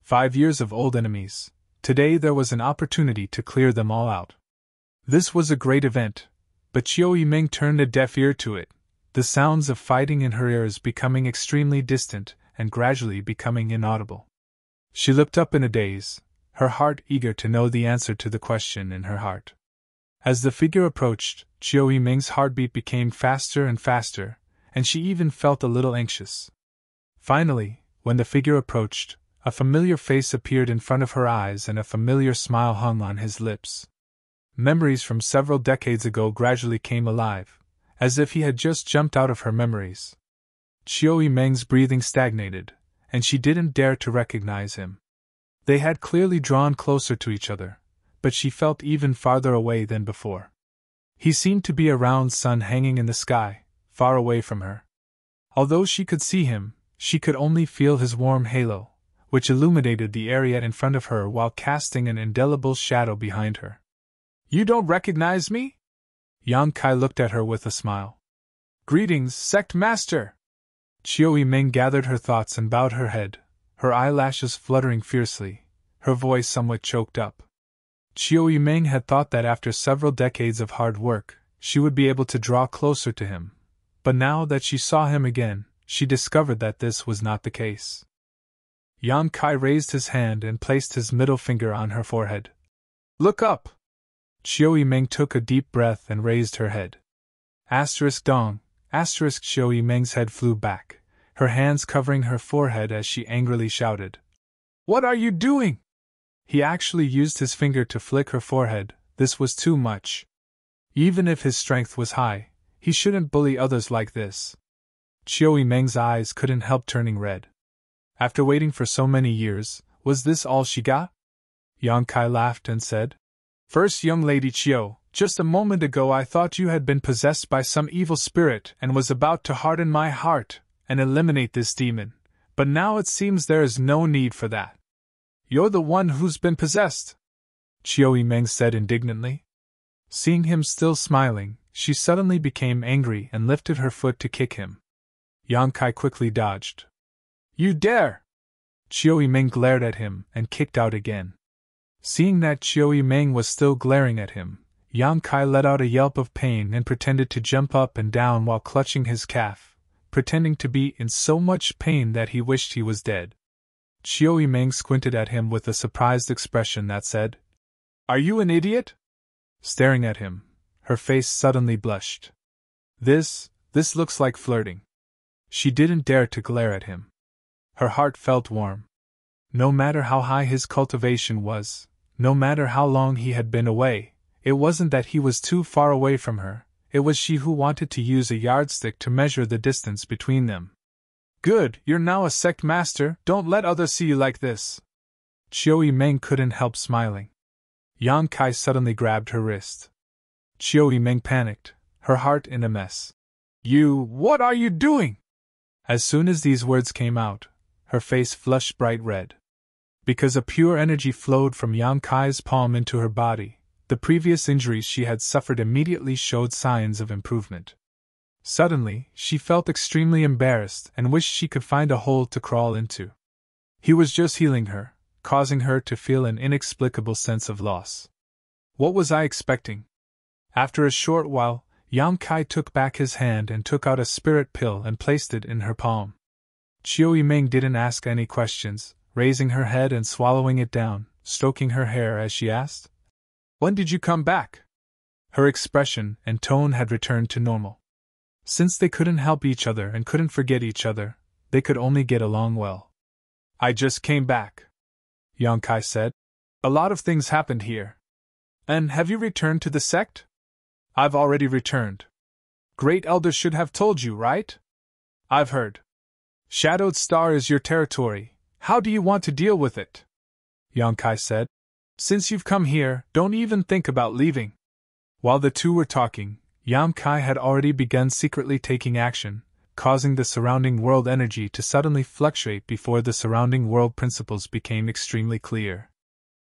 5 years of old enemies. Today there was an opportunity to clear them all out. This was a great event, but Chiu Yimeng turned a deaf ear to it, the sounds of fighting in her ears becoming extremely distant and gradually becoming inaudible. She looked up in a daze, her heart eager to know the answer to the question in her heart. As the figure approached, Chiu Yimeng's heartbeat became faster and faster, and she even felt a little anxious. Finally, when the figure approached, a familiar face appeared in front of her eyes and a familiar smile hung on his lips. Memories from several decades ago gradually came alive, as if he had just jumped out of her memories. Chiu Meng's breathing stagnated, and she didn't dare to recognize him. They had clearly drawn closer to each other, but she felt even farther away than before. He seemed to be a round sun hanging in the sky, far away from her. Although she could see him, she could only feel his warm halo, which illuminated the area in front of her while casting an indelible shadow behind her. "You don't recognize me?" Yang Kai looked at her with a smile. "Greetings, Sect Master!" Chiu Meng gathered her thoughts and bowed her head, her eyelashes fluttering fiercely, her voice somewhat choked up. Chiu Meng had thought that after several decades of hard work, she would be able to draw closer to him, but now that she saw him again, she discovered that this was not the case. Yang Kai raised his hand and placed his middle finger on her forehead. "Look up!" Chiu Meng took a deep breath and raised her head. Dong, Chiu Meng's head flew back, her hands covering her forehead as she angrily shouted. "What are you doing?" He actually used his finger to flick her forehead. This was too much. Even if his strength was high, he shouldn't bully others like this. Chiu Meng's eyes couldn't help turning red. After waiting for so many years, was this all she got? Yang Kai laughed and said, "First, young lady Chiu, just a moment ago I thought you had been possessed by some evil spirit and was about to harden my heart and eliminate this demon, but now it seems there is no need for that. You're the one who's been possessed," Chiu Meng said indignantly. Seeing him still smiling, she suddenly became angry and lifted her foot to kick him. Yang Kai quickly dodged. "You dare!" Chiu Meng glared at him and kicked out again. Seeing that Chiu Meng was still glaring at him, Yang Kai let out a yelp of pain and pretended to jump up and down while clutching his calf, pretending to be in so much pain that he wished he was dead. Chiu Meng squinted at him with a surprised expression that said, "Are you an idiot?" Staring at him, her face suddenly blushed. This looks like flirting." She didn't dare to glare at him. Her heart felt warm. No matter how high his cultivation was, no matter how long he had been away, it wasn't that he was too far away from her, it was she who wanted to use a yardstick to measure the distance between them. "Good, you're now a sect master, don't let others see you like this." Chiu Meng couldn't help smiling. Yang Kai suddenly grabbed her wrist. Chiu Meng panicked, her heart in a mess. What are you doing?" As soon as these words came out, her face flushed bright red. Because a pure energy flowed from Yang Kai's palm into her body, the previous injuries she had suffered immediately showed signs of improvement. Suddenly, she felt extremely embarrassed and wished she could find a hole to crawl into. He was just healing her, causing her to feel an inexplicable sense of loss. What was I expecting? After a short while, Yang Kai took back his hand and took out a spirit pill and placed it in her palm. Chiu Meng didn't ask any questions, raising her head and swallowing it down, stroking her hair as she asked, "When did you come back?" Her expression and tone had returned to normal. Since they couldn't help each other and couldn't forget each other, they could only get along well. "I just came back," Yang Kai said. "A lot of things happened here." "And have you returned to the sect?" "I've already returned." "Great Elder should have told you, right?" "I've heard." "Shadowed Star is your territory, how do you want to deal with it?" Yang Kai said. "Since you've come here, don't even think about leaving." While the two were talking, Yang Kai had already begun secretly taking action, causing the surrounding world energy to suddenly fluctuate before the surrounding world principles became extremely clear.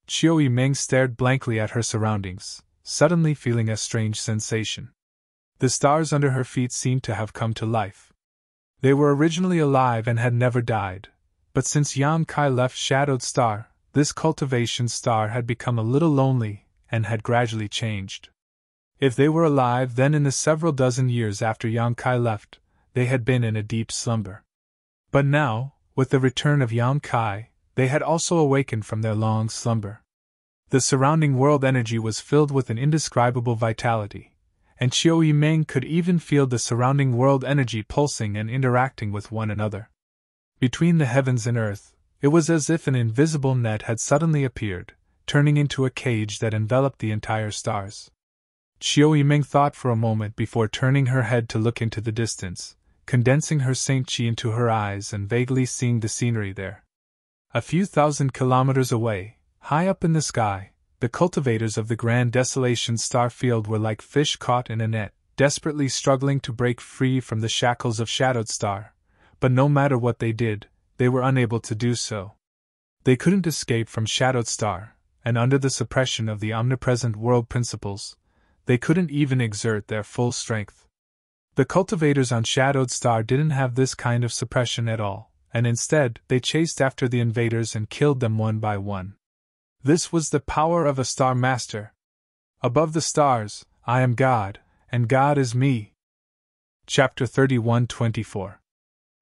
Chiu Meng stared blankly at her surroundings, suddenly feeling a strange sensation. The stars under her feet seemed to have come to life. They were originally alive and had never died, but since Yang Kai left Shadowed Star, this cultivation star had become a little lonely and had gradually changed. If they were alive then in the several dozen years after Yang Kai left, they had been in a deep slumber. But now, with the return of Yang Kai, they had also awakened from their long slumber. The surrounding world energy was filled with an indescribable vitality, and Chiu Meng could even feel the surrounding world energy pulsing and interacting with one another. Between the heavens and earth, it was as if an invisible net had suddenly appeared, turning into a cage that enveloped the entire stars. Chiu Yimeng thought for a moment before turning her head to look into the distance, condensing her Saint Chi into her eyes and vaguely seeing the scenery there. A few thousand kilometers away, high up in the sky, the cultivators of the Grand Desolation star field were like fish caught in a net, desperately struggling to break free from the shackles of Shadowed Star, but no matter what they did, they were unable to do so. They couldn't escape from Shadowed Star, and under the suppression of the omnipresent world principles, they couldn't even exert their full strength. The cultivators on Shadowed Star didn't have this kind of suppression at all, and instead they chased after the invaders and killed them one by one. This was the power of a Star Master. Above the stars, I am God, and God is me. Chapter 31:24.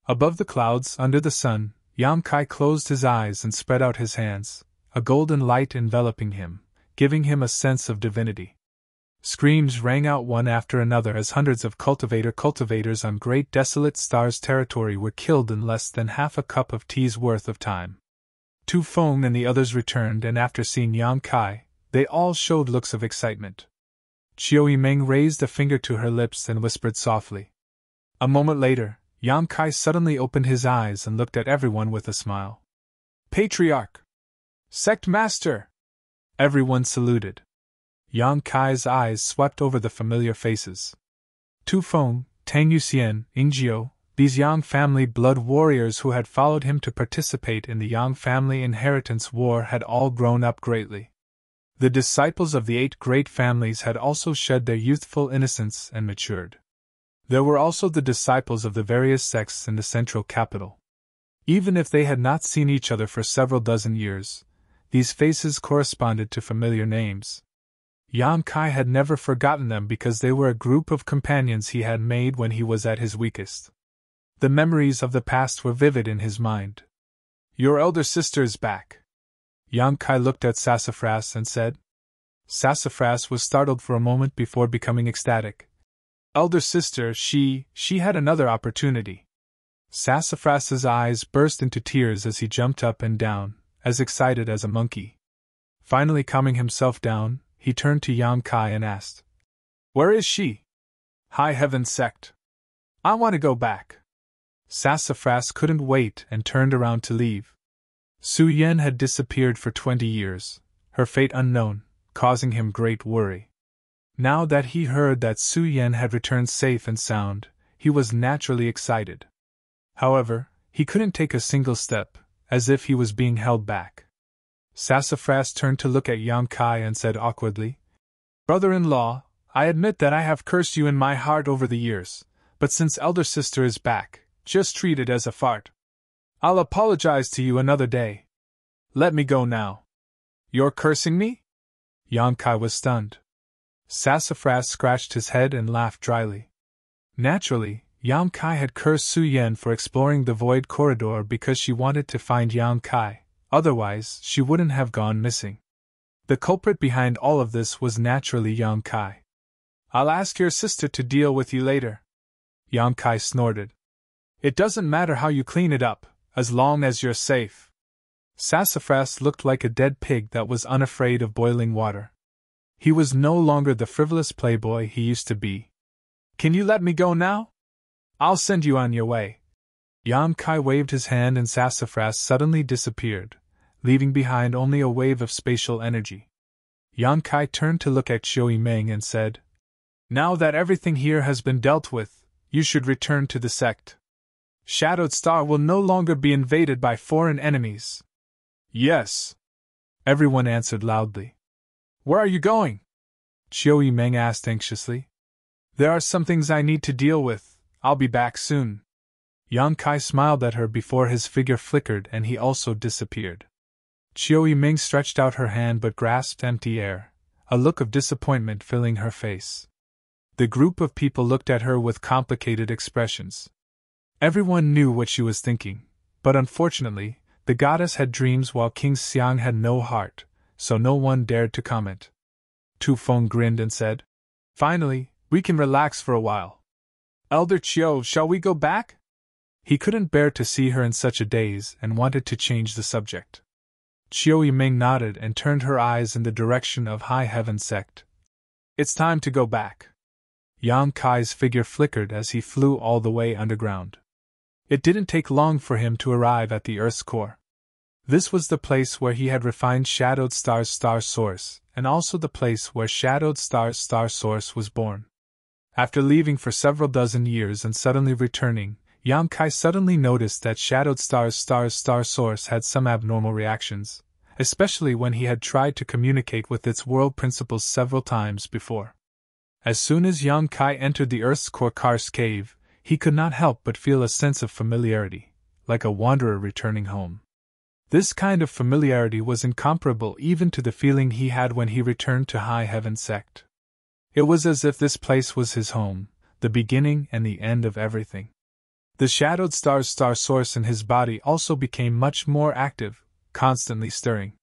Above the clouds, under the sun, Yam Kai closed his eyes and spread out his hands, a golden light enveloping him, giving him a sense of divinity. Screams rang out one after another as hundreds of cultivators on Great Desolate Star's territory were killed in less than half a cup of tea's worth of time. Tu Feng and the others returned, and after seeing Yam Kai, they all showed looks of excitement. Chiu Yimeng raised a finger to her lips and whispered softly. A moment later, Yam Kai suddenly opened his eyes and looked at everyone with a smile. Patriarch! Sect Master! Everyone saluted. Yam Kai's eyes swept over the familiar faces. Tu Feng, Tang Yuxian, Ingjiu, these Yang family blood warriors who had followed him to participate in the Yang family inheritance war had all grown up greatly. The disciples of the 8 great families had also shed their youthful innocence and matured. There were also the disciples of the various sects in the central capital. Even if they had not seen each other for several dozen years, these faces corresponded to familiar names. Yam Kai had never forgotten them because they were a group of companions he had made when he was at his weakest. The memories of the past were vivid in his mind. Your elder sister is back. Yam Kai looked at Sassafras and said. Sassafras was startled for a moment before becoming ecstatic. Elder sister, she had another opportunity. Sassafras's eyes burst into tears as he jumped up and down, as excited as a monkey. Finally calming himself down, he turned to Yam Kai and asked, Where is she? High Heaven Sect. I want to go back. Sassafras couldn't wait and turned around to leave. Su Yen had disappeared for 20 years, her fate unknown, causing him great worry. Now that he heard that Su Yen had returned safe and sound, he was naturally excited. However, he couldn't take a single step, as if he was being held back. Sassafras turned to look at Yam Kai and said awkwardly, Brother-in-law, I admit that I have cursed you in my heart over the years, but since elder sister is back, just treat it as a fart. I'll apologize to you another day. Let me go now. You're cursing me? Yam Kai was stunned. Sassafras scratched his head and laughed dryly. Naturally, Yam Kai had cursed Su Yen for exploring the void corridor because she wanted to find Yam Kai, otherwise she wouldn't have gone missing. The culprit behind all of this was naturally Yam Kai. I'll ask your sister to deal with you later. Yam Kai snorted. It doesn't matter how you clean it up, as long as you're safe. Sassafras looked like a dead pig that was unafraid of boiling water. He was no longer the frivolous playboy he used to be. Can you let me go now? I'll send you on your way. Yam Kai waved his hand and Sassafras suddenly disappeared, leaving behind only a wave of spatial energy. Yam Kai turned to look at Chiu Yimeng and said, Now that everything here has been dealt with, you should return to the sect. Shadowed Star will no longer be invaded by foreign enemies. Yes. Everyone answered loudly. Where are you going? Chiu Yimeng asked anxiously. There are some things I need to deal with. I'll be back soon. Yam Kai smiled at her before his figure flickered and he also disappeared. Chiu Yimeng stretched out her hand but grasped empty air, a look of disappointment filling her face. The group of people looked at her with complicated expressions. Everyone knew what she was thinking, but unfortunately, the goddess had dreams while King Xiang had no heart, so no one dared to comment. Tu Feng grinned and said, Finally, we can relax for a while. Elder Chiu, shall we go back? He couldn't bear to see her in such a daze and wanted to change the subject. Chiao Yiming nodded and turned her eyes in the direction of High Heaven Sect. It's time to go back. Yang Kai's figure flickered as he flew all the way underground. It didn't take long for him to arrive at the Earth's core. This was the place where he had refined Shadowed Star's star source, and also the place where Shadowed Star's star source was born. After leaving for several dozen years and suddenly returning, Yang Kai suddenly noticed that Shadowed Star's star source had some abnormal reactions, especially when he had tried to communicate with its world principles several times before. As soon as Yang Kai entered the Earth's core karst cave, he could not help but feel a sense of familiarity, like a wanderer returning home. This kind of familiarity was incomparable even to the feeling he had when he returned to High Heaven Sect. It was as if this place was his home, the beginning and the end of everything. The Shadowed Star's star source in his body also became much more active, constantly stirring.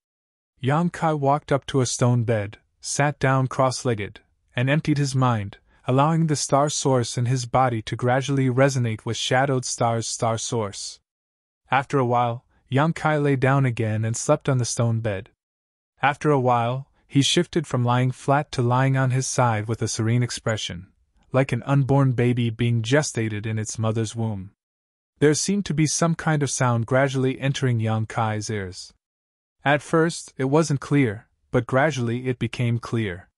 Yang Kai walked up to a stone bed, sat down cross-legged, and emptied his mind, allowing the star source in his body to gradually resonate with Shadowed Star's star source. After a while, Yang Kai lay down again and slept on the stone bed. After a while, he shifted from lying flat to lying on his side with a serene expression, like an unborn baby being gestated in its mother's womb. There seemed to be some kind of sound gradually entering Yang Kai's ears. At first, it wasn't clear, but gradually it became clear.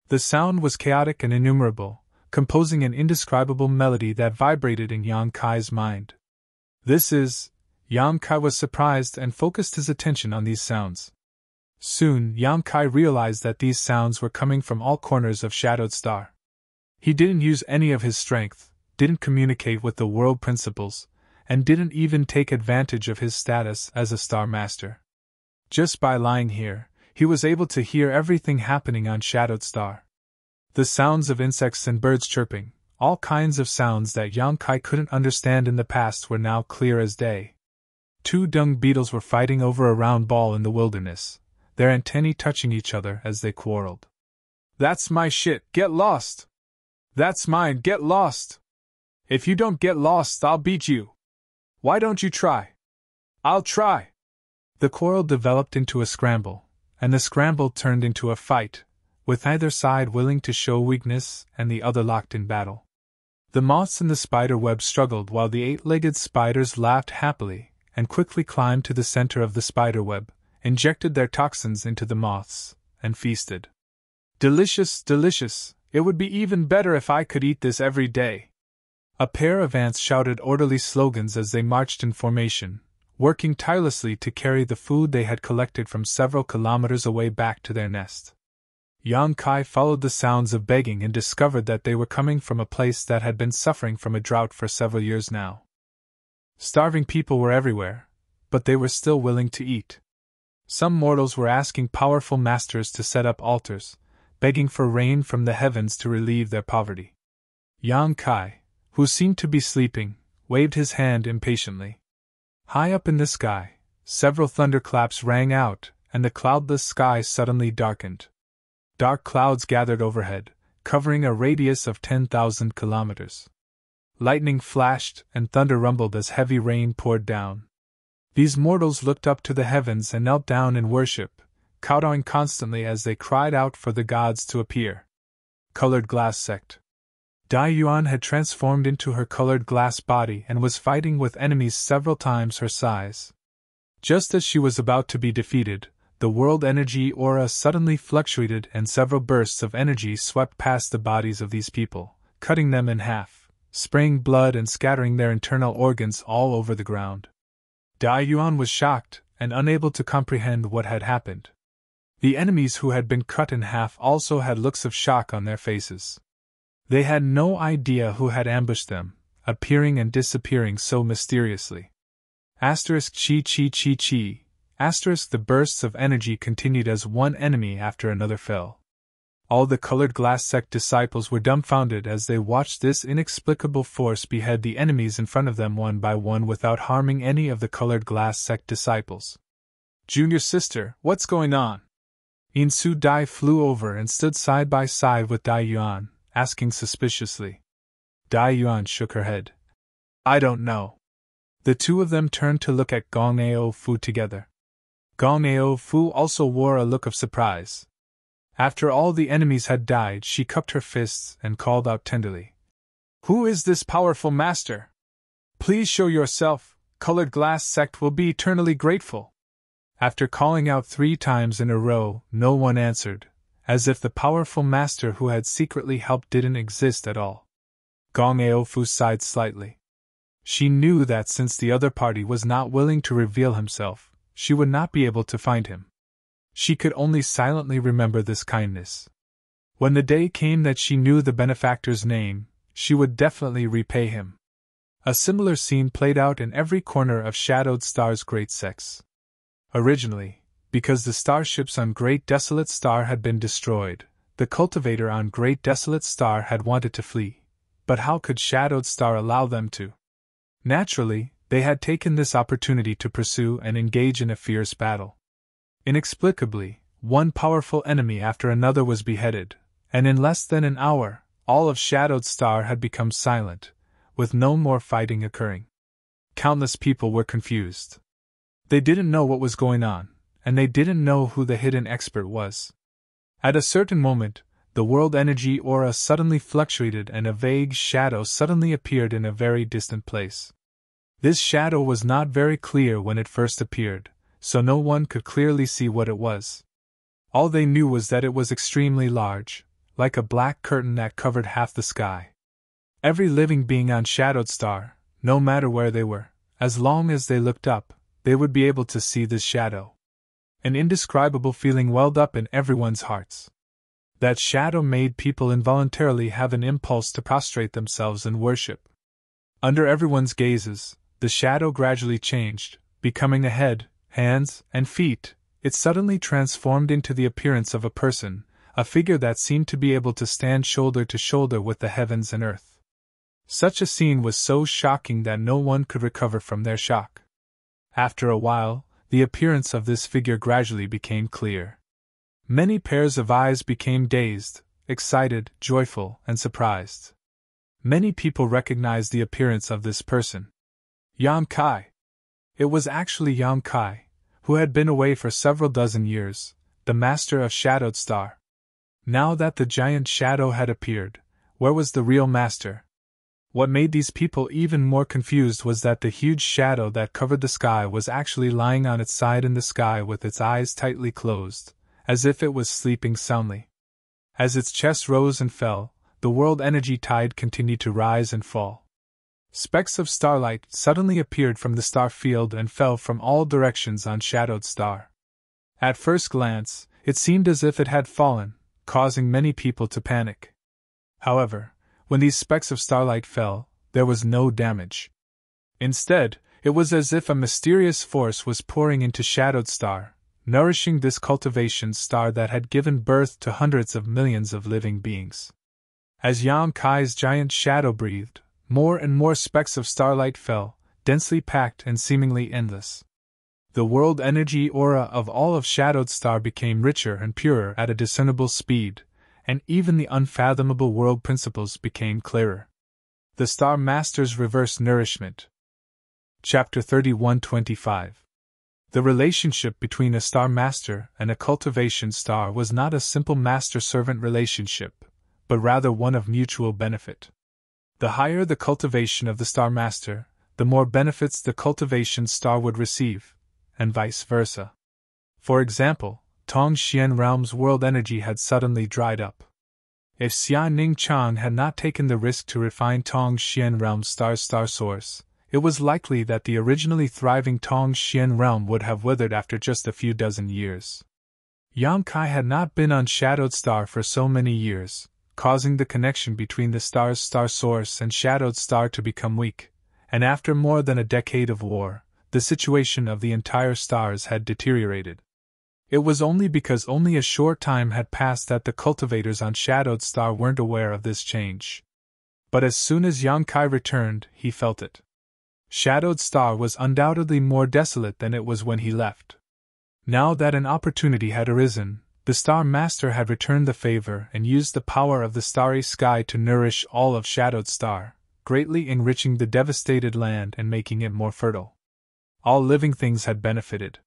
The sound was chaotic and innumerable, composing an indescribable melody that vibrated in Yang Kai's mind. Yang Kai was surprised and focused his attention on these sounds. Soon, Yang Kai realized that these sounds were coming from all corners of Shadowed Star. He didn't use any of his strength, didn't communicate with the world principles, and didn't even take advantage of his status as a Star Master. Just by lying here, he was able to hear everything happening on Shadowed Star. The sounds of insects and birds chirping, all kinds of sounds that Yang Kai couldn't understand in the past were now clear as day. 2 dung beetles were fighting over a round ball in the wilderness, their antennae touching each other as they quarreled. That's my shit, get lost! That's mine, get lost! If you don't get lost, I'll beat you! Why don't you try? I'll try! The quarrel developed into a scramble, and the scramble turned into a fight, with either side willing to show weakness and the other locked in battle. The moths in the spider web struggled while the 8-legged spiders laughed happily and quickly climbed to the center of the spider web, injected their toxins into the moths, and feasted. Delicious, delicious, it would be even better if I could eat this every day. A pair of ants shouted orderly slogans as they marched in formation, working tirelessly to carry the food they had collected from several kilometers away back to their nest. Yang Kai followed the sounds of begging and discovered that they were coming from a place that had been suffering from a drought for several years now. Starving people were everywhere, but they were still willing to eat. Some mortals were asking powerful masters to set up altars, begging for rain from the heavens to relieve their poverty. Yang Kai, who seemed to be sleeping, waved his hand impatiently. High up in the sky, several thunderclaps rang out, and the cloudless sky suddenly darkened. Dark clouds gathered overhead, covering a radius of 10,000 kilometers. Lightning flashed and thunder rumbled as heavy rain poured down. These mortals looked up to the heavens and knelt down in worship, kowtowing constantly as they cried out for the gods to appear. Colored Glass Sect. Dai Yuan had transformed into her colored glass body and was fighting with enemies several times her size. Just as she was about to be defeated, the world energy aura suddenly fluctuated and several bursts of energy swept past the bodies of these people, cutting them in half, spraying blood and scattering their internal organs all over the ground. Dai Yuan was shocked and unable to comprehend what had happened. The enemies who had been cut in half also had looks of shock on their faces. They had no idea who had ambushed them, appearing and disappearing so mysteriously. Asterisk chi chi chi chi. Asterisk the bursts of energy continued as one enemy after another fell. All the Colored Glass Sect disciples were dumbfounded as they watched this inexplicable force behead the enemies in front of them one by one without harming any of the Colored Glass Sect disciples. Junior sister, what's going on? Insu Dai flew over and stood side by side with Dai Yuan, asking suspiciously. Dai Yuan shook her head. I don't know. The two of them turned to look at Gong Ao Fu together. Gong Ao Fu also wore a look of surprise. After all the enemies had died, she cupped her fists and called out tenderly, "Who is this powerful master? Please show yourself. Colored Glass Sect will be eternally grateful." After calling out 3 times in a row, no one answered, as if the powerful master who had secretly helped didn't exist at all. Gong Ao Fu sighed slightly. She knew that since the other party was not willing to reveal himself, she would not be able to find him. She could only silently remember this kindness. When the day came that she knew the benefactor's name, she would definitely repay him. A similar scene played out in every corner of Shadowed Star's great sects. Originally, because the starships on Great Desolate Star had been destroyed, the cultivator on Great Desolate Star had wanted to flee. But how could Shadowed Star allow them to? Naturally, they had taken this opportunity to pursue and engage in a fierce battle. Inexplicably, one powerful enemy after another was beheaded, and in less than an hour, all of Shadowed Star had become silent, with no more fighting occurring. Countless people were confused. They didn't know what was going on, and they didn't know who the hidden expert was. At a certain moment, the world energy aura suddenly fluctuated and a vague shadow suddenly appeared in a very distant place. This shadow was not very clear when it first appeared, so no one could clearly see what it was. All they knew was that it was extremely large, like a black curtain that covered half the sky. Every living being on Shadowed Star, no matter where they were, as long as they looked up, they would be able to see this shadow. An indescribable feeling welled up in everyone's hearts. That shadow made people involuntarily have an impulse to prostrate themselves in worship. Under everyone's gazes, the shadow gradually changed, becoming a head, hands, and feet. It suddenly transformed into the appearance of a person, a figure that seemed to be able to stand shoulder to shoulder with the heavens and earth. Such a scene was so shocking that no one could recover from their shock. After a while, the appearance of this figure gradually became clear. Many pairs of eyes became dazed, excited, joyful, and surprised. Many people recognized the appearance of this person. Yan Kai. It was actually Yan Kai, who had been away for several dozen years, the master of Shadowed Star. Now that the giant shadow had appeared, where was the real master? What made these people even more confused was that the huge shadow that covered the sky was actually lying on its side in the sky with its eyes tightly closed, as if it was sleeping soundly. As its chest rose and fell, the world energy tide continued to rise and fall. Specks of starlight suddenly appeared from the star field and fell from all directions on Shadowed Star. At first glance, it seemed as if it had fallen, causing many people to panic. However, when these specks of starlight fell, there was no damage. Instead, it was as if a mysterious force was pouring into Shadowed Star, nourishing this cultivation star that had given birth to hundreds of millions of living beings. As Yan Kai's giant shadow breathed, more and more specks of starlight fell, densely packed and seemingly endless. The world energy aura of all of Shadowed Star became richer and purer at a discernible speed, and even the unfathomable world principles became clearer. The Star Master's Reverse Nourishment. Chapter 3125. The relationship between a Star Master and a cultivation star was not a simple master-servant relationship, but rather one of mutual benefit. The higher the cultivation of the Star Master, the more benefits the cultivation star would receive, and vice versa. For example, Tong Xian Realm's world energy had suddenly dried up. If Xia Ning Chang had not taken the risk to refine Tong Xian Realm's star source, it was likely that the originally thriving Tong Xian Realm would have withered after just a few dozen years. Yan Kai had not been on Shadowed Star for so many years, causing the connection between the star's star source and Shadowed Star to become weak, and after more than a decade of war, the situation of the entire stars had deteriorated. It was only because only a short time had passed that the cultivators on Shadowed Star weren't aware of this change. But as soon as Yan Kai returned, he felt it. Shadowed Star was undoubtedly more desolate than it was when he left. Now that an opportunity had arisen, the Star Master had returned the favor and used the power of the starry sky to nourish all of Shadowed Star, greatly enriching the devastated land and making it more fertile. All living things had benefited.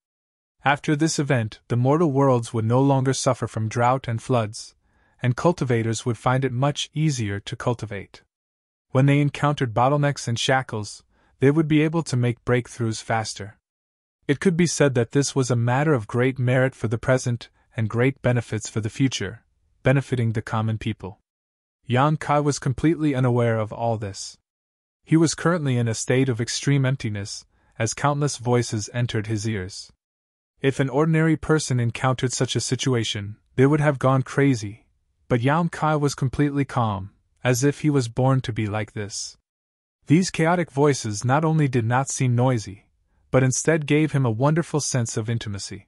After this event, the mortal worlds would no longer suffer from drought and floods, and cultivators would find it much easier to cultivate. When they encountered bottlenecks and shackles, they would be able to make breakthroughs faster. It could be said that this was a matter of great merit for the present and great benefits for the future, benefiting the common people. Yan Kai was completely unaware of all this. He was currently in a state of extreme emptiness, as countless voices entered his ears. If an ordinary person encountered such a situation, they would have gone crazy, but Yan Kai was completely calm, as if he was born to be like this. These chaotic voices not only did not seem noisy, but instead gave him a wonderful sense of intimacy.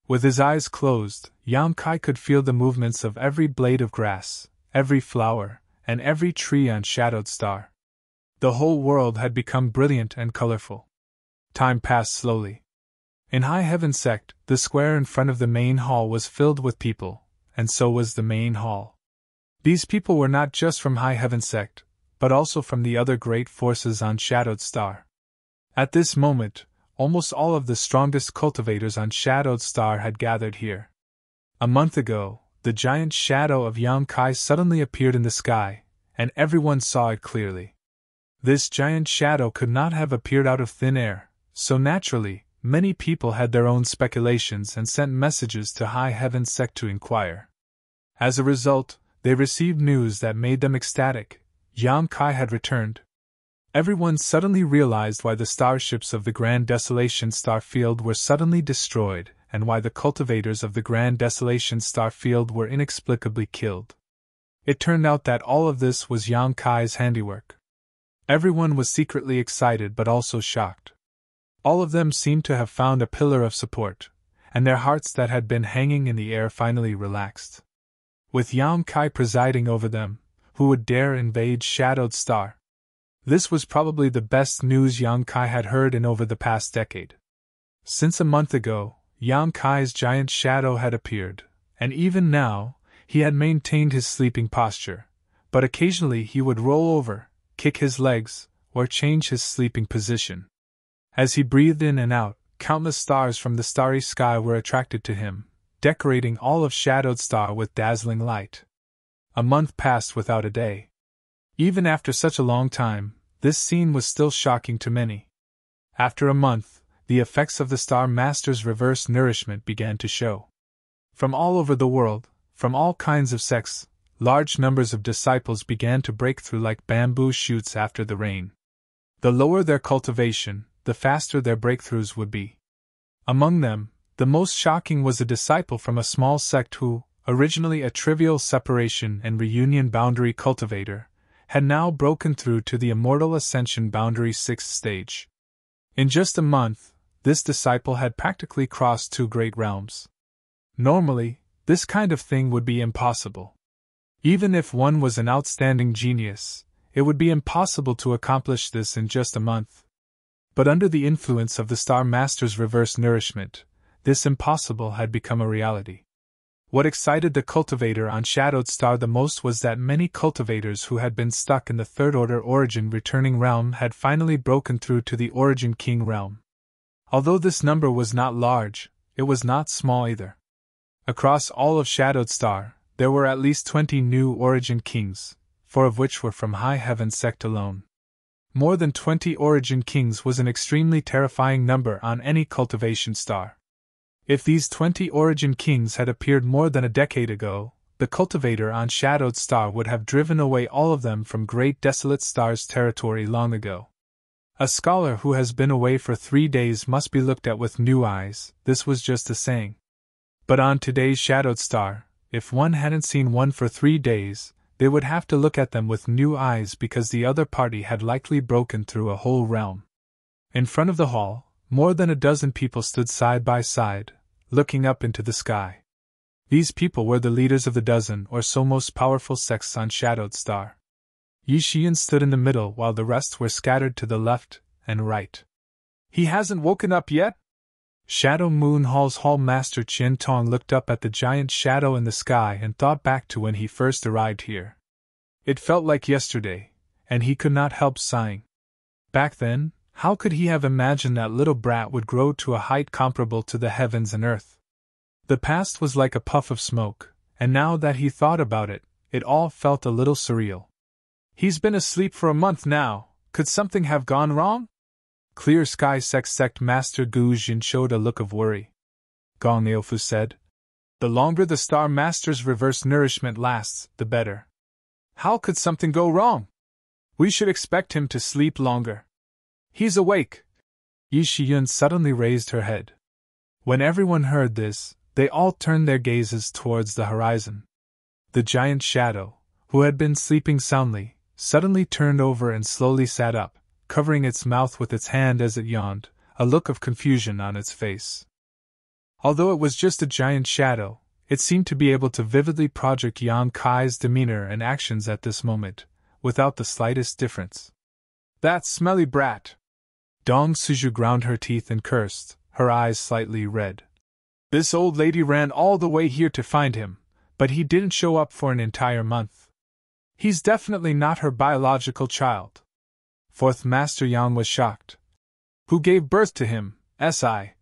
With his eyes closed, Yan Kai could feel the movements of every blade of grass, every flower, and every tree on Shadowed Star. The whole world had become brilliant and colorful. Time passed slowly. In High Heaven Sect, the square in front of the main hall was filled with people, and so was the main hall. These people were not just from High Heaven Sect, but also from the other great forces on Shadowed Star. At this moment, almost all of the strongest cultivators on Shadowed Star had gathered here. A month ago, the giant shadow of Yan Kai suddenly appeared in the sky, and everyone saw it clearly. This giant shadow could not have appeared out of thin air, so naturally, many people had their own speculations and sent messages to High Heaven Sect to inquire. As a result, they received news that made them ecstatic. Yan Kai had returned. Everyone suddenly realized why the starships of the Grand Desolation Star Field were suddenly destroyed, and why the cultivators of the Grand Desolation Star Field were inexplicably killed. It turned out that all of this was Yan Kai's handiwork. Everyone was secretly excited but also shocked. All of them seemed to have found a pillar of support, and their hearts that had been hanging in the air finally relaxed. With Yan Kai presiding over them, who would dare invade Shadowed Star? This was probably the best news Yan Kai had heard in over the past decade. Since a month ago, Yan Kai's giant shadow had appeared, and even now, he had maintained his sleeping posture, but occasionally he would roll over, kick his legs, or change his sleeping position. As he breathed in and out, countless stars from the starry sky were attracted to him, decorating all of Shadowed Star with dazzling light. A month passed without a day. Even after such a long time, this scene was still shocking to many. After a month, the effects of the Star Master's reverse nourishment began to show. From all over the world, from all kinds of sects, large numbers of disciples began to break through like bamboo shoots after the rain. The lower their cultivation, the faster their breakthroughs would be. Among them, the most shocking was a disciple from a small sect who, originally a trivial separation and reunion boundary cultivator, had now broken through to the Immortal Ascension Boundary 6th stage. In just a month, this disciple had practically crossed two great realms. Normally, this kind of thing would be impossible. Even if one was an outstanding genius, it would be impossible to accomplish this in just a month. But under the influence of the Star Master's reverse nourishment, this impossible had become a reality. What excited the cultivator on Shadowed Star the most was that many cultivators who had been stuck in the Third Order Origin Returning Realm had finally broken through to the Origin King Realm. Although this number was not large, it was not small either. Across all of Shadowed Star, there were at least 20 new Origin Kings, 4 of which were from High Heaven Sect alone. More than 20 Origin Kings was an extremely terrifying number on any cultivation star. If these 20 Origin Kings had appeared more than a decade ago, the cultivator on Shadowed Star would have driven away all of them from Great Desolate Star's territory long ago. A scholar who has been away for 3 days must be looked at with new eyes, this was just a saying. But on today's Shadowed Star, if one hadn't seen one for 3 days, they would have to look at them with new eyes because the other party had likely broken through a whole realm. In front of the hall, more than a dozen people stood side by side, looking up into the sky. These people were the leaders of the dozen or so most powerful sects on Shadowed Star. Yi Xian stood in the middle while the rest were scattered to the left and right. "He hasn't woken up yet?" Shadow Moon Hall's Hall Master Qian Tong looked up at the giant shadow in the sky and thought back to when he first arrived here. It felt like yesterday, and he could not help sighing. Back then, how could he have imagined that little brat would grow to a height comparable to the heavens and earth? The past was like a puff of smoke, and now that he thought about it, it all felt a little surreal. He's been asleep for a month now. Could something have gone wrong? Clear Sky Sect Master Gu Jin showed a look of worry. Gong Eofu said, "The longer the Star Master's reverse nourishment lasts, the better. How could something go wrong? We should expect him to sleep longer. He's awake." Yi Shiyun suddenly raised her head. When everyone heard this, they all turned their gazes towards the horizon. The giant shadow, who had been sleeping soundly, suddenly turned over and slowly sat up, covering its mouth with its hand as it yawned, a look of confusion on its face. Although it was just a giant shadow, it seemed to be able to vividly project Yang Kai's demeanor and actions at this moment, without the slightest difference. "That smelly brat!" Dong Suju ground her teeth and cursed, her eyes slightly red. "This old lady ran all the way here to find him, but he didn't show up for an entire month. He's definitely not her biological child." Fourth Master Yang was shocked. "Who gave birth to him, Si?"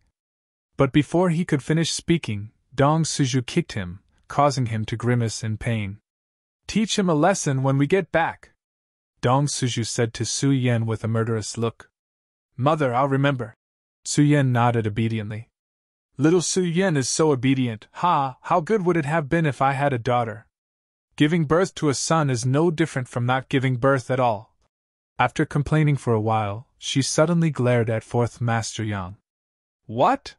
But before he could finish speaking, Dong Suju kicked him, causing him to grimace in pain. "Teach him a lesson when we get back," Dong Suju said to Su Yen with a murderous look. "Mother, I'll remember." Su Yen nodded obediently. "Little Su Yen is so obedient. How good would it have been if I had a daughter? Giving birth to a son is no different from not giving birth at all." After complaining for a while, she suddenly glared at Fourth Master Yang. "What?"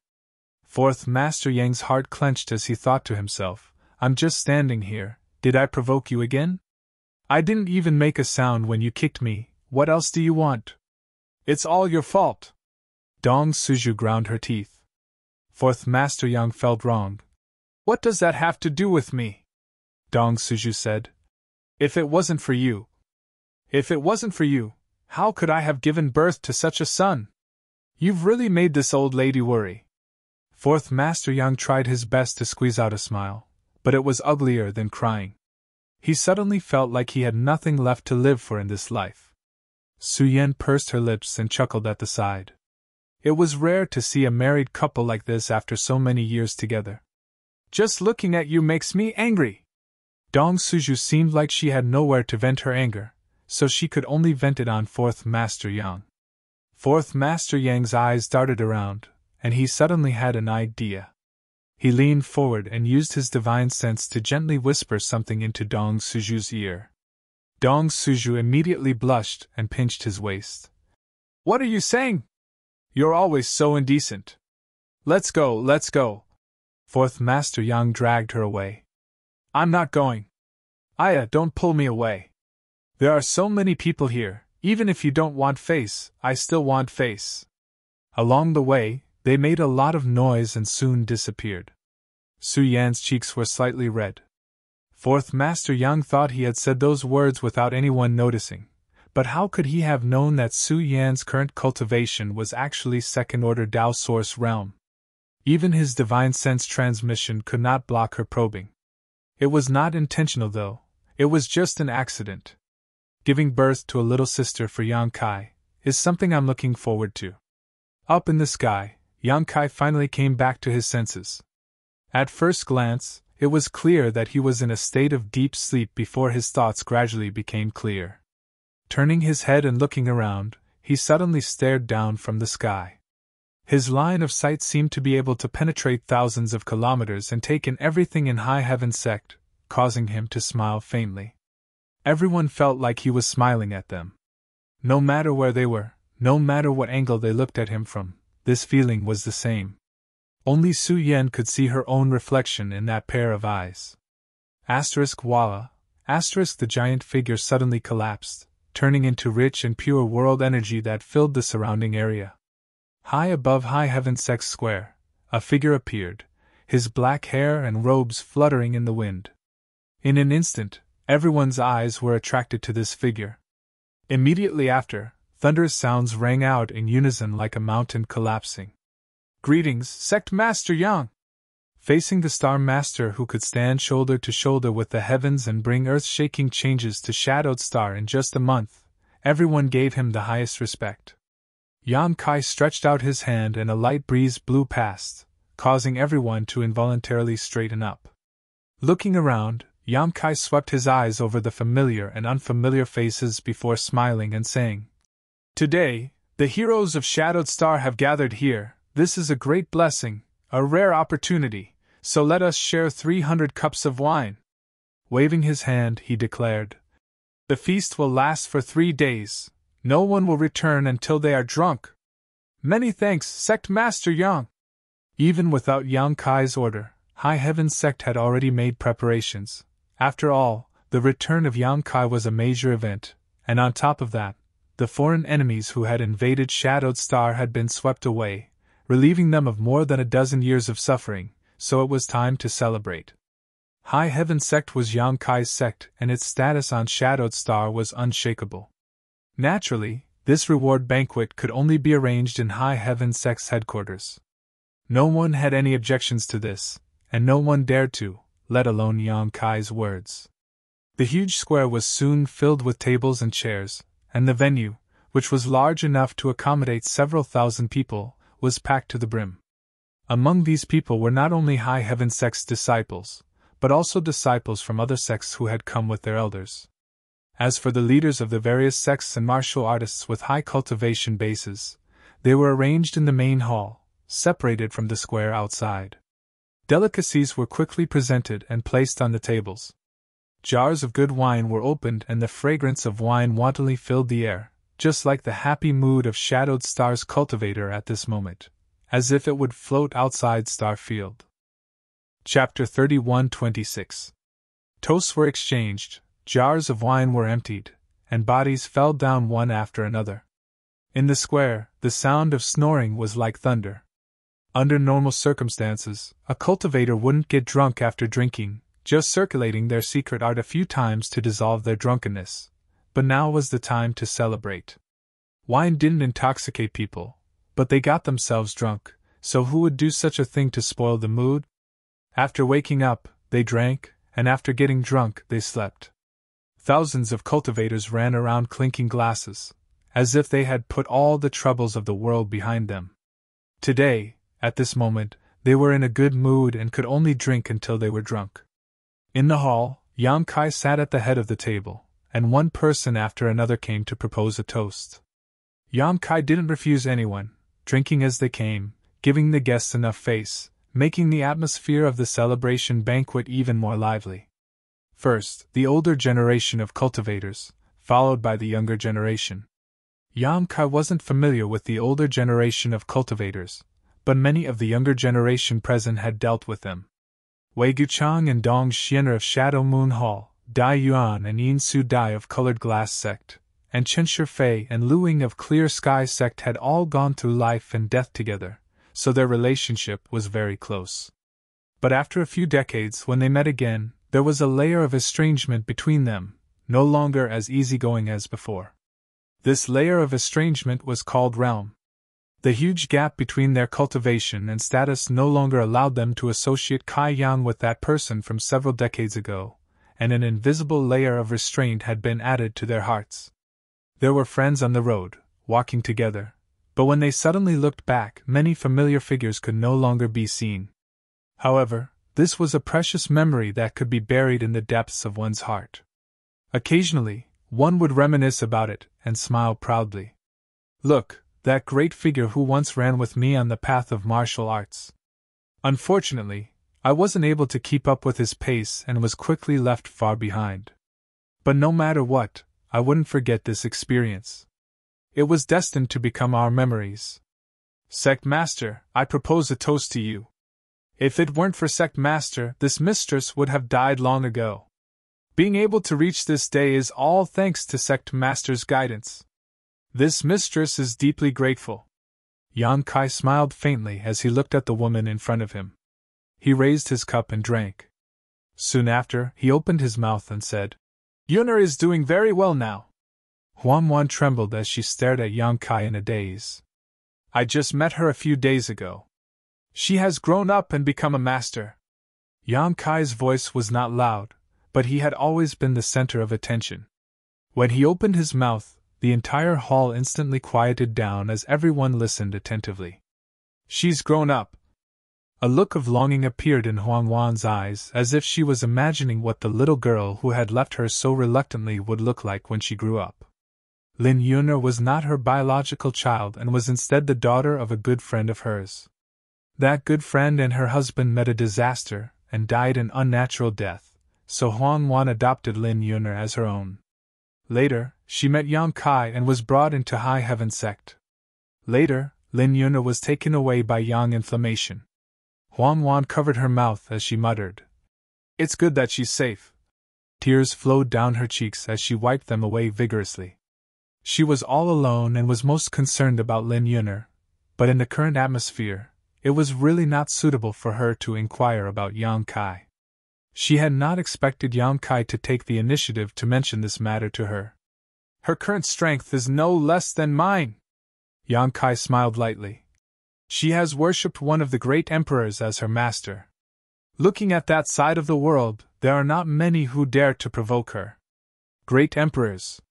Fourth Master Yang's heart clenched as he thought to himself, "I'm just standing here. Did I provoke you again? I didn't even make a sound when you kicked me. What else do you want?" "It's all your fault." Dong Suju ground her teeth. Fourth Master Yang felt wrong. "What does that have to do with me?" Dong Suju said. If it wasn't for you, how could I have given birth to such a son? You've really made this old lady worry." Fourth Master Yang tried his best to squeeze out a smile, but it was uglier than crying. He suddenly felt like he had nothing left to live for in this life. Su Yen pursed her lips and chuckled at the side. It was rare to see a married couple like this after so many years together. "Just looking at you makes me angry." Dong Suju seemed like she had nowhere to vent her anger, so she could only vent it on Fourth Master Yang. Fourth Master Yang's eyes darted around, and he suddenly had an idea. He leaned forward and used his divine sense to gently whisper something into Dong Suju's ear. Dong Suju immediately blushed and pinched his waist. "What are you saying? You're always so indecent. Let's go. Fourth Master Yang dragged her away. "I'm not going. Aya, don't pull me away. There are so many people here, even if you don't want face, I still want face." Along the way, they made a lot of noise and soon disappeared. Su Yan's cheeks were slightly red. Fourth Master Yang thought he had said those words without anyone noticing, but how could he have known that Su Yan's current cultivation was actually second-order Tao Source realm? Even his divine sense transmission could not block her probing. It was not intentional though, it was just an accident. Giving birth to a little sister for Yang Kai is something I'm looking forward to. Up in the sky, Yang Kai finally came back to his senses. At first glance, it was clear that he was in a state of deep sleep before his thoughts gradually became clear. Turning his head and looking around, he suddenly stared down from the sky. His line of sight seemed to be able to penetrate thousands of kilometers and take in everything in high heaven sect, causing him to smile faintly. Everyone felt like he was smiling at them. No matter where they were, no matter what angle they looked at him from, this feeling was the same. Only Su Yen could see her own reflection in that pair of eyes. Voila! The giant figure suddenly collapsed, turning into rich and pure world energy that filled the surrounding area. High above High Heaven Sect Square, a figure appeared, his black hair and robes fluttering in the wind. In an instant, everyone's eyes were attracted to this figure. Immediately after, thunderous sounds rang out in unison like a mountain collapsing. "Greetings, Sect Master Yang!" Facing the Star Master who could stand shoulder to shoulder with the heavens and bring earth-shaking changes to Shadowed Star in just a month, everyone gave him the highest respect. Yan Kai stretched out his hand and a light breeze blew past, causing everyone to involuntarily straighten up. Looking around, Yan Kai swept his eyes over the familiar and unfamiliar faces before smiling and saying, "Today, the heroes of Shadowed Star have gathered here. This is a great blessing, a rare opportunity, so let us share 300 cups of wine." Waving his hand, he declared, "The feast will last for 3 days. No one will return until they are drunk." "Many thanks, Sect Master Yang." Even without Yang Kai's order, High Heaven Sect had already made preparations. After all, the return of Yang Kai was a major event, and on top of that, the foreign enemies who had invaded Shadowed Star had been swept away, relieving them of more than a dozen years of suffering, so it was time to celebrate. High Heaven Sect was Yang Kai's sect, and its status on Shadowed Star was unshakable. Naturally, this reward banquet could only be arranged in High Heaven Sect's headquarters. No one had any objections to this, and no one dared to, let alone Yang Kai's words. The huge square was soon filled with tables and chairs, and the venue, which was large enough to accommodate several thousand people, was packed to the brim. Among these people were not only High Heaven Sect's disciples, but also disciples from other sects who had come with their elders. As for the leaders of the various sects and martial artists with high cultivation bases, they were arranged in the main hall, separated from the square outside. Delicacies were quickly presented and placed on the tables. Jars of good wine were opened and the fragrance of wine wantonly filled the air, just like the happy mood of Shadowed Star's cultivator at this moment, as if it would float outside Starfield. Chapter 31-26. Toasts were exchanged, jars of wine were emptied, and bodies fell down one after another. In the square, the sound of snoring was like thunder. Under normal circumstances, a cultivator wouldn't get drunk after drinking, just circulating their secret art a few times to dissolve their drunkenness. But now was the time to celebrate. Wine didn't intoxicate people, but they got themselves drunk, so who would do such a thing to spoil the mood? After waking up, they drank, and after getting drunk, they slept. Thousands of cultivators ran around clinking glasses, as if they had put all the troubles of the world behind them. Today, at this moment, they were in a good mood and could only drink until they were drunk. In the hall, Yang Kai sat at the head of the table, and one person after another came to propose a toast. Yang Kai didn't refuse anyone, drinking as they came, giving the guests enough face, making the atmosphere of the celebration banquet even more lively. First, the older generation of cultivators, followed by the younger generation. Yang Kai wasn't familiar with the older generation of cultivators, but many of the younger generation present had dealt with them. Wei Guchang and Dong Xianer of Shadow Moon Hall, Dai Yuan and Yin Su Dai of Colored Glass Sect, and Chen Shifei and Lu Ying of Clear Sky Sect had all gone through life and death together, so their relationship was very close. But after a few decades, when they met again, there was a layer of estrangement between them, no longer as easygoing as before. This layer of estrangement was called realm. The huge gap between their cultivation and status no longer allowed them to associate Kai Yang with that person from several decades ago, and an invisible layer of restraint had been added to their hearts. There were friends on the road, walking together, but when they suddenly looked back, many familiar figures could no longer be seen. However, this was a precious memory that could be buried in the depths of one's heart. Occasionally, one would reminisce about it and smile proudly. Look, that great figure who once ran with me on the path of martial arts. Unfortunately, I wasn't able to keep up with his pace and was quickly left far behind. But no matter what, I wouldn't forget this experience. It was destined to become our memories. Sect Master, I propose a toast to you. If it weren't for Sect Master, this mistress would have died long ago. Being able to reach this day is all thanks to Sect Master's guidance. This mistress is deeply grateful. Yang Kai smiled faintly as he looked at the woman in front of him. He raised his cup and drank. Soon after, he opened his mouth and said, "Yuner is doing very well now." Huan trembled as she stared at Yang Kai in a daze. "I just met her a few days ago. She has grown up and become a master." Yang Kai's voice was not loud, but he had always been the center of attention. When he opened his mouth, The entire hall instantly quieted down as everyone listened attentively. "She's grown up." A look of longing appeared in Huang Wan's eyes, as if she was imagining what the little girl who had left her so reluctantly would look like when she grew up. Lin Yuner was not her biological child and was instead the daughter of a good friend of hers. That good friend and her husband met a disaster and died an unnatural death, so Huang Wan adopted Lin Yuner as her own. Later, she met Yang Kai and was brought into High Heaven sect. Later, Lin Yuner was taken away by Yang Inflammation. Huang Wan covered her mouth as she muttered, "It's good that she's safe." Tears flowed down her cheeks as she wiped them away vigorously. She was all alone and was most concerned about Lin Yuner, but in the current atmosphere, it was really not suitable for her to inquire about Yang Kai. She had not expected Yang Kai to take the initiative to mention this matter to her. "Her current strength is no less than mine." Yang Kai smiled lightly. "She has worshipped one of the great emperors as her master. Looking at that side of the world, there are not many who dare to provoke her." Great emperors.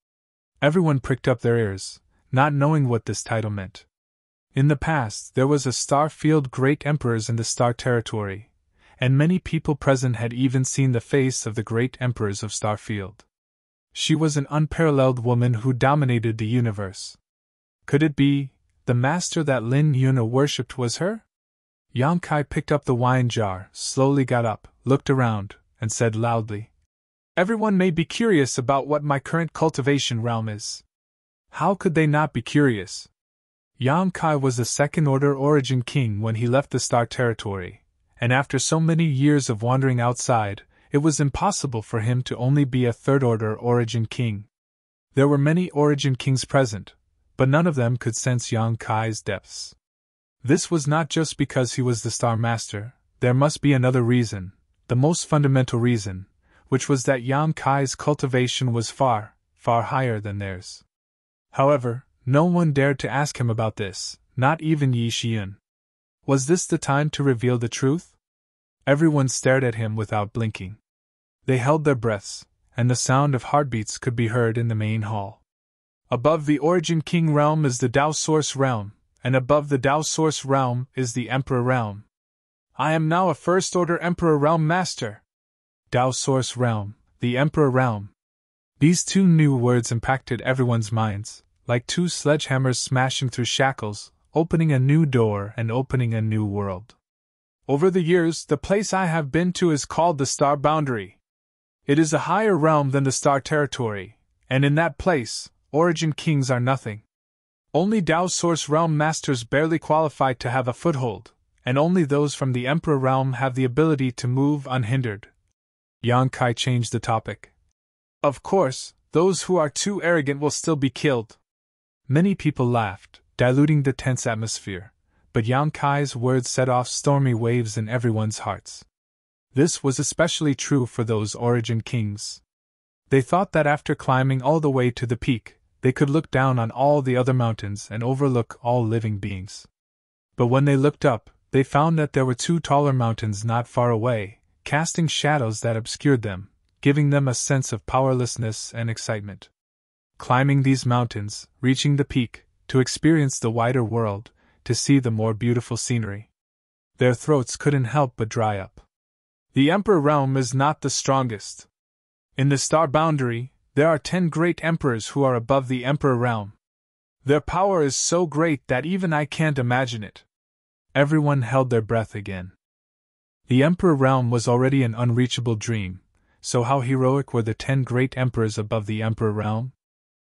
Everyone pricked up their ears, not knowing what this title meant. In the past, there was a star-field great emperors in the star territory, and many people present had even seen the face of the great emperors of Starfield. She was an unparalleled woman who dominated the universe. Could it be the master that Lin Yuner worshipped was her? Yang Kai picked up the wine jar, slowly got up, looked around, and said loudly, "Everyone may be curious about what my current cultivation realm is." How could they not be curious? Yang Kai was a second-order origin king when he left the star territory, and after so many years of wandering outside, it was impossible for him to only be a third-order origin king. There were many origin kings present, but none of them could sense Yang Kai's depths. This was not just because he was the Star Master, there must be another reason, the most fundamental reason, which was that Yang Kai's cultivation was far, far higher than theirs. However, no one dared to ask him about this, not even Yi Xian. Was this the time to reveal the truth? Everyone stared at him without blinking. They held their breaths, and the sound of heartbeats could be heard in the main hall. Above the Origin King realm is the Tao Source realm, and above the Tao Source realm is the Emperor realm. I am now a first-order Emperor realm master. Tao Source realm, the Emperor realm. These two new words impacted everyone's minds, like two sledgehammers smashing through shackles, opening a new door and opening a new world. Over the years, the place I have been to is called the Star Boundary. It is a higher realm than the Star Territory, and in that place, Origin Kings are nothing. Only Tao Source realm masters barely qualify to have a foothold, and only those from the Emperor realm have the ability to move unhindered. Yang Kai changed the topic. Of course, those who are too arrogant will still be killed. Many people laughed, diluting the tense atmosphere, but Yang Kai's words set off stormy waves in everyone's hearts. This was especially true for those Origin Kings. They thought that after climbing all the way to the peak, they could look down on all the other mountains and overlook all living beings. But when they looked up, they found that there were two taller mountains not far away, casting shadows that obscured them, giving them a sense of powerlessness and excitement. Climbing these mountains, reaching the peak, to experience the wider world, to see the more beautiful scenery. Their throats couldn't help but dry up. The Emperor realm is not the strongest. In the Star Boundary, there are 10 great emperors who are above the Emperor realm. Their power is so great that even I can't imagine it. Everyone held their breath again. The Emperor realm was already an unreachable dream, so how heroic were the 10 great emperors above the Emperor realm?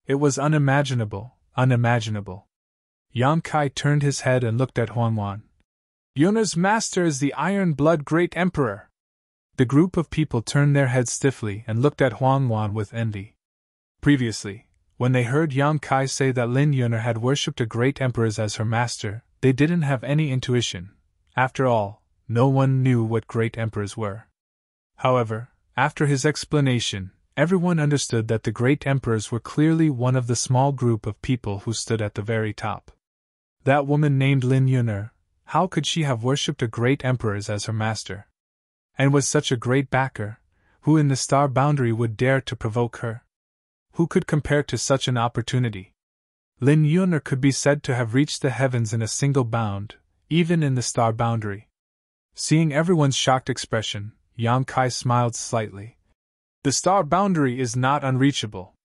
It was unimaginable, unimaginable. Yang Kai turned his head and looked at Huang Wan. Yuner's master is the Iron Blood Great Emperor. The group of people turned their heads stiffly and looked at Huang Wan with envy. Previously, when they heard Yang Kai say that Lin Yuner had worshipped a great emperor as her master, they didn't have any intuition. After all, no one knew what great emperors were. However, after his explanation, everyone understood that the great emperors were clearly one of the small group of people who stood at the very top. That woman named Lin Yuner, how could she have worshipped a great emperor as her master? And was such a great backer, who in the Star Boundary would dare to provoke her? Who could compare to such an opportunity? Lin Yun'er could be said to have reached the heavens in a single bound, even in the star boundary. Seeing everyone's shocked expression, Yang Kai smiled slightly. The star boundary is not unreachable.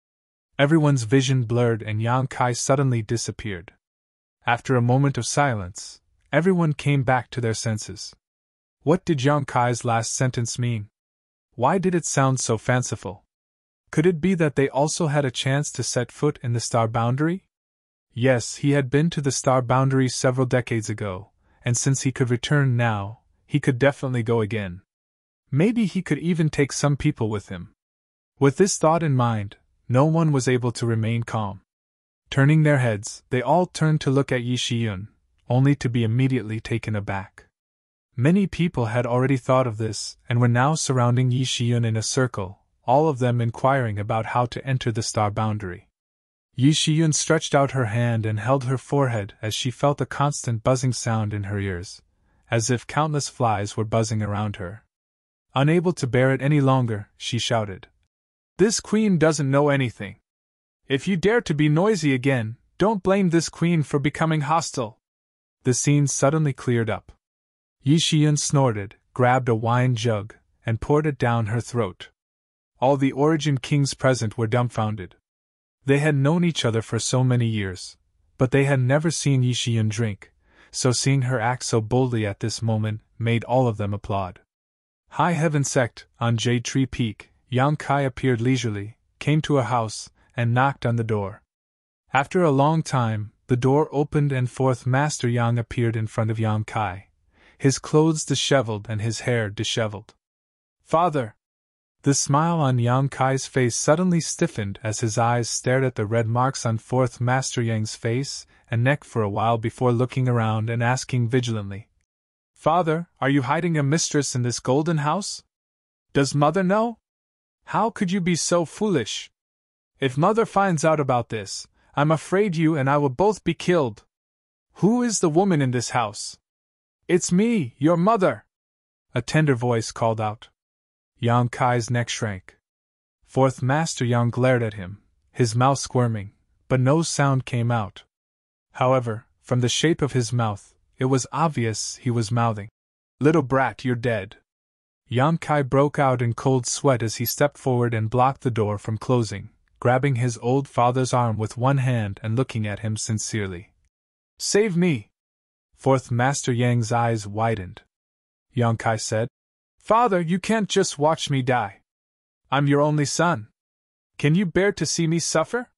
Everyone's vision blurred and Yang Kai suddenly disappeared. After a moment of silence, everyone came back to their senses. What did Yang Kai's last sentence mean? Why did it sound so fanciful? Could it be that they also had a chance to set foot in the star boundary? Yes, he had been to the star boundary several decades ago, and since he could return now, he could definitely go again. Maybe he could even take some people with him. With this thought in mind, no one was able to remain calm. Turning their heads, they all turned to look at Yi Shiyun, only to be immediately taken aback. Many people had already thought of this and were now surrounding Yi Shiyun in a circle, all of them inquiring about how to enter the star boundary. Yi Shiyun stretched out her hand and held her forehead as she felt a constant buzzing sound in her ears, as if countless flies were buzzing around her. Unable to bear it any longer, she shouted. This queen doesn't know anything. If you dare to be noisy again, don't blame this queen for becoming hostile. The scene suddenly cleared up. Yi Shiyun snorted, grabbed a wine jug, and poured it down her throat. All the Origin Kings present were dumbfounded. They had known each other for so many years, but they had never seen Yi Shiyun drink, so seeing her act so boldly at this moment made all of them applaud. High Heaven Sect, on Jade Tree Peak, Yang Kai appeared leisurely, came to a house, and knocked on the door. After a long time, the door opened and Fourth Master Yang appeared in front of Yang Kai, his clothes disheveled and his hair disheveled. Father! The smile on Yang Kai's face suddenly stiffened as his eyes stared at the red marks on Fourth Master Yang's face and neck for a while before looking around and asking vigilantly, Father, are you hiding a mistress in this golden house? Does Mother know? How could you be so foolish? If Mother finds out about this, I'm afraid you and I will both be killed. Who is the woman in this house? It's me, your mother! A tender voice called out. Yang Kai's neck shrank. Fourth Master Yang glared at him, his mouth squirming, but no sound came out. However, from the shape of his mouth, it was obvious he was mouthing, Little brat, you're dead. Yang Kai broke out in cold sweat as he stepped forward and blocked the door from closing, grabbing his old father's arm with one hand and looking at him sincerely. Save me! Fourth Master Yang's eyes widened. Yang Kai said, Father, you can't just watch me die. I'm your only son. Can you bear to see me suffer?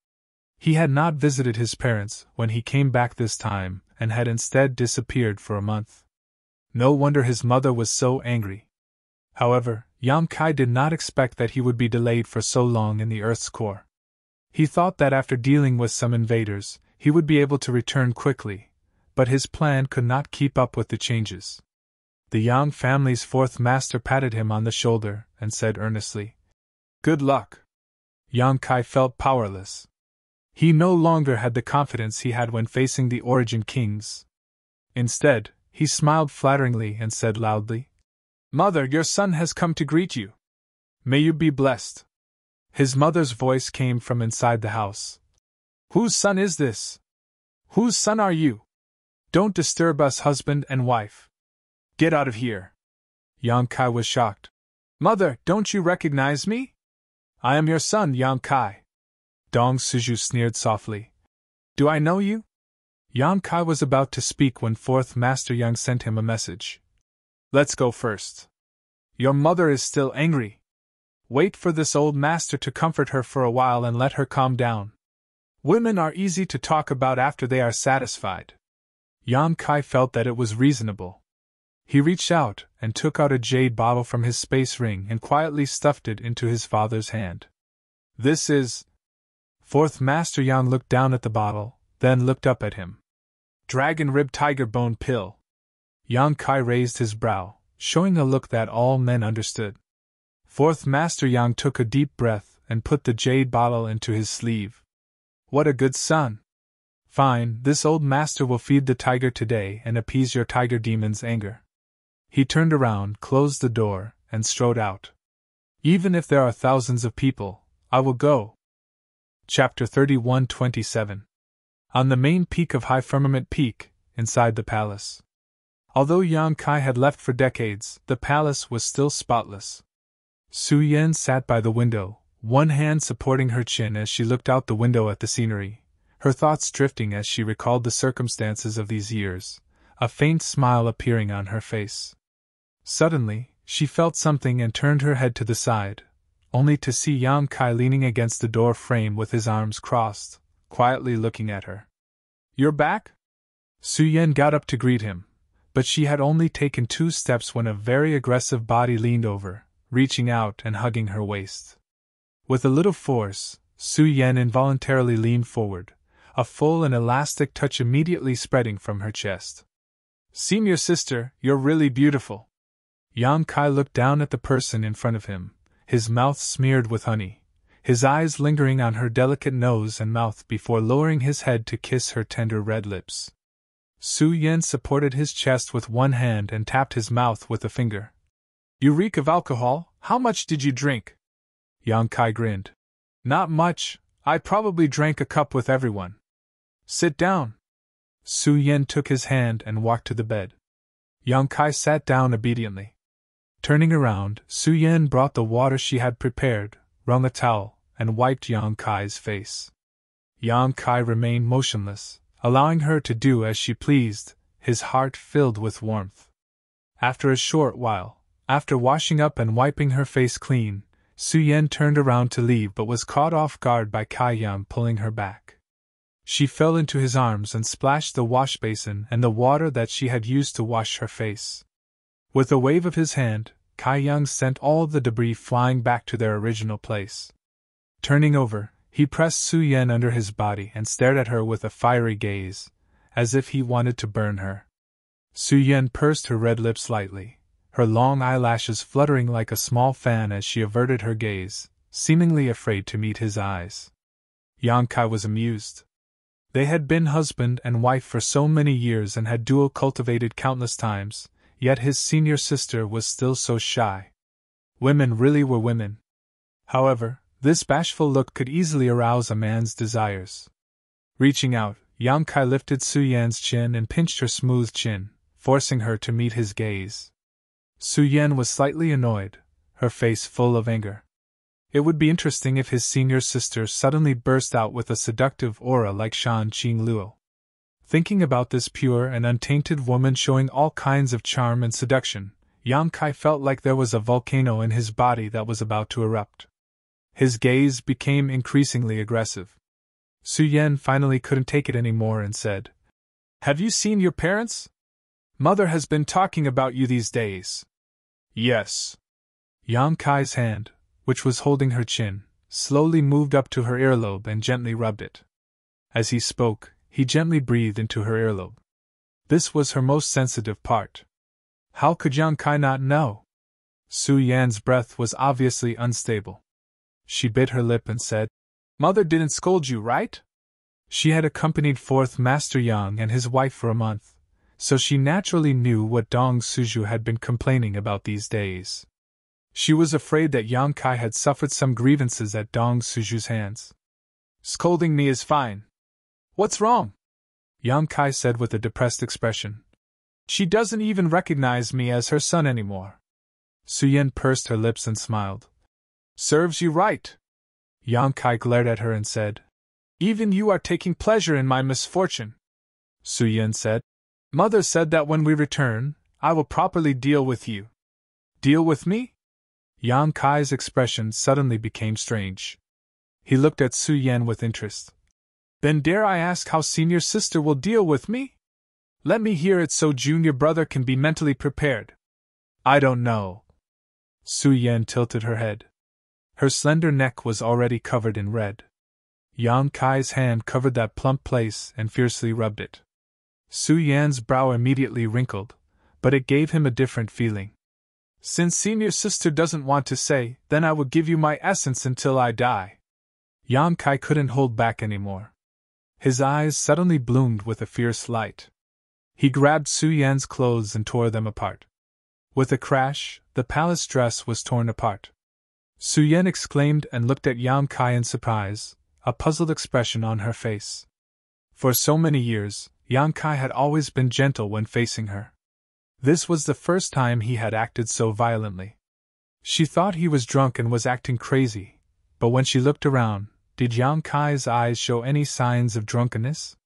He had not visited his parents when he came back this time and had instead disappeared for a month. No wonder his mother was so angry. However, Yang Kai did not expect that he would be delayed for so long in the Earth's core. He thought that after dealing with some invaders, he would be able to return quickly, but his plan could not keep up with the changes. The Yang family's fourth master patted him on the shoulder and said earnestly, Good luck. Yang Kai felt powerless. He no longer had the confidence he had when facing the Origin Kings. Instead, he smiled flatteringly and said loudly, Mother, your son has come to greet you. May you be blessed. His mother's voice came from inside the house. Whose son is this? Whose son are you? Don't disturb us, husband and wife. Get out of here. Yang Kai was shocked. Mother, don't you recognize me? I am your son, Yang Kai. Dong Suju sneered softly. Do I know you? Yang Kai was about to speak when Fourth Master Yang sent him a message. Let's go first. Your mother is still angry. Wait for this old master to comfort her for a while and let her calm down. Women are easy to talk about after they are satisfied. Yang Kai felt that it was reasonable. He reached out and took out a jade bottle from his space ring and quietly stuffed it into his father's hand. This is... Fourth Master Yang looked down at the bottle, then looked up at him. Dragon Rib Tiger Bone Pill. Yang Kai raised his brow, showing a look that all men understood. Fourth Master Yang took a deep breath and put the jade bottle into his sleeve. What a good son! Fine, this old master will feed the tiger today and appease your tiger demon's anger. He turned around, closed the door, and strode out. Even if there are thousands of people, I will go. Chapter 31:27. On the main peak of High Firmament Peak, inside the palace. Although Yang Kai had left for decades, the palace was still spotless. Su Yan sat by the window, one hand supporting her chin as she looked out the window at the scenery, her thoughts drifting as she recalled the circumstances of these years, a faint smile appearing on her face. Suddenly, she felt something and turned her head to the side, only to see Yang Kai leaning against the door frame with his arms crossed, quietly looking at her. "You're back?" Su Yan got up to greet him, but she had only taken 2 steps when a very aggressive body leaned over, reaching out and hugging her waist. With a little force, Su Yan involuntarily leaned forward, a full and elastic touch immediately spreading from her chest. "Senior sister, you're really beautiful." Yang Kai looked down at the person in front of him, his mouth smeared with honey, his eyes lingering on her delicate nose and mouth before lowering his head to kiss her tender red lips. Su Yan supported his chest with one hand and tapped his mouth with a finger. "You reek of alcohol, how much did you drink?" Yang Kai grinned. "Not much, I probably drank a cup with everyone." "Sit down." Su Yan took his hand and walked to the bed. Yang Kai sat down obediently. Turning around, Su Yan brought the water she had prepared, wrung a towel, and wiped Yang Kai's face. Yang Kai remained motionless, allowing her to do as she pleased, his heart filled with warmth. After a short while, after washing up and wiping her face clean, Su Yan turned around to leave but was caught off guard by Kai Yan pulling her back. She fell into his arms and splashed the wash basin and the water that she had used to wash her face. With a wave of his hand, Kai Yang sent all the debris flying back to their original place. Turning over, he pressed Su Yan under his body and stared at her with a fiery gaze, as if he wanted to burn her. Su Yan pursed her red lips lightly, her long eyelashes fluttering like a small fan as she averted her gaze, seemingly afraid to meet his eyes. Yang Kai was amused. They had been husband and wife for so many years and had dual cultivated countless times, yet his senior sister was still so shy. Women really were women. However, this bashful look could easily arouse a man's desires. Reaching out, Yang Kai lifted Su Yan's chin and pinched her smooth chin, forcing her to meet his gaze. Su Yan was slightly annoyed, her face full of anger. It would be interesting if his senior sister suddenly burst out with a seductive aura like Shan Qing Luo. Thinking about this pure and untainted woman showing all kinds of charm and seduction, Yang Kai felt like there was a volcano in his body that was about to erupt. His gaze became increasingly aggressive. Su Yan finally couldn't take it anymore and said, "Have you seen your parents? Mother has been talking about you these days." "Yes." Yang Kai's hand, which was holding her chin, slowly moved up to her earlobe and gently rubbed it. As he spoke, he gently breathed into her earlobe. This was her most sensitive part. How could Yang Kai not know? Su Yan's breath was obviously unstable. She bit her lip and said, "Mother didn't scold you, right?" She had accompanied forth Master Yang and his wife for a month, so she naturally knew what Dong Suju had been complaining about these days. She was afraid that Yang Kai had suffered some grievances at Dong Suju's hands. "Scolding me is fine. What's wrong?" Yang Kai said with a depressed expression. "She doesn't even recognize me as her son anymore." Su Yan pursed her lips and smiled. "Serves you right." Yang Kai glared at her and said, "Even you are taking pleasure in my misfortune." Su Yan said, "Mother said that when we return, I will properly deal with you." "Deal with me?" Yang Kai's expression suddenly became strange. He looked at Su Yan with interest. "Then dare I ask how senior sister will deal with me? Let me hear it so junior brother can be mentally prepared." "I don't know." Su Yan tilted her head. Her slender neck was already covered in red. Yang Kai's hand covered that plump place and fiercely rubbed it. Su Yan's brow immediately wrinkled, but it gave him a different feeling. "Since senior sister doesn't want to say, then I will give you my essence until I die." Yang Kai couldn't hold back anymore. His eyes suddenly bloomed with a fierce light. He grabbed Su Yan's clothes and tore them apart. With a crash, the palace dress was torn apart. Su Yan exclaimed and looked at Yang Kai in surprise, a puzzled expression on her face. For so many years, Yang Kai had always been gentle when facing her. This was the first time he had acted so violently. She thought he was drunk and was acting crazy, but when she looked around, did Yang Kai's eyes show any signs of drunkenness?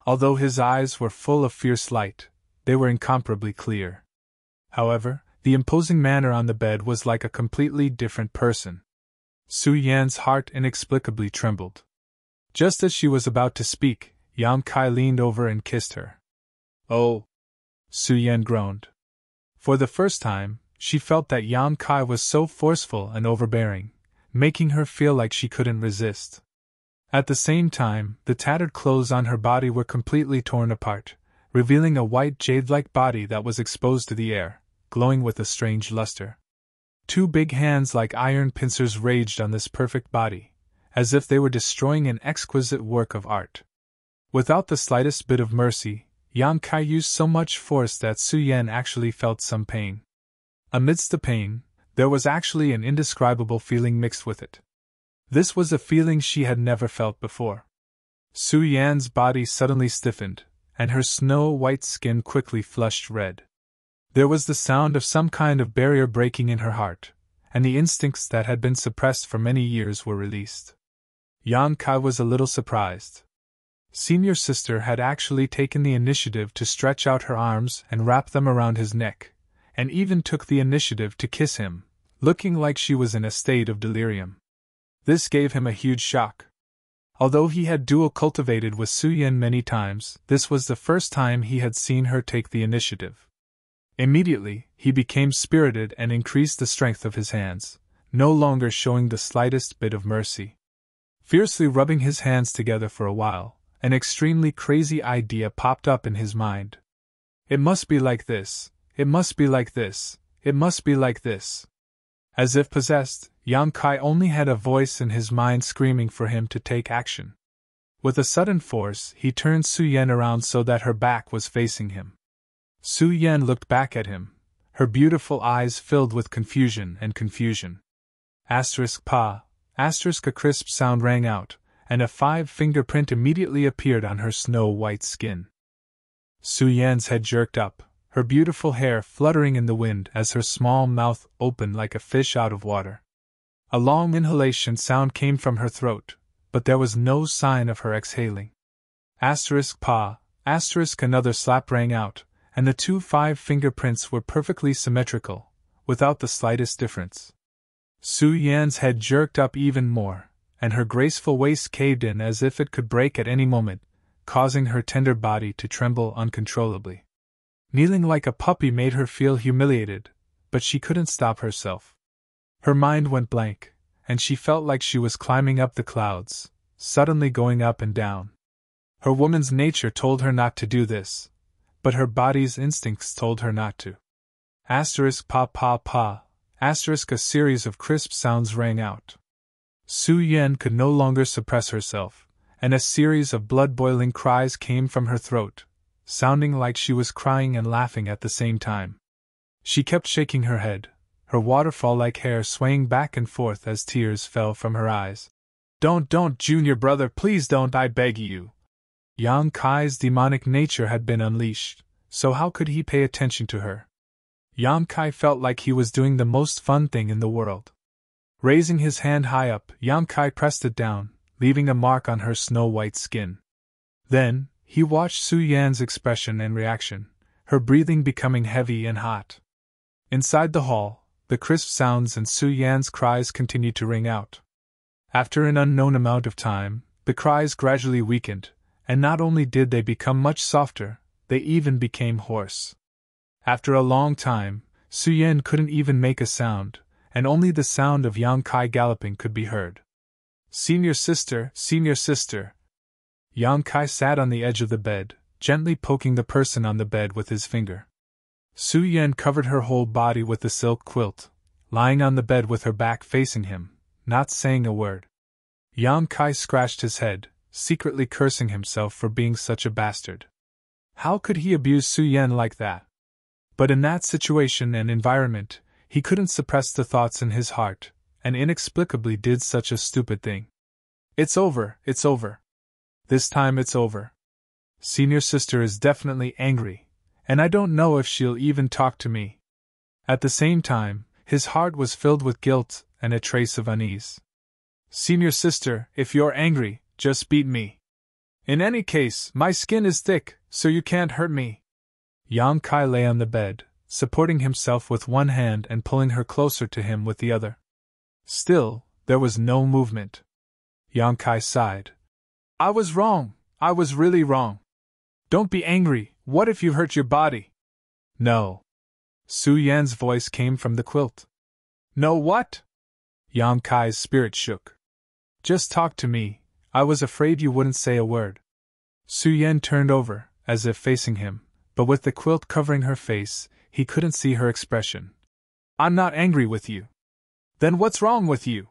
Although his eyes were full of fierce light, they were incomparably clear. However, the imposing manner on the bed was like a completely different person. Su Yan's heart inexplicably trembled. Just as she was about to speak, Yang Kai leaned over and kissed her. "Oh!" Su Yan groaned. For the first time, she felt that Yang Kai was so forceful and overbearing, making her feel like she couldn't resist. At the same time, the tattered clothes on her body were completely torn apart, revealing a white jade-like body that was exposed to the air, glowing with a strange luster. Two big hands like iron pincers raged on this perfect body, as if they were destroying an exquisite work of art. Without the slightest bit of mercy, Yang Kai used so much force that Su Yan actually felt some pain. Amidst the pain, there was actually an indescribable feeling mixed with it. This was a feeling she had never felt before. Su Yan's body suddenly stiffened, and her snow-white skin quickly flushed red. There was the sound of some kind of barrier breaking in her heart, and the instincts that had been suppressed for many years were released. Yang Kai was a little surprised. Senior sister had actually taken the initiative to stretch out her arms and wrap them around his neck, and even took the initiative to kiss him, looking like she was in a state of delirium. This gave him a huge shock. Although he had dual cultivated with Su Yan many times, this was the first time he had seen her take the initiative. Immediately, he became spirited and increased the strength of his hands, no longer showing the slightest bit of mercy. Fiercely rubbing his hands together for a while, an extremely crazy idea popped up in his mind. It must be like this, it must be like this, it must be like this. As if possessed, Yang Kai only had a voice in his mind screaming for him to take action. With a sudden force, he turned Su Yan around so that her back was facing him. Su Yan looked back at him, her beautiful eyes filled with confusion and confusion. *Pa*, a crisp sound rang out, and a 5-finger print immediately appeared on her snow-white skin. Su Yan's head jerked up, her beautiful hair fluttering in the wind as her small mouth opened like a fish out of water. A long inhalation sound came from her throat, but there was no sign of her exhaling. *Pa*, another slap rang out, and the two 5-finger prints were perfectly symmetrical, without the slightest difference. Su Yan's head jerked up even more, and her graceful waist caved in as if it could break at any moment, causing her tender body to tremble uncontrollably. Kneeling like a puppy made her feel humiliated, but she couldn't stop herself. Her mind went blank, and she felt like she was climbing up the clouds, suddenly going up and down. Her woman's nature told her not to do this, but her body's instincts told her not to. *Pa*, a series of crisp sounds rang out. Su Yan could no longer suppress herself, and a series of blood-boiling cries came from her throat, sounding like she was crying and laughing at the same time. She kept shaking her head, her waterfall-like hair swaying back and forth as tears fell from her eyes. Don't, junior brother, please don't, I beg you." Yang Kai's demonic nature had been unleashed, so how could he pay attention to her? Yang Kai felt like he was doing the most fun thing in the world. Raising his hand high up, Yang Kai pressed it down, leaving a mark on her snow-white skin. Then, he watched Su Yan's expression and reaction, her breathing becoming heavy and hot. Inside the hall, the crisp sounds and Su Yan's cries continued to ring out. After an unknown amount of time, the cries gradually weakened, and not only did they become much softer, they even became hoarse. After a long time, Su Yan couldn't even make a sound, and only the sound of Yang Kai galloping could be heard. Senior sister. Yang Kai sat on the edge of the bed, gently poking the person on the bed with his finger. Su Yan covered her whole body with the silk quilt, lying on the bed with her back facing him, not saying a word. Yang Kai scratched his head, secretly cursing himself for being such a bastard. How could he abuse Su Yan like that? But in that situation and environment, he couldn't suppress the thoughts in his heart, and inexplicably did such a stupid thing. It's over, it's over. This time it's over. Senior sister is definitely angry, and I don't know if she'll even talk to me. At the same time, his heart was filled with guilt and a trace of unease. Senior sister, if you're angry, just beat me. In any case, my skin is thick, so you can't hurt me. Yang Kai lay on the bed, supporting himself with one hand and pulling her closer to him with the other. Still, there was no movement. Yang Kai sighed. I was wrong. I was really wrong. Don't be angry. What if you hurt your body? No. Su Yan's voice came from the quilt. No what? Yang Kai's spirit shook. Just talk to me. I was afraid you wouldn't say a word. Su Yan turned over, as if facing him, but with the quilt covering her face, he couldn't see her expression. I'm not angry with you. Then what's wrong with you?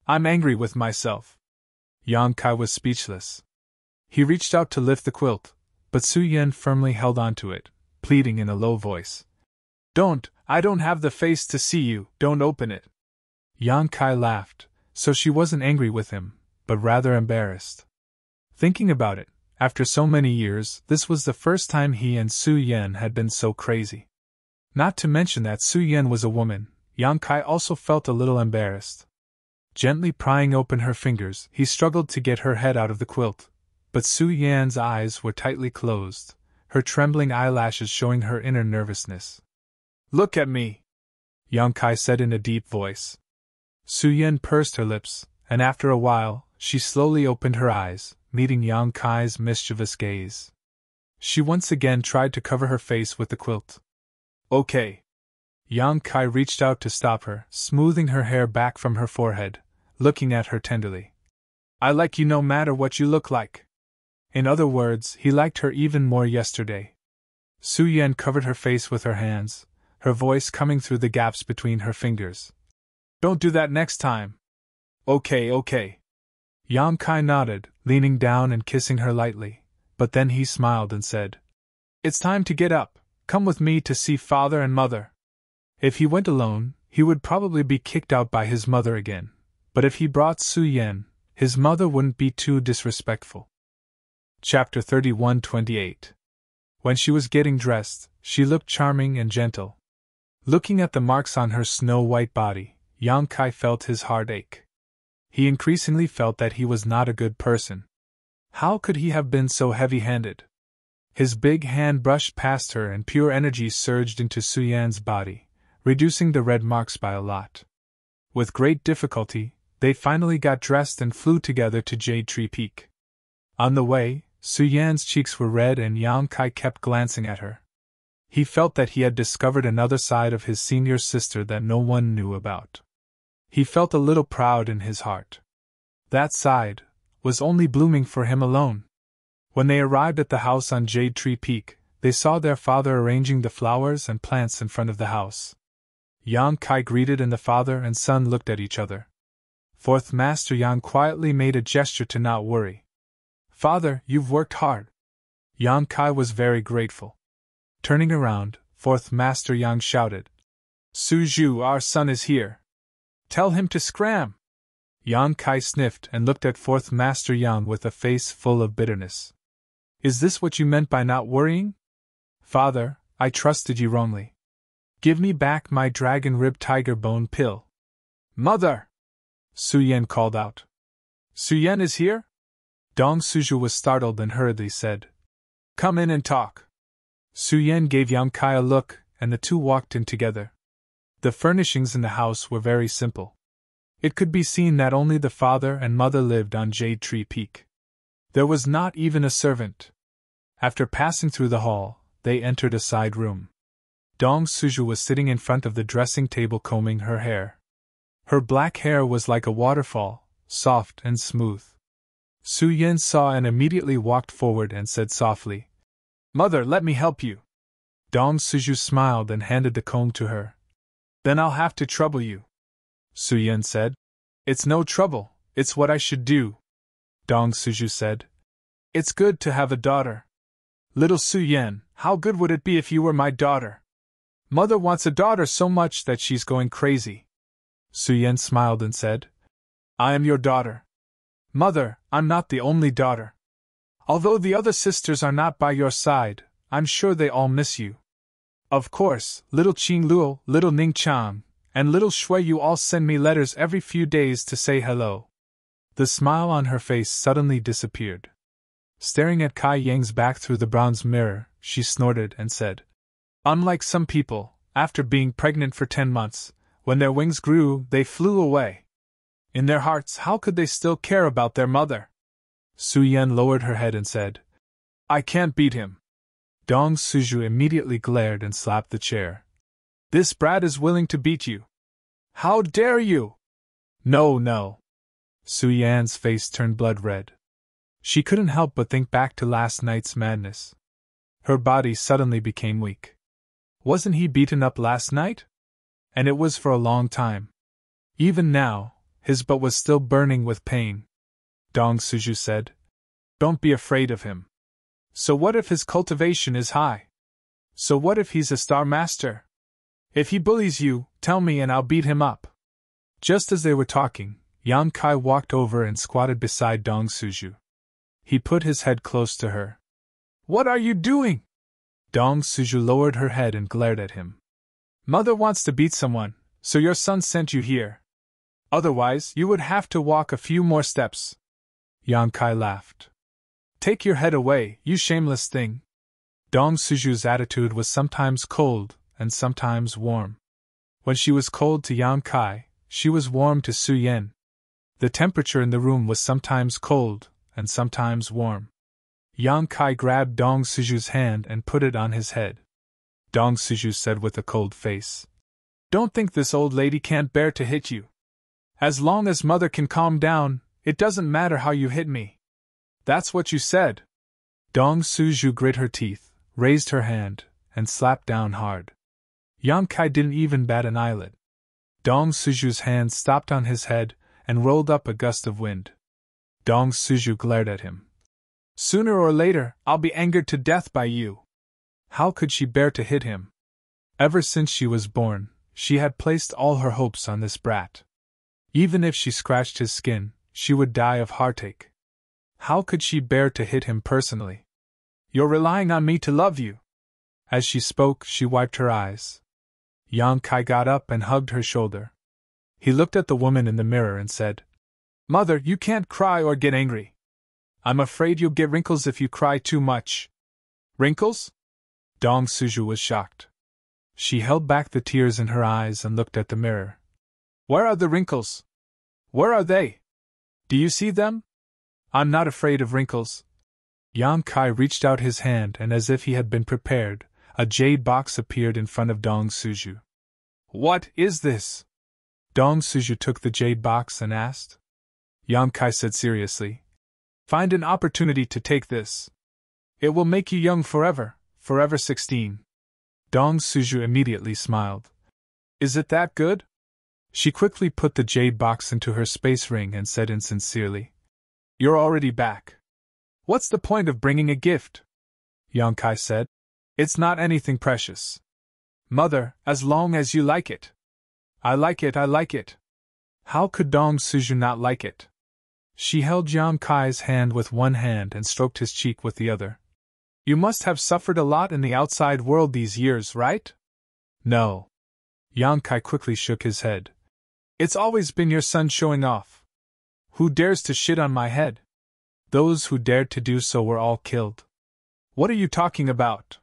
I'm angry with myself. Yang Kai was speechless. He reached out to lift the quilt, but Su Yan firmly held onto it, pleading in a low voice. Don't, I don't have the face to see you, don't open it. Yang Kai laughed, so she wasn't angry with him, but rather embarrassed. Thinking about it, after so many years, this was the first time he and Su Yan had been so crazy. Not to mention that Su Yan was a woman, Yang Kai also felt a little embarrassed. Gently prying open her fingers, he struggled to get her head out of the quilt, but Su Yan's eyes were tightly closed, her trembling eyelashes showing her inner nervousness. Look at me, Yang Kai said in a deep voice. Su Yan pursed her lips, and after a while, she slowly opened her eyes, meeting Yang Kai's mischievous gaze. She once again tried to cover her face with the quilt. Okay. Yang Kai reached out to stop her, smoothing her hair back from her forehead, looking at her tenderly. I like you no matter what you look like. In other words, he liked her even more yesterday. Su Yan covered her face with her hands, her voice coming through the gaps between her fingers. Don't do that next time. Okay. Yang Kai nodded, leaning down and kissing her lightly, but then he smiled and said, It's time to get up, come with me to see father and mother. If he went alone, he would probably be kicked out by his mother again, but if he brought Su Yan, his mother wouldn't be too disrespectful. Chapter 31:28. When she was getting dressed, she looked charming and gentle. Looking at the marks on her snow-white body, Yang Kai felt his heart ache. He increasingly felt that he was not a good person. How could he have been so heavy-handed? His big hand brushed past her and pure energy surged into Su Yan's body, reducing the red marks by a lot. With great difficulty, they finally got dressed and flew together to Jade Tree Peak. On the way, Su Yan's cheeks were red and Yang Kai kept glancing at her. He felt that he had discovered another side of his senior sister that no one knew about. He felt a little proud in his heart. That side was only blooming for him alone. When they arrived at the house on Jade Tree Peak, they saw their father arranging the flowers and plants in front of the house. Yang Kai greeted and the father and son looked at each other. Fourth Master Yang quietly made a gesture to not worry. Father, you've worked hard. Yang Kai was very grateful. Turning around, Fourth Master Yang shouted, Suju, our son is here. Tell him to scram. Yang Kai sniffed and looked at Fourth Master Yang with a face full of bitterness. Is this what you meant by not worrying? Father, I trusted you wrongly. Give me back my dragon rib tiger bone pill. Mother! Su Yan called out. Su Yan is here? Dong Suju was startled and hurriedly said, Come in and talk. Su Yan gave Yang Kai a look, and the two walked in together. The furnishings in the house were very simple. It could be seen that only the father and mother lived on Jade Tree Peak. There was not even a servant. After passing through the hall, they entered a side room. Dong Suju was sitting in front of the dressing table combing her hair. Her black hair was like a waterfall, soft and smooth. Su Yan saw and immediately walked forward and said softly, Mother, let me help you. Dong Suju smiled and handed the comb to her. Then I'll have to trouble you. Su Yan said. It's no trouble, it's what I should do. Dong Suju said. It's good to have a daughter. Little Su Yan, how good would it be if you were my daughter? Mother wants a daughter so much that she's going crazy. Su Yan smiled and said, I am your daughter. Mother, I'm not the only daughter. Although the other sisters are not by your side, I'm sure they all miss you. Of course, little Qing Luo, little Ning Chang, and little Shui you all send me letters every few days to say hello. The smile on her face suddenly disappeared. Staring at Kai Yang's back through the bronze mirror, she snorted and said, Unlike some people, after being pregnant for 10 months, when their wings grew, they flew away. In their hearts, how could they still care about their mother? Su Yan lowered her head and said, I can't beat him. Dong Suju immediately glared and slapped the chair. This brat is willing to beat you. How dare you? No, no. Su Yan's face turned blood red. She couldn't help but think back to last night's madness. Her body suddenly became weak. Wasn't he beaten up last night? And it was for a long time. Even now, his butt was still burning with pain. Dong Suju said, Don't be afraid of him. So what if his cultivation is high? So what if he's a star master? If he bullies you, tell me and I'll beat him up. Just as they were talking, Yang Kai walked over and squatted beside Dong Suju. He put his head close to her. What are you doing? Dong Suju lowered her head and glared at him. Mother wants to beat someone, so your son sent you here. Otherwise, you would have to walk a few more steps. Yang Kai laughed. Take your head away, you shameless thing. Dong Suju's attitude was sometimes cold and sometimes warm. When she was cold to Yang Kai, she was warm to Su Yan. The temperature in the room was sometimes cold and sometimes warm. Yang Kai grabbed Dong Suju's hand and put it on his head. Dong Suju said with a cold face, Don't think this old lady can't bear to hit you. As long as mother can calm down, it doesn't matter how you hit me. That's what you said. Dong Suju grit her teeth, raised her hand, and slapped down hard. Yang Kai didn't even bat an eyelid. Dong Suju's hand stopped on his head and rolled up a gust of wind. Dong Suju glared at him. Sooner or later, I'll be angered to death by you. How could she bear to hit him? Ever since she was born, she had placed all her hopes on this brat. Even if she scratched his skin, she would die of heartache. How could she bear to hit him personally? You're relying on me to love you. As she spoke, she wiped her eyes. Yang Kai got up and hugged her shoulder. He looked at the woman in the mirror and said, Mother, you can't cry or get angry. I'm afraid you'll get wrinkles if you cry too much. Wrinkles? Dong Suju was shocked. She held back the tears in her eyes and looked at the mirror. Where are the wrinkles? Where are they? Do you see them? I'm not afraid of wrinkles. Yang Kai reached out his hand and as if he had been prepared, a jade box appeared in front of Dong Suju. What is this? Dong Suju took the jade box and asked. Yang Kai said seriously, Find an opportunity to take this. It will make you young forever, forever 16. Dong Suju immediately smiled. Is it that good? She quickly put the jade box into her space ring and said insincerely, You're already back. What's the point of bringing a gift? Yang Kai said. It's not anything precious. Mother, as long as you like it. I like it, I like it. How could Dong Suju not like it? She held Yang Kai's hand with one hand and stroked his cheek with the other. You must have suffered a lot in the outside world these years, right? No. Yang Kai quickly shook his head. It's always been your son showing off. Who dares to shit on my head? Those who dared to do so were all killed. What are you talking about?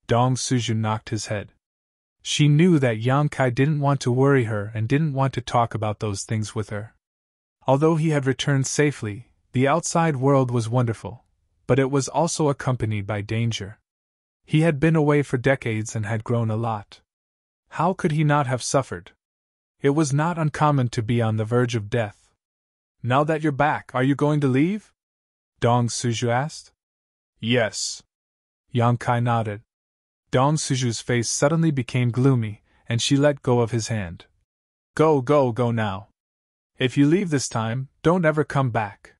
Dong Suju knocked his head. She knew that Yang Kai didn't want to worry her and didn't want to talk about those things with her. Although he had returned safely, the outside world was wonderful, but it was also accompanied by danger. He had been away for decades and had grown a lot. How could he not have suffered? It was not uncommon to be on the verge of death. Now that you're back, are you going to leave? Dong Suju asked. Yes. Yang Kai nodded. Dong Suju's face suddenly became gloomy, and she let go of his hand. Go, go, go now. If you leave this time, don't ever come back.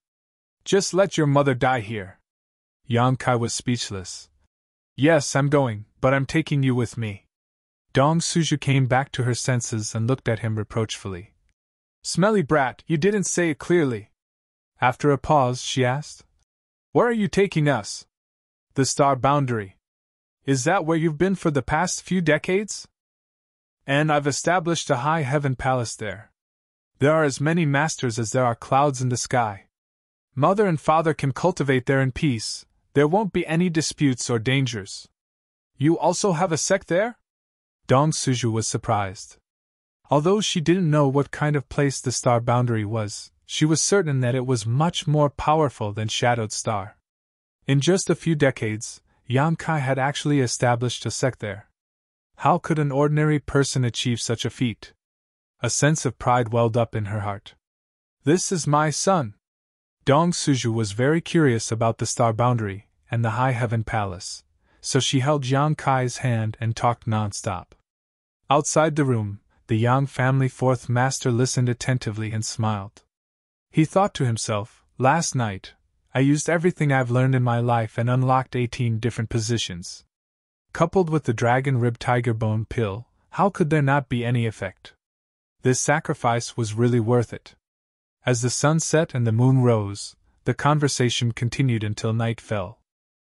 Just let your mother die here. Yang Kai was speechless. Yes, I'm going, but I'm taking you with me. Dong Suju came back to her senses and looked at him reproachfully. Smelly brat, you didn't say it clearly. After a pause, she asked, "Where are you taking us?" "The star boundary." "Is that where you've been for the past few decades?" "And I've established a high heaven palace there. There are as many masters as there are clouds in the sky. Mother and father can cultivate there in peace, there won't be any disputes or dangers." "You also have a sect there?" Dong Suju was surprised. Although she didn't know what kind of place the star boundary was, she was certain that it was much more powerful than Shadowed Star. In just a few decades, Yang Kai had actually established a sect there. How could an ordinary person achieve such a feat? A sense of pride welled up in her heart. "This is my son." Dong Suju was very curious about the star boundary and the high heaven palace, so she held Yang Kai's hand and talked non-stop. Outside the room, the Yang family fourth master listened attentively and smiled. He thought to himself, "Last night, I used everything I've learned in my life and unlocked 18 different positions. Coupled with the dragon rib tiger bone pill, how could there not be any effect? This sacrifice was really worth it." As the sun set and the moon rose, the conversation continued until night fell.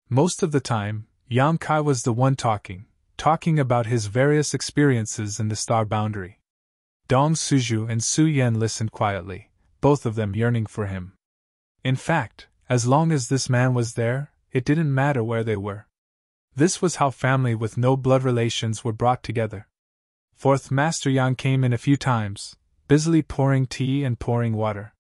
Most of the time, Yang Kai was the one talking about his various experiences in the star boundary. Dong Suju and Su Yan listened quietly, both of them yearning for him. In fact, as long as this man was there, it didn't matter where they were. This was how family with no blood relations were brought together. Fourth Master Yang came in a few times, busily pouring tea and pouring water.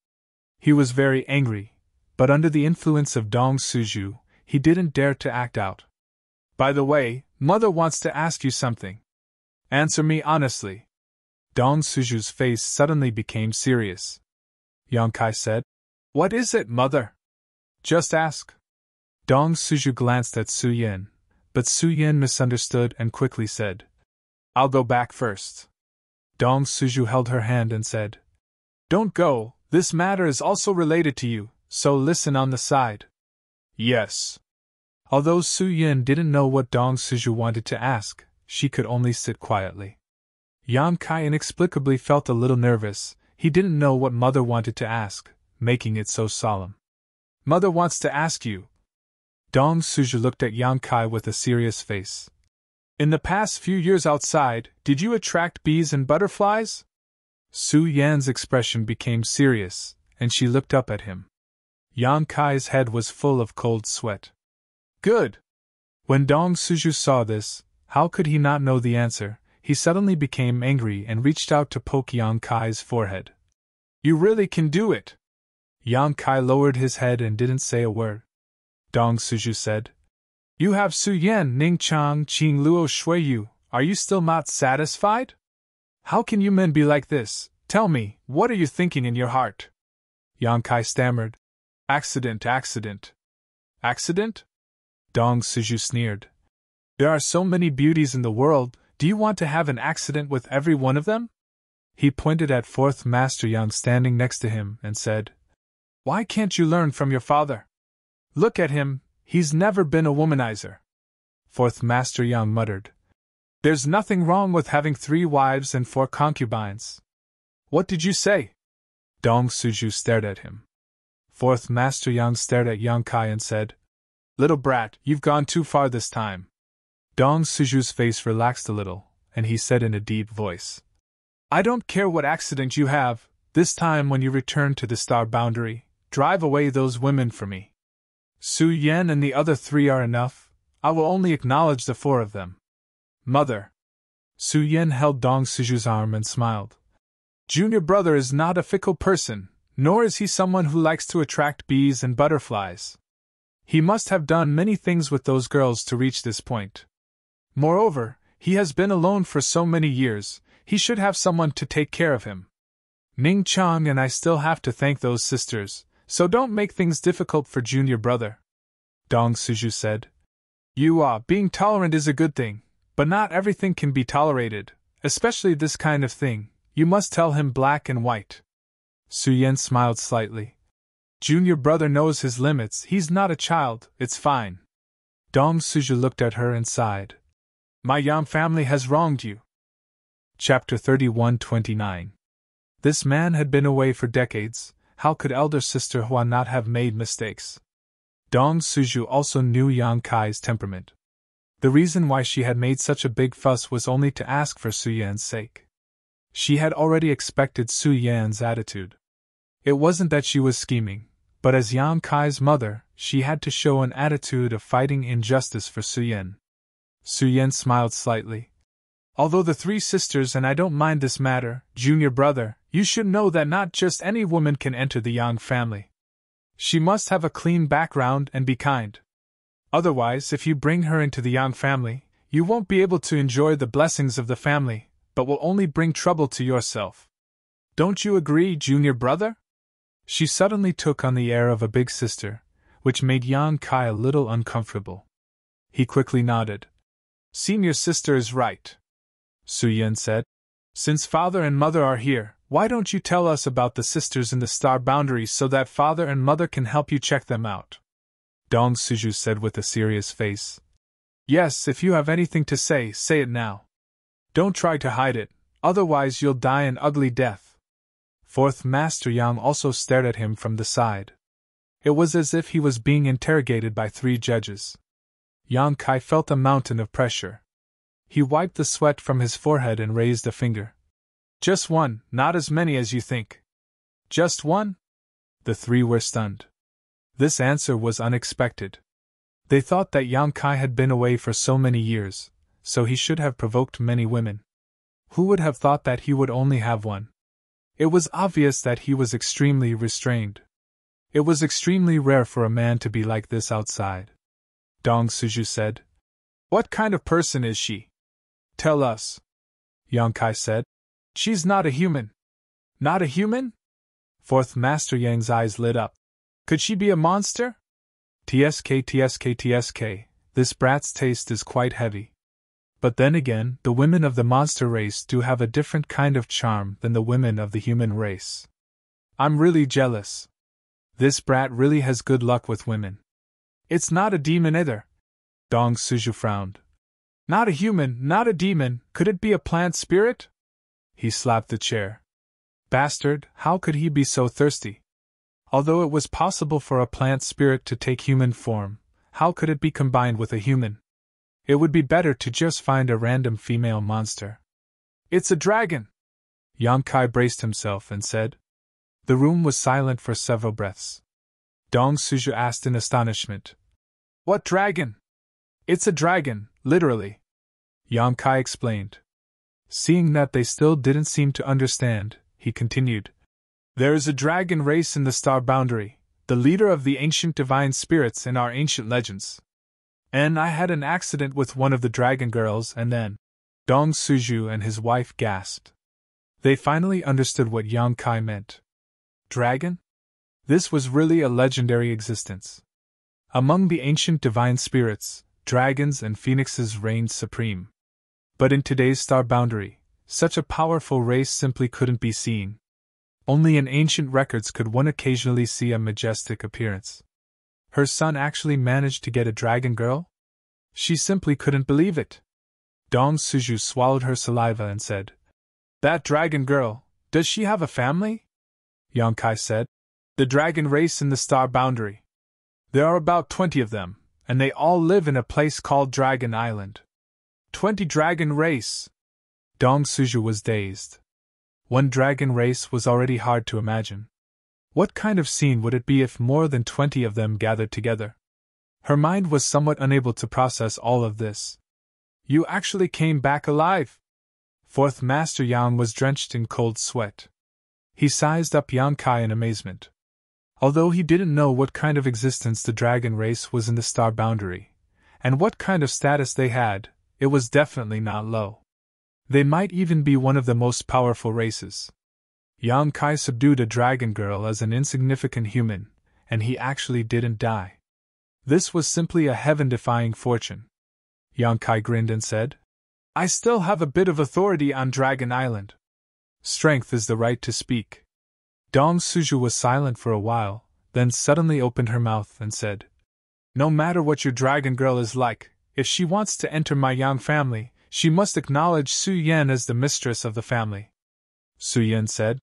He was very angry, but under the influence of Dong Suju, he didn't dare to act out. "By the way, Mother wants to ask you something. Answer me honestly." Dong Suju's face suddenly became serious. Yang Kai said, "What is it, Mother?" "Just ask." Dong Suju glanced at Su Yin, but Su Yin misunderstood and quickly said, "I'll go back first." Dong Suju held her hand and said, "Don't go, this matter is also related to you, so listen on the side." "Yes." Although Su Yin didn't know what Dong Suju wanted to ask, she could only sit quietly. Yang Kai inexplicably felt a little nervous. He didn't know what Mother wanted to ask, making it so solemn. "Mother wants to ask you." Dong Suju looked at Yang Kai with a serious face. "In the past few years outside, did you attract bees and butterflies?" Su Yan's expression became serious, and she looked up at him. Yang Kai's head was full of cold sweat. "Good!" When Dong Suju saw this, how could he not know the answer? He suddenly became angry and reached out to poke Yang Kai's forehead. "You really can do it!" Yang Kai lowered his head and didn't say a word. Dong Suju said, "You have Su Yan Ning Chang Qing Luo Shui Yu, are you still not satisfied? How can you men be like this? Tell me, what are you thinking in your heart?" Yang Kai stammered, Accident. "Accident?" Dong Suju sneered. "There are so many beauties in the world, do you want to have an accident with every one of them?" He pointed at Fourth Master Yang standing next to him and said, "Why can't you learn from your father? Look at him, he's never been a womanizer." Fourth Master Yang muttered, "There's nothing wrong with having 3 wives and 4 concubines." "What did you say?" Dong Suju stared at him. Fourth Master Yang stared at Yang Kai and said, "Little brat, you've gone too far this time." Dong Suju's face relaxed a little, and he said in a deep voice, "I don't care what accident you have, this time when you return to the star boundary, drive away those women for me. Su Yan and the other 3 are enough, I will only acknowledge the 4 of them." "Mother." Su Yan held Dong Suju's arm and smiled. "Junior brother is not a fickle person, nor is he someone who likes to attract bees and butterflies. He must have done many things with those girls to reach this point. Moreover, he has been alone for so many years, he should have someone to take care of him. Ning Chang and I still have to thank those sisters, so don't make things difficult for junior brother." Dong Suju said, Being tolerant is a good thing, but not everything can be tolerated, especially this kind of thing, you must tell him black and white." Su Yan smiled slightly. "Junior brother knows his limits, he's not a child, it's fine." Dong Suju looked at her and sighed. "My Yang family has wronged you." Chapter 31-29. This man had been away for decades, how could elder sister Hua not have made mistakes? Dong Suju also knew Yang Kai's temperament. The reason why she had made such a big fuss was only to ask for Su Yan's sake. She had already expected Su Yan's attitude. It wasn't that she was scheming, but as Yang Kai's mother, she had to show an attitude of fighting injustice for Su Yan. Su Yan smiled slightly. Although the three sisters and I don't mind this matter, junior brother, you should know that not just any woman can enter the Yang family. She must have a clean background and be kind. Otherwise, if you bring her into the Yang family, you won't be able to enjoy the blessings of the family, but will only bring trouble to yourself. Don't you agree, junior brother? She suddenly took on the air of a big sister, which made Yang Kai a little uncomfortable. He quickly nodded. Senior sister is right, Su Yan said. Since father and mother are here, why don't you tell us about the sisters in the star boundaries so that father and mother can help you check them out? Dong Suju said with a serious face. Yes, if you have anything to say, say it now. Don't try to hide it, otherwise you'll die an ugly death. Fourth Master Yang also stared at him from the side. It was as if he was being interrogated by three judges. Yang Kai felt a mountain of pressure. He wiped the sweat from his forehead and raised a finger. Just one, not as many as you think. Just one? The three were stunned. This answer was unexpected. They thought that Yang Kai had been away for so many years, so he should have provoked many women. Who would have thought that he would only have one? It was obvious that he was extremely restrained. It was extremely rare for a man to be like this outside. Dong Suju said. What kind of person is she? Tell us. Yang Kai said. She's not a human. Not a human? Fourth Master Yang's eyes lit up. Could she be a monster? TSK, this brat's taste is quite heavy. But then again, the women of the monster race do have a different kind of charm than the women of the human race. I'm really jealous. This brat really has good luck with women. It's not a demon either. Dong Suju frowned. Not a human, not a demon, could it be a plant spirit? He slapped the chair. Bastard, how could he be so thirsty? Although it was possible for a plant spirit to take human form, how could it be combined with a human? It would be better to just find a random female monster. It's a dragon! Yang Kai braced himself and said. The room was silent for several breaths. Dong Suju asked in astonishment. What dragon? It's a dragon, literally. Yang Kai explained. Seeing that they still didn't seem to understand, he continued. There is a dragon race in the star boundary, the leader of the ancient divine spirits in our ancient legends. And I had an accident with one of the dragon girls and then... Dong Suju and his wife gasped. They finally understood what Yang Kai meant. Dragon? This was really a legendary existence. Among the ancient divine spirits, dragons and phoenixes reigned supreme. But in today's star boundary, such a powerful race simply couldn't be seen. Only in ancient records could one occasionally see a majestic appearance. Her son actually managed to get a dragon girl? She simply couldn't believe it. Dong Suju swallowed her saliva and said, That dragon girl, does she have a family? Yang Kai said. The dragon race in the star boundary. There are about 20 of them, and they all live in a place called Dragon Island. 20 dragon race! Dong Suju was dazed. One dragon race was already hard to imagine. What kind of scene would it be if more than 20 of them gathered together? Her mind was somewhat unable to process all of this. You actually came back alive! Fourth Master Yang was drenched in cold sweat. He sized up Yang Kai in amazement. Although he didn't know what kind of existence the dragon race was in the star boundary, and what kind of status they had, it was definitely not low. They might even be one of the most powerful races. Yang Kai subdued a dragon girl as an insignificant human, and he actually didn't die. This was simply a heaven-defying fortune. Yang Kai grinned and said, I still have a bit of authority on Dragon Island. Strength is the right to speak. Dong Suju was silent for a while, then suddenly opened her mouth and said, No matter what your dragon girl is like, if she wants to enter my Yang family, she must acknowledge Su Yan as the mistress of the family. Su Yan said,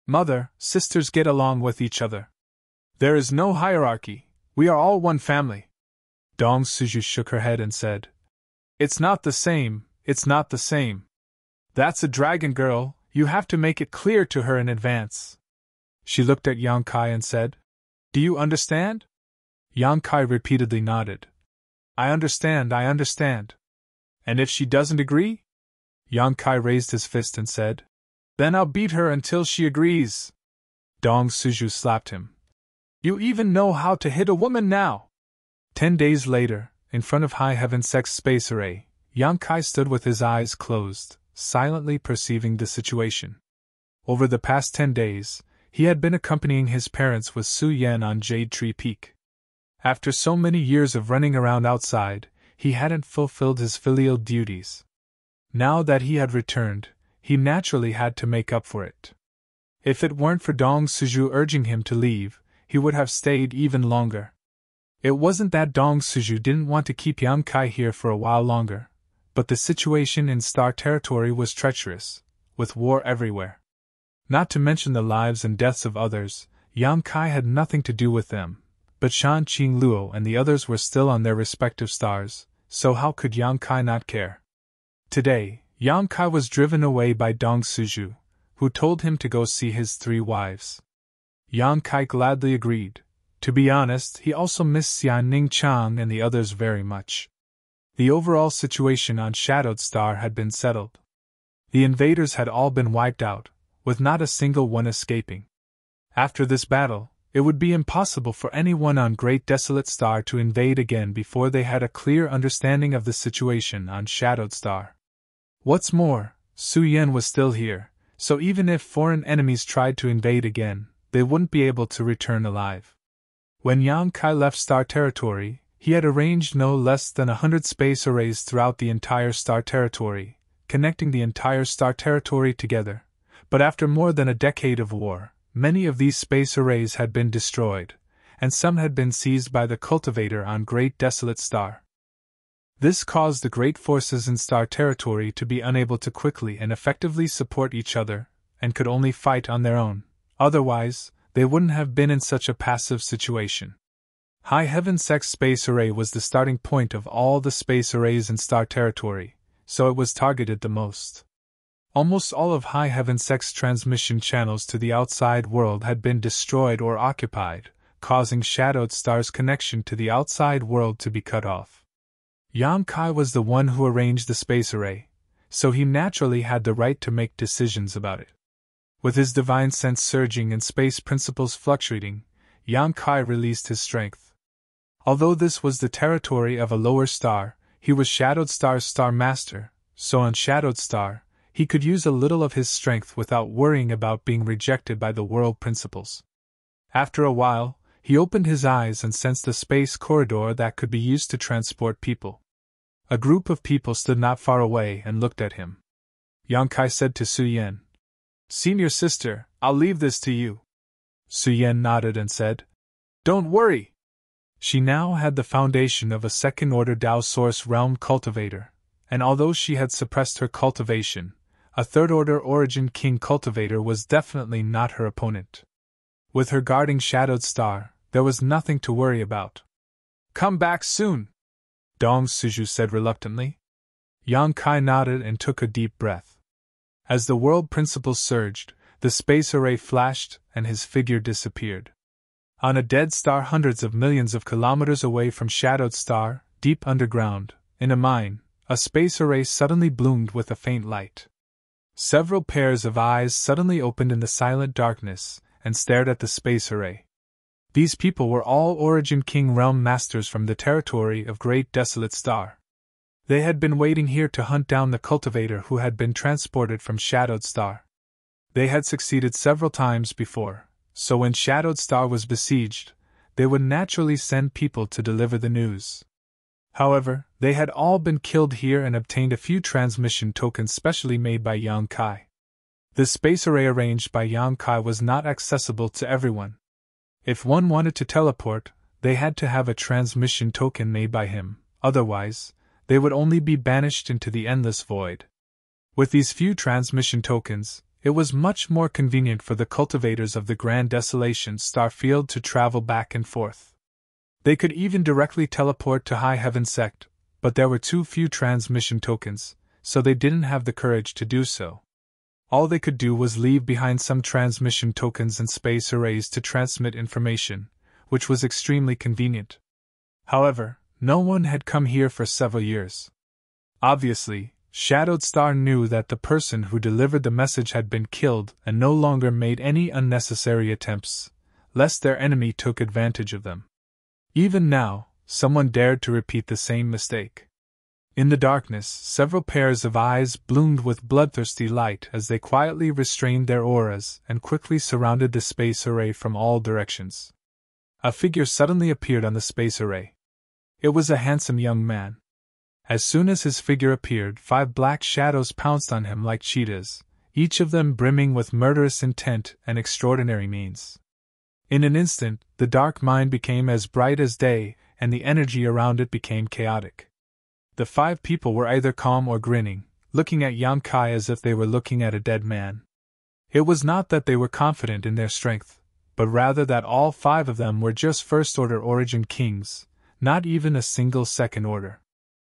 Mother, sisters get along with each other. There is no hierarchy, we are all one family. Dong Suju shook her head and said, It's not the same, it's not the same. That's a dragon girl, you have to make it clear to her in advance. She looked at Yang Kai and said, Do you understand? Yang Kai repeatedly nodded. I understand, I understand. And if she doesn't agree? Yang Kai raised his fist and said, Then I'll beat her until she agrees. Dong Suju slapped him. You even know how to hit a woman now! 10 days later, in front of High Heaven Sex Space Array, Yang Kai stood with his eyes closed, silently perceiving the situation. Over the past 10 days, he had been accompanying his parents with Su Yan on Jade Tree Peak. After so many years of running around outside, he hadn't fulfilled his filial duties. Now that he had returned, he naturally had to make up for it. If it weren't for Dong Suju urging him to leave, he would have stayed even longer. It wasn't that Dong Suju didn't want to keep Yang Kai here for a while longer, but the situation in Star Territory was treacherous, with war everywhere. Not to mention the lives and deaths of others, Yang Kai had nothing to do with them, but Shan Qing Luo and the others were still on their respective stars, so how could Yang Kai not care? Today, Yang Kai was driven away by Dong Suju, who told him to go see his 3 wives. Yang Kai gladly agreed. To be honest, he also missed Xian Ning Chang and the others very much. The overall situation on Shadowed Star had been settled. The invaders had all been wiped out, with not a single one escaping. After this battle, it would be impossible for anyone on Great Desolate Star to invade again before they had a clear understanding of the situation on Shadowed Star. What's more, Su Yan was still here, so even if foreign enemies tried to invade again, they wouldn't be able to return alive. When Yang Kai left Star Territory, he had arranged no less than 100 space arrays throughout the entire Star Territory, connecting the entire Star Territory together. But after more than a decade of war, many of these space arrays had been destroyed, and some had been seized by the cultivator on Great Desolate Star. This caused the great forces in Star Territory to be unable to quickly and effectively support each other, and could only fight on their own. Otherwise, they wouldn't have been in such a passive situation. High Heaven Sex Space Array was the starting point of all the space arrays in Star Territory, so it was targeted the most. Almost all of High Heaven Sex transmission channels to the outside world had been destroyed or occupied, causing Shadowed Star's connection to the outside world to be cut off. Yang Kai was the one who arranged the space array, so he naturally had the right to make decisions about it. With his divine sense surging and space principles fluctuating, Yang Kai released his strength. Although this was the territory of a lower star, he was Shadowed Star's Star Master, so on Shadowed Star, he could use a little of his strength without worrying about being rejected by the world principles. After a while, he opened his eyes and sensed a space corridor that could be used to transport people. A group of people stood not far away and looked at him. Yang Kai said to Su Yan, Senior sister, I'll leave this to you. Su Yan nodded and said, Don't worry. She now had the foundation of a second-order Dao Source Realm cultivator, and although she had suppressed her cultivation, a third-order Origin King cultivator was definitely not her opponent. With her guarding Shadowed Star, there was nothing to worry about. Come back soon, Dong Suju said reluctantly. Yang Kai nodded and took a deep breath. As the world principles surged, the space array flashed and his figure disappeared. On a dead star hundreds of millions of kilometers away from Shadowed Star, deep underground, in a mine, a space array suddenly bloomed with a faint light. Several pairs of eyes suddenly opened in the silent darkness and stared at the space array. These people were all Origin King Realm Masters from the territory of Great Desolate Star. They had been waiting here to hunt down the cultivator who had been transported from Shadowed Star. They had succeeded several times before, so when Shadowed Star was besieged, they would naturally send people to deliver the news. However, they had all been killed here and obtained a few transmission tokens specially made by Yang Kai. The space array arranged by Yang Kai was not accessible to everyone. If one wanted to teleport, they had to have a transmission token made by him, otherwise, they would only be banished into the endless void. With these few transmission tokens, it was much more convenient for the cultivators of the Grand Desolation star field to travel back and forth. They could even directly teleport to High Heaven Sect, but there were too few transmission tokens, so they didn't have the courage to do so. All they could do was leave behind some transmission tokens and space arrays to transmit information, which was extremely convenient. However, no one had come here for several years. Obviously, Shadowed Star knew that the person who delivered the message had been killed and no longer made any unnecessary attempts, lest their enemy took advantage of them. Even now, someone dared to repeat the same mistake. In the darkness, several pairs of eyes bloomed with bloodthirsty light as they quietly restrained their auras and quickly surrounded the space array from all directions. A figure suddenly appeared on the space array. It was a handsome young man. As soon as his figure appeared, 5 black shadows pounced on him like cheetahs, each of them brimming with murderous intent and extraordinary means. In an instant, the dark mind became as bright as day, and the energy around it became chaotic. The 5 people were either calm or grinning, looking at Yang Kai as if they were looking at a dead man. It was not that they were confident in their strength, but rather that all 5 of them were just first-order origin kings, not even a single second order.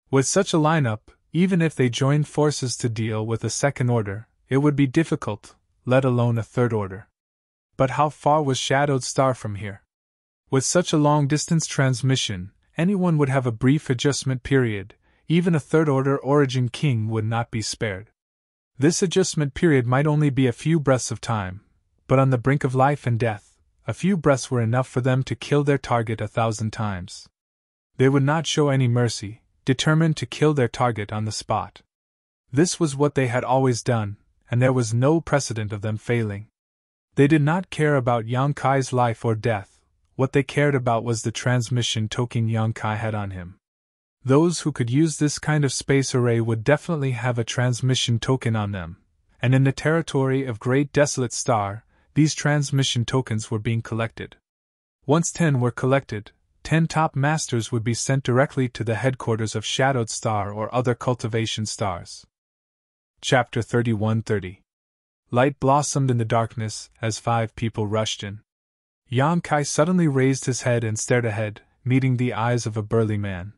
With such a lineup, even if they joined forces to deal with a second order, it would be difficult, let alone a third order. But how far was Shadowed Star from here? With such a long-distance transmission, anyone would have a brief adjustment period. Even a third-order origin king would not be spared. This adjustment period might only be a few breaths of time, but on the brink of life and death, a few breaths were enough for them to kill their target 1,000 times. They would not show any mercy, determined to kill their target on the spot. This was what they had always done, and there was no precedent of them failing. They did not care about Yang Kai's life or death. What they cared about was the transmission token Yang Kai had on him. Those who could use this kind of space array would definitely have a transmission token on them, and in the territory of Great Desolate Star, these transmission tokens were being collected. Once 10 were collected, 10 top masters would be sent directly to the headquarters of Shadowed Star or other cultivation stars. Chapter 31:30. Light blossomed in the darkness as 5 people rushed in. Yang Kai suddenly raised his head and stared ahead, meeting the eyes of a burly man.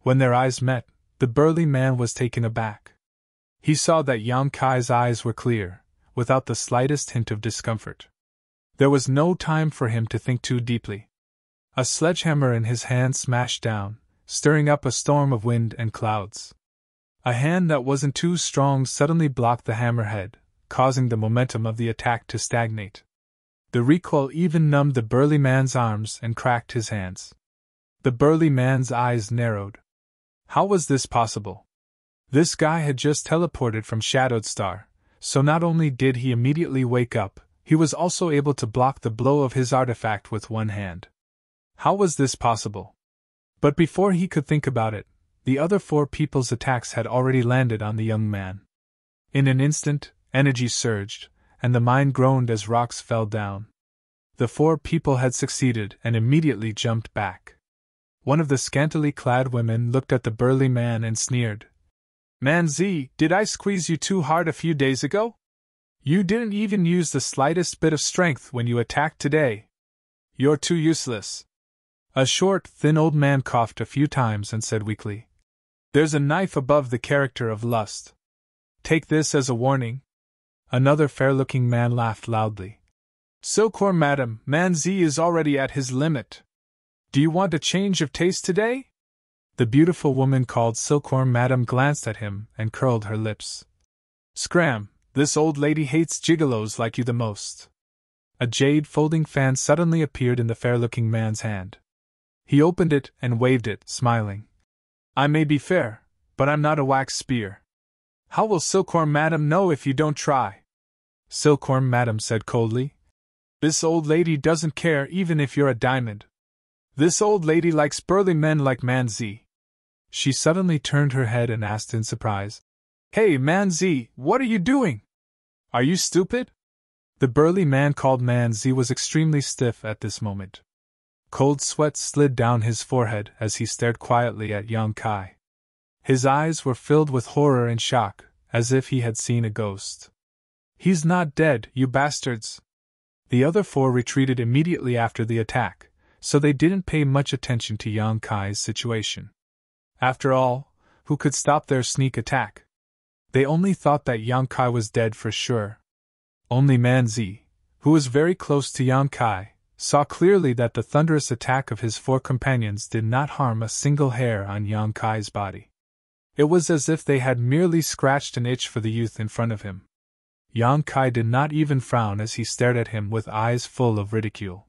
When their eyes met, the burly man was taken aback. He saw that Yang Kai's eyes were clear, without the slightest hint of discomfort. There was no time for him to think too deeply. A sledgehammer in his hand smashed down, stirring up a storm of wind and clouds. A hand that wasn't too strong suddenly blocked the hammerhead, causing the momentum of the attack to stagnate. The recoil even numbed the burly man's arms and cracked his hands. The burly man's eyes narrowed. How was this possible? This guy had just teleported from Shadowed Star, so not only did he immediately wake up, he was also able to block the blow of his artifact with one hand. How was this possible? But before he could think about it, the other 4 people's attacks had already landed on the young man. In an instant, energy surged, and the mine groaned as rocks fell down. The 4 people had succeeded and immediately jumped back. One of the scantily clad women looked at the burly man and sneered. "Man Z, did I squeeze you too hard a few days ago? You didn't even use the slightest bit of strength when you attacked today. You're too useless." A short, thin old man coughed a few times and said weakly, "There's a knife above the character of lust. Take this as a warning." Another fair-looking man laughed loudly. "Silkworm madam, Man Z is already at his limit. Do you want a change of taste today?" The beautiful woman called Silkworm madam glanced at him and curled her lips. "Scram, this old lady hates gigolos like you the most." A jade folding fan suddenly appeared in the fair-looking man's hand. He opened it and waved it, smiling. "I may be fair, but I'm not a wax spear. How will Silkworm madam know if you don't try?" Silkworm madam said coldly. "This old lady doesn't care even if you're a diamond. This old lady likes burly men like Man Z." She suddenly turned her head and asked in surprise, "Hey, Man Z, what are you doing? Are you stupid?" The burly man called Man Z was extremely stiff at this moment. Cold sweat slid down his forehead as he stared quietly at Yang Kai. His eyes were filled with horror and shock, as if he had seen a ghost. He's not dead, you bastards! The other four retreated immediately after the attack, so they didn't pay much attention to Yang Kai's situation. After all, who could stop their sneak attack? They only thought that Yang Kai was dead for sure. Only Man Zi, who was very close to Yang Kai, saw clearly that the thunderous attack of his four companions did not harm a single hair on Yang Kai's body. It was as if they had merely scratched an itch for the youth in front of him. Yang Kai did not even frown as he stared at him with eyes full of ridicule.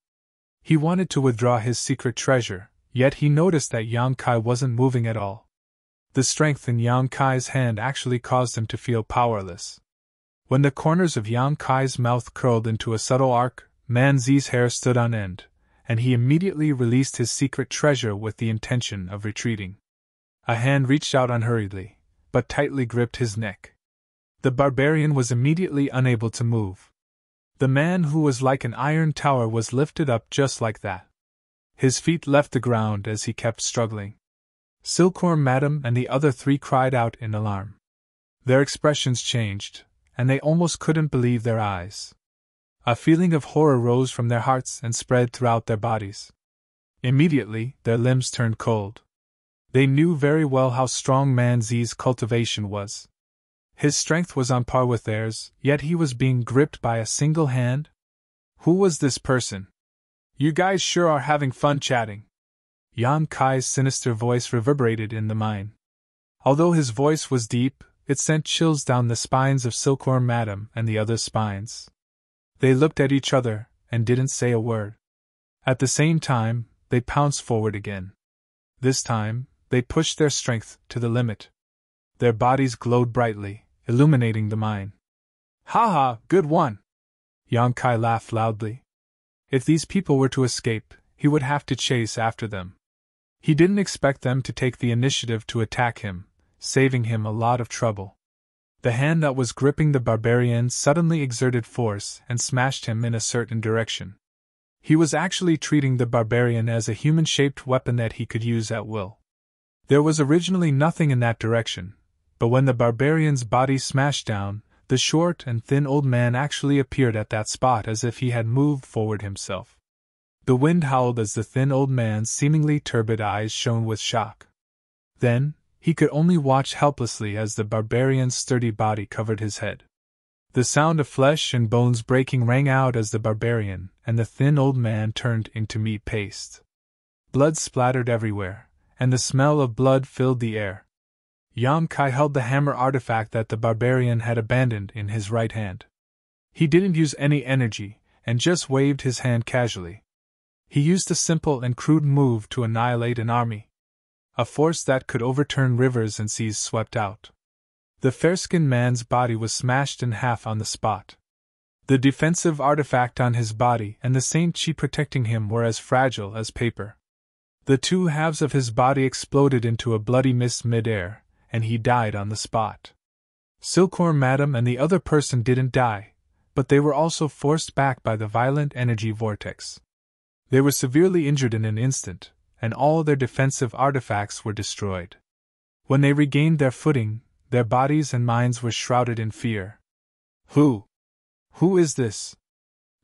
He wanted to withdraw his secret treasure, yet he noticed that Yang Kai wasn't moving at all. The strength in Yang Kai's hand actually caused him to feel powerless. When the corners of Yang Kai's mouth curled into a subtle arc, Man Zi's hair stood on end, and he immediately released his secret treasure with the intention of retreating. A hand reached out unhurriedly, but tightly gripped his neck. The barbarian was immediately unable to move. The man who was like an iron tower was lifted up just like that. His feet left the ground as he kept struggling. Silkworm Madam and the other three cried out in alarm. Their expressions changed, and they almost couldn't believe their eyes. A feeling of horror rose from their hearts and spread throughout their bodies. Immediately, their limbs turned cold. They knew very well how strong Man Zi's cultivation was. His strength was on par with theirs, yet he was being gripped by a single hand? Who was this person? You guys sure are having fun chatting. Yang Kai's sinister voice reverberated in the mine. Although his voice was deep, it sent chills down the spines of Silkworm Madam and the other spines. They looked at each other, and didn't say a word. At the same time, they pounced forward again. This time, they pushed their strength to the limit. Their bodies glowed brightly, illuminating the mine. Ha ha, good one! Yang Kai laughed loudly. If these people were to escape, he would have to chase after them. He didn't expect them to take the initiative to attack him, saving him a lot of trouble. The hand that was gripping the barbarian suddenly exerted force and smashed him in a certain direction. He was actually treating the barbarian as a human-shaped weapon that he could use at will. There was originally nothing in that direction, but when the barbarian's body smashed down, the short and thin old man actually appeared at that spot as if he had moved forward himself. The wind howled as the thin old man's seemingly turbid eyes shone with shock. Then, he could only watch helplessly as the barbarian's sturdy body covered his head. The sound of flesh and bones breaking rang out as the barbarian and the thin old man turned into meat paste. Blood splattered everywhere, and the smell of blood filled the air. Yang Kai held the hammer artifact that the barbarian had abandoned in his right hand. He didn't use any energy, and just waved his hand casually. He used a simple and crude move to annihilate an army. A force that could overturn rivers and seas swept out. The fair-skinned man's body was smashed in half on the spot. The defensive artifact on his body and the Saint Chi protecting him were as fragile as paper. The two halves of his body exploded into a bloody mist mid-air, and he died on the spot. Silkworm Madam and the other person didn't die, but they were also forced back by the violent energy vortex. They were severely injured in an instant, and all their defensive artifacts were destroyed. When they regained their footing, their bodies and minds were shrouded in fear. Who is this?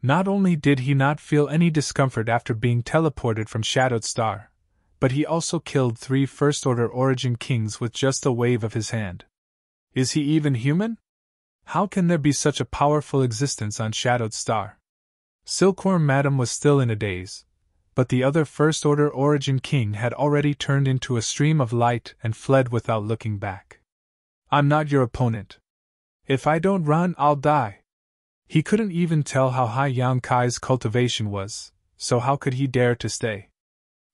Not only did he not feel any discomfort after being teleported from Shadowed Star, but he also killed 3 First-Order Origin Kings with just a wave of his hand. Is he even human? How can there be such a powerful existence on Shadowed Star? Silkworm Madam was still in a daze, but the other First-Order Origin King had already turned into a stream of light and fled without looking back. I'm not your opponent. If I don't run, I'll die. He couldn't even tell how high Yang Kai's cultivation was, so how could he dare to stay?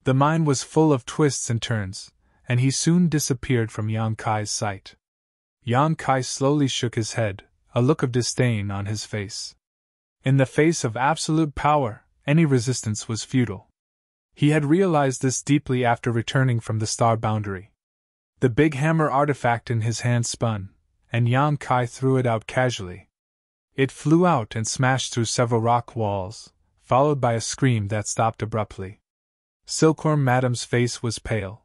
The mine was full of twists and turns, and he soon disappeared from Yang Kai's sight. Yang Kai slowly shook his head, a look of disdain on his face. In the face of absolute power, any resistance was futile. He had realized this deeply after returning from the star boundary. The big hammer artifact in his hand spun, and Yang Kai threw it out casually. It flew out and smashed through several rock walls, followed by a scream that stopped abruptly. Silkworm Madam's face was pale.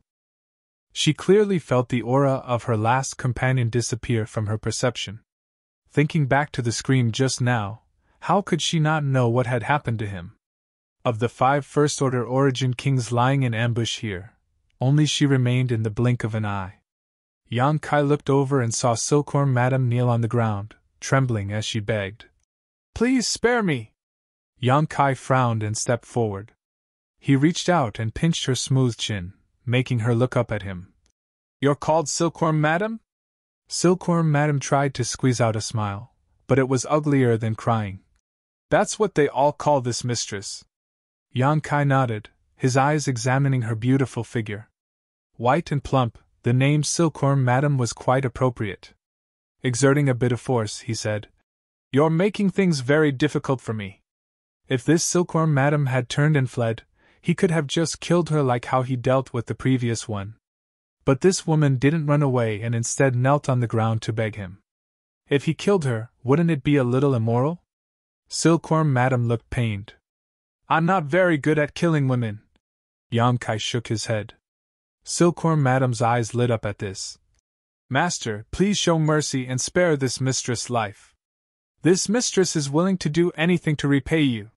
She clearly felt the aura of her last companion disappear from her perception. Thinking back to the scream just now, how could she not know what had happened to him? Of the 5 first-order origin kings lying in ambush here, only she remained in the blink of an eye. Yang Kai looked over and saw Silkworm Madam kneel on the ground, trembling as she begged. "Please spare me!" Yang Kai frowned and stepped forward. He reached out and pinched her smooth chin, making her look up at him. "You're called Silkworm Madam?" Silkworm Madam tried to squeeze out a smile, but it was uglier than crying. "That's what they all call this mistress." Yang Kai nodded, his eyes examining her beautiful figure. White and plump, the name Silkworm Madam was quite appropriate. Exerting a bit of force, he said, "You're making things very difficult for me." If this Silkworm Madam had turned and fled, he could have just killed her like how he dealt with the previous one. But this woman didn't run away and instead knelt on the ground to beg him. If he killed her, wouldn't it be a little immoral? Silkworm Madam looked pained. "I'm not very good at killing women." Yang Kai shook his head. Silkworm Madam's eyes lit up at this. "Master, please show mercy and spare this mistress' life. This mistress is willing to do anything to repay you."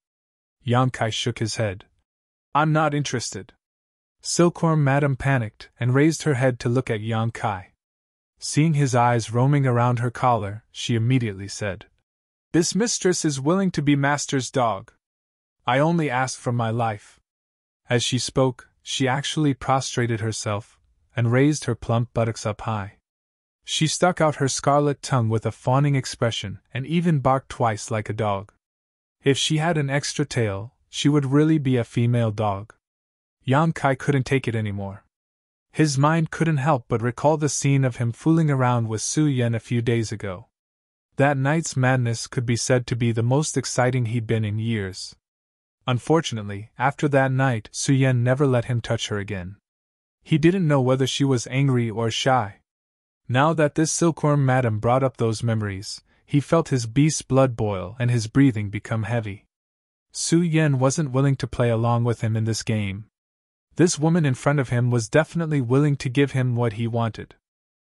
Yang Kai shook his head. "I'm not interested." Silkworm Madam panicked and raised her head to look at Yang Kai. Seeing his eyes roaming around her collar, she immediately said, "This mistress is willing to be master's dog. I only ask for my life." As she spoke, she actually prostrated herself and raised her plump buttocks up high. She stuck out her scarlet tongue with a fawning expression and even barked twice like a dog. If she had an extra tail, she would really be a female dog. Yang Kai couldn't take it anymore. His mind couldn't help but recall the scene of him fooling around with Su Yan a few days ago. That night's madness could be said to be the most exciting he'd been in years. Unfortunately, after that night, Su Yan never let him touch her again. He didn't know whether she was angry or shy. Now that this Silkworm Madam brought up those memories, he felt his beast's blood boil and his breathing become heavy. Su Yan wasn't willing to play along with him in this game. This woman in front of him was definitely willing to give him what he wanted.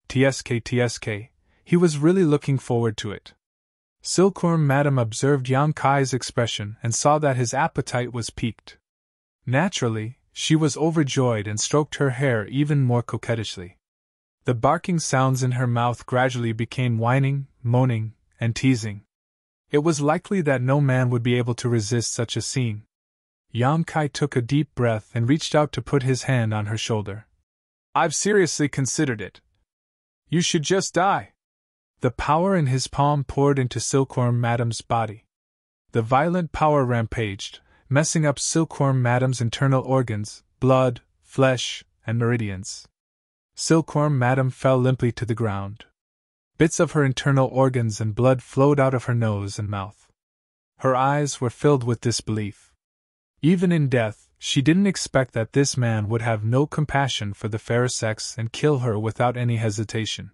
TSK, he was really looking forward to it. Silkworm Madam observed Yang Kai's expression and saw that his appetite was piqued. Naturally, she was overjoyed and stroked her hair even more coquettishly. The barking sounds in her mouth gradually became whining, moaning, and teasing. It was likely that no man would be able to resist such a scene. Yang Kai took a deep breath and reached out to put his hand on her shoulder. "I've seriously considered it. You should just die." The power in his palm poured into Silkworm Madam's body. The violent power rampaged, messing up Silkworm Madam's internal organs, blood, flesh, and meridians. Silkworm Madam fell limply to the ground. Bits of her internal organs and blood flowed out of her nose and mouth. Her eyes were filled with disbelief. Even in death, she didn't expect that this man would have no compassion for the fairer sex and kill her without any hesitation.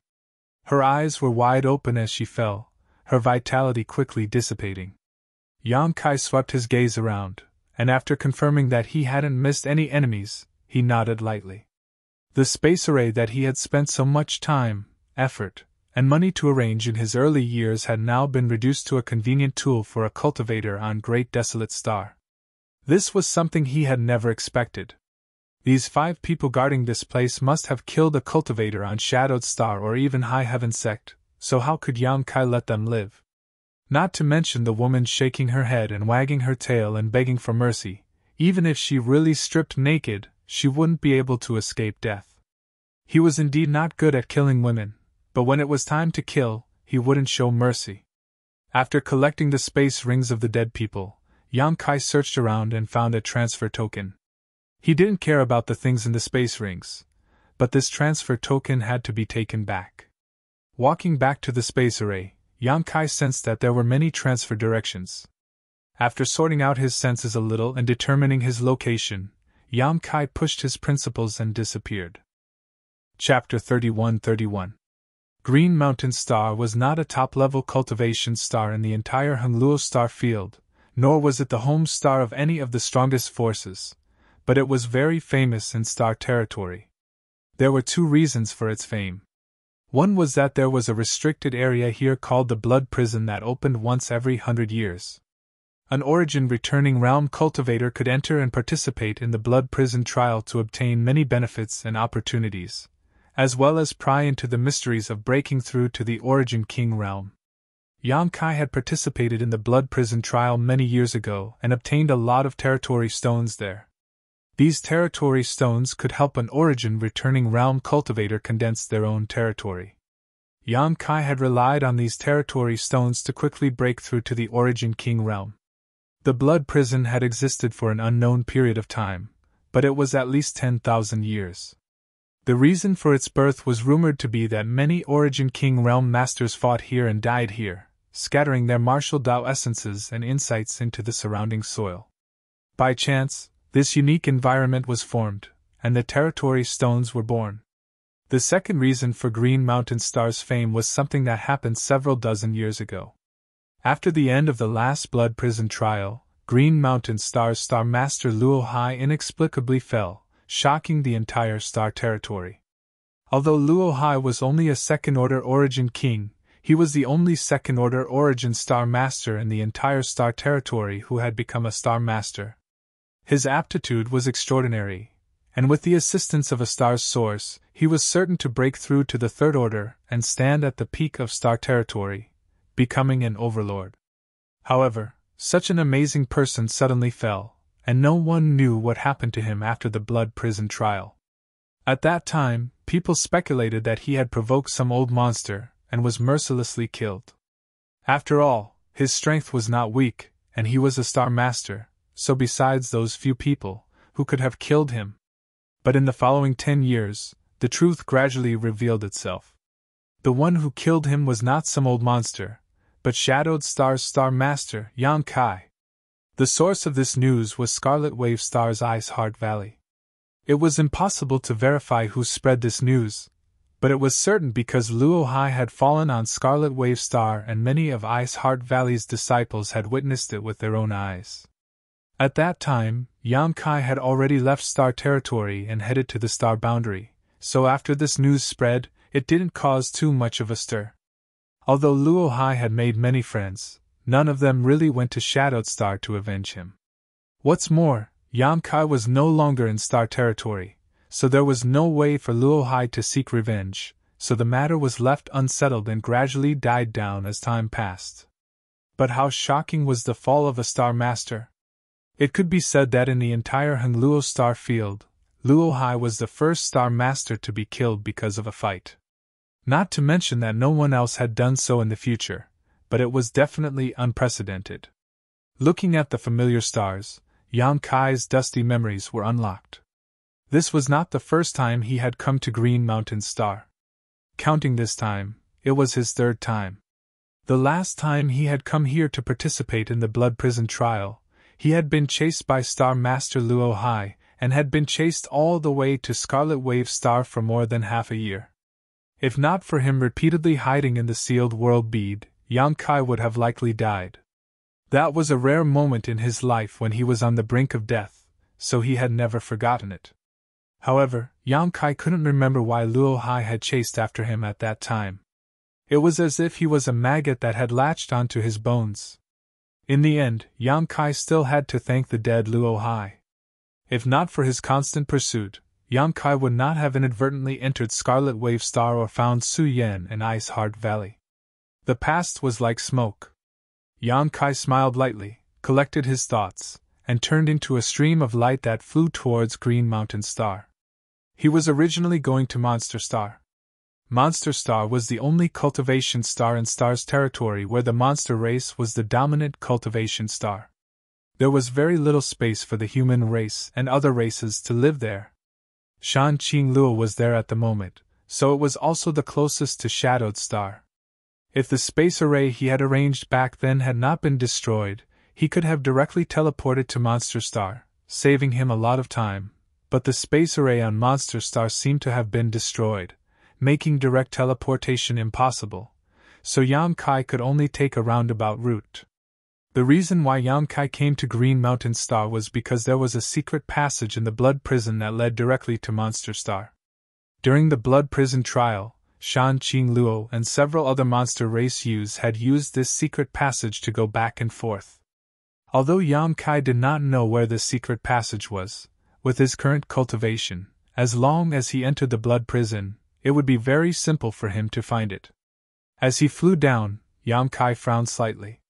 Her eyes were wide open as she fell, her vitality quickly dissipating. Yang Kai swept his gaze around, and after confirming that he hadn't missed any enemies, he nodded lightly. The space array that he had spent so much time, effort, and money to arrange in his early years had now been reduced to a convenient tool for a cultivator on Great Desolate Star. This was something he had never expected. These 5 people guarding this place must have killed a cultivator on Shadowed Star or even High Heaven Sect, so how could Yang Kai let them live? Not to mention the woman shaking her head and wagging her tail and begging for mercy. Even if she really stripped naked, she wouldn't be able to escape death. He was indeed not good at killing women, but when it was time to kill, he wouldn't show mercy. After collecting the space rings of the dead people, Yang Kai searched around and found a transfer token. He didn't care about the things in the space rings, but this transfer token had to be taken back. Walking back to the space array, Yang Kai sensed that there were many transfer directions. After sorting out his senses a little and determining his location, Yang Kai pushed his principles and disappeared. Chapter 31. Green Mountain Star was not a top-level cultivation star in the entire Hongluo star field, nor was it the home star of any of the strongest forces, but it was very famous in star territory. There were 2 reasons for its fame. One was that there was a restricted area here called the Blood Prison that opened once every 100 years. An origin returning realm cultivator could enter and participate in the Blood Prison trial to obtain many benefits and opportunities, as well as pry into the mysteries of breaking through to the Origin King realm. Yang Kai had participated in the Blood Prison trial many years ago and obtained a lot of territory stones there. These territory stones could help an origin returning realm cultivator condense their own territory. Yang Kai had relied on these territory stones to quickly break through to the Origin King realm. The Blood Prison had existed for an unknown period of time, but it was at least 10,000 years. The reason for its birth was rumored to be that many Origin King realm masters fought here and died here, scattering their martial Tao essences and insights into the surrounding soil. By chance, this unique environment was formed, and the territory stones were born. The second reason for Green Mountain Star's fame was something that happened several dozen years ago. After the end of the last Blood Prison trial, Green Mountain Star's Star Master Luo Hai inexplicably fell, shocking the entire Star territory. Although Luo Hai was only a second-order Origin King, he was the only second-order Origin Star Master in the entire Star territory who had become a Star Master. His aptitude was extraordinary, and with the assistance of a star's source, he was certain to break through to the Third Order and stand at the peak of Star territory, becoming an overlord. However, such an amazing person suddenly fell, and no one knew what happened to him after the Blood Prison trial. At that time, people speculated that he had provoked some old monster and was mercilessly killed. After all, his strength was not weak, and he was a Star Master, so besides those few people who could have killed him. But in the following 10 years, the truth gradually revealed itself. The one who killed him was not some old monster, but Shadowed Star's Star Master, Yang Kai. The source of this news was Scarlet Wave Star's Ice Heart Valley. It was impossible to verify who spread this news, but it was certain because Luo Hai had fallen on Scarlet Wave Star and many of Ice Heart Valley's disciples had witnessed it with their own eyes. At that time, Yang Kai had already left Star territory and headed to the Star boundary, so after this news spread, it didn't cause too much of a stir. Although Luo Hai had made many friends, none of them really went to Shadowed Star to avenge him. What's more, Yang Kai was no longer in Star territory, so there was no way for Luo Hai to seek revenge, so the matter was left unsettled and gradually died down as time passed. But how shocking was the fall of a Star Master! It could be said that in the entire Hengluo Star field, Luo Hai was the first Star Master to be killed because of a fight. Not to mention that no one else had done so in the future, but it was definitely unprecedented. Looking at the familiar stars, Yang Kai's dusty memories were unlocked. This was not the first time he had come to Green Mountain Star. Counting this time, it was his third time. The last time he had come here to participate in the Blood Prison trial, he had been chased by Star Master Luo Hai, and had been chased all the way to Scarlet Wave Star for more than half a year. If not for him repeatedly hiding in the sealed world bead, Yang Kai would have likely died. That was a rare moment in his life when he was on the brink of death, so he had never forgotten it. However, Yang Kai couldn't remember why Luo Hai had chased after him at that time. It was as if he was a maggot that had latched onto his bones. In the end, Yang Kai still had to thank the dead Luo Hai. If not for his constant pursuit, Yang Kai would not have inadvertently entered Scarlet Wave Star or found Su Yan in Ice Heart Valley. The past was like smoke. Yang Kai smiled lightly, collected his thoughts, and turned into a stream of light that flew towards Green Mountain Star. He was originally going to Monster Star. Monster Star was the only cultivation star in Star's territory where the monster race was the dominant cultivation star. There was very little space for the human race and other races to live there. Shan Qingluo was there at the moment, so it was also the closest to Shadowed Star. If the space array he had arranged back then had not been destroyed, he could have directly teleported to Monster Star, saving him a lot of time, but the space array on Monster Star seemed to have been destroyed, making direct teleportation impossible, so Yang Kai could only take a roundabout route. The reason why Yang Kai came to Green Mountain Star was because there was a secret passage in the Blood Prison that led directly to Monster Star. During the Blood Prison trial, Shan Qing Luo, and several other monster race youths had used this secret passage to go back and forth. Although Yang Kai did not know where this secret passage was, with his current cultivation, as long as he entered the blood prison, it would be very simple for him to find it. As he flew down, Yang Kai frowned slightly.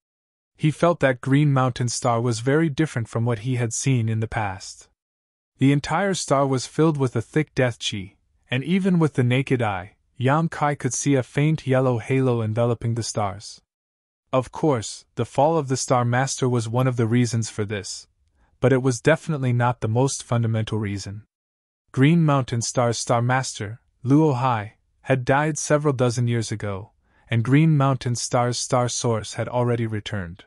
He felt that Green Mountain Star was very different from what he had seen in the past. The entire star was filled with a thick death chi, and even with the naked eye, Yang Kai could see a faint yellow halo enveloping the stars. Of course, the fall of the Star Master was one of the reasons for this, but it was definitely not the most fundamental reason. Green Mountain Star's Star Master, Luo Hai, had died several dozen years ago, and Green Mountain Star's star source had already returned.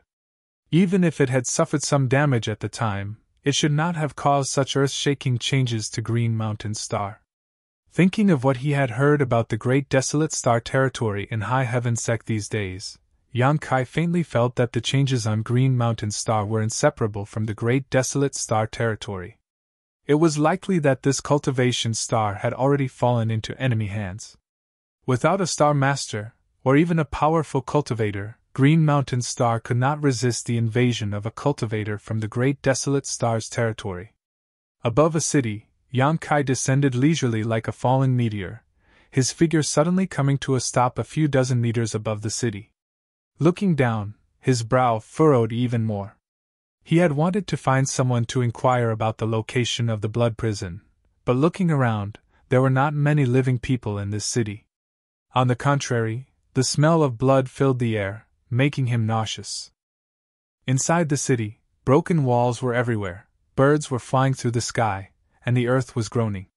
Even if it had suffered some damage at the time, it should not have caused such earth-shaking changes to Green Mountain Star. Thinking of what he had heard about the great desolate star territory in High Heaven Sect these days, Yang Kai faintly felt that the changes on Green Mountain Star were inseparable from the great desolate star territory. It was likely that this cultivation star had already fallen into enemy hands. Without a Star Master, or even a powerful cultivator, Green Mountain Star could not resist the invasion of a cultivator from the great desolate star's territory. Above a city, Yang Kai descended leisurely like a falling meteor, his figure suddenly coming to a stop a few dozen meters above the city. Looking down, his brow furrowed even more. He had wanted to find someone to inquire about the location of the blood prison, but looking around, there were not many living people in this city. On the contrary, the smell of blood filled the air, making him nauseous. Inside the city, broken walls were everywhere, birds were flying through the sky, and the earth was groaning.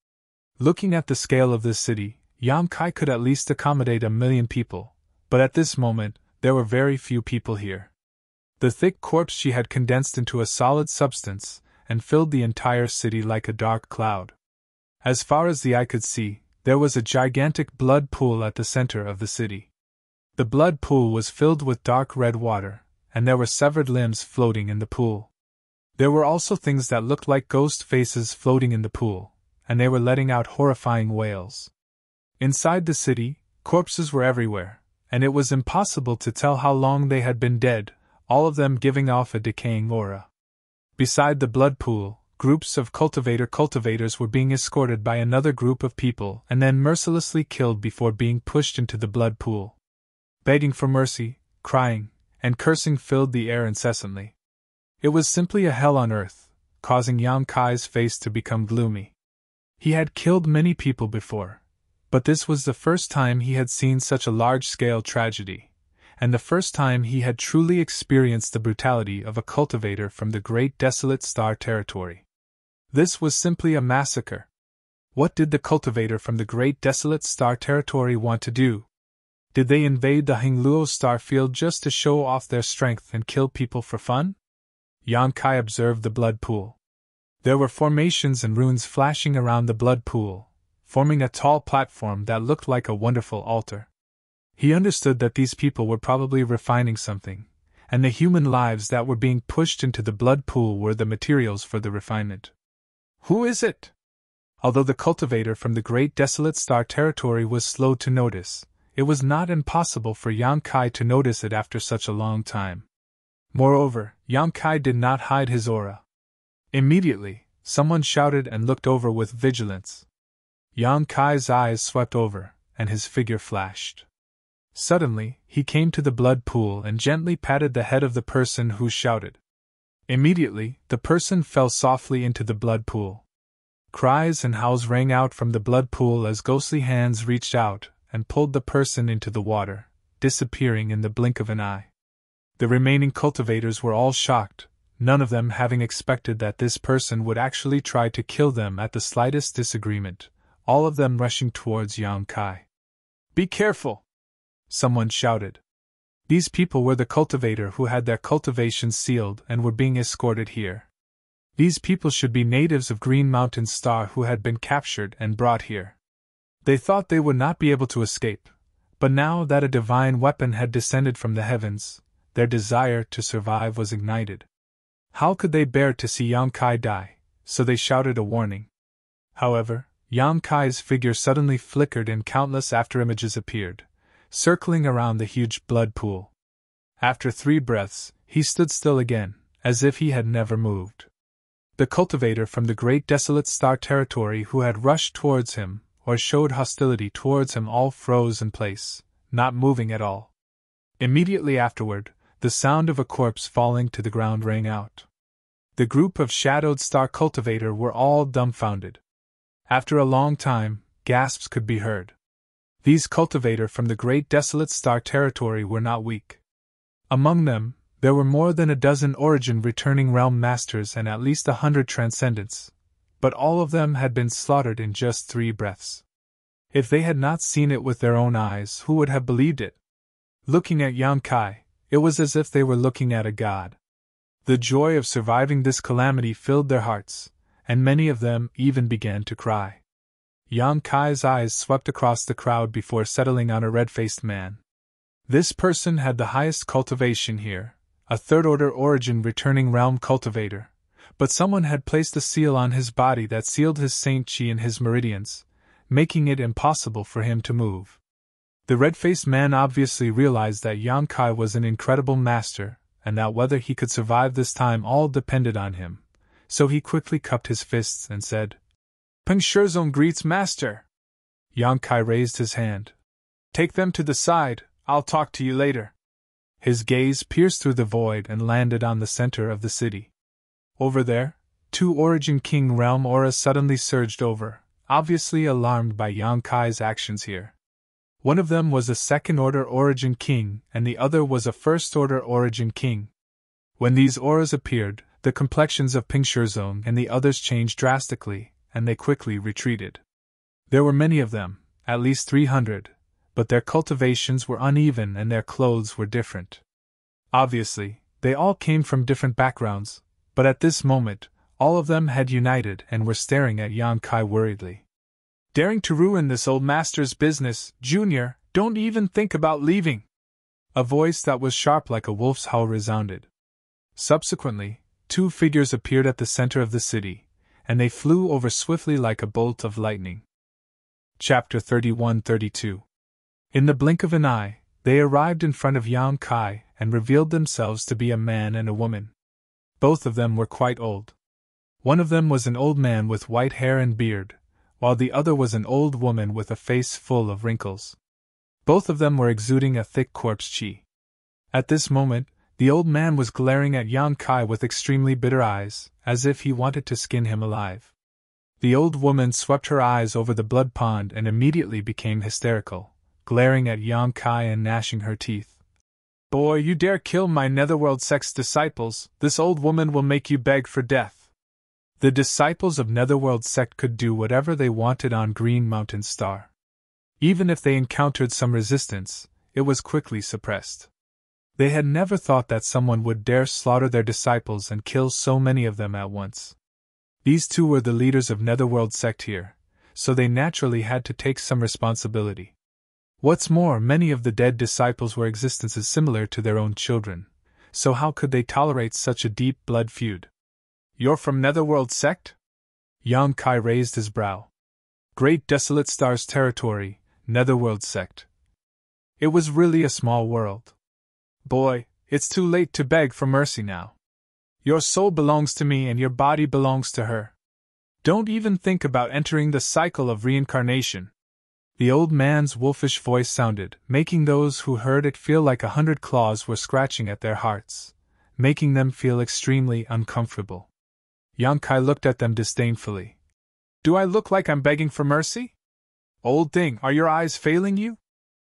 Looking at the scale of this city, Yang Kai could at least accommodate 1 million people, but at this moment, there were very few people here. The thick corpse she had condensed into a solid substance, and filled the entire city like a dark cloud. As far as the eye could see, there was a gigantic blood pool at the center of the city. The blood pool was filled with dark red water, and there were severed limbs floating in the pool. There were also things that looked like ghost faces floating in the pool, and they were letting out horrifying wails. Inside the city, corpses were everywhere, and it was impossible to tell how long they had been dead, all of them giving off a decaying aura. Beside the blood pool, groups of cultivators were being escorted by another group of people and then mercilessly killed before being pushed into the blood pool. Begging for mercy, crying, and cursing filled the air incessantly. It was simply a hell on earth, causing Yang Kai's face to become gloomy. He had killed many people before, but this was the first time he had seen such a large-scale tragedy, and the first time he had truly experienced the brutality of a cultivator from the great desolate star territory. This was simply a massacre. What did the cultivator from the great desolate star territory want to do? Did they invade the Hingluo star field just to show off their strength and kill people for fun? Yang Kai observed the blood pool. There were formations and runes flashing around the blood pool, forming a tall platform that looked like a wonderful altar. He understood that these people were probably refining something, and the human lives that were being pushed into the blood pool were the materials for the refinement. Who is it? Although the cultivator from the great desolate star territory was slow to notice, it was not impossible for Yang Kai to notice it after such a long time. Moreover, Yang Kai did not hide his aura. Immediately, someone shouted and looked over with vigilance. Yang Kai's eyes swept over, and his figure flashed. Suddenly, he came to the blood pool and gently patted the head of the person who shouted. Immediately, the person fell softly into the blood pool. Cries and howls rang out from the blood pool as ghostly hands reached out and pulled the person into the water, disappearing in the blink of an eye. The remaining cultivators were all shocked, none of them having expected that this person would actually try to kill them at the slightest disagreement, all of them rushing towards Yang Kai. "Be careful!" someone shouted. These people were the cultivator who had their cultivations sealed and were being escorted here. These people should be natives of Green Mountain Star who had been captured and brought here. They thought they would not be able to escape, but now that a divine weapon had descended from the heavens, their desire to survive was ignited. How could they bear to see Yang Kai die, so they shouted a warning. However, Yang Kai's figure suddenly flickered and countless afterimages appeared, circling around the huge blood pool. After 3 breaths, he stood still again, as if he had never moved. The cultivator from the great desolate star territory who had rushed towards him, or showed hostility towards him, all froze in place, not moving at all. Immediately afterward, the sound of a corpse falling to the ground rang out. The group of shadowed star cultivator were all dumbfounded. After a long time, gasps could be heard. These cultivator from the great desolate star territory were not weak. Among them, there were more than a dozen origin returning realm masters and at least 100 transcendents, but all of them had been slaughtered in just 3 breaths. If they had not seen it with their own eyes, who would have believed it? Looking at Yang Kai, it was as if they were looking at a god. The joy of surviving this calamity filled their hearts, and many of them even began to cry. Yang Kai's eyes swept across the crowd before settling on a red-faced man. This person had the highest cultivation here, a third-order origin returning realm cultivator, but someone had placed a seal on his body that sealed his saint chi in his meridians, making it impossible for him to move. The red-faced man obviously realized that Yang Kai was an incredible master, and that whether he could survive this time all depended on him, so he quickly cupped his fists and said, "Peng Shizong greets Master." Yang Kai raised his hand. "Take them to the side, I'll talk to you later." His gaze pierced through the void and landed on the center of the city. Over there, 2 Origin King realm auras suddenly surged over, obviously alarmed by Yang Kai's actions here. One of them was a second-order Origin King, and the other was a first-order Origin King. When these auras appeared, the complexions of Peng Shizong and the others changed drastically, and they quickly retreated. There were many of them, at least 300, but their cultivations were uneven and their clothes were different. Obviously, they all came from different backgrounds, but at this moment, all of them had united and were staring at Yang Kai worriedly. "Daring to ruin this old master's business, Junior, don't even think about leaving!" A voice that was sharp like a wolf's howl resounded. Subsequently, 2 figures appeared at the center of the city, and they flew over swiftly like a bolt of lightning. Chapter 31-32. In the blink of an eye, they arrived in front of Yang Kai and revealed themselves to be a man and a woman. Both of them were quite old. One of them was an old man with white hair and beard, while the other was an old woman with a face full of wrinkles. Both of them were exuding a thick corpse chi. At this moment, the old man was glaring at Yang Kai with extremely bitter eyes, as if he wanted to skin him alive. The old woman swept her eyes over the blood pond and immediately became hysterical, glaring at Yang Kai and gnashing her teeth. "Boy, you dare kill my Netherworld sect's disciples, this old woman will make you beg for death." The disciples of Netherworld sect could do whatever they wanted on Green Mountain Star. Even if they encountered some resistance, it was quickly suppressed. They had never thought that someone would dare slaughter their disciples and kill so many of them at once. These 2 were the leaders of Netherworld sect here, so they naturally had to take some responsibility. What's more, many of the dead disciples were existences similar to their own children, so how could they tolerate such a deep blood feud? "You're from Netherworld sect?" Yang Kai raised his brow. "Great Desolate Stars territory, Netherworld sect." It was really a small world. "Boy, it's too late to beg for mercy now. Your soul belongs to me and your body belongs to her. Don't even think about entering the cycle of reincarnation." The old man's wolfish voice sounded, making those who heard it feel like 100 claws were scratching at their hearts, making them feel extremely uncomfortable. Yang Kai looked at them disdainfully. "Do I look like I'm begging for mercy? Old thing, are your eyes failing you?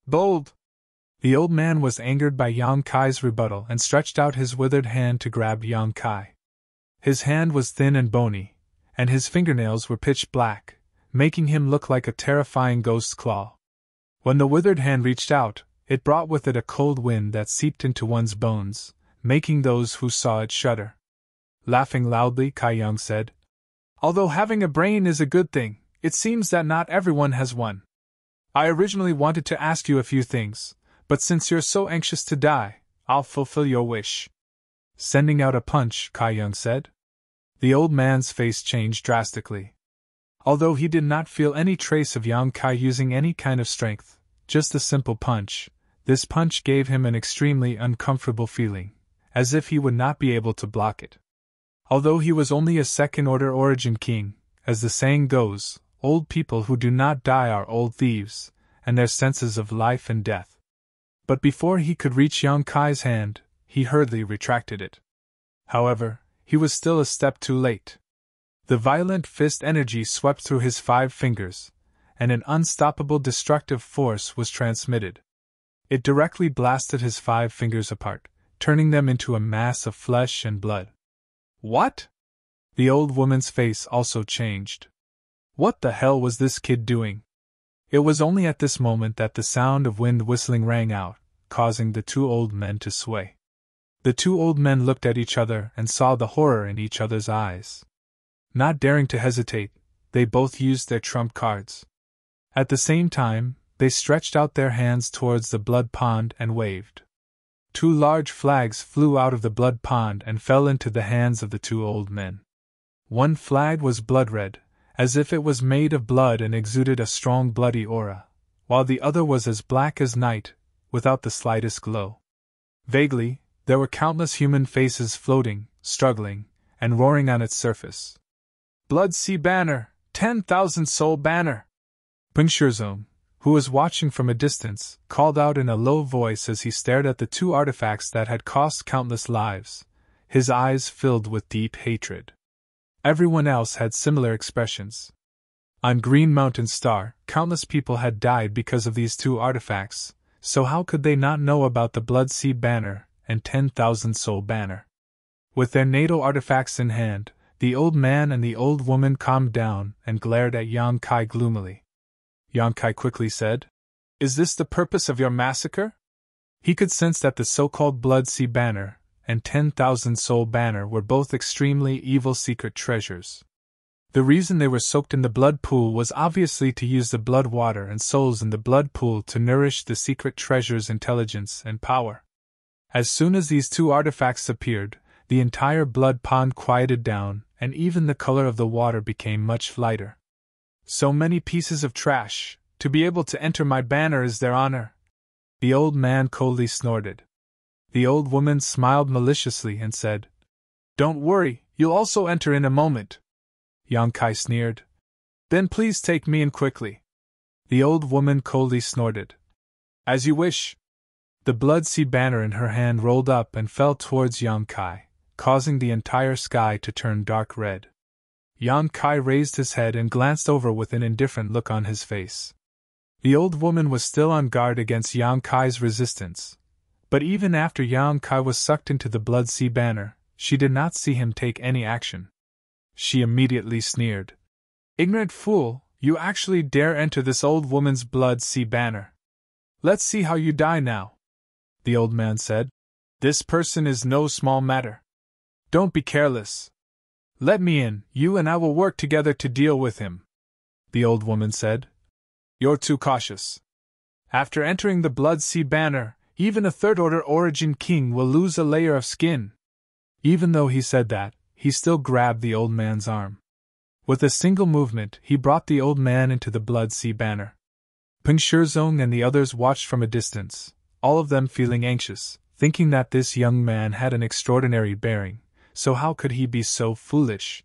Bold!" The old man was angered by Yang Kai's rebuttal and stretched out his withered hand to grab Yang Kai. His hand was thin and bony, and his fingernails were pitch black, making him look like a terrifying ghost's claw. When the withered hand reached out, it brought with it a cold wind that seeped into one's bones, making those who saw it shudder. Laughing loudly, Kai Yang said, "Although having a brain is a good thing, it seems that not everyone has one. I originally wanted to ask you a few things, but since you're so anxious to die, I'll fulfill your wish." Sending out a punch, Kai Yang said. The old man's face changed drastically. Although he did not feel any trace of Yang Kai using any kind of strength, just a simple punch, this punch gave him an extremely uncomfortable feeling, as if he would not be able to block it. Although he was only a second-order origin king, as the saying goes, old people who do not die are old thieves, and their senses of life and death. But before he could reach Yang Kai's hand, he hurriedly retracted it. However, he was still a step too late. The violent fist energy swept through his 5 fingers, and an unstoppable destructive force was transmitted. It directly blasted his 5 fingers apart, turning them into a mass of flesh and blood. What? The old woman's face also changed. What the hell was this kid doing? It was only at this moment that the sound of wind whistling rang out, causing the 2 old men to sway. The 2 old men looked at each other and saw the horror in each other's eyes. Not daring to hesitate, they both used their trump cards. At the same time, they stretched out their hands towards the blood pond and waved. 2 large flags flew out of the blood pond and fell into the hands of the 2 old men. One flag was blood-red, as if it was made of blood and exuded a strong bloody aura, while the other was as black as night, without the slightest glow. Vaguely, there were countless human faces floating, struggling, and roaring on its surface. Blood Sea Banner, 10,000 Soul Banner! Peng Shizong, who was watching from a distance, called out in a low voice as he stared at the 2 artifacts that had cost countless lives, his eyes filled with deep hatred. Everyone else had similar expressions. On Green Mountain Star, countless people had died because of these 2 artifacts, so how could they not know about the Blood Sea Banner and 10,000 Soul Banner? With their natal artifacts in hand, the old man and the old woman calmed down and glared at Yang Kai gloomily. Yang Kai quickly said, "Is this the purpose of your massacre?" He could sense that the so-called Blood Sea Banner and 10,000 Soul Banner were both extremely evil secret treasures. The reason they were soaked in the blood pool was obviously to use the blood water and souls in the blood pool to nourish the secret treasure's intelligence and power. As soon as these 2 artifacts appeared, the entire blood pond quieted down, and even the color of the water became much lighter. So many pieces of trash, to be able to enter my banner is their honor. The old man coldly snorted. The old woman smiled maliciously and said, "Don't worry, you'll also enter in a moment." Yang Kai sneered. "Then please take me in quickly." The old woman coldly snorted. "As you wish." The Blood Sea Banner in her hand rolled up and fell towards Yang Kai, causing the entire sky to turn dark red. Yang Kai raised his head and glanced over with an indifferent look on his face. The old woman was still on guard against Yang Kai's resistance, but even after Yang Kai was sucked into the Blood Sea Banner, she did not see him take any action. She immediately sneered. "Ignorant fool, you actually dare enter this old woman's Blood Sea Banner. Let's see how you die now," the old man said. "This person is no small matter. Don't be careless. Let me in, you and I will work together to deal with him," the old woman said. "You're too cautious. After entering the Blood Sea Banner, even a 3rd-order origin king will lose a layer of skin." Even though he said that, he still grabbed the old man's arm. With a single movement, he brought the old man into the Blood Sea Banner. Peng Shizong and the others watched from a distance, all of them feeling anxious, thinking that this young man had an extraordinary bearing. So how could he be so foolish?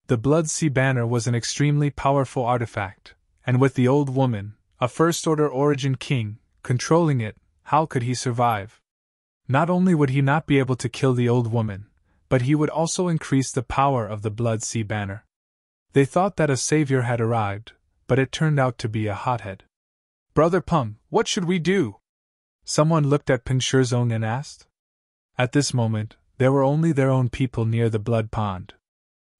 The Blood Sea Banner was an extremely powerful artifact, and with the old woman, a 1st-order origin king, controlling it, how could he survive? Not only would he not be able to kill the old woman, but he would also increase the power of the Blood Sea Banner. They thought that a savior had arrived, but it turned out to be a hothead. "Brother Peng, what should we do?" Someone looked at Peng Shizong and asked. At this moment, there were only their own people near the blood pond.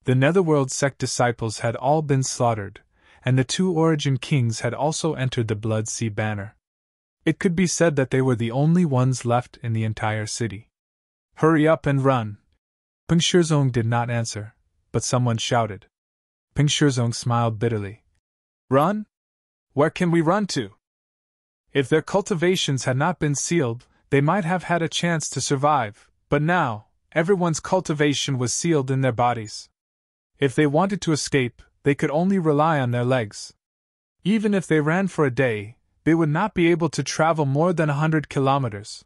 The Netherworld sect disciples had all been slaughtered, and the 2 origin kings had also entered the Blood Sea Banner. It could be said that they were the only ones left in the entire city. "Hurry up and run!" Peng Shizong did not answer, but someone shouted. Peng Shizong smiled bitterly. "Run? Where can we run to? If their cultivations had not been sealed, they might have had a chance to survive, but now, everyone's cultivation was sealed in their bodies. If they wanted to escape, they could only rely on their legs. Even if they ran for a day, they would not be able to travel more than 100 kilometers.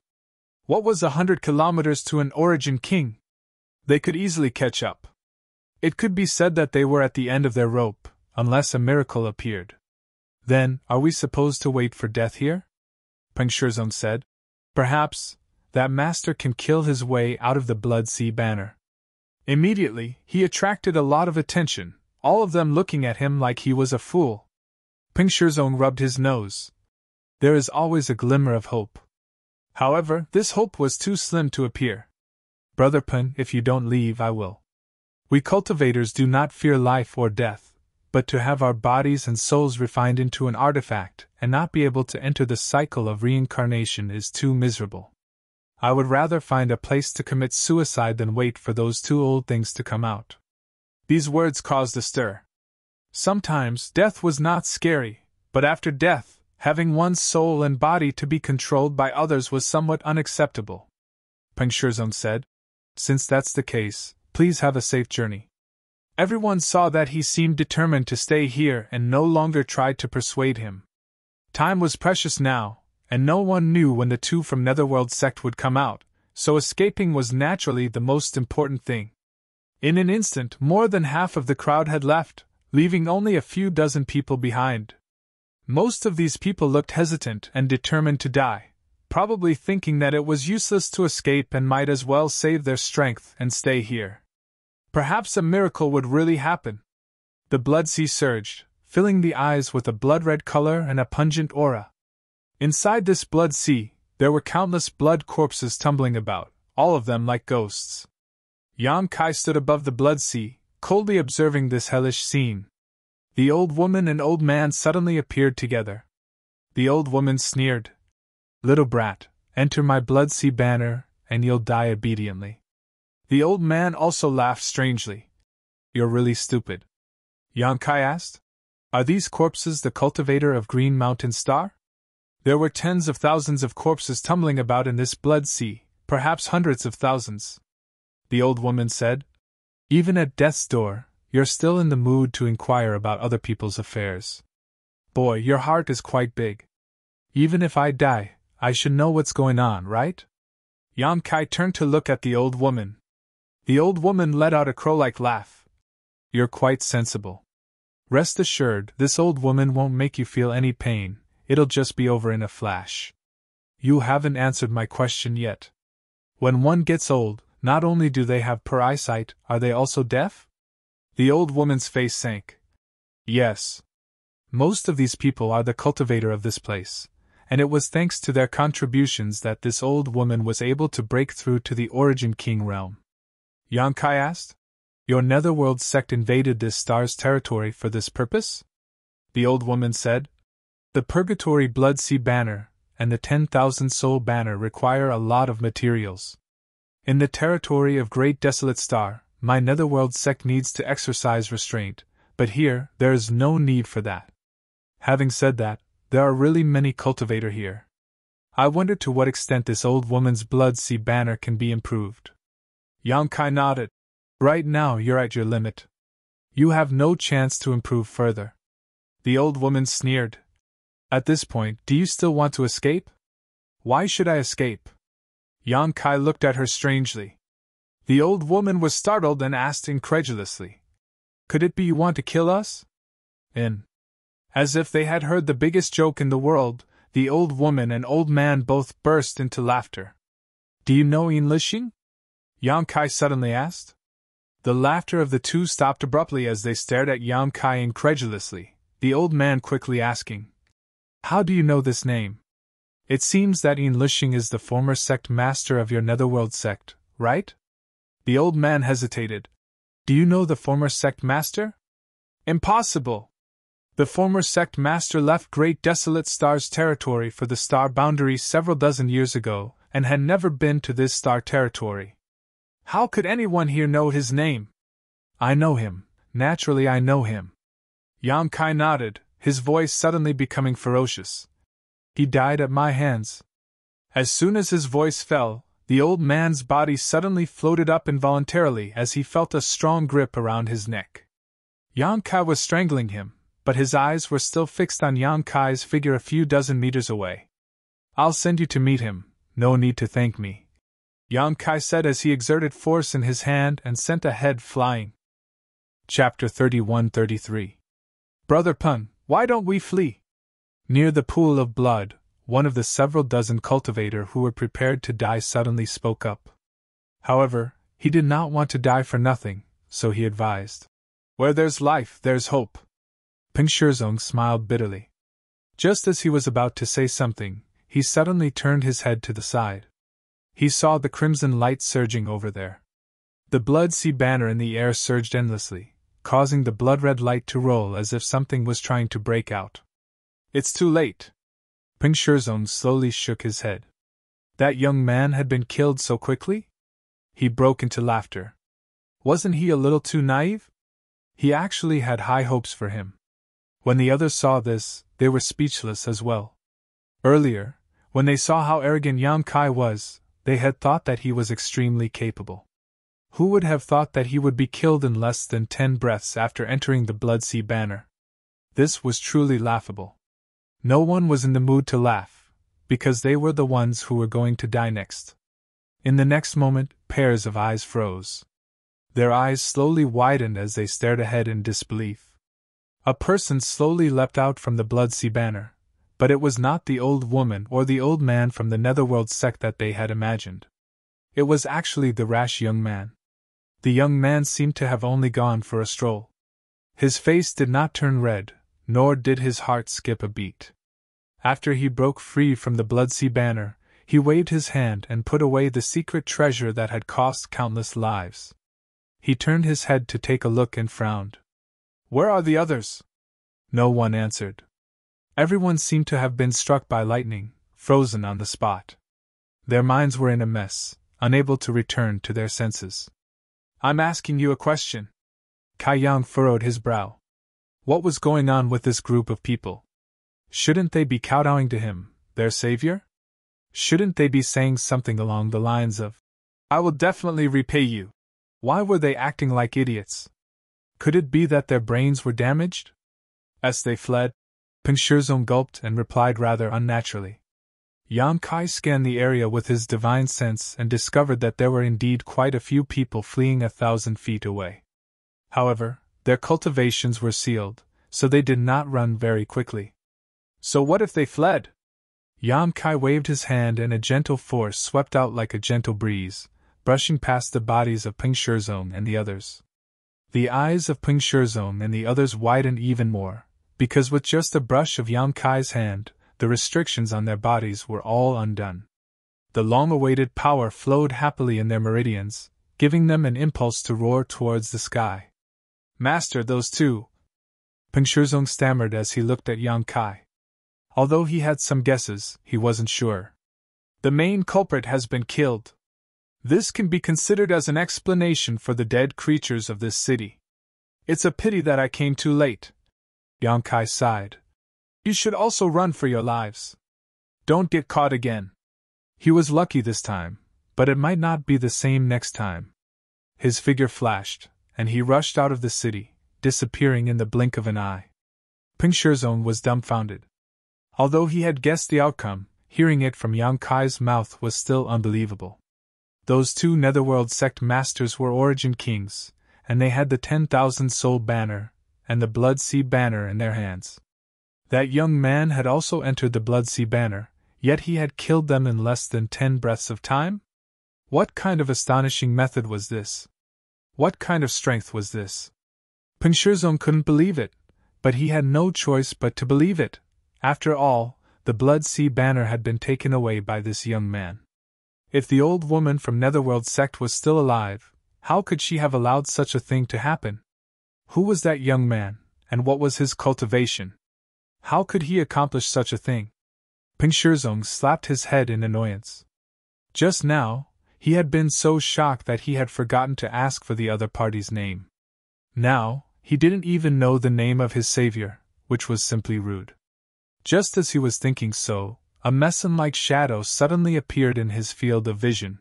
What was 100 kilometers to an origin king? They could easily catch up. It could be said that they were at the end of their rope, unless a miracle appeared. Then, are we supposed to wait for death here? Peng Shizong said. Perhaps that master can kill his way out of the Blood Sea banner. Immediately, he attracted a lot of attention, all of them looking at him like he was a fool. Peng Shizong rubbed his nose. There is always a glimmer of hope. However, this hope was too slim to appear. Brother Peng, if you don't leave, I will. We cultivators do not fear life or death, but to have our bodies and souls refined into an artifact and not be able to enter the cycle of reincarnation is too miserable. I would rather find a place to commit suicide than wait for those two old things to come out. These words caused a stir. Sometimes death was not scary, but after death, having one's soul and body to be controlled by others was somewhat unacceptable. Peng Shizong said. Since that's the case, please have a safe journey. Everyone saw that he seemed determined to stay here and no longer tried to persuade him. Time was precious now, and no one knew when the two from Netherworld sect would come out, so escaping was naturally the most important thing. In an instant, more than half of the crowd had left, leaving only a few dozen people behind. Most of these people looked hesitant and determined to die, probably thinking that it was useless to escape and might as well save their strength and stay here. Perhaps a miracle would really happen. The blood sea surged, filling the eyes with a blood-red color and a pungent aura. Inside this blood sea, there were countless blood corpses tumbling about, all of them like ghosts. Yang Kai stood above the blood sea, coldly observing this hellish scene. The old woman and old man suddenly appeared together. The old woman sneered. Little brat, enter my blood sea banner, and you'll die obediently. The old man also laughed strangely. You're really stupid. Yang Kai asked. Are these corpses the cultivator of Green Mountain Star? There were tens of thousands of corpses tumbling about in this blood sea, perhaps hundreds of thousands. The old woman said. Even at death's door, you're still in the mood to inquire about other people's affairs. Boy, your heart is quite big. Even if I die, I should know what's going on, right? Yang Kai turned to look at the old woman. The old woman let out a crow-like laugh. You're quite sensible. Rest assured, this old woman won't make you feel any pain, it'll just be over in a flash. You haven't answered my question yet. When one gets old, not only do they have poor eyesight, are they also deaf? The old woman's face sank. Yes. Most of these people are the cultivator of this place, and it was thanks to their contributions that this old woman was able to break through to the Origin King realm. Yang Kai asked. Your Netherworld sect invaded this star's territory for this purpose? The old woman said. The Purgatory Blood Sea banner and the 10,000 soul banner require a lot of materials. In the territory of Great Desolate Star, my Netherworld sect needs to exercise restraint, but here, there is no need for that. Having said that, there are really many cultivator here. I wonder to what extent this old woman's Blood Sea banner can be improved. Yang Kai nodded. Right now you're at your limit. You have no chance to improve further. The old woman sneered. At this point, do you still want to escape? Why should I escape? Yang Kai looked at her strangely. The old woman was startled and asked incredulously. Could it be you want to kill us? As if they had heard the biggest joke in the world, the old woman and old man both burst into laughter. Do you know Lixing? Yang Kai suddenly asked. The laughter of the two stopped abruptly as they stared at Yang Kai incredulously, the old man quickly asking. How do you know this name? It seems that Lixing is the former sect master of your Netherworld sect, right? The old man hesitated. Do you know the former sect master? Impossible! The former sect master left Great Desolate Star's territory for the star boundary several dozen years ago, and had never been to this star territory. How could anyone here know his name? I know him, naturally I know him. Yang Kai nodded, his voice suddenly becoming ferocious. He died at my hands. As soon as his voice fell, the old man's body suddenly floated up involuntarily as he felt a strong grip around his neck. Yang Kai was strangling him, but his eyes were still fixed on Yang Kai's figure a few dozen meters away. "I'll send you to meet him, no need to thank me," Yang Kai said as he exerted force in his hand and sent a head flying. Chapter 31-33. Brother Pun, why don't we flee? Near the pool of blood, one of the several dozen cultivator who were prepared to die suddenly spoke up. However, he did not want to die for nothing, so he advised. "Where there's life, there's hope." Peng Shizong smiled bitterly. Just as he was about to say something, he suddenly turned his head to the side. He saw the crimson light surging over there. The blood sea banner in the air surged endlessly, causing the blood-red light to roll as if something was trying to break out. "It's too late." Peng Shizong slowly shook his head. That young man had been killed so quickly? He broke into laughter. Wasn't he a little too naive? He actually had high hopes for him. When the others saw this, they were speechless as well. Earlier, when they saw how arrogant Yang Kai was, they had thought that he was extremely capable. Who would have thought that he would be killed in less than 10 breaths after entering the Blood Sea banner? This was truly laughable. No one was in the mood to laugh, because they were the ones who were going to die next. In the next moment, pairs of eyes froze. Their eyes slowly widened as they stared ahead in disbelief. A person slowly leapt out from the Blood Sea banner, but it was not the old woman or the old man from the Netherworld sect that they had imagined. It was actually the rash young man. The young man seemed to have only gone for a stroll. His face did not turn red, nor did his heart skip a beat. After he broke free from the Blood Sea banner, he waved his hand and put away the secret treasure that had cost countless lives. He turned his head to take a look and frowned. "Where are the others?" No one answered. Everyone seemed to have been struck by lightning, frozen on the spot. Their minds were in a mess, unable to return to their senses. "I'm asking you a question." Kai Yang furrowed his brow. What was going on with this group of people? Shouldn't they be kowtowing to him, their savior? Shouldn't they be saying something along the lines of, "I will definitely repay you"? Why were they acting like idiots? Could it be that their brains were damaged? As they fled, Peng Shizong gulped and replied rather unnaturally. Yang Kai scanned the area with his divine sense and discovered that there were indeed quite a few people fleeing 1,000 feet away. However, their cultivations were sealed, so they did not run very quickly. So what if they fled? Yang Kai waved his hand and a gentle force swept out like a gentle breeze, brushing past the bodies of Peng Shizong and the others. The eyes of Peng Shizong and the others widened even more, because with just a brush of Yang Kai's hand, the restrictions on their bodies were all undone. The long-awaited power flowed happily in their meridians, giving them an impulse to roar towards the sky. "Master, those two," Peng Shizong stammered as he looked at Yang Kai. Although he had some guesses, he wasn't sure. "The main culprit has been killed. This can be considered as an explanation for the dead creatures of this city. It's a pity that I came too late." Yang Kai sighed. "You should also run for your lives. Don't get caught again." He was lucky this time, but it might not be the same next time. His figure flashed, and he rushed out of the city, disappearing in the blink of an eye. Peng Shizong was dumbfounded. Although he had guessed the outcome, hearing it from Yang Kai's mouth was still unbelievable. Those two Netherworld sect masters were Origin Kings, and they had the 10,000 soul banner and the Blood Sea banner in their hands. That young man had also entered the Blood Sea banner, yet he had killed them in less than 10 breaths of time? What kind of astonishing method was this? What kind of strength was this? Peng Shizong couldn't believe it, but he had no choice but to believe it. After all, the Blood Sea banner had been taken away by this young man. If the old woman from Netherworld sect was still alive, how could she have allowed such a thing to happen? Who was that young man, and what was his cultivation? How could he accomplish such a thing? Peng Shizong slapped his head in annoyance. Just now, he had been so shocked that he had forgotten to ask for the other party's name. Now, he didn't even know the name of his savior, which was simply rude. Just as he was thinking so, a meson-like shadow suddenly appeared in his field of vision.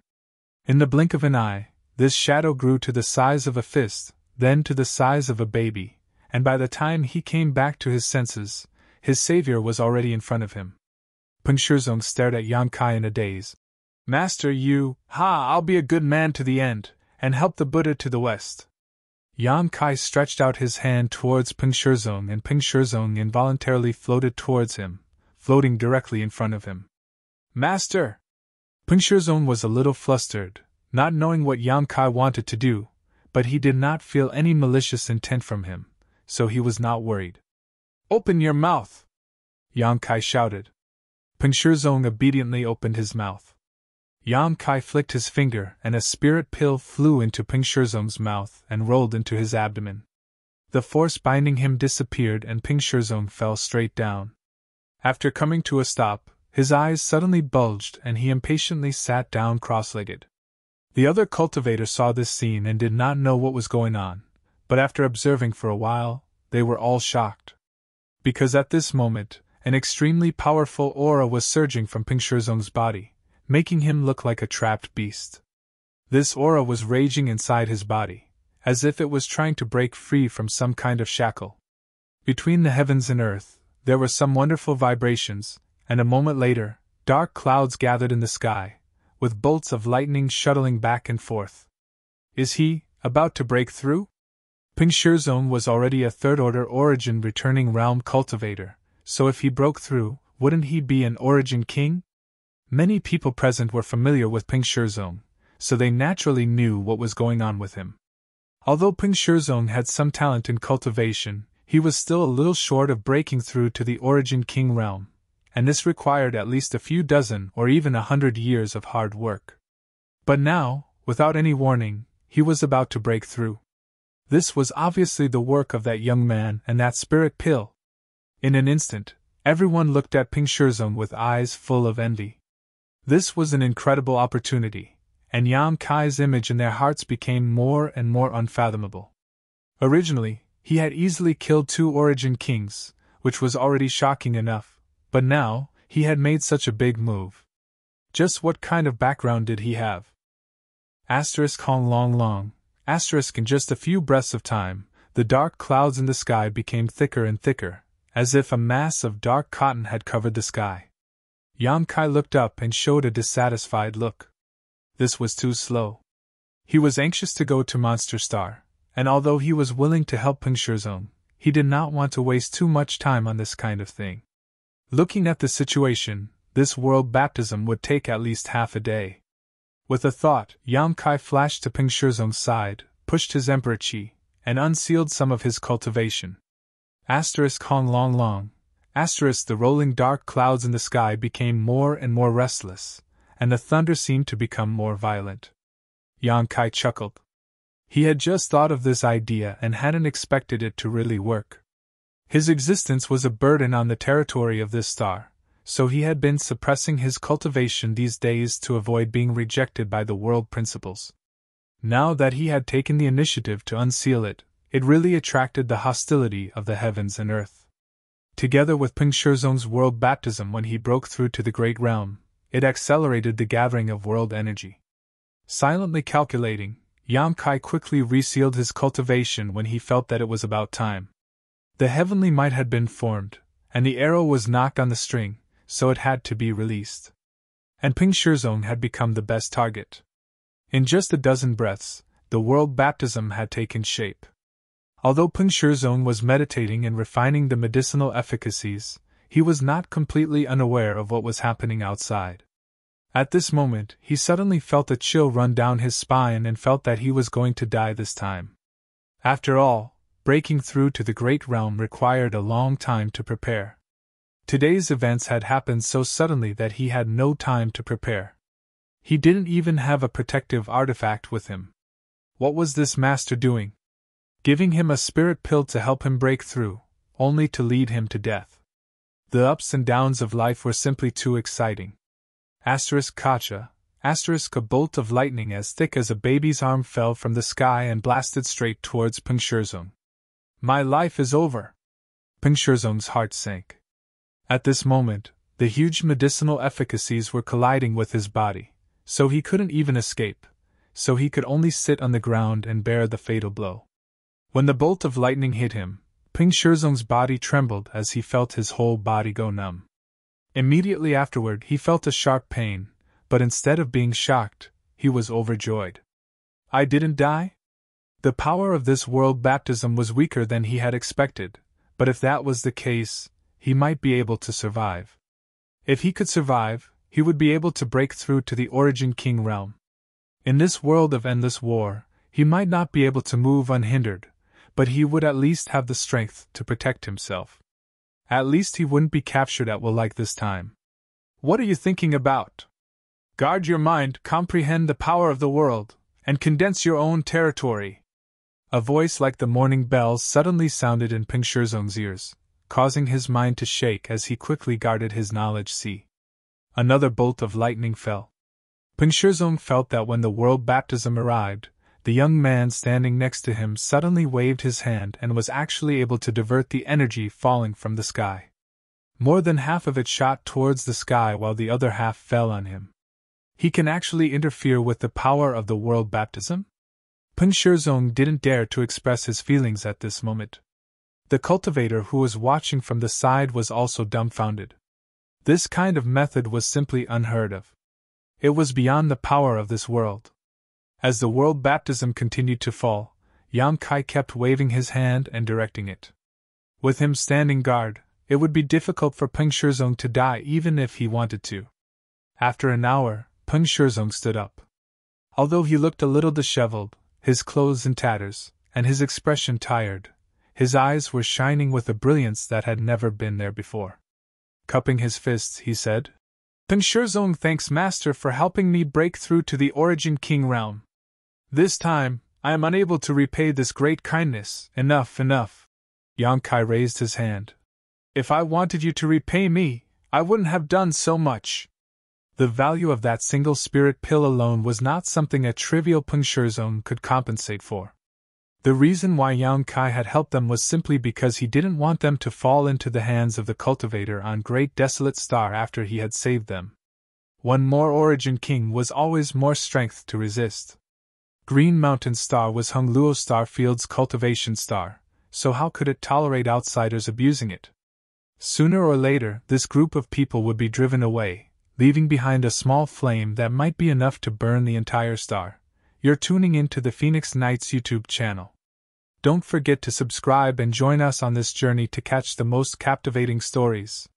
In the blink of an eye, this shadow grew to the size of a fist, then to the size of a baby, and by the time he came back to his senses, his savior was already in front of him. Peng Shizong stared at Yang Kai in a daze. Master, I'll be a good man to the end, and help the Buddha to the west. Yang Kai stretched out his hand towards Peng Shizong, and Peng Shizong involuntarily floated towards him, floating directly in front of him. Master! Peng Shizong was a little flustered, not knowing what Yang Kai wanted to do, but he did not feel any malicious intent from him, so he was not worried. Open your mouth! Yang Kai shouted. Peng Shizong obediently opened his mouth. Yang Kai flicked his finger, and a spirit pill flew into Peng Shizong's mouth and rolled into his abdomen. The force binding him disappeared, and Peng Shizong fell straight down. After coming to a stop, his eyes suddenly bulged, and he impatiently sat down cross-legged. The other cultivators saw this scene and did not know what was going on, but after observing for a while, they were all shocked. Because at this moment, an extremely powerful aura was surging from Peng Shizong's body, making him look like a trapped beast. This aura was raging inside his body, as if it was trying to break free from some kind of shackle. Between the heavens and earth, there were some wonderful vibrations, and a moment later, dark clouds gathered in the sky, with bolts of lightning shuttling back and forth. Is he about to break through? Peng Shizong was already a third-order origin returning realm cultivator, so if he broke through, wouldn't he be an origin king? Many people present were familiar with Peng Shizong, so they naturally knew what was going on with him. Although Peng Shizong had some talent in cultivation, he was still a little short of breaking through to the origin king realm, and this required at least a few dozen or even 100 years of hard work. But now, without any warning, he was about to break through. This was obviously the work of that young man and that spirit pill. In an instant, everyone looked at Peng Shizong with eyes full of envy. This was an incredible opportunity, and Yang Kai's image in their hearts became more and more unfathomable. Originally, he had easily killed 2 origin kings, which was already shocking enough, but now, he had made such a big move. Just what kind of background did he have? Hong long. In just a few breaths of time, the dark clouds in the sky became thicker and thicker, as if a mass of dark cotton had covered the sky. Yang Kai looked up and showed a dissatisfied look. This was too slow. He was anxious to go to Monster Star, and although he was willing to help Peng Shizong, he did not want to waste too much time on this kind of thing. Looking at the situation, this world baptism would take at least half a day. With a thought, Yang Kai flashed to Peng Shizong's side, pushed his emperor chi, and unsealed some of his cultivation. Hong long. The rolling dark clouds in the sky became more and more restless, and the thunder seemed to become more violent. Yang Kai chuckled. He had just thought of this idea and hadn't expected it to really work. His existence was a burden on the territory of this star, so he had been suppressing his cultivation these days to avoid being rejected by the world principles. Now that he had taken the initiative to unseal it, it really attracted the hostility of the heavens and earth. Together with Peng Shizong's world baptism when he broke through to the great realm, it accelerated the gathering of world energy. Silently calculating, Yang Kai quickly resealed his cultivation when he felt that it was about time. The heavenly might had been formed, and the arrow was knocked on the string, so it had to be released. And Peng Shizong had become the best target. In just a dozen breaths, the world baptism had taken shape. Although Peng Shizong was meditating and refining the medicinal efficacies, he was not completely unaware of what was happening outside. At this moment, he suddenly felt a chill run down his spine and felt that he was going to die this time. After all, breaking through to the great realm required a long time to prepare. Today's events had happened so suddenly that he had no time to prepare. He didn't even have a protective artifact with him. What was this master doing? Giving him a spirit pill to help him break through, only to lead him to death. The ups and downs of life were simply too exciting. Kacha, a bolt of lightning as thick as a baby's arm fell from the sky and blasted straight towards Peng Shizong. My life is over. Peng Shizong's heart sank. At this moment, the huge medicinal efficacies were colliding with his body, so he couldn't even escape, so he could only sit on the ground and bear the fatal blow. When the bolt of lightning hit him, Ping Shizong's body trembled as he felt his whole body go numb. Immediately afterward, he felt a sharp pain, but instead of being shocked, he was overjoyed. I didn't die? The power of this world baptism was weaker than he had expected, but if that was the case, he might be able to survive. If he could survive, he would be able to break through to the Origin King realm. In this world of endless war, he might not be able to move unhindered, but he would at least have the strength to protect himself. At least he wouldn't be captured at will like this time. What are you thinking about? Guard your mind, comprehend the power of the world, and condense your own territory. A voice like the morning bells suddenly sounded in Ping Shizong's ears, causing his mind to shake as he quickly guarded his knowledge. See. Another bolt of lightning fell. Ping Shizong felt that when the world baptism arrived, the young man standing next to him suddenly waved his hand and was actually able to divert the energy falling from the sky. More than half of it shot towards the sky while the other half fell on him. He can actually interfere with the power of the world baptism? Ping Shizong didn't dare to express his feelings at this moment. The cultivator who was watching from the side was also dumbfounded. This kind of method was simply unheard of. It was beyond the power of this world. As the world baptism continued to fall, Yang Kai kept waving his hand and directing it. With him standing guard, it would be difficult for Ping Shizong to die even if he wanted to. After an hour, Ping Shizong stood up. Although he looked a little disheveled, his clothes in tatters, and his expression tired, his eyes were shining with a brilliance that had never been there before. Cupping his fists, he said, Ping Shizong thanks Master for helping me break through to the Origin King realm. This time, I am unable to repay this great kindness. Enough, enough. Yang Kai raised his hand. If I wanted you to repay me, I wouldn't have done so much. The value of that single spirit pill alone was not something a trivial Ping Shizong could compensate for. The reason why Yang Kai had helped them was simply because he didn't want them to fall into the hands of the cultivator on Great Desolate Star after he had saved them. One more Origin King was always more strength to resist. Green Mountain Star was Hung Luo Starfield's cultivation star, so how could it tolerate outsiders abusing it? Sooner or later, this group of people would be driven away, leaving behind a small flame that might be enough to burn the entire star. You're tuning into the Phoenix Knights YouTube channel. Don't forget to subscribe and join us on this journey to catch the most captivating stories.